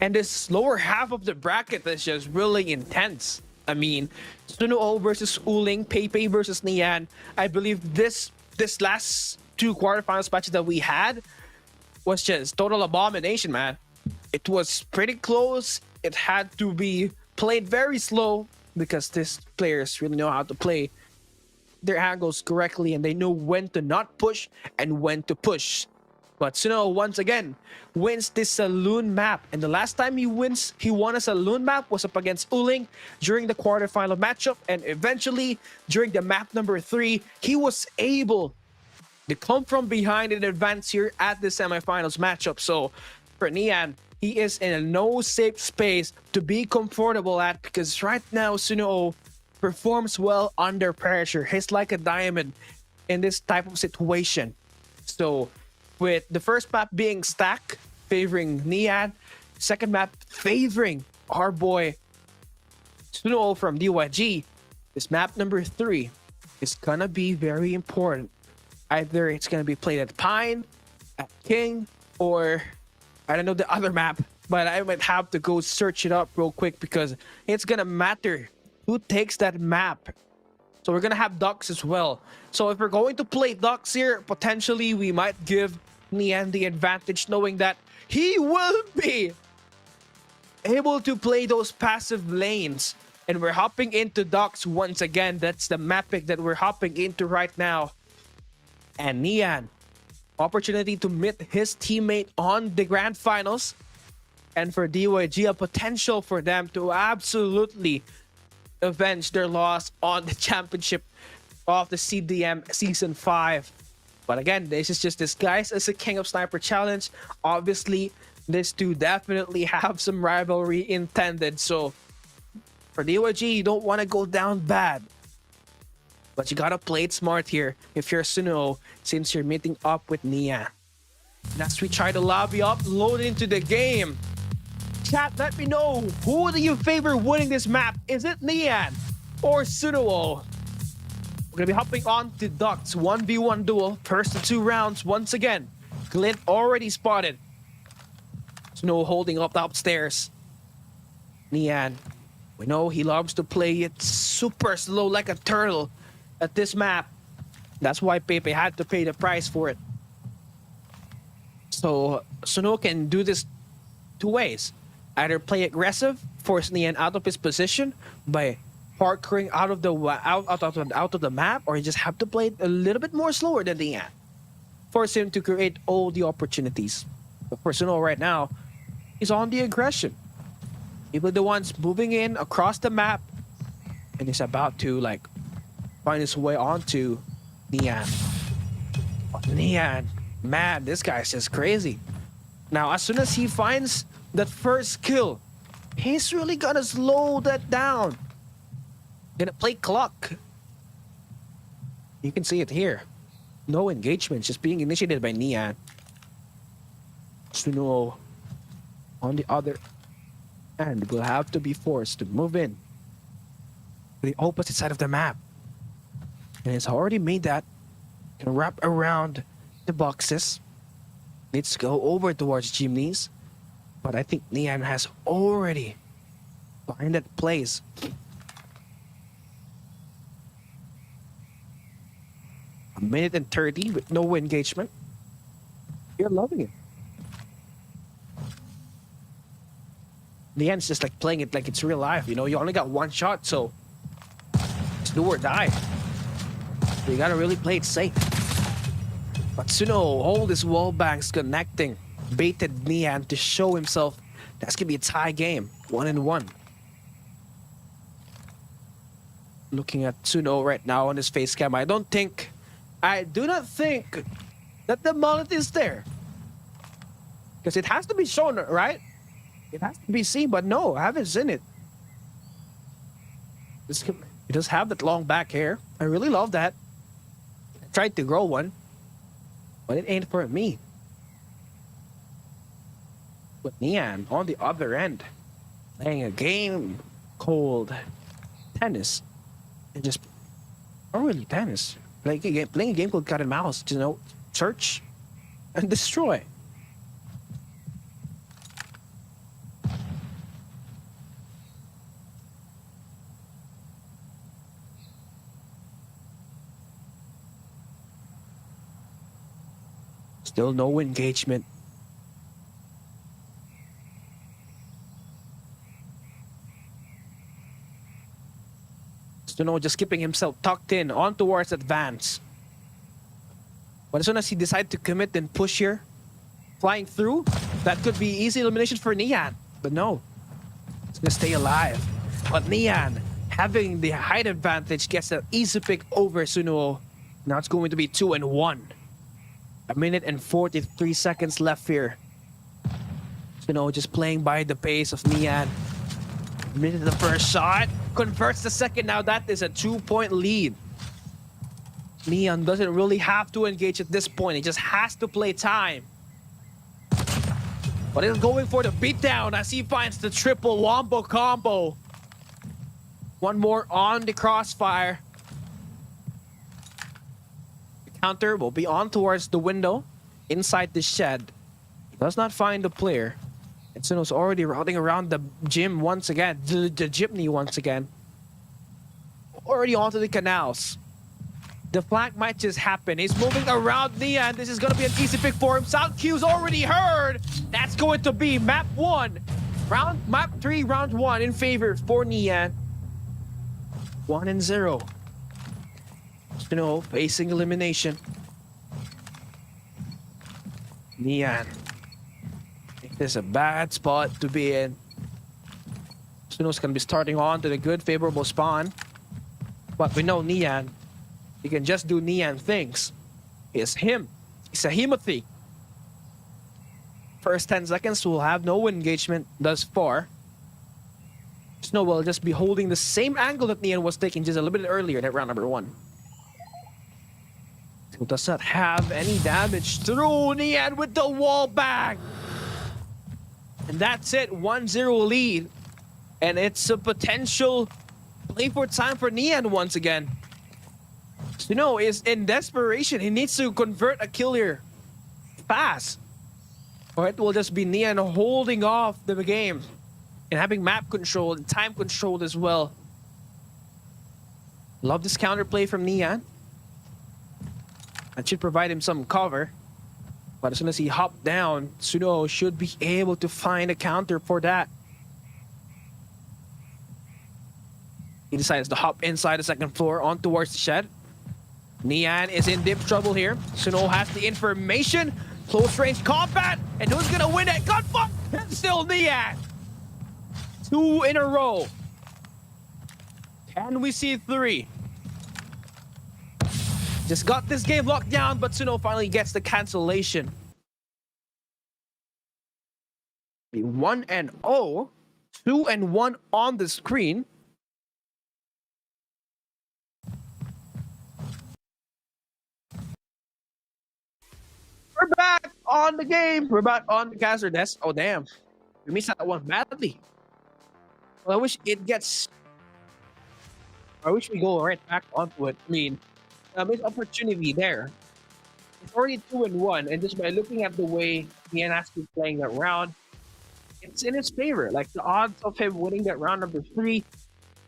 And this lower half of the bracket is just really intense. I mean, Suno versus Uling, Pepe versus Nian. I believe this last 2 quarterfinals matches that we had was just total abomination, man. It was pretty close. It had to be played very slow because these players really know how to play their angles correctly, and they know when to not push and when to push. But Suno once again wins this saloon map, and the last time he won a saloon map was up against Uling during the quarterfinal matchup, and eventually during the map number 3, he was able to come from behind and advance here at the semifinals matchup. So for Nian, he is in a no safe space to be comfortable at, because right now Suno performs well under pressure. He's like a diamond in this type of situation. So with the first map being stack favoring Nian, second map favoring our boy Suno from DYG, this map number 3 is gonna be very important. Either it's gonna be played at Pine, at King, or I don't know the other map, but I might have to go search it up real quick because it's gonna matter who takes that map. So we're gonna have ducks as well. So if we're going to play ducks here, potentially we might give Nian the advantage, knowing that he will be able to play those passive lanes. And we're hopping into ducks once again. That's the map pick that we're hopping into right now. And Nian, opportunity to meet his teammate on the grand finals. And for DYG, a potential for them to absolutely avenge their loss on the championship of the CDM Season 5. But again, this is just disguised as a King of Sniper challenge. Obviously, these two definitely have some rivalry intended. So for DOG, you don't want to go down bad. But you gotta play it smart here if you're Suno, since you're meeting up with Nia. And as we try to lobby up, load into the game. Chat, let me know, who do you favor winning this map? Is it Nian or Suno? We're gonna be hopping on to Ducks 1v1 duel, first to 2 rounds once again. Glint already spotted. Suno holding up the upstairs. Nian, we know he loves to play it super slow like a turtle at this map. That's why Pepe had to pay the price for it. So Suno can do this 2 ways. Either play aggressive, force Nian out of his position by parkouring out of the map, or you just have to play it a little bit more slower than Nian. Force him to create all the opportunities. But for Suno right now, he's on the aggression. People the ones moving in across the map, and he's about to like find his way onto Nian. Nian, man, this guy's just crazy. Now, as soon as he finds that first kill, he's really gonna slow that down. Gonna play clock. You can see it here. No engagement, just being initiated by Nian. Suno, on the other end, will have to be forced to move in to the opposite side of the map. And it's already made that. Can wrap around the boxes. Needs to go over towards Chimneys. But I think Nian has already found that place. A minute and 30 with no engagement. You're loving it. Nian's just like playing it like it's real life. You know, you only got 1 shot, so it's do or die. So you gotta really play it safe. But Suno, all this wall banks connecting, baited Nian to show himself. That's gonna be a tie game, 1-1. Looking at Suno right now on his face cam, I do not think that the mullet is there. Because it has to be shown, right? It has to be seen, but no, I haven't seen it. He does have that long back hair. I really love that. I tried to grow one, but it ain't for me. But Nian on the other end, playing a game called tennis, and just not really tennis, playing a game called cat and mouse. You know, search and destroy. Still no engagement. Suno just keeping himself tucked in on towards advance. But as soon as he decided to commit and push here, flying through, that could be easy elimination for Nian. But no, he's gonna stay alive. But Nian, having the height advantage, gets an easy pick over Suno. Now it's going to be 2-1. A minute and 43 seconds left here. Suno just playing by the pace of Nian. Minute the first shot, converts the second. Now that is a 2-point lead. Nian doesn't really have to engage at this point. He just has to play time. But he's going for the beatdown as he finds the triple wombo combo. One more on the crossfire. Counter will be on towards the window inside the shed. He does not find the player. And Suno's already routing around the gym once again, the jeepney once again. Already onto the canals. The flank might just happen. He's moving around Nian. This is going to be an easy pick for him. Sound cue's already heard. That's going to be map 1. Map 3, round 1 in favor for Nian. 1-0. Suno facing elimination. Nian. This is a bad spot to be in. Suno's gonna be starting on to the good favorable spawn. But we know Nian. He can just do Nian things. It's him. It's a Himothy. First 10 seconds will have no engagement thus far. Suno will just be holding the same angle that Nian was taking just a little bit earlier in round number 1. Who does not have any damage through Nian with the wall bang. And that's it, 1-0 lead. And it's a potential play for time for Nian once again. Suno is in desperation. He needs to convert a kill here fast. Or it will just be Nian holding off the game and having map control and time control as well. Love this counterplay from Nian. That should provide him some cover. But as soon as he hopped down, Suno should be able to find a counter for that. He decides to hop inside the second floor on towards the shed. Nian is in deep trouble here. Suno has the information. Close range combat. And who's gonna win it? Gunfuck! It's still Nian. 2 in a row. Can we see 3? Just got this game locked down, but Suno finally gets the cancellation. 1-0, 2-1 on the screen. We're back on the game. We're back on the caster desk. Oh damn, we missed that one badly. Well, I wish it gets. I wish we go right back onto it. I mean, missed opportunity there. It's already 2-1, and just by looking at the way Nian has been playing that round, it's in his favor. Like the odds of him winning that round number 3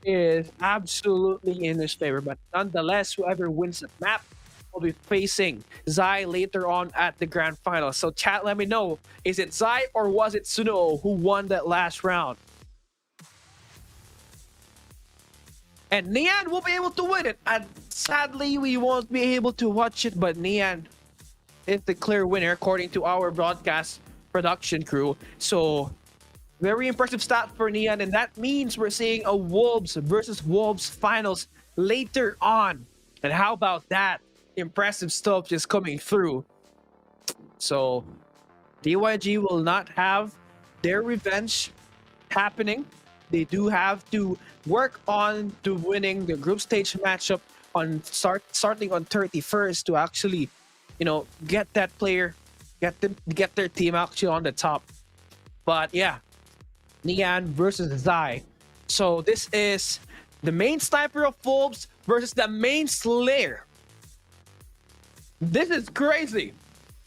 is absolutely in his favor. But nonetheless, whoever wins the map will be facing Zai later on at the grand final. So chat, let me know, is it Zai or was it Suno who won that last round? And Nian will be able to win it. And sadly, we won't be able to watch it, but Nian is the clear winner according to our broadcast production crew. So very impressive stat for Nian, and that means we're seeing a Wolves versus Wolves finals later on. And how about that? Impressive stuff just coming through. So DYG will not have their revenge happening. They do have to work on to winning the group stage matchup on starting on 31st to actually, you know, get that player, get their team actually on the top. But yeah, Nian versus Zai. So this is the main sniper of Wolves versus the main slayer. This is crazy.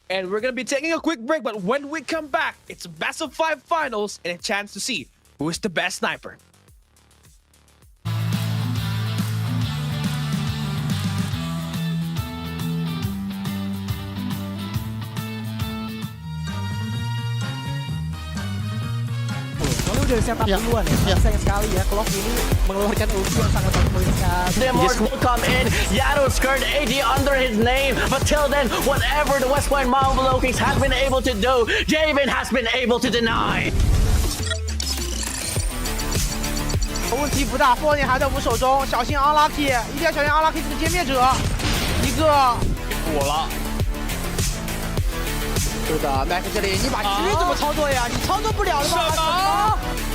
And we're going to be taking a quick break, but when we come back, it's best of 5 finals and a chance to see who is the best sniper. Udah setup duluan ya. Sayang sekali ya Clock ini mengeluarkan ulti yang sangat bagus sekali. The Morse will come in. Yado's skirt AD under his name. But till then, whatever the West Point Marvel Kings have been able to do, Javen has been able to deny. 问题不大，波点还在我们手中，小心 unlucky， 一定要小心 unlucky 这个歼灭者，一个我了。是的 ，Mac 这里你把狙怎么操作呀？你操作不了的吧？什么？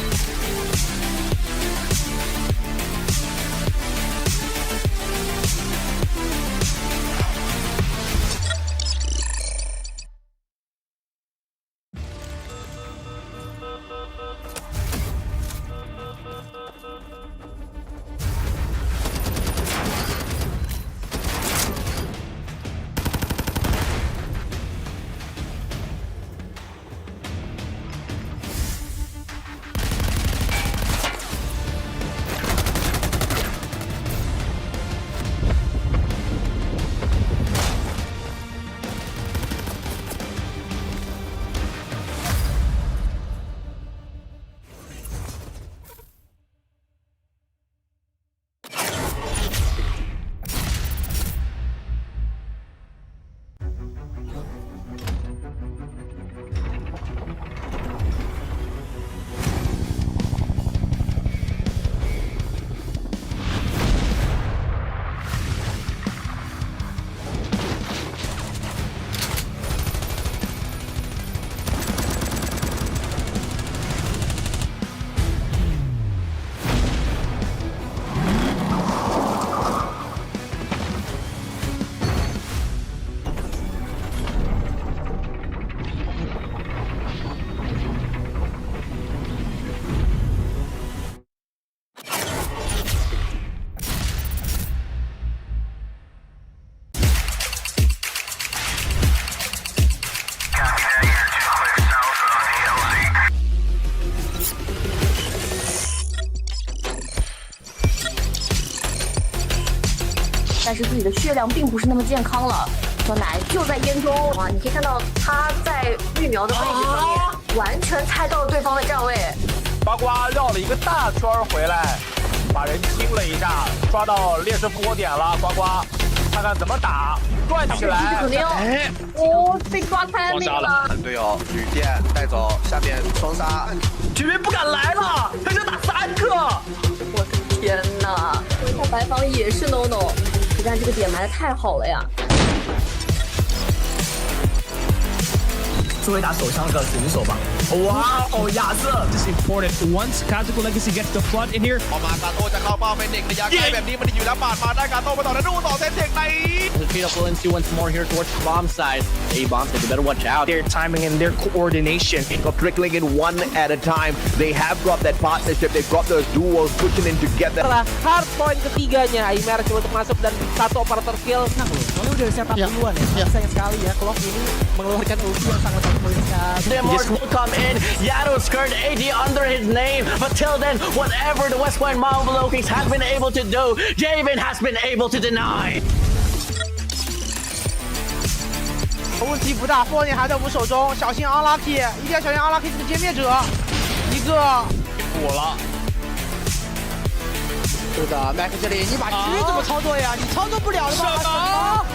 但是自己的血量并不是那么健康了。小奶就在烟中啊，你可以看到他在育苗的位置上面，完全猜到了对方的站位。呱呱绕了一个大圈回来，把人清了一下，抓到劣势复活点了。呱呱，看看怎么打，转起来。肯定被抓开那个了。队友旅店带走，下面双杀，居民不敢来了，他就打3个。我的天哪！他白方也是 no， 但这个点埋的太好了呀。作为打手枪的选手吧。哇哦，亚瑟 ，this is important. Once Kazuko Legacy gets the flood in here. ออกมาการโต้จะเข้าเป้าเป็นเด็กระยะไกลแบบนี้มันอยู่แล้วปาดมาได้การโต้ไปต่อแล้วดูต่อเซตเด็กใน The trade up Uling once more here towards the bomb side. A bomb side, you better watch out. Their timing and their coordination. Of trickling in one at a time. They have got that partnership. They've got those duos pushing in together. Hard point ketiganya, immerse untuk masuk dan satu operator kill. Nah, soalnya udah setup duluan ya. Sayang sekali ya, Clock ini mengeluarkan ulti yang sangat poin sekali. The Immorse will come in. Yado's skirt AD under his name. But till then, whatever the West Point Marvel Kings have been able to do, Javen has been able to deny. 问题不大 ，Fortnite 还在我们手中，小心 Unlucky， 一定要小心 Unlucky 这个歼灭者，一个补了。是的 ，Mac 这里你把狙怎么操作呀？你操作不了的吧？什么？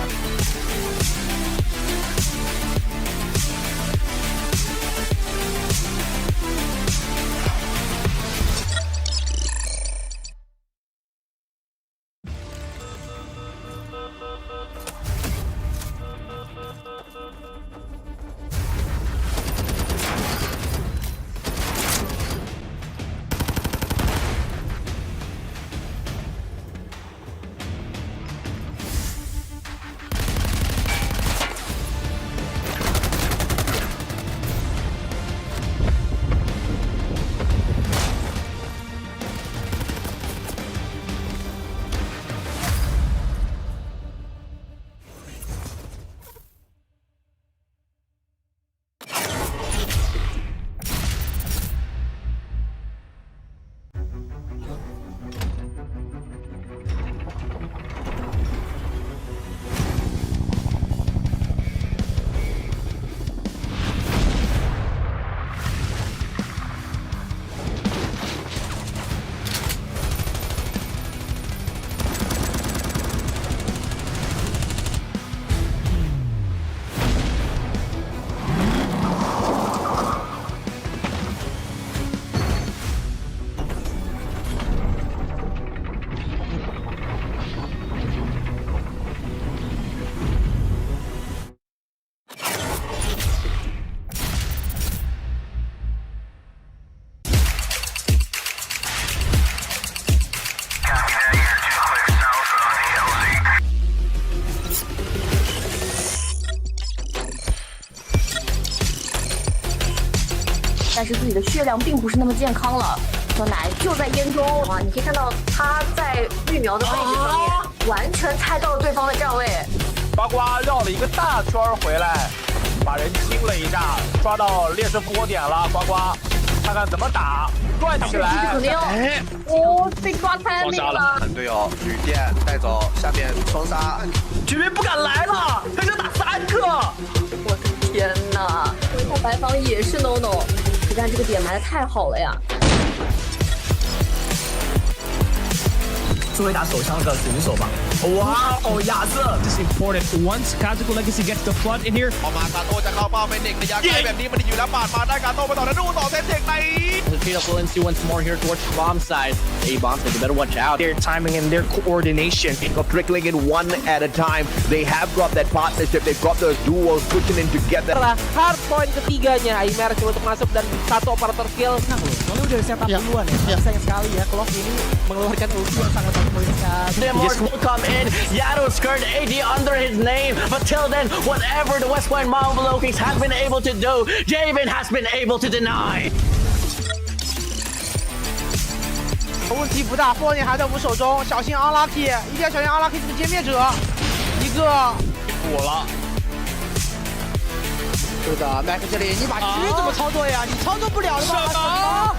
但是自己的血量并不是那么健康了。小奶就在烟中啊，你可以看到他在育苗的位置上面，完全猜到了对方的站位。呱呱绕了一个大圈回来，把人清了一下，抓到劣势复活点了。呱呱，看看怎么打，转起来。肯定被抓开那个了。队友旅店带走，下面双杀，居民不敢来了，他就打3个。我的天哪！他白方也是 no， 但这个点埋的太好了呀。作为打手枪的选手吧。哇哦，亚瑟 ，this is important. Once Kazuko Legacy gets the flood in here. ออกมาการโต้จะเข้าเป้าเป็นเด็กระยะไกลแบบนี้มันอยู่แล้วปาดมาได้การโต้ไปต่อแล้วดูต่อเซตเด็กใน The trade up Uling once more here towards the bomb side. A bomb side, you better watch out. Their timing and their coordination. Of trickling in one at a time. They have got that partnership. They've got those duos pushing in together. Hard point ketiganya, immerse untuk masuk dan satu operator kill. Nah, soalnya udah setup duluan ya. Sayang sekali ya, Clock ini mengeluarkan ulti yang sangat poin sekali. The Immorse will come in. Yado's skirt AD under his name. But till then, whatever the West Point Marvel Kings have been able to do, Javen has been able to deny. 问题不大 ，Fortnite 还在我们手中，小心 Unlucky， 一定要小心 Unlucky 这个歼灭者，一个补了。是的 ，Mac 这里你把狙怎么操作呀？你操作不了的吧？什么？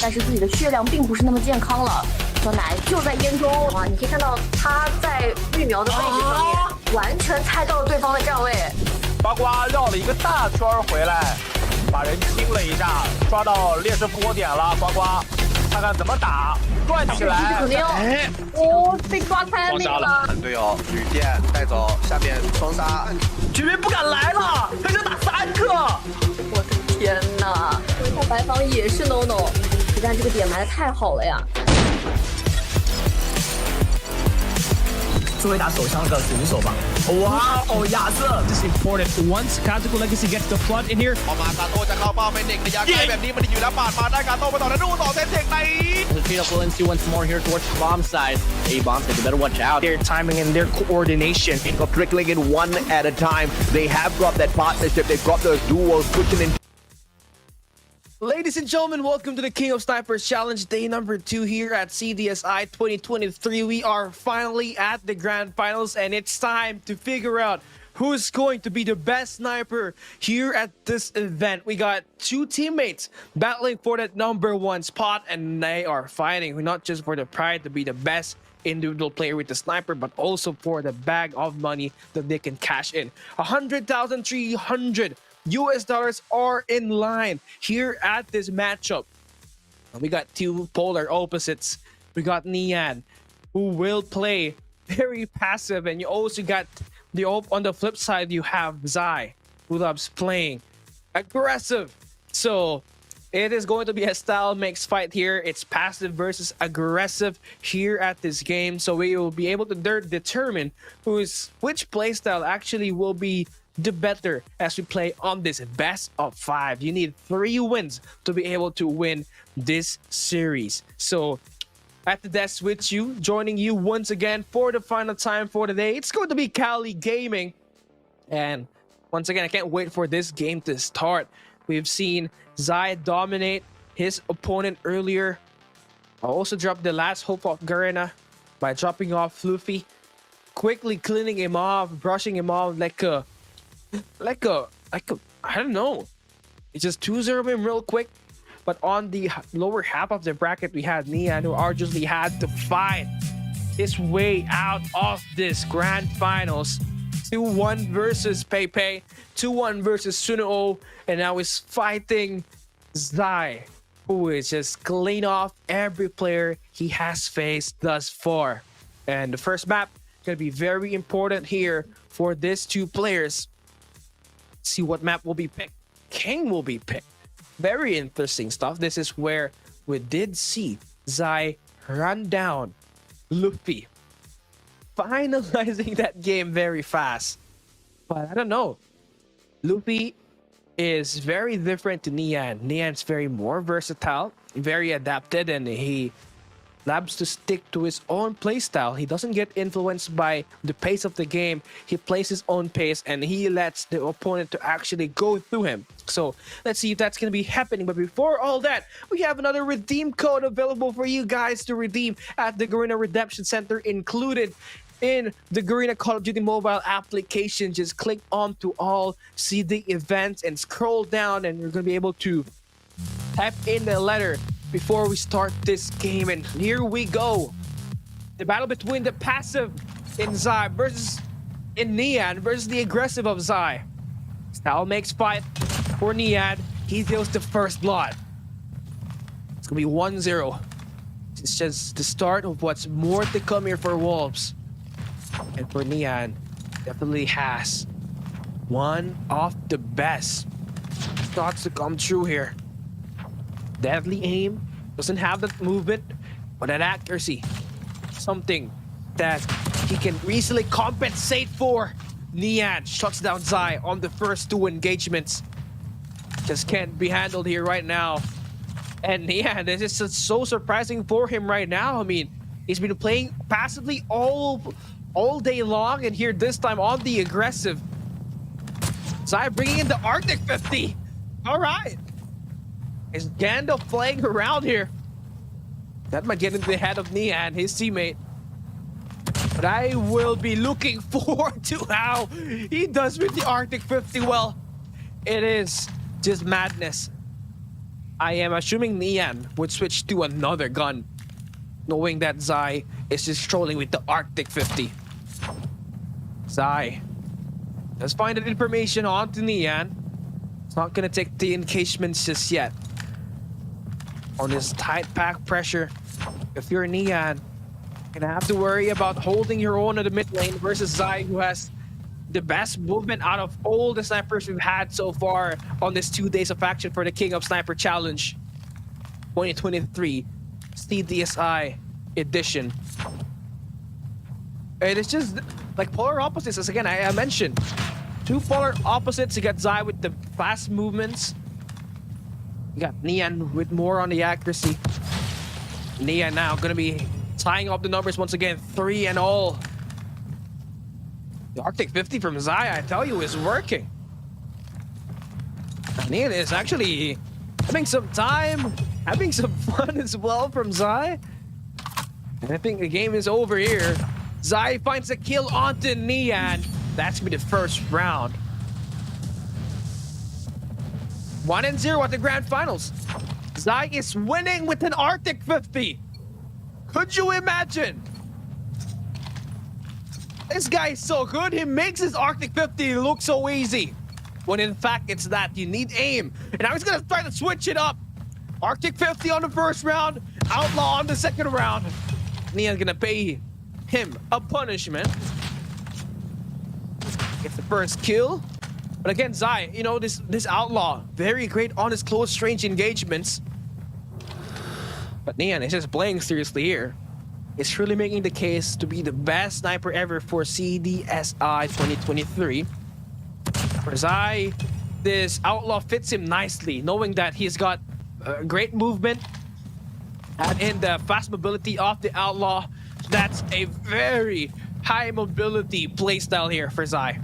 但是自己的血量并不是那么健康了。小奶就在烟中啊，你可以看到他在育苗的位置上面，完全猜到了对方的站位。呱呱绕了一个大圈回来，把人清了一下，抓到劣势复活点了。呱呱，看看怎么打，转起来。肯定哦，被抓开那个了。队友旅店带走，下面双杀，绝对不敢来了，他想打3个。我的天哪！一下白房也是 no no， 但这个点埋的太好了呀。作为打手枪的选手吧。哇哦，亚瑟 ，this is important. Once Kazuko Legacy gets the flood in here. ออกมากาโต้จะเข้าเป้าเป็นเด็กระยะไกลแบบนี้มันอยู่แล้วปาดมาได้กาโต้ไปต่อแล้วดูต่อเซตเทคใน The trade up will ensue once more here towards the bomb side. A-bombs, they better watch out. Their timing and their coordination. Got trickling in one at a time. They have got that partnership. They've got those duos pushing in. Ladies and gentlemen, welcome to the King of Snipers Challenge, day number 2 here at CDSI 2023. We are finally at the grand finals, and it's time to figure out who's going to be the best sniper here at this event. We got 2 teammates battling for that number 1 spot, and they are fighting not just for the pride to be the best individual player with the sniper, but also for the bag of money that they can cash in. 100,300 US dollars are in line here at this matchup. We got 2 polar opposites. We got Nian, who will play very passive, and you also got on the flip side, you have Zai, who loves playing aggressive. So it is going to be a style mix fight here. It's passive versus aggressive here at this game. So we will be able to determine which playstyle actually will be the better as we play on this best of 5. You need 3 wins to be able to win this series. So at the desk with you, joining you once again for the final time for the day, it's going to be Cali Gaming. And once again, I can't wait for this game to start. We've seen Zai dominate his opponent earlier. I also dropped the last hope of Garena by dropping off Luffy, quickly cleaning him off, brushing him off like a I don't know. It's just 2-0 him real quick. But on the lower half of the bracket, we had Nian, who arduously had to fight his way out of this grand finals. 2-1 versus Pepe, 2-1 versus Suno, and now he's fighting Zai, who is just clean off every player he has faced thus far. And the first map gonna be very important here for these 2 players. See what map will be picked. King will be picked. Very interesting stuff. This is where we did see Zai run down Luffy, finalizing that game very fast. But I don't know. Luffy is very different to Nian. Nian's very more versatile, very adapted, and he loves to stick to his own playstyle. He doesn't get influenced by the pace of the game. He plays his own pace, and he lets the opponent to actually go through him. So let's see if that's going to be happening. But before all that, we have another redeem code available for you guys to redeem at the Garena Redemption Center, included in the Garena Call of Duty mobile application. Just click on to all, see the events, and scroll down, and you're going to be able to type in the letter before we start this game. And here we go. The battle between the passive in Zai versus in Nian versus the aggressive of Zai. Style makes fight for Nian. He deals the first blood. It's gonna be 1-0. It's just the start of what's more to come here for Wolves. And for Nian, definitely has one of the best shots to come true here. Deadly aim, doesn't have that movement, but that accuracy, something that he can easily compensate for. Nian shuts down Zai on the first 2 engagements. Just can't be handled here right now. And Nian, this is just so surprising for him right now. I mean, he's been playing passively all day long, and here this time on the aggressive. Zai bringing in the Arctic 50. All right. Is Gandalf playing around here? That might get into the head of Nian, his teammate. But I will be looking forward to how he does with the Arctic 50. Well, it is just madness. I am assuming Nian would switch to another gun, knowing that Zai is just trolling with the Arctic 50. Zai, let's find that information onto Nian. It's not gonna take the engagements just yet. On this tight pack pressure, if you're Nian, you're gonna have to worry about holding your own at the mid lane versus Zai, who has the best movement out of all the snipers we've had so far on this 2 days of action for the King of Sniper Challenge 2023 CDSI edition. And it's just like polar opposites, as again I mentioned. Two polar opposites. You got Zai with the fast movements. You got Nian with more on the accuracy. Nian now gonna be tying up the numbers once again, 3 and all. The Arctic 50 from Zai, I tell you, is working. Nian is actually having some time, having some fun as well from Zai. And I think the game is over here. Zai finds a kill onto Nian. That's gonna be the first round. 1-0 at the grand finals. Zai is winning with an Arctic 50. Could you imagine? This guy is so good. He makes his Arctic 50 look so easy, when in fact it's that you need aim. And now he's gonna try to switch it up. Arctic 50 on the first round, Outlaw on the second round. Nian's gonna pay him a punishment. Gets the first kill. But again, Zai, you know, this Outlaw, very great on his close range engagements. But Nian is just playing seriously here. He's really making the case to be the best sniper ever for CDSI 2023. For Zai, this Outlaw fits him nicely, knowing that he's got great movement. Add in the fast mobility of the Outlaw. That's a very high mobility playstyle here for Zai.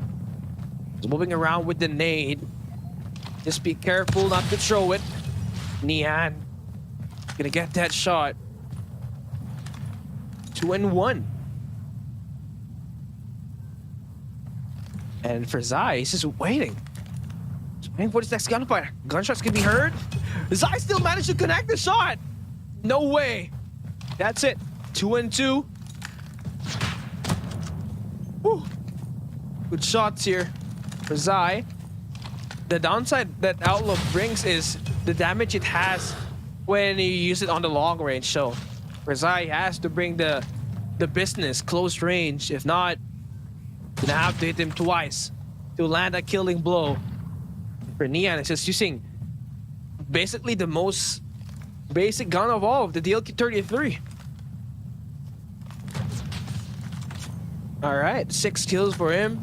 He's moving around with the nade. Just be careful not to throw it. Nian gonna get that shot. 2-1. And for Zai, he's just waiting. He's waiting for this next gunfire. Gunshots can be heard. Zai still managed to connect the shot. No way. That's it. 2-2. Whew. Good shots here for Zai. The downside that Outlaw brings is the damage it has when you use it on the long range. So for Zai has to bring the business close range. If not, you're gonna have to hit him twice to land a killing blow. For Nian, it's just using basically the most basic gun of all, the DLQ-33. All right, 6 kills for him.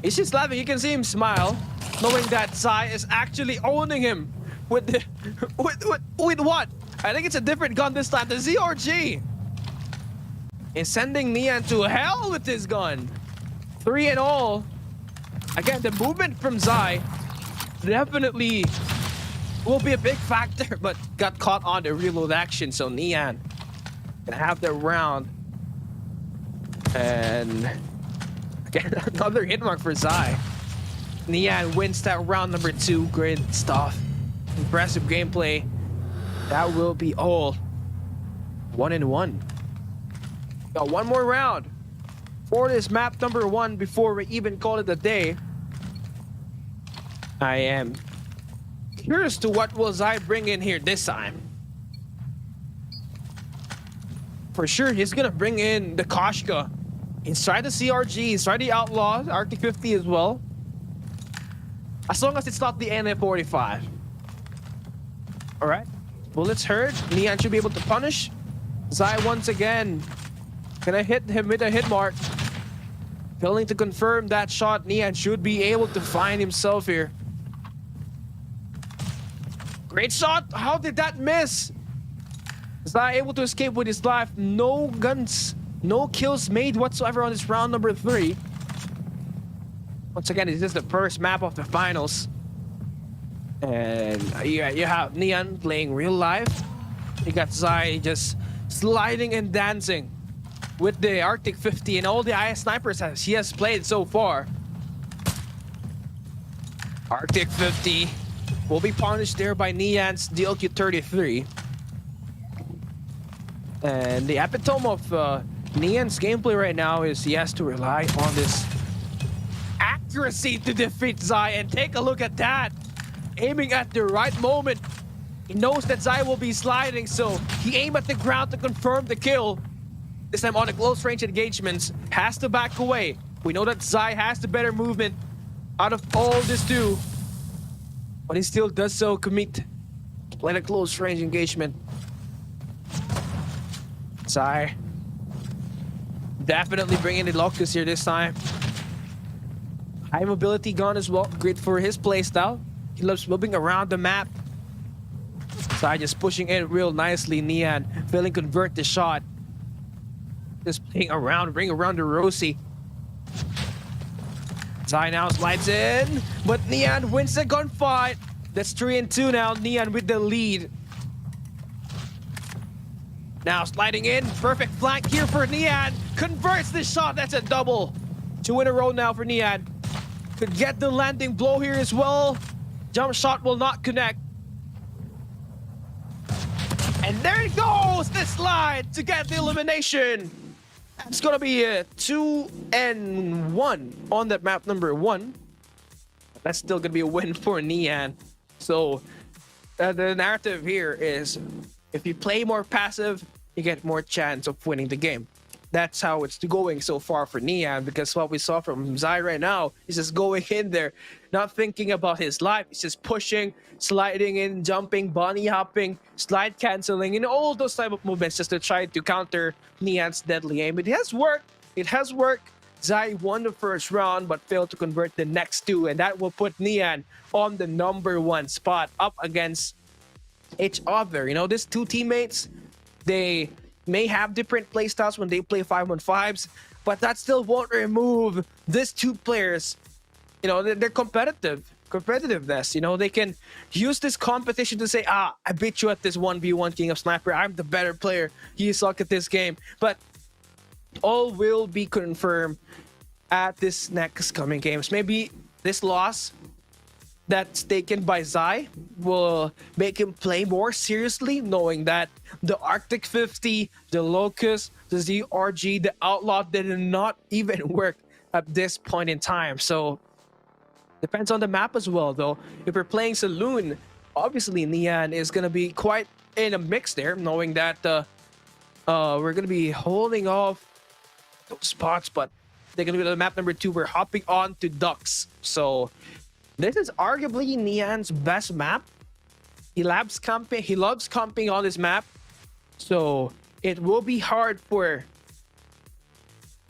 He's just laughing. You can see him smile, knowing that Zai is actually owning him with the, with what? I think it's a different gun this time. The ZRG is sending Nian to hell with this gun. 3 and all. Again, the movement from Zai definitely will be a big factor, but got caught on the reload action. So Nian gonna have the round. And again, another hit mark for Zai. Nian wins that round number 2. Great stuff. Impressive gameplay. That will be all. 1-1. Got one more round for this map number 1 before we even call it a day. I am curious to what will Zai bring in here this time. For sure, he's gonna bring in the Koshka. He's tried the CRG, he's tried the Outlaw, Arctic 50 as well. As long as it's not the NF45. Alright. Bullets heard. Nian should be able to punish. Zai once again gonna hit him with a hit mark. Failing to confirm that shot. Nian should be able to find himself here. Great shot. How did that miss? Zai able to escape with his life. No guns, no kills made whatsoever on this round number 3. Once again, this is the first map of the finals. And you have Nian playing real life. You got Zai just sliding and dancing with the Arctic 50 and all the IS snipers he has played so far. Arctic 50 will be punished there by Nian's DLQ-33. And the epitome of Nian's gameplay right now is he has to rely on this accuracy to defeat Zai. And take a look at that. Aiming at the right moment. He knows that Zai will be sliding, so he aimed at the ground to confirm the kill. This time on the close range engagements, has to back away. We know that Zai has the better movement out of all this two. But he still does so commit. Play a close range engagement. Zai definitely bringing the Locust here this time. High mobility gun as well. Great for his playstyle. He loves moving around the map. Zai just pushing in real nicely. Nian failing to convert the shot. Just playing around, ring around the Rosie. Zai now slides in, but Nian wins the gunfight. That's 3-2 now. Nian with the lead. Now sliding in, perfect flank here for Nian. Converts the shot, that's a double. 2 in a row now for Nian. Could get the landing blow here as well. Jump shot will not connect. And there it goes, the slide to get the elimination. It's gonna be a 2-1 on that map number 1. That's still gonna be a win for Nian. So the narrative here is if you play more passive, you get more chance of winning the game. That's how it's going so far for Nian, because what we saw from Zai right now is just going in there, not thinking about his life. He's just pushing, sliding in, jumping, bunny hopping, slide canceling, and all those type of movements just to try to counter Nian's deadly aim. It has worked. It has worked. Zai won the first round but failed to convert the next two, and that will put Nian on the number 1 spot up against each other. You know, these two teammates, they may have different playstyles when they play 5-on-5s, but that still won't remove these two players. You know, they're competitiveness. You know, they can use this competition to say, I beat you at this 1v1 King of Sniper. I'm the better player. You suck at this game. But all will be confirmed at this next coming games. Maybe this loss that's taken by Zai will make him play more seriously, knowing that the Arctic 50, the Locust, the ZRG, the Outlaw did not even work at this point in time. So depends on the map as well, though. If we're playing Saloon, obviously Nian is going to be quite in a mix there, knowing that we're going to be holding off those spots, but they're going to go to the map number 2. We're hopping on to Ducks. So this is arguably Nian's best map. He loves camping on this map. So it will be hard for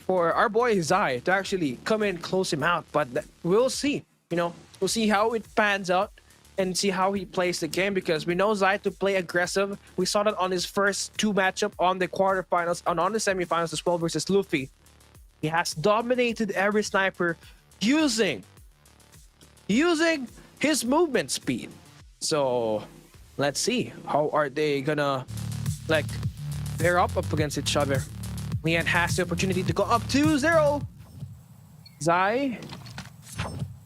our boy Zai to actually come in, close him out. But we'll see. You know, we'll see how it pans out and see how he plays the game, because we know Zai to play aggressive. We saw that on his first 2 matchup on the quarterfinals and on the semifinals as well versus Luffy. He has dominated every sniper using his movement speed. So let's see how are they gonna pair up against each other. Nian has the opportunity to go up 2-0. Zai,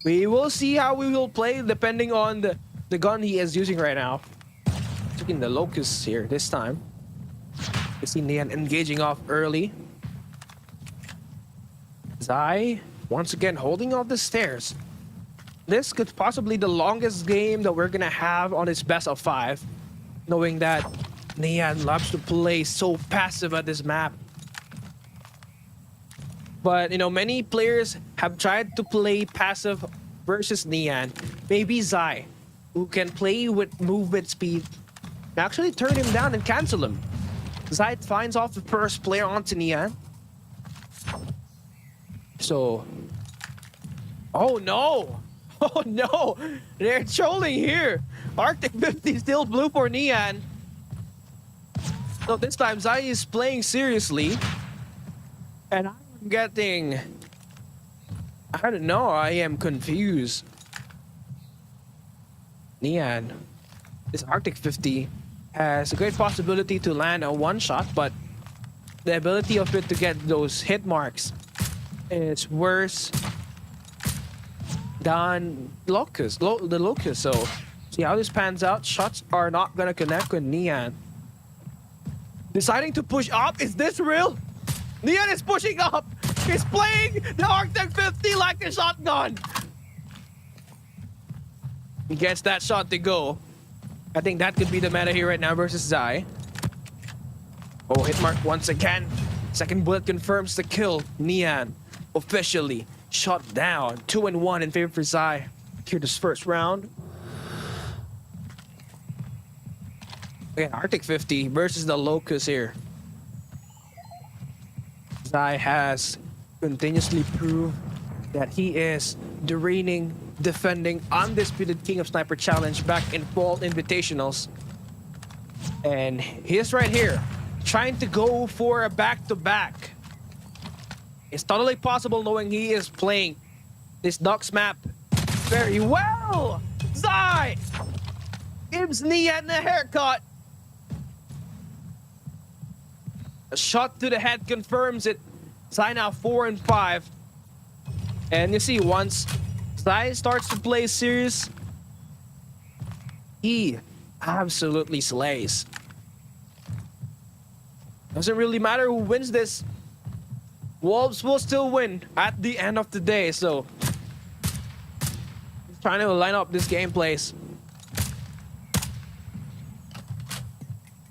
we will see how we will play depending on the gun he is using right now. Taking the Locust here this time. We see Nian engaging off early. Zai once again holding off the stairs. This could possibly the longest game that we're gonna have on this best of 5, knowing that Nian loves to play so passive at this map. But you know, many players have tried to play passive versus Nian. Maybe Zai, who can play with movement speed, actually turn him down and cancel him. Zai finds off the first player onto Nian. So, oh no! Oh no! They're trolling here! Arctic 50 still blue for Nian. So this time Zai is playing seriously. And I'm getting... I don't know, I am confused. Nian, this Arctic 50 has a great possibility to land a one-shot, but the ability of it to get those hit marks is worse than the Locust. So See how this pans out. Shots are not gonna connect with Nian. Deciding to push up. Is this real? Nian is pushing up. He's playing the Arctic 50 like a shotgun. He gets that shot to go. I think that could be the meta here right now versus Zai. Oh, hit mark once again. Second bullet confirms the kill. Nian officially shot down. 2-1 in favor for Zai. Here this first round. Again, Arctic 50 versus the Locust here. Zai has continuously proved that he is the reigning, defending, undisputed King of Sniper Challenge back in Fall Invitationals. And he is right here, trying to go for a back-to-back. It's totally possible knowing he is playing this Ducks map very well. Zai gives Nian a haircut. A shot to the head confirms it. Zai now 4-5. And you see, once Zai starts to play serious, he absolutely slays. Doesn't really matter who wins this. Wolves will still win at the end of the day, so he's trying to line up this gameplays.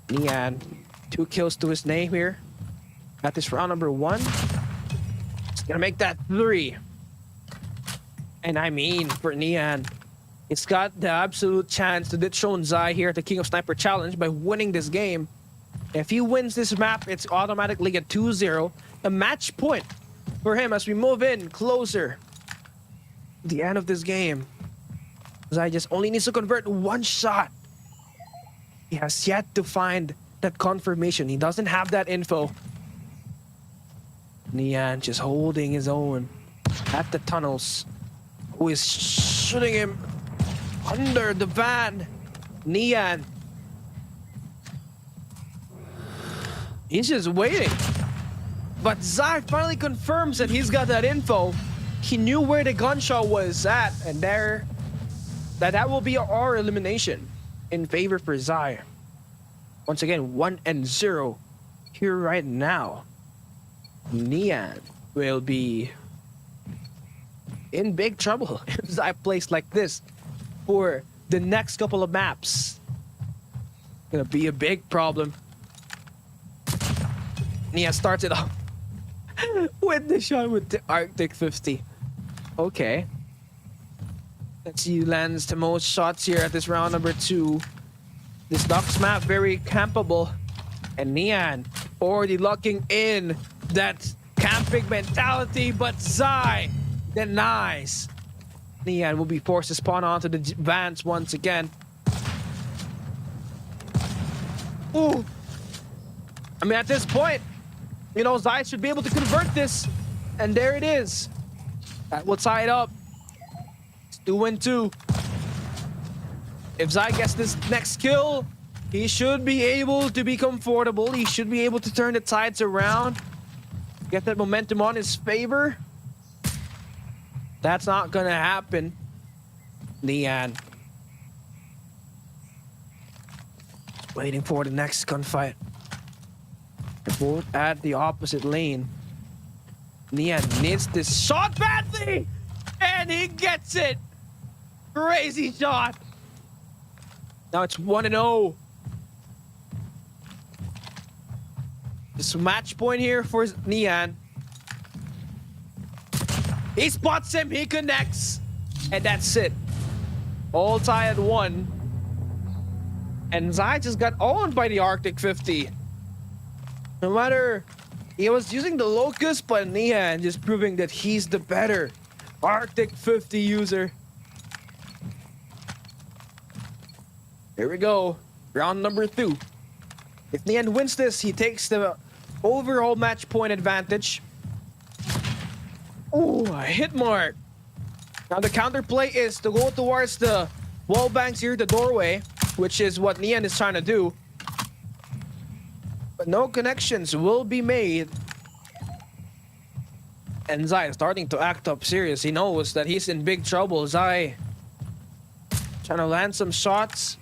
Nian, 2 kills to his name here at this round number 1. He's gonna make that 3. And I mean, for Nian, it's got the absolute chance to dethrone Zai here at the King of Sniper Challenge by winning this game. If he wins this map, it's automatically a 2-0, a match point for him as we move in closer to the end of this game. Zai just only needs to convert 1 shot. He has yet to find that confirmation. He doesn't have that info. Nian just holding his own at the tunnels. Who is shooting him under the van? Nian. He's just waiting. But Zai finally confirms that he's got that info. He knew where the gunshot was at, and that will be our elimination in favor for Zai. Once again, 1-0 here right now. Nian will be in big trouble if Zai plays like this for the next couple of maps. Gonna be a big problem. Nian starts it off with the shot with the Arctic 50. Okay. Let's see who lands the most shots here at this round number 2. This Ducks map very campable. And Nian already locking in that camping mentality, but Zai denies. Nian will be forced to spawn onto the vans once again. Ooh. I mean, at this point, you know, Zai should be able to convert this. And there it is. That will tie it up. It's 2-2. If Zai gets this next kill, he should be able to be comfortable. He should be able to turn the tides around. Get that momentum on his favor. That's not gonna happen. Nian. Waiting for the next gunfight. They're both at the opposite lane. Nian needs this shot badly! And he gets it! Crazy shot! Now it's 1-0. This match point here for Nian. He spots him, he connects. And that's it. All tie at 1. And Zai just got owned by the Arctic 50. No matter, he was using the Locust, but Nian just proving that he's the better Arctic 50 user. Here we go. Round number 2. If Nian wins this, he takes the overall match point advantage. Ooh, a hit mark. Now the counterplay is to go towards the wall banks here, the doorway, which is what Nian is trying to do. But no connections will be made. And Zai is starting to act up serious. He knows that he's in big trouble. Zai Trying to land some shots.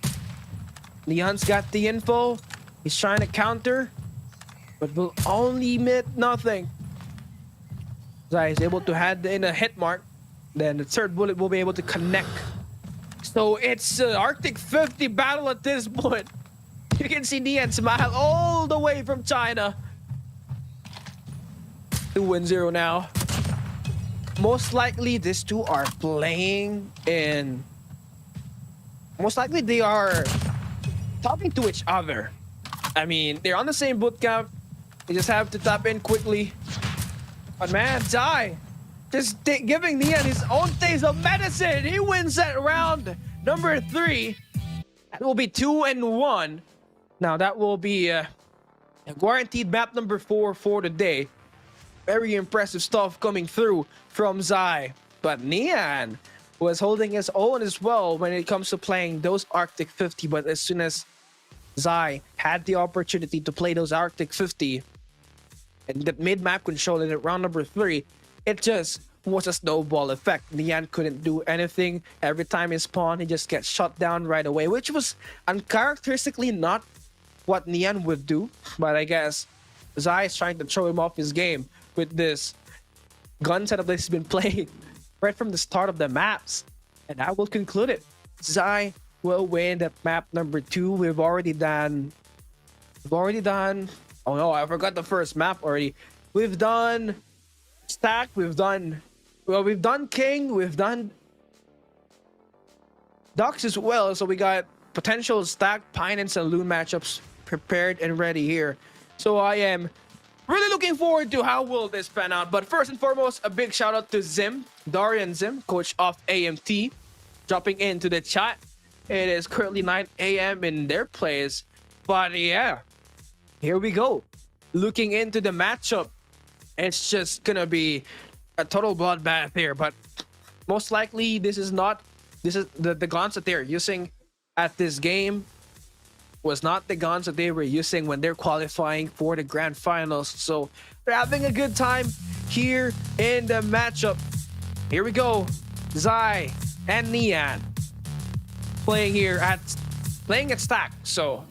Neon's got the info. He's trying to counter, but will only hit nothing. Zai is able to head in a hit mark. Then the third bullet will be able to connect. So it's Arctic 50 battle at this point. You can see Neon smile all the way from China. 2-0 now. Most likely these two are playing in... Most likely they are talking to each other. I mean, they're on the same boot camp. They just have to tap in quickly. But man, Zai just giving Neon his own taste of medicine. He wins that round number 3. That will be 2-1. Now that will be a guaranteed map number 4 for the day. Very impressive stuff coming through from Zai. But Neon was holding his own as well when it comes to playing those Arctic 50. But as soon as Zai had the opportunity to play those Arctic 50 and the mid-map control in round number 3, it just was a snowball effect. Neon couldn't do anything. Every time he spawned, he just gets shot down right away, which was uncharacteristically not what Neon would do. But I guess Zai is trying to throw him off his game with this gun setup that he's been playing right from the start of the maps. And that will conclude it. Zai will win that map number 2. We've already done... Oh no, I forgot the first map already. We've done Stack, we've done King, we've done Ducks as well. So we got potential Stack, Pine, and Saloon matchups prepared and ready here. So I am really looking forward to how will this pan out. But first and foremost, a big shout out to Zim, Darian Zim, coach of AMT, dropping into the chat. It is currently 9 a.m. in their place. But yeah, here we go. Looking into the matchup, it's just gonna be a total bloodbath here. But most likely, this is the guns that they're using at this game was not the guns that they were using when they're qualifying for the grand finals. So they're having a good time here in the matchup. Here we go. Zai and Neon playing at Stack. So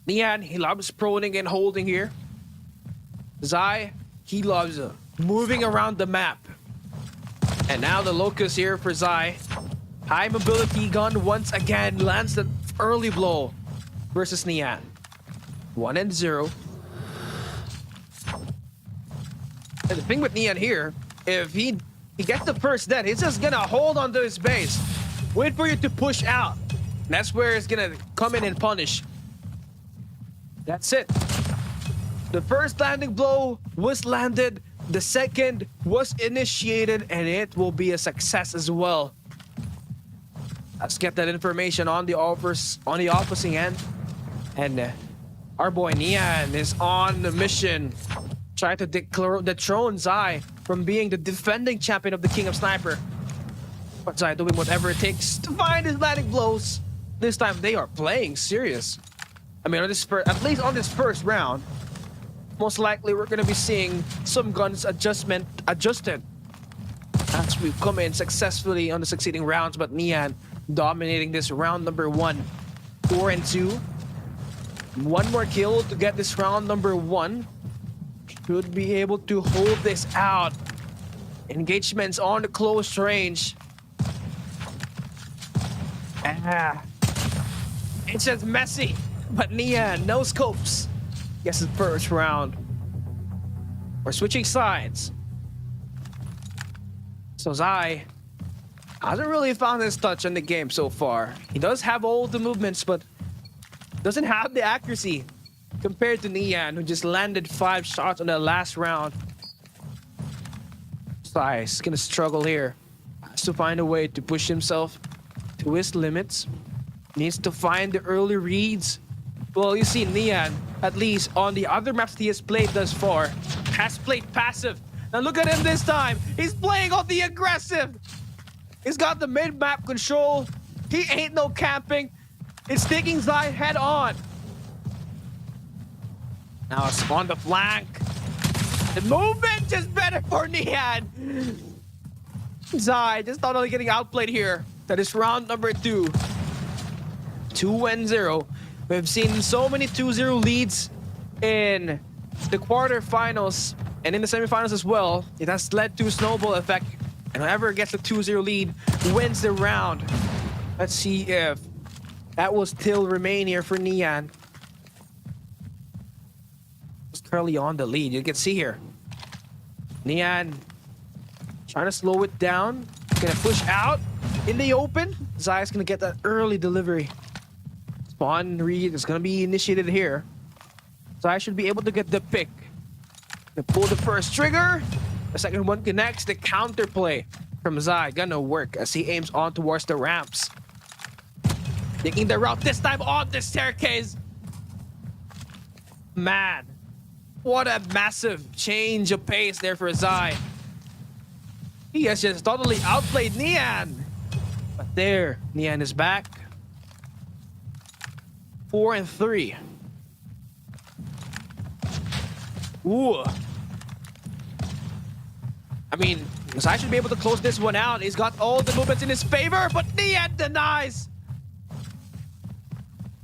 Neon, he loves proning and holding here. Zai, he loves moving around the map. And now the locus here for Zai. High mobility gun once again lands the early blow versus Neon. 1-0. And the thing with Neon here, if he gets the first dead, he's just gonna hold onto his base. Wait for you to push out. That's where it's gonna come in and punish. That's it. The first landing blow was landed. The second was initiated, and it will be a success as well. Let's get that information on the opposing end. And our boy Neon is on the mission, trying to dethrone Zai from being the defending champion of the King of Sniper. But Zai doing whatever it takes to find his landing blows. This time they are playing serious. I mean, at least on this first round, most likely we're gonna be seeing some guns adjusted as we come in successfully on the succeeding rounds. But Neon dominating this round number 1, 4-2. One more kill to get this round number 1. Should be able to hold this out. Engagements on the close range. It's just messy. But Neon, no scopes. Guess the first round. We're switching sides. So Zai hasn't really found his touch in the game so far. He does have all the movements, but doesn't have the accuracy compared to Neon, who just landed 5 shots on the last round. Zai is gonna struggle here. Has to find a way to push himself to his limits. Needs to find the early reads. Well, you see Neon, at least on the other maps he has played thus far, has played passive. Now look at him this time. He's playing on the aggressive. He's got the mid-map control. He ain't no camping. It's taking Zai head on. Now it's on the flank. The movement is better for Neon. Zai just not only getting outplayed here. That is round number 2. 2-0. We've seen so many 2-0 leads in the quarterfinals and in the semifinals as well. It has led to a snowball effect, and whoever gets the 2-0 lead wins the round. Let's see if that will still remain here for Nian. It's currently on the lead. You can see here. Nian trying to slow it down. Gonna push out in the open. Zai's gonna get that early delivery. Spawn read is gonna be initiated here. Zai should be able to get the pick. Gonna pull the first trigger. The second one connects. The counterplay from Zai gonna work as he aims on towards the ramps. Taking the route this time on the staircase. Man, what a massive change of pace there for Zai. He has just totally outplayed Nian. But there, Nian is back. 4-3. Ooh. I mean, Zai should be able to close this one out. He's got all the movements in his favor, but Nian denies.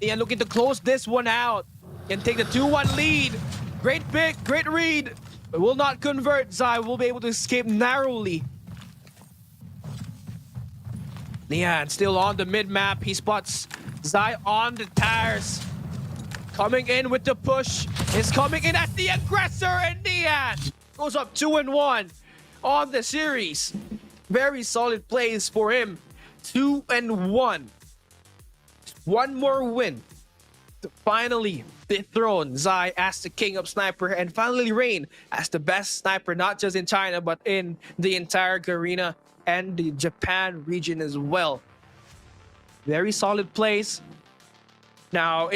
Nian looking to close this one out and take the 2-1 lead. Great pick, great read. But will not convert. Zai will be able to escape narrowly. Nian still on the mid-map. He spots Zai on the tires. Coming in with the push. Is coming in as the aggressor, and Nian goes up 2-1 on the series. Very solid plays for him. 2-1. One more win to finally dethrone Zai as the king of sniper and finally reign as the best sniper, not just in China, but in the entire Garena and the Japan region as well. Very solid plays. Now,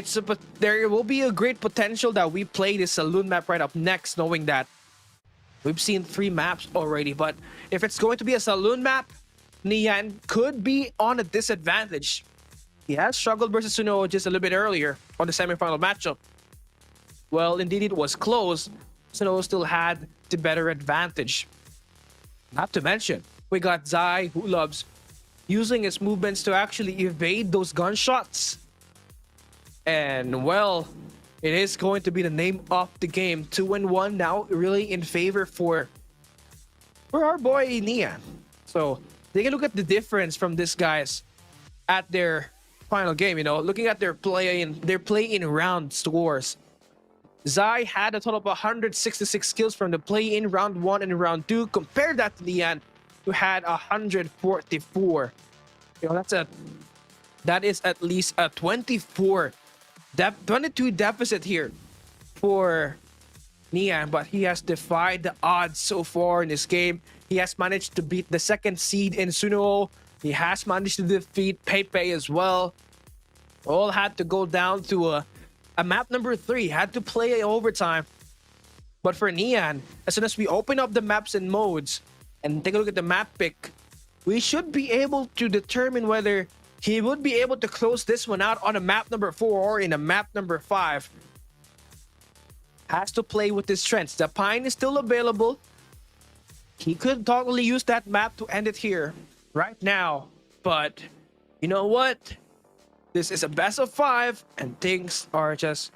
there will be a great potential that we play this saloon map right up next, knowing that we've seen 3 maps already. But if it's going to be a saloon map, Nian could be on a disadvantage. He has struggled versus Suno just a little bit earlier on the semifinal matchup. Well, indeed, it was close. Suno still had the better advantage. Not to mention, we got Zai, who loves using his movements to actually evade those gunshots. And, well, it is going to be the name of the game. 2-1 now, really in favor for our boy Nian. So, take a look at the difference from these guys at their final game, you know, looking at their play in round scores. Zai had a total of 166 kills from the play in round 1 and round 2. Compare that to Nian, who had 144. You know, that is at least a 22 deficit here for Nian, but he has defied the odds so far in this game. He has managed to beat the 2nd seed in Suno. He has managed to defeat Pepe as well. All had to go down to a map number 3. Had to play overtime. But for Nian, as soon as we open up the maps and modes and take a look at the map pick, we should be able to determine whether he would be able to close this one out on a map number 4 or in a map number 5. Has to play with his strengths. The Pine is still available. He could totally use that map to end it here right now. But you know what? This is a best of 5 and things are just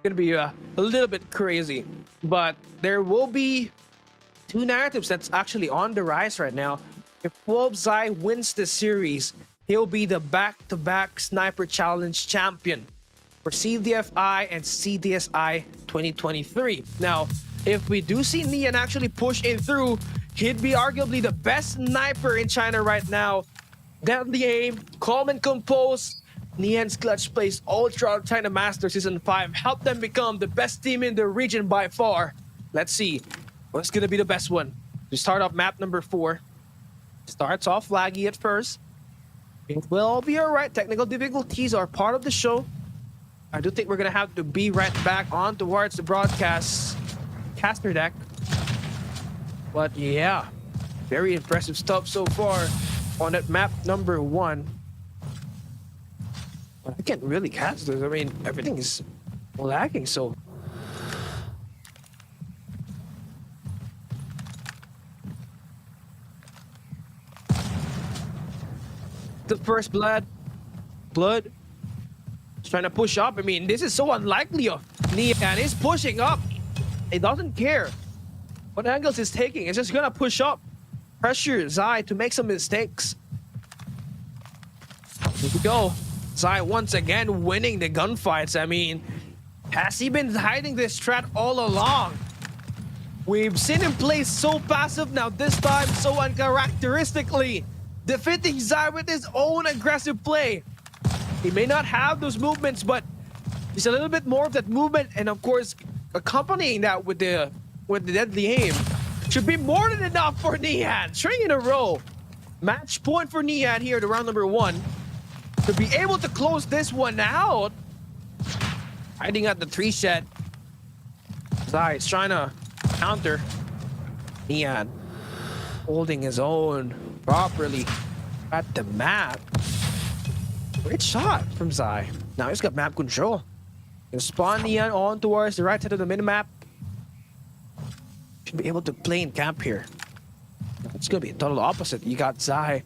gonna be a little bit crazy. But there will be 2 narratives that's actually on the rise right now. If Wolf Zai wins the series, he'll be the back-to-back Sniper Challenge champion for CDFI and CDSI 2023. Now, if we do see Nian actually push in through, he'd be arguably the best sniper in China right now. Deadly aim, calm and compose. Nian's clutch plays all throughout China Masters Season 5 helped them become the best team in the region by far. Let's see what's gonna be the best one. We start off map number 4. Starts off laggy at first. It will be alright. Technical difficulties are part of the show. I do think we're gonna have to be right back on towards the broadcast caster deck. But yeah, very impressive stuff so far on that map number 1. But I can't really cast this. I mean, everything is lagging, so. The first blood. He's trying to push up. I mean, this is so unlikely of Nian. He's pushing up. He doesn't care what angles he's taking. He's just gonna push up. Pressure Zai to make some mistakes. Here we go. Zai once again winning the gunfights. I mean, has he been hiding this strat all along? We've seen him play so passive, now this time so uncharacteristically. Defeating Zai with his own aggressive play. He may not have those movements, but he's a little bit more of that movement, and of course, accompanying that with the deadly aim should be more than enough for Nian. 3 in a row. Match point for Nian here to round number 1. To be able to close this one out. Hiding at the 3 shed. Zai is trying to counter. Nian holding his own properly at the map. Great shot from Zai. Now he's got map control. He'll spawn Nian on towards the right side of the minimap. Should be able to play in camp here. It's gonna be a total opposite. You got Zai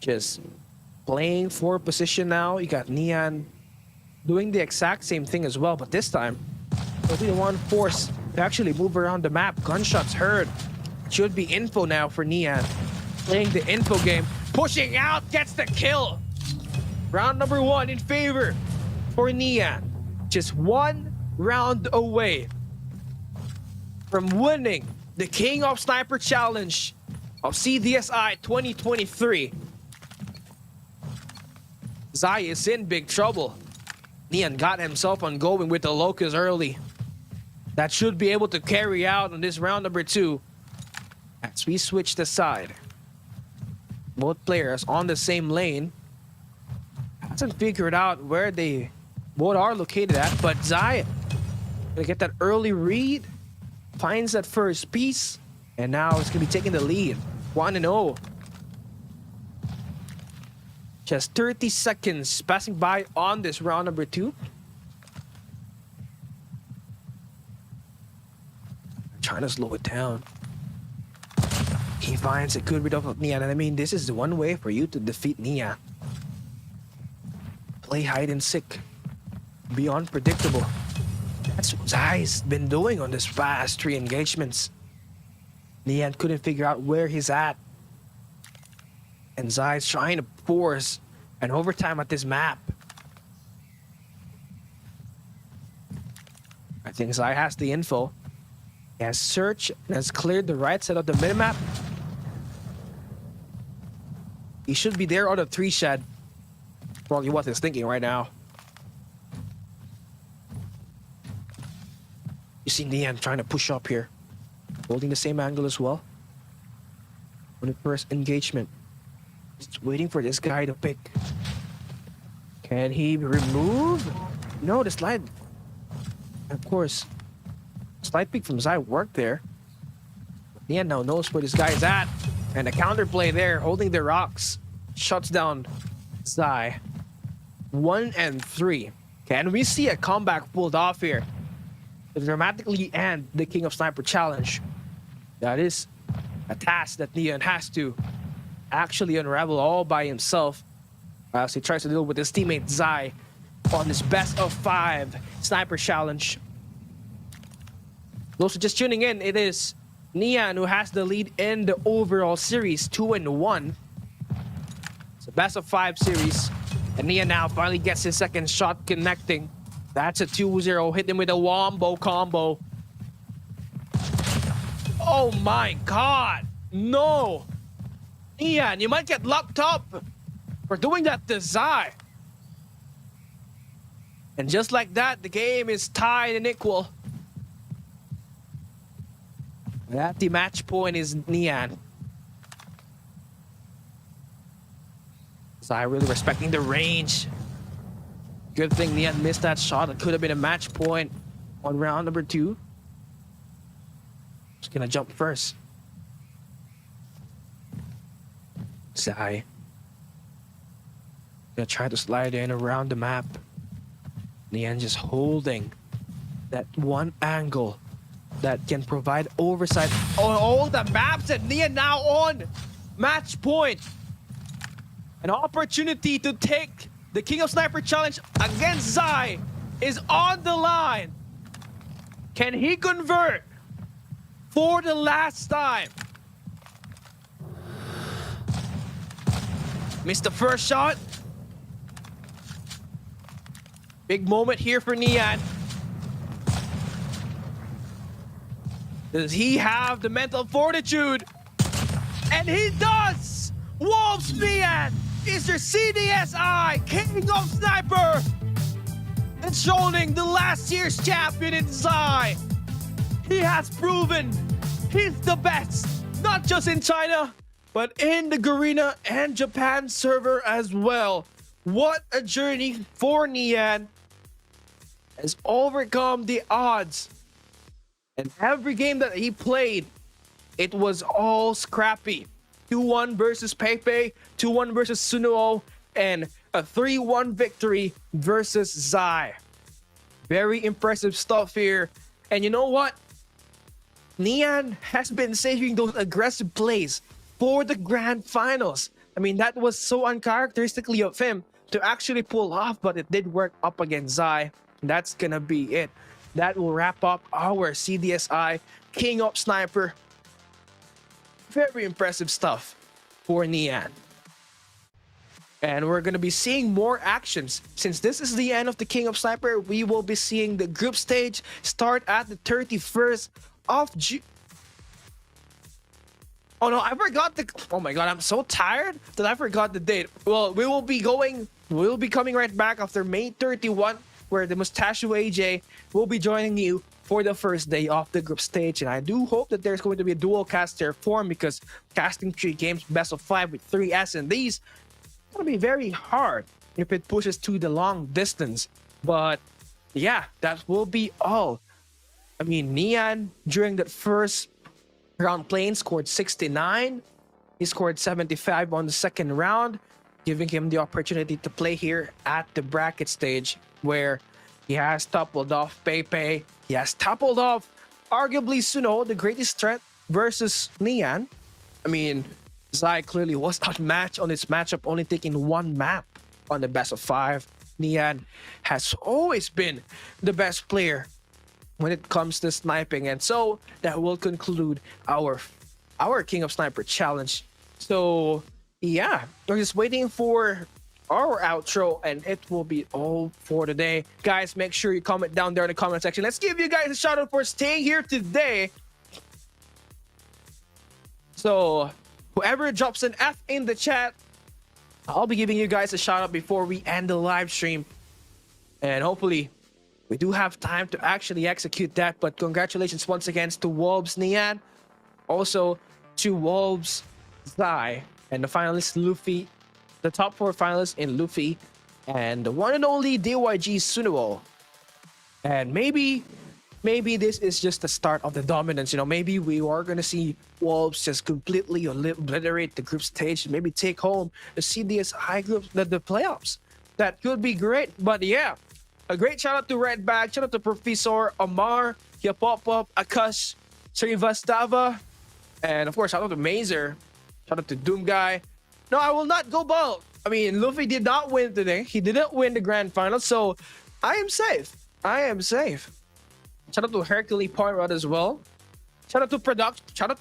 just playing for position now. You got Nian doing the exact same thing as well, but this time he'll be the one forced to actually move around the map. Gunshots heard. Should be info now for Nian. Playing the info game. Pushing out, gets the kill. Round number 1 in favor for Nian. Just 1 round away from winning the King of Sniper Challenge of CDSI 2023. Zai is in big trouble. Nian got himself on going with the Locust early. That should be able to carry out on this round number 2. As we switch the side. Both players on the same lane. Hasn't figured out where they both are located at, but Zai gonna get that early read. Finds that first piece, and now it's gonna be taking the lead. 1-0. Just 30 seconds passing by on this round number 2. Trying to slow it down. He finds a good rid of Nian, and I mean, this is the one way for you to defeat Nian. Play hide and seek. Be unpredictable. That's what Zai's been doing on this past 3 engagements. Nian couldn't figure out where he's at. And Zai's trying to force an overtime at this map. I think Zai has the info. He has searched and has cleared the right side of the minimap. He should be there on the 3 shed. Probably what he's thinking right now. You see Nian trying to push up here. Holding the same angle as well. On the first engagement. Just waiting for this guy to pick. Can he remove? No, the slide. Of course. Slide pick from Zai worked there. Nian now knows where this guy is at. And the counterplay there, holding the rocks. Shuts down Zai. 1-3. Can we see a comeback pulled off here to dramatically end the King of Sniper Challenge? That is a task that Nian has to actually unravel all by himself as he tries to deal with his teammate Zai on this best of 5 Sniper Challenge. Those who are just tuning in, it is Nian who has the lead in the overall series, 2-1. It's a best of 5 series. And Nian now finally gets his second shot connecting. That's a 2-0. Hit him with a wombo combo. Oh my god. No. Nian, you might get locked up for doing that to Zai. And just like that, the game is tied and equal. And at the match point is Nian. Zai really respecting the range. Good thing Nian missed that shot. It could have been a match point on round number 2. Just gonna jump first. Zai gonna try to slide in around the map. Nian just holding that one angle that can provide oversight on all the maps, and Nian now on match point. An opportunity to take The King of Sniper Challenge against Zai is on the line. Can he convert for the last time? Missed the first shot. Big moment here for Nian. Does he have the mental fortitude? And he does! Wolves Nian is your CDSI King of Sniper! And showing the last year's champion in Zai. He has proven he's the best, not just in China, but in the Garena and Japan server as well. What a journey for Nian. Has overcome the odds. And every game that he played, it was all scrappy. 2-1 versus Pepe, 2-1 versus Suno, and a 3-1 victory versus Zai. Very impressive stuff here. And you know what? Nian has been saving those aggressive plays for the grand finals. I mean, that was so uncharacteristically of him to actually pull off, but it did work up against Zai. That's gonna be it. That will wrap up our CDSI King of Sniper. Very impressive stuff for Nian. And we're gonna be seeing more actions. Since this is the end of the King of Sniper, we will be seeing the group stage start at the 31st of June. Oh no, I forgot the... Oh my god, I'm so tired that I forgot the date. Well, we'll be coming right back after May 31, where the Mustache AJ will be joining you for the first day of the group stage. And I do hope that there's going to be a dual caster form, because casting 3 games best of 5 with 3 SNDs is going to be very hard if it pushes to the long distance. But yeah, that will be all. I mean, Nian during that first round playing scored 69. He scored 75 on the second round, giving him the opportunity to play here at the bracket stage, where he has toppled off Pepe. He has toppled off arguably Suno, the greatest threat, versus Nian. I mean, Zai clearly was outmatched on his matchup, only taking 1 map on the best of 5. Nian has always been the best player when it comes to sniping. And so that will conclude our King of Sniper challenge. So yeah, we're just waiting for our outro, and it will be all for today. Guys, make sure you comment down there in the comment section. Let's give you guys a shout out for staying here today. So whoever drops an F in the chat, I'll be giving you guys a shout out before we end the live stream. And hopefully we do have time to actually execute that. But congratulations once again to Wolves Nian, also to Wolves Zai, and the finalist Luffy, the top 4 finalists in Luffy, and the one and only DYG Suno. And maybe this is just the start of the dominance. You know, maybe we are going to see Wolves just completely obliterate the group stage and maybe take home the CDSI group, the playoffs. That could be great. But yeah, a great shout out to Redback, shout out to Professor Amar, Yapopop, Akash, Srivastava, and of course shout out to Mazer, shout out to Doom Guy. No, I will not go bald. I mean, Luffy did not win today. He didn't win the grand final, so I am safe. I am safe. Shout out to Hercule Poirot as well. Shout out to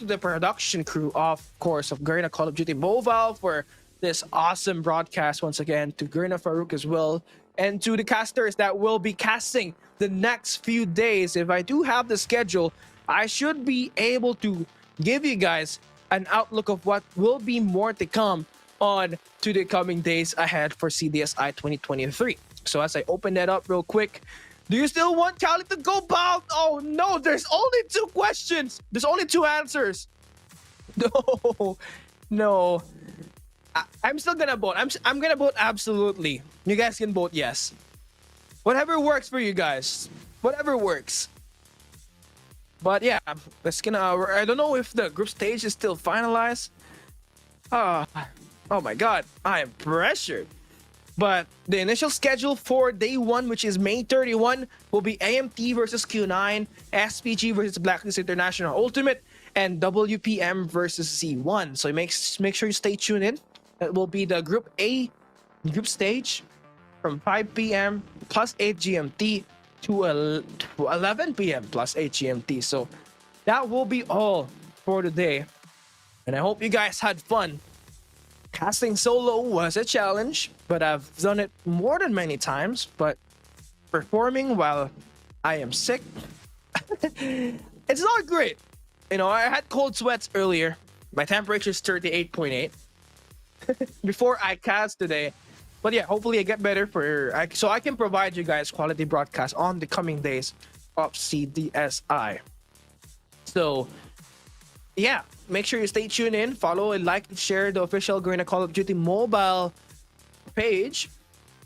the production crew, of course, of Garena Call of Duty Mobile for this awesome broadcast once again. To Garena Farouk as well, and to the casters that will be casting the next few days. If I do have the schedule, I should be able to give you guys an outlook of what will be more to come on to the coming days ahead for CDSI 2023. So as I open that up real quick, do you still want Cali to go bald? Oh no, there's only 2 questions. There's only 2 answers. No. I'm still gonna vote. I'm gonna vote absolutely. You guys can vote yes. Whatever works for you guys. Whatever works. But yeah, that's gonna... I don't know if the group stage is still finalized. Oh my god, I am pressured. But the initial schedule for day 1, which is May 31, will be AMT versus Q9, SPG versus Blacklist International Ultimate, and WPM versus Z1. So make sure you stay tuned in. That will be the Group A group stage. from 5 p.m. plus 8 GMT to 11 p.m. plus 8 GMT. So that will be all for today. And I hope you guys had fun. Casting solo was a challenge, but I've done it more than many times. But performing while I am sick, it's not great. You know, I had cold sweats earlier. My temperature is 38.8 before I cast today. But yeah, hopefully I get better so I can provide you guys quality broadcasts on the coming days of CDSI. So yeah, make sure you stay tuned in, follow and like and share the official Garena Call of Duty mobile page,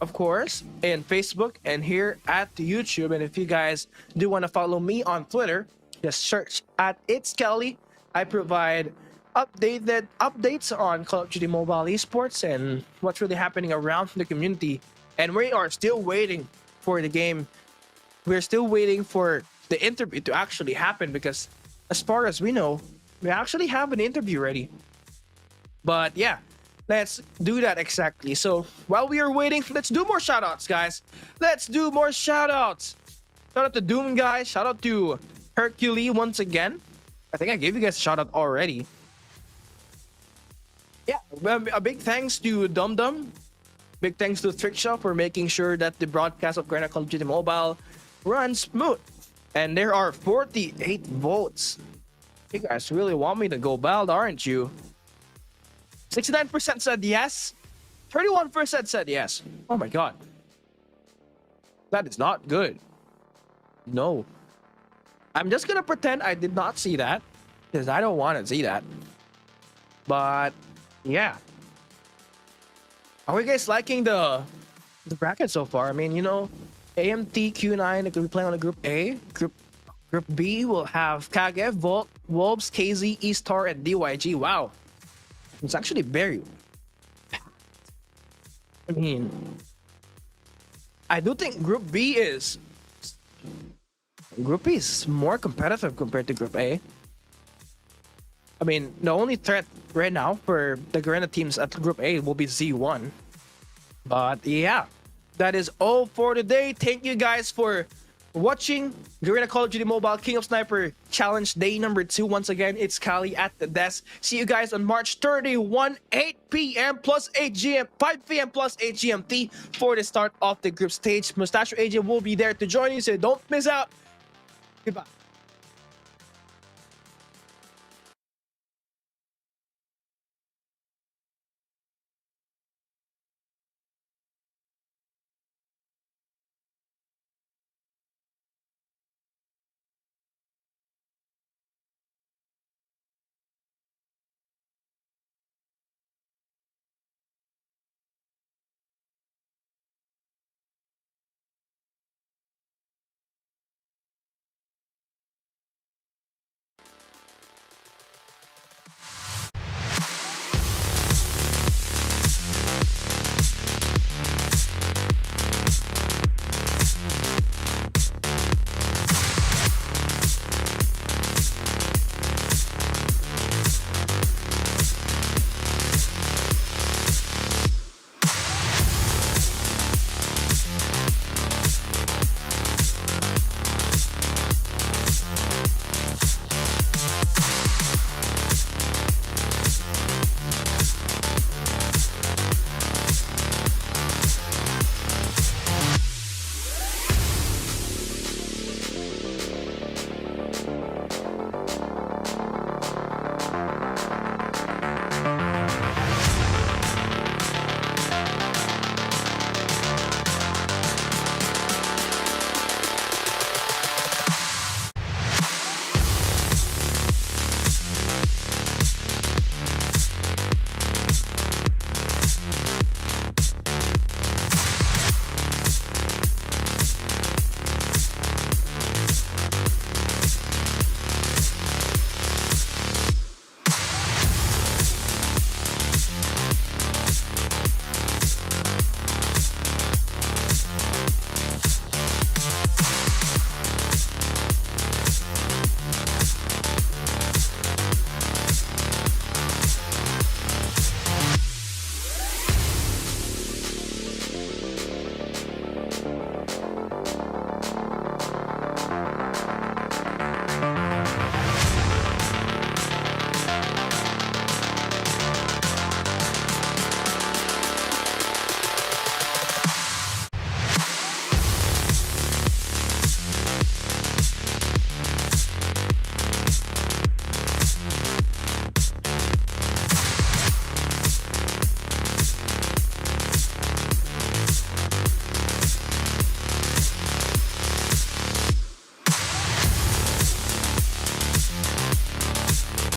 of course, in Facebook and here at YouTube. And if you guys do want to follow me on Twitter, just search at It's Kelly. I provide updates on Call of Duty Mobile esports and what's really happening around the community. And we are still waiting for the game. We're still waiting for the interview to actually happen because as far as we know, we actually have an interview ready. But yeah, let's do that exactly. So while we are waiting, let's do more shoutouts, guys. Let's do more shoutouts. Shout out to Doom, guys. Shout out to Hercule once again. I think I gave you guys a shout out already. Yeah, a big thanks to Dum Dum. Big thanks to Trickshaw for making sure that the broadcast of Garena Call of Duty Mobile runs smooth. And there are 48 votes. You guys really want me to go bald, aren't you? 69% said yes. 31% said yes. Oh my god. That is not good. No. I'm just gonna pretend I did not see that because I don't want to see that. But yeah. Are you guys liking the bracket so far? I mean, you know, AMT, Q9 are gonna be playing on the Group A. Group B will have Kagev, Volt, Wolves, KZ, E-Star, and DYG. Wow. It's actually very... I mean... I do think Group B is... Group B is more competitive compared to Group A. I mean, the only threat right now for the Garena teams at Group A will be Z1. But yeah, that is all for today. Thank you guys for watching Garena Call of Duty Mobile King of Sniper Challenge Day number 2. Once again, it's Kali at the desk. See you guys on March 31, 8 p.m. plus 8 GM, 5 p.m. plus 8 GMT for the start of the group stage. Mustachio AJ will be there to join you, so don't miss out. Goodbye.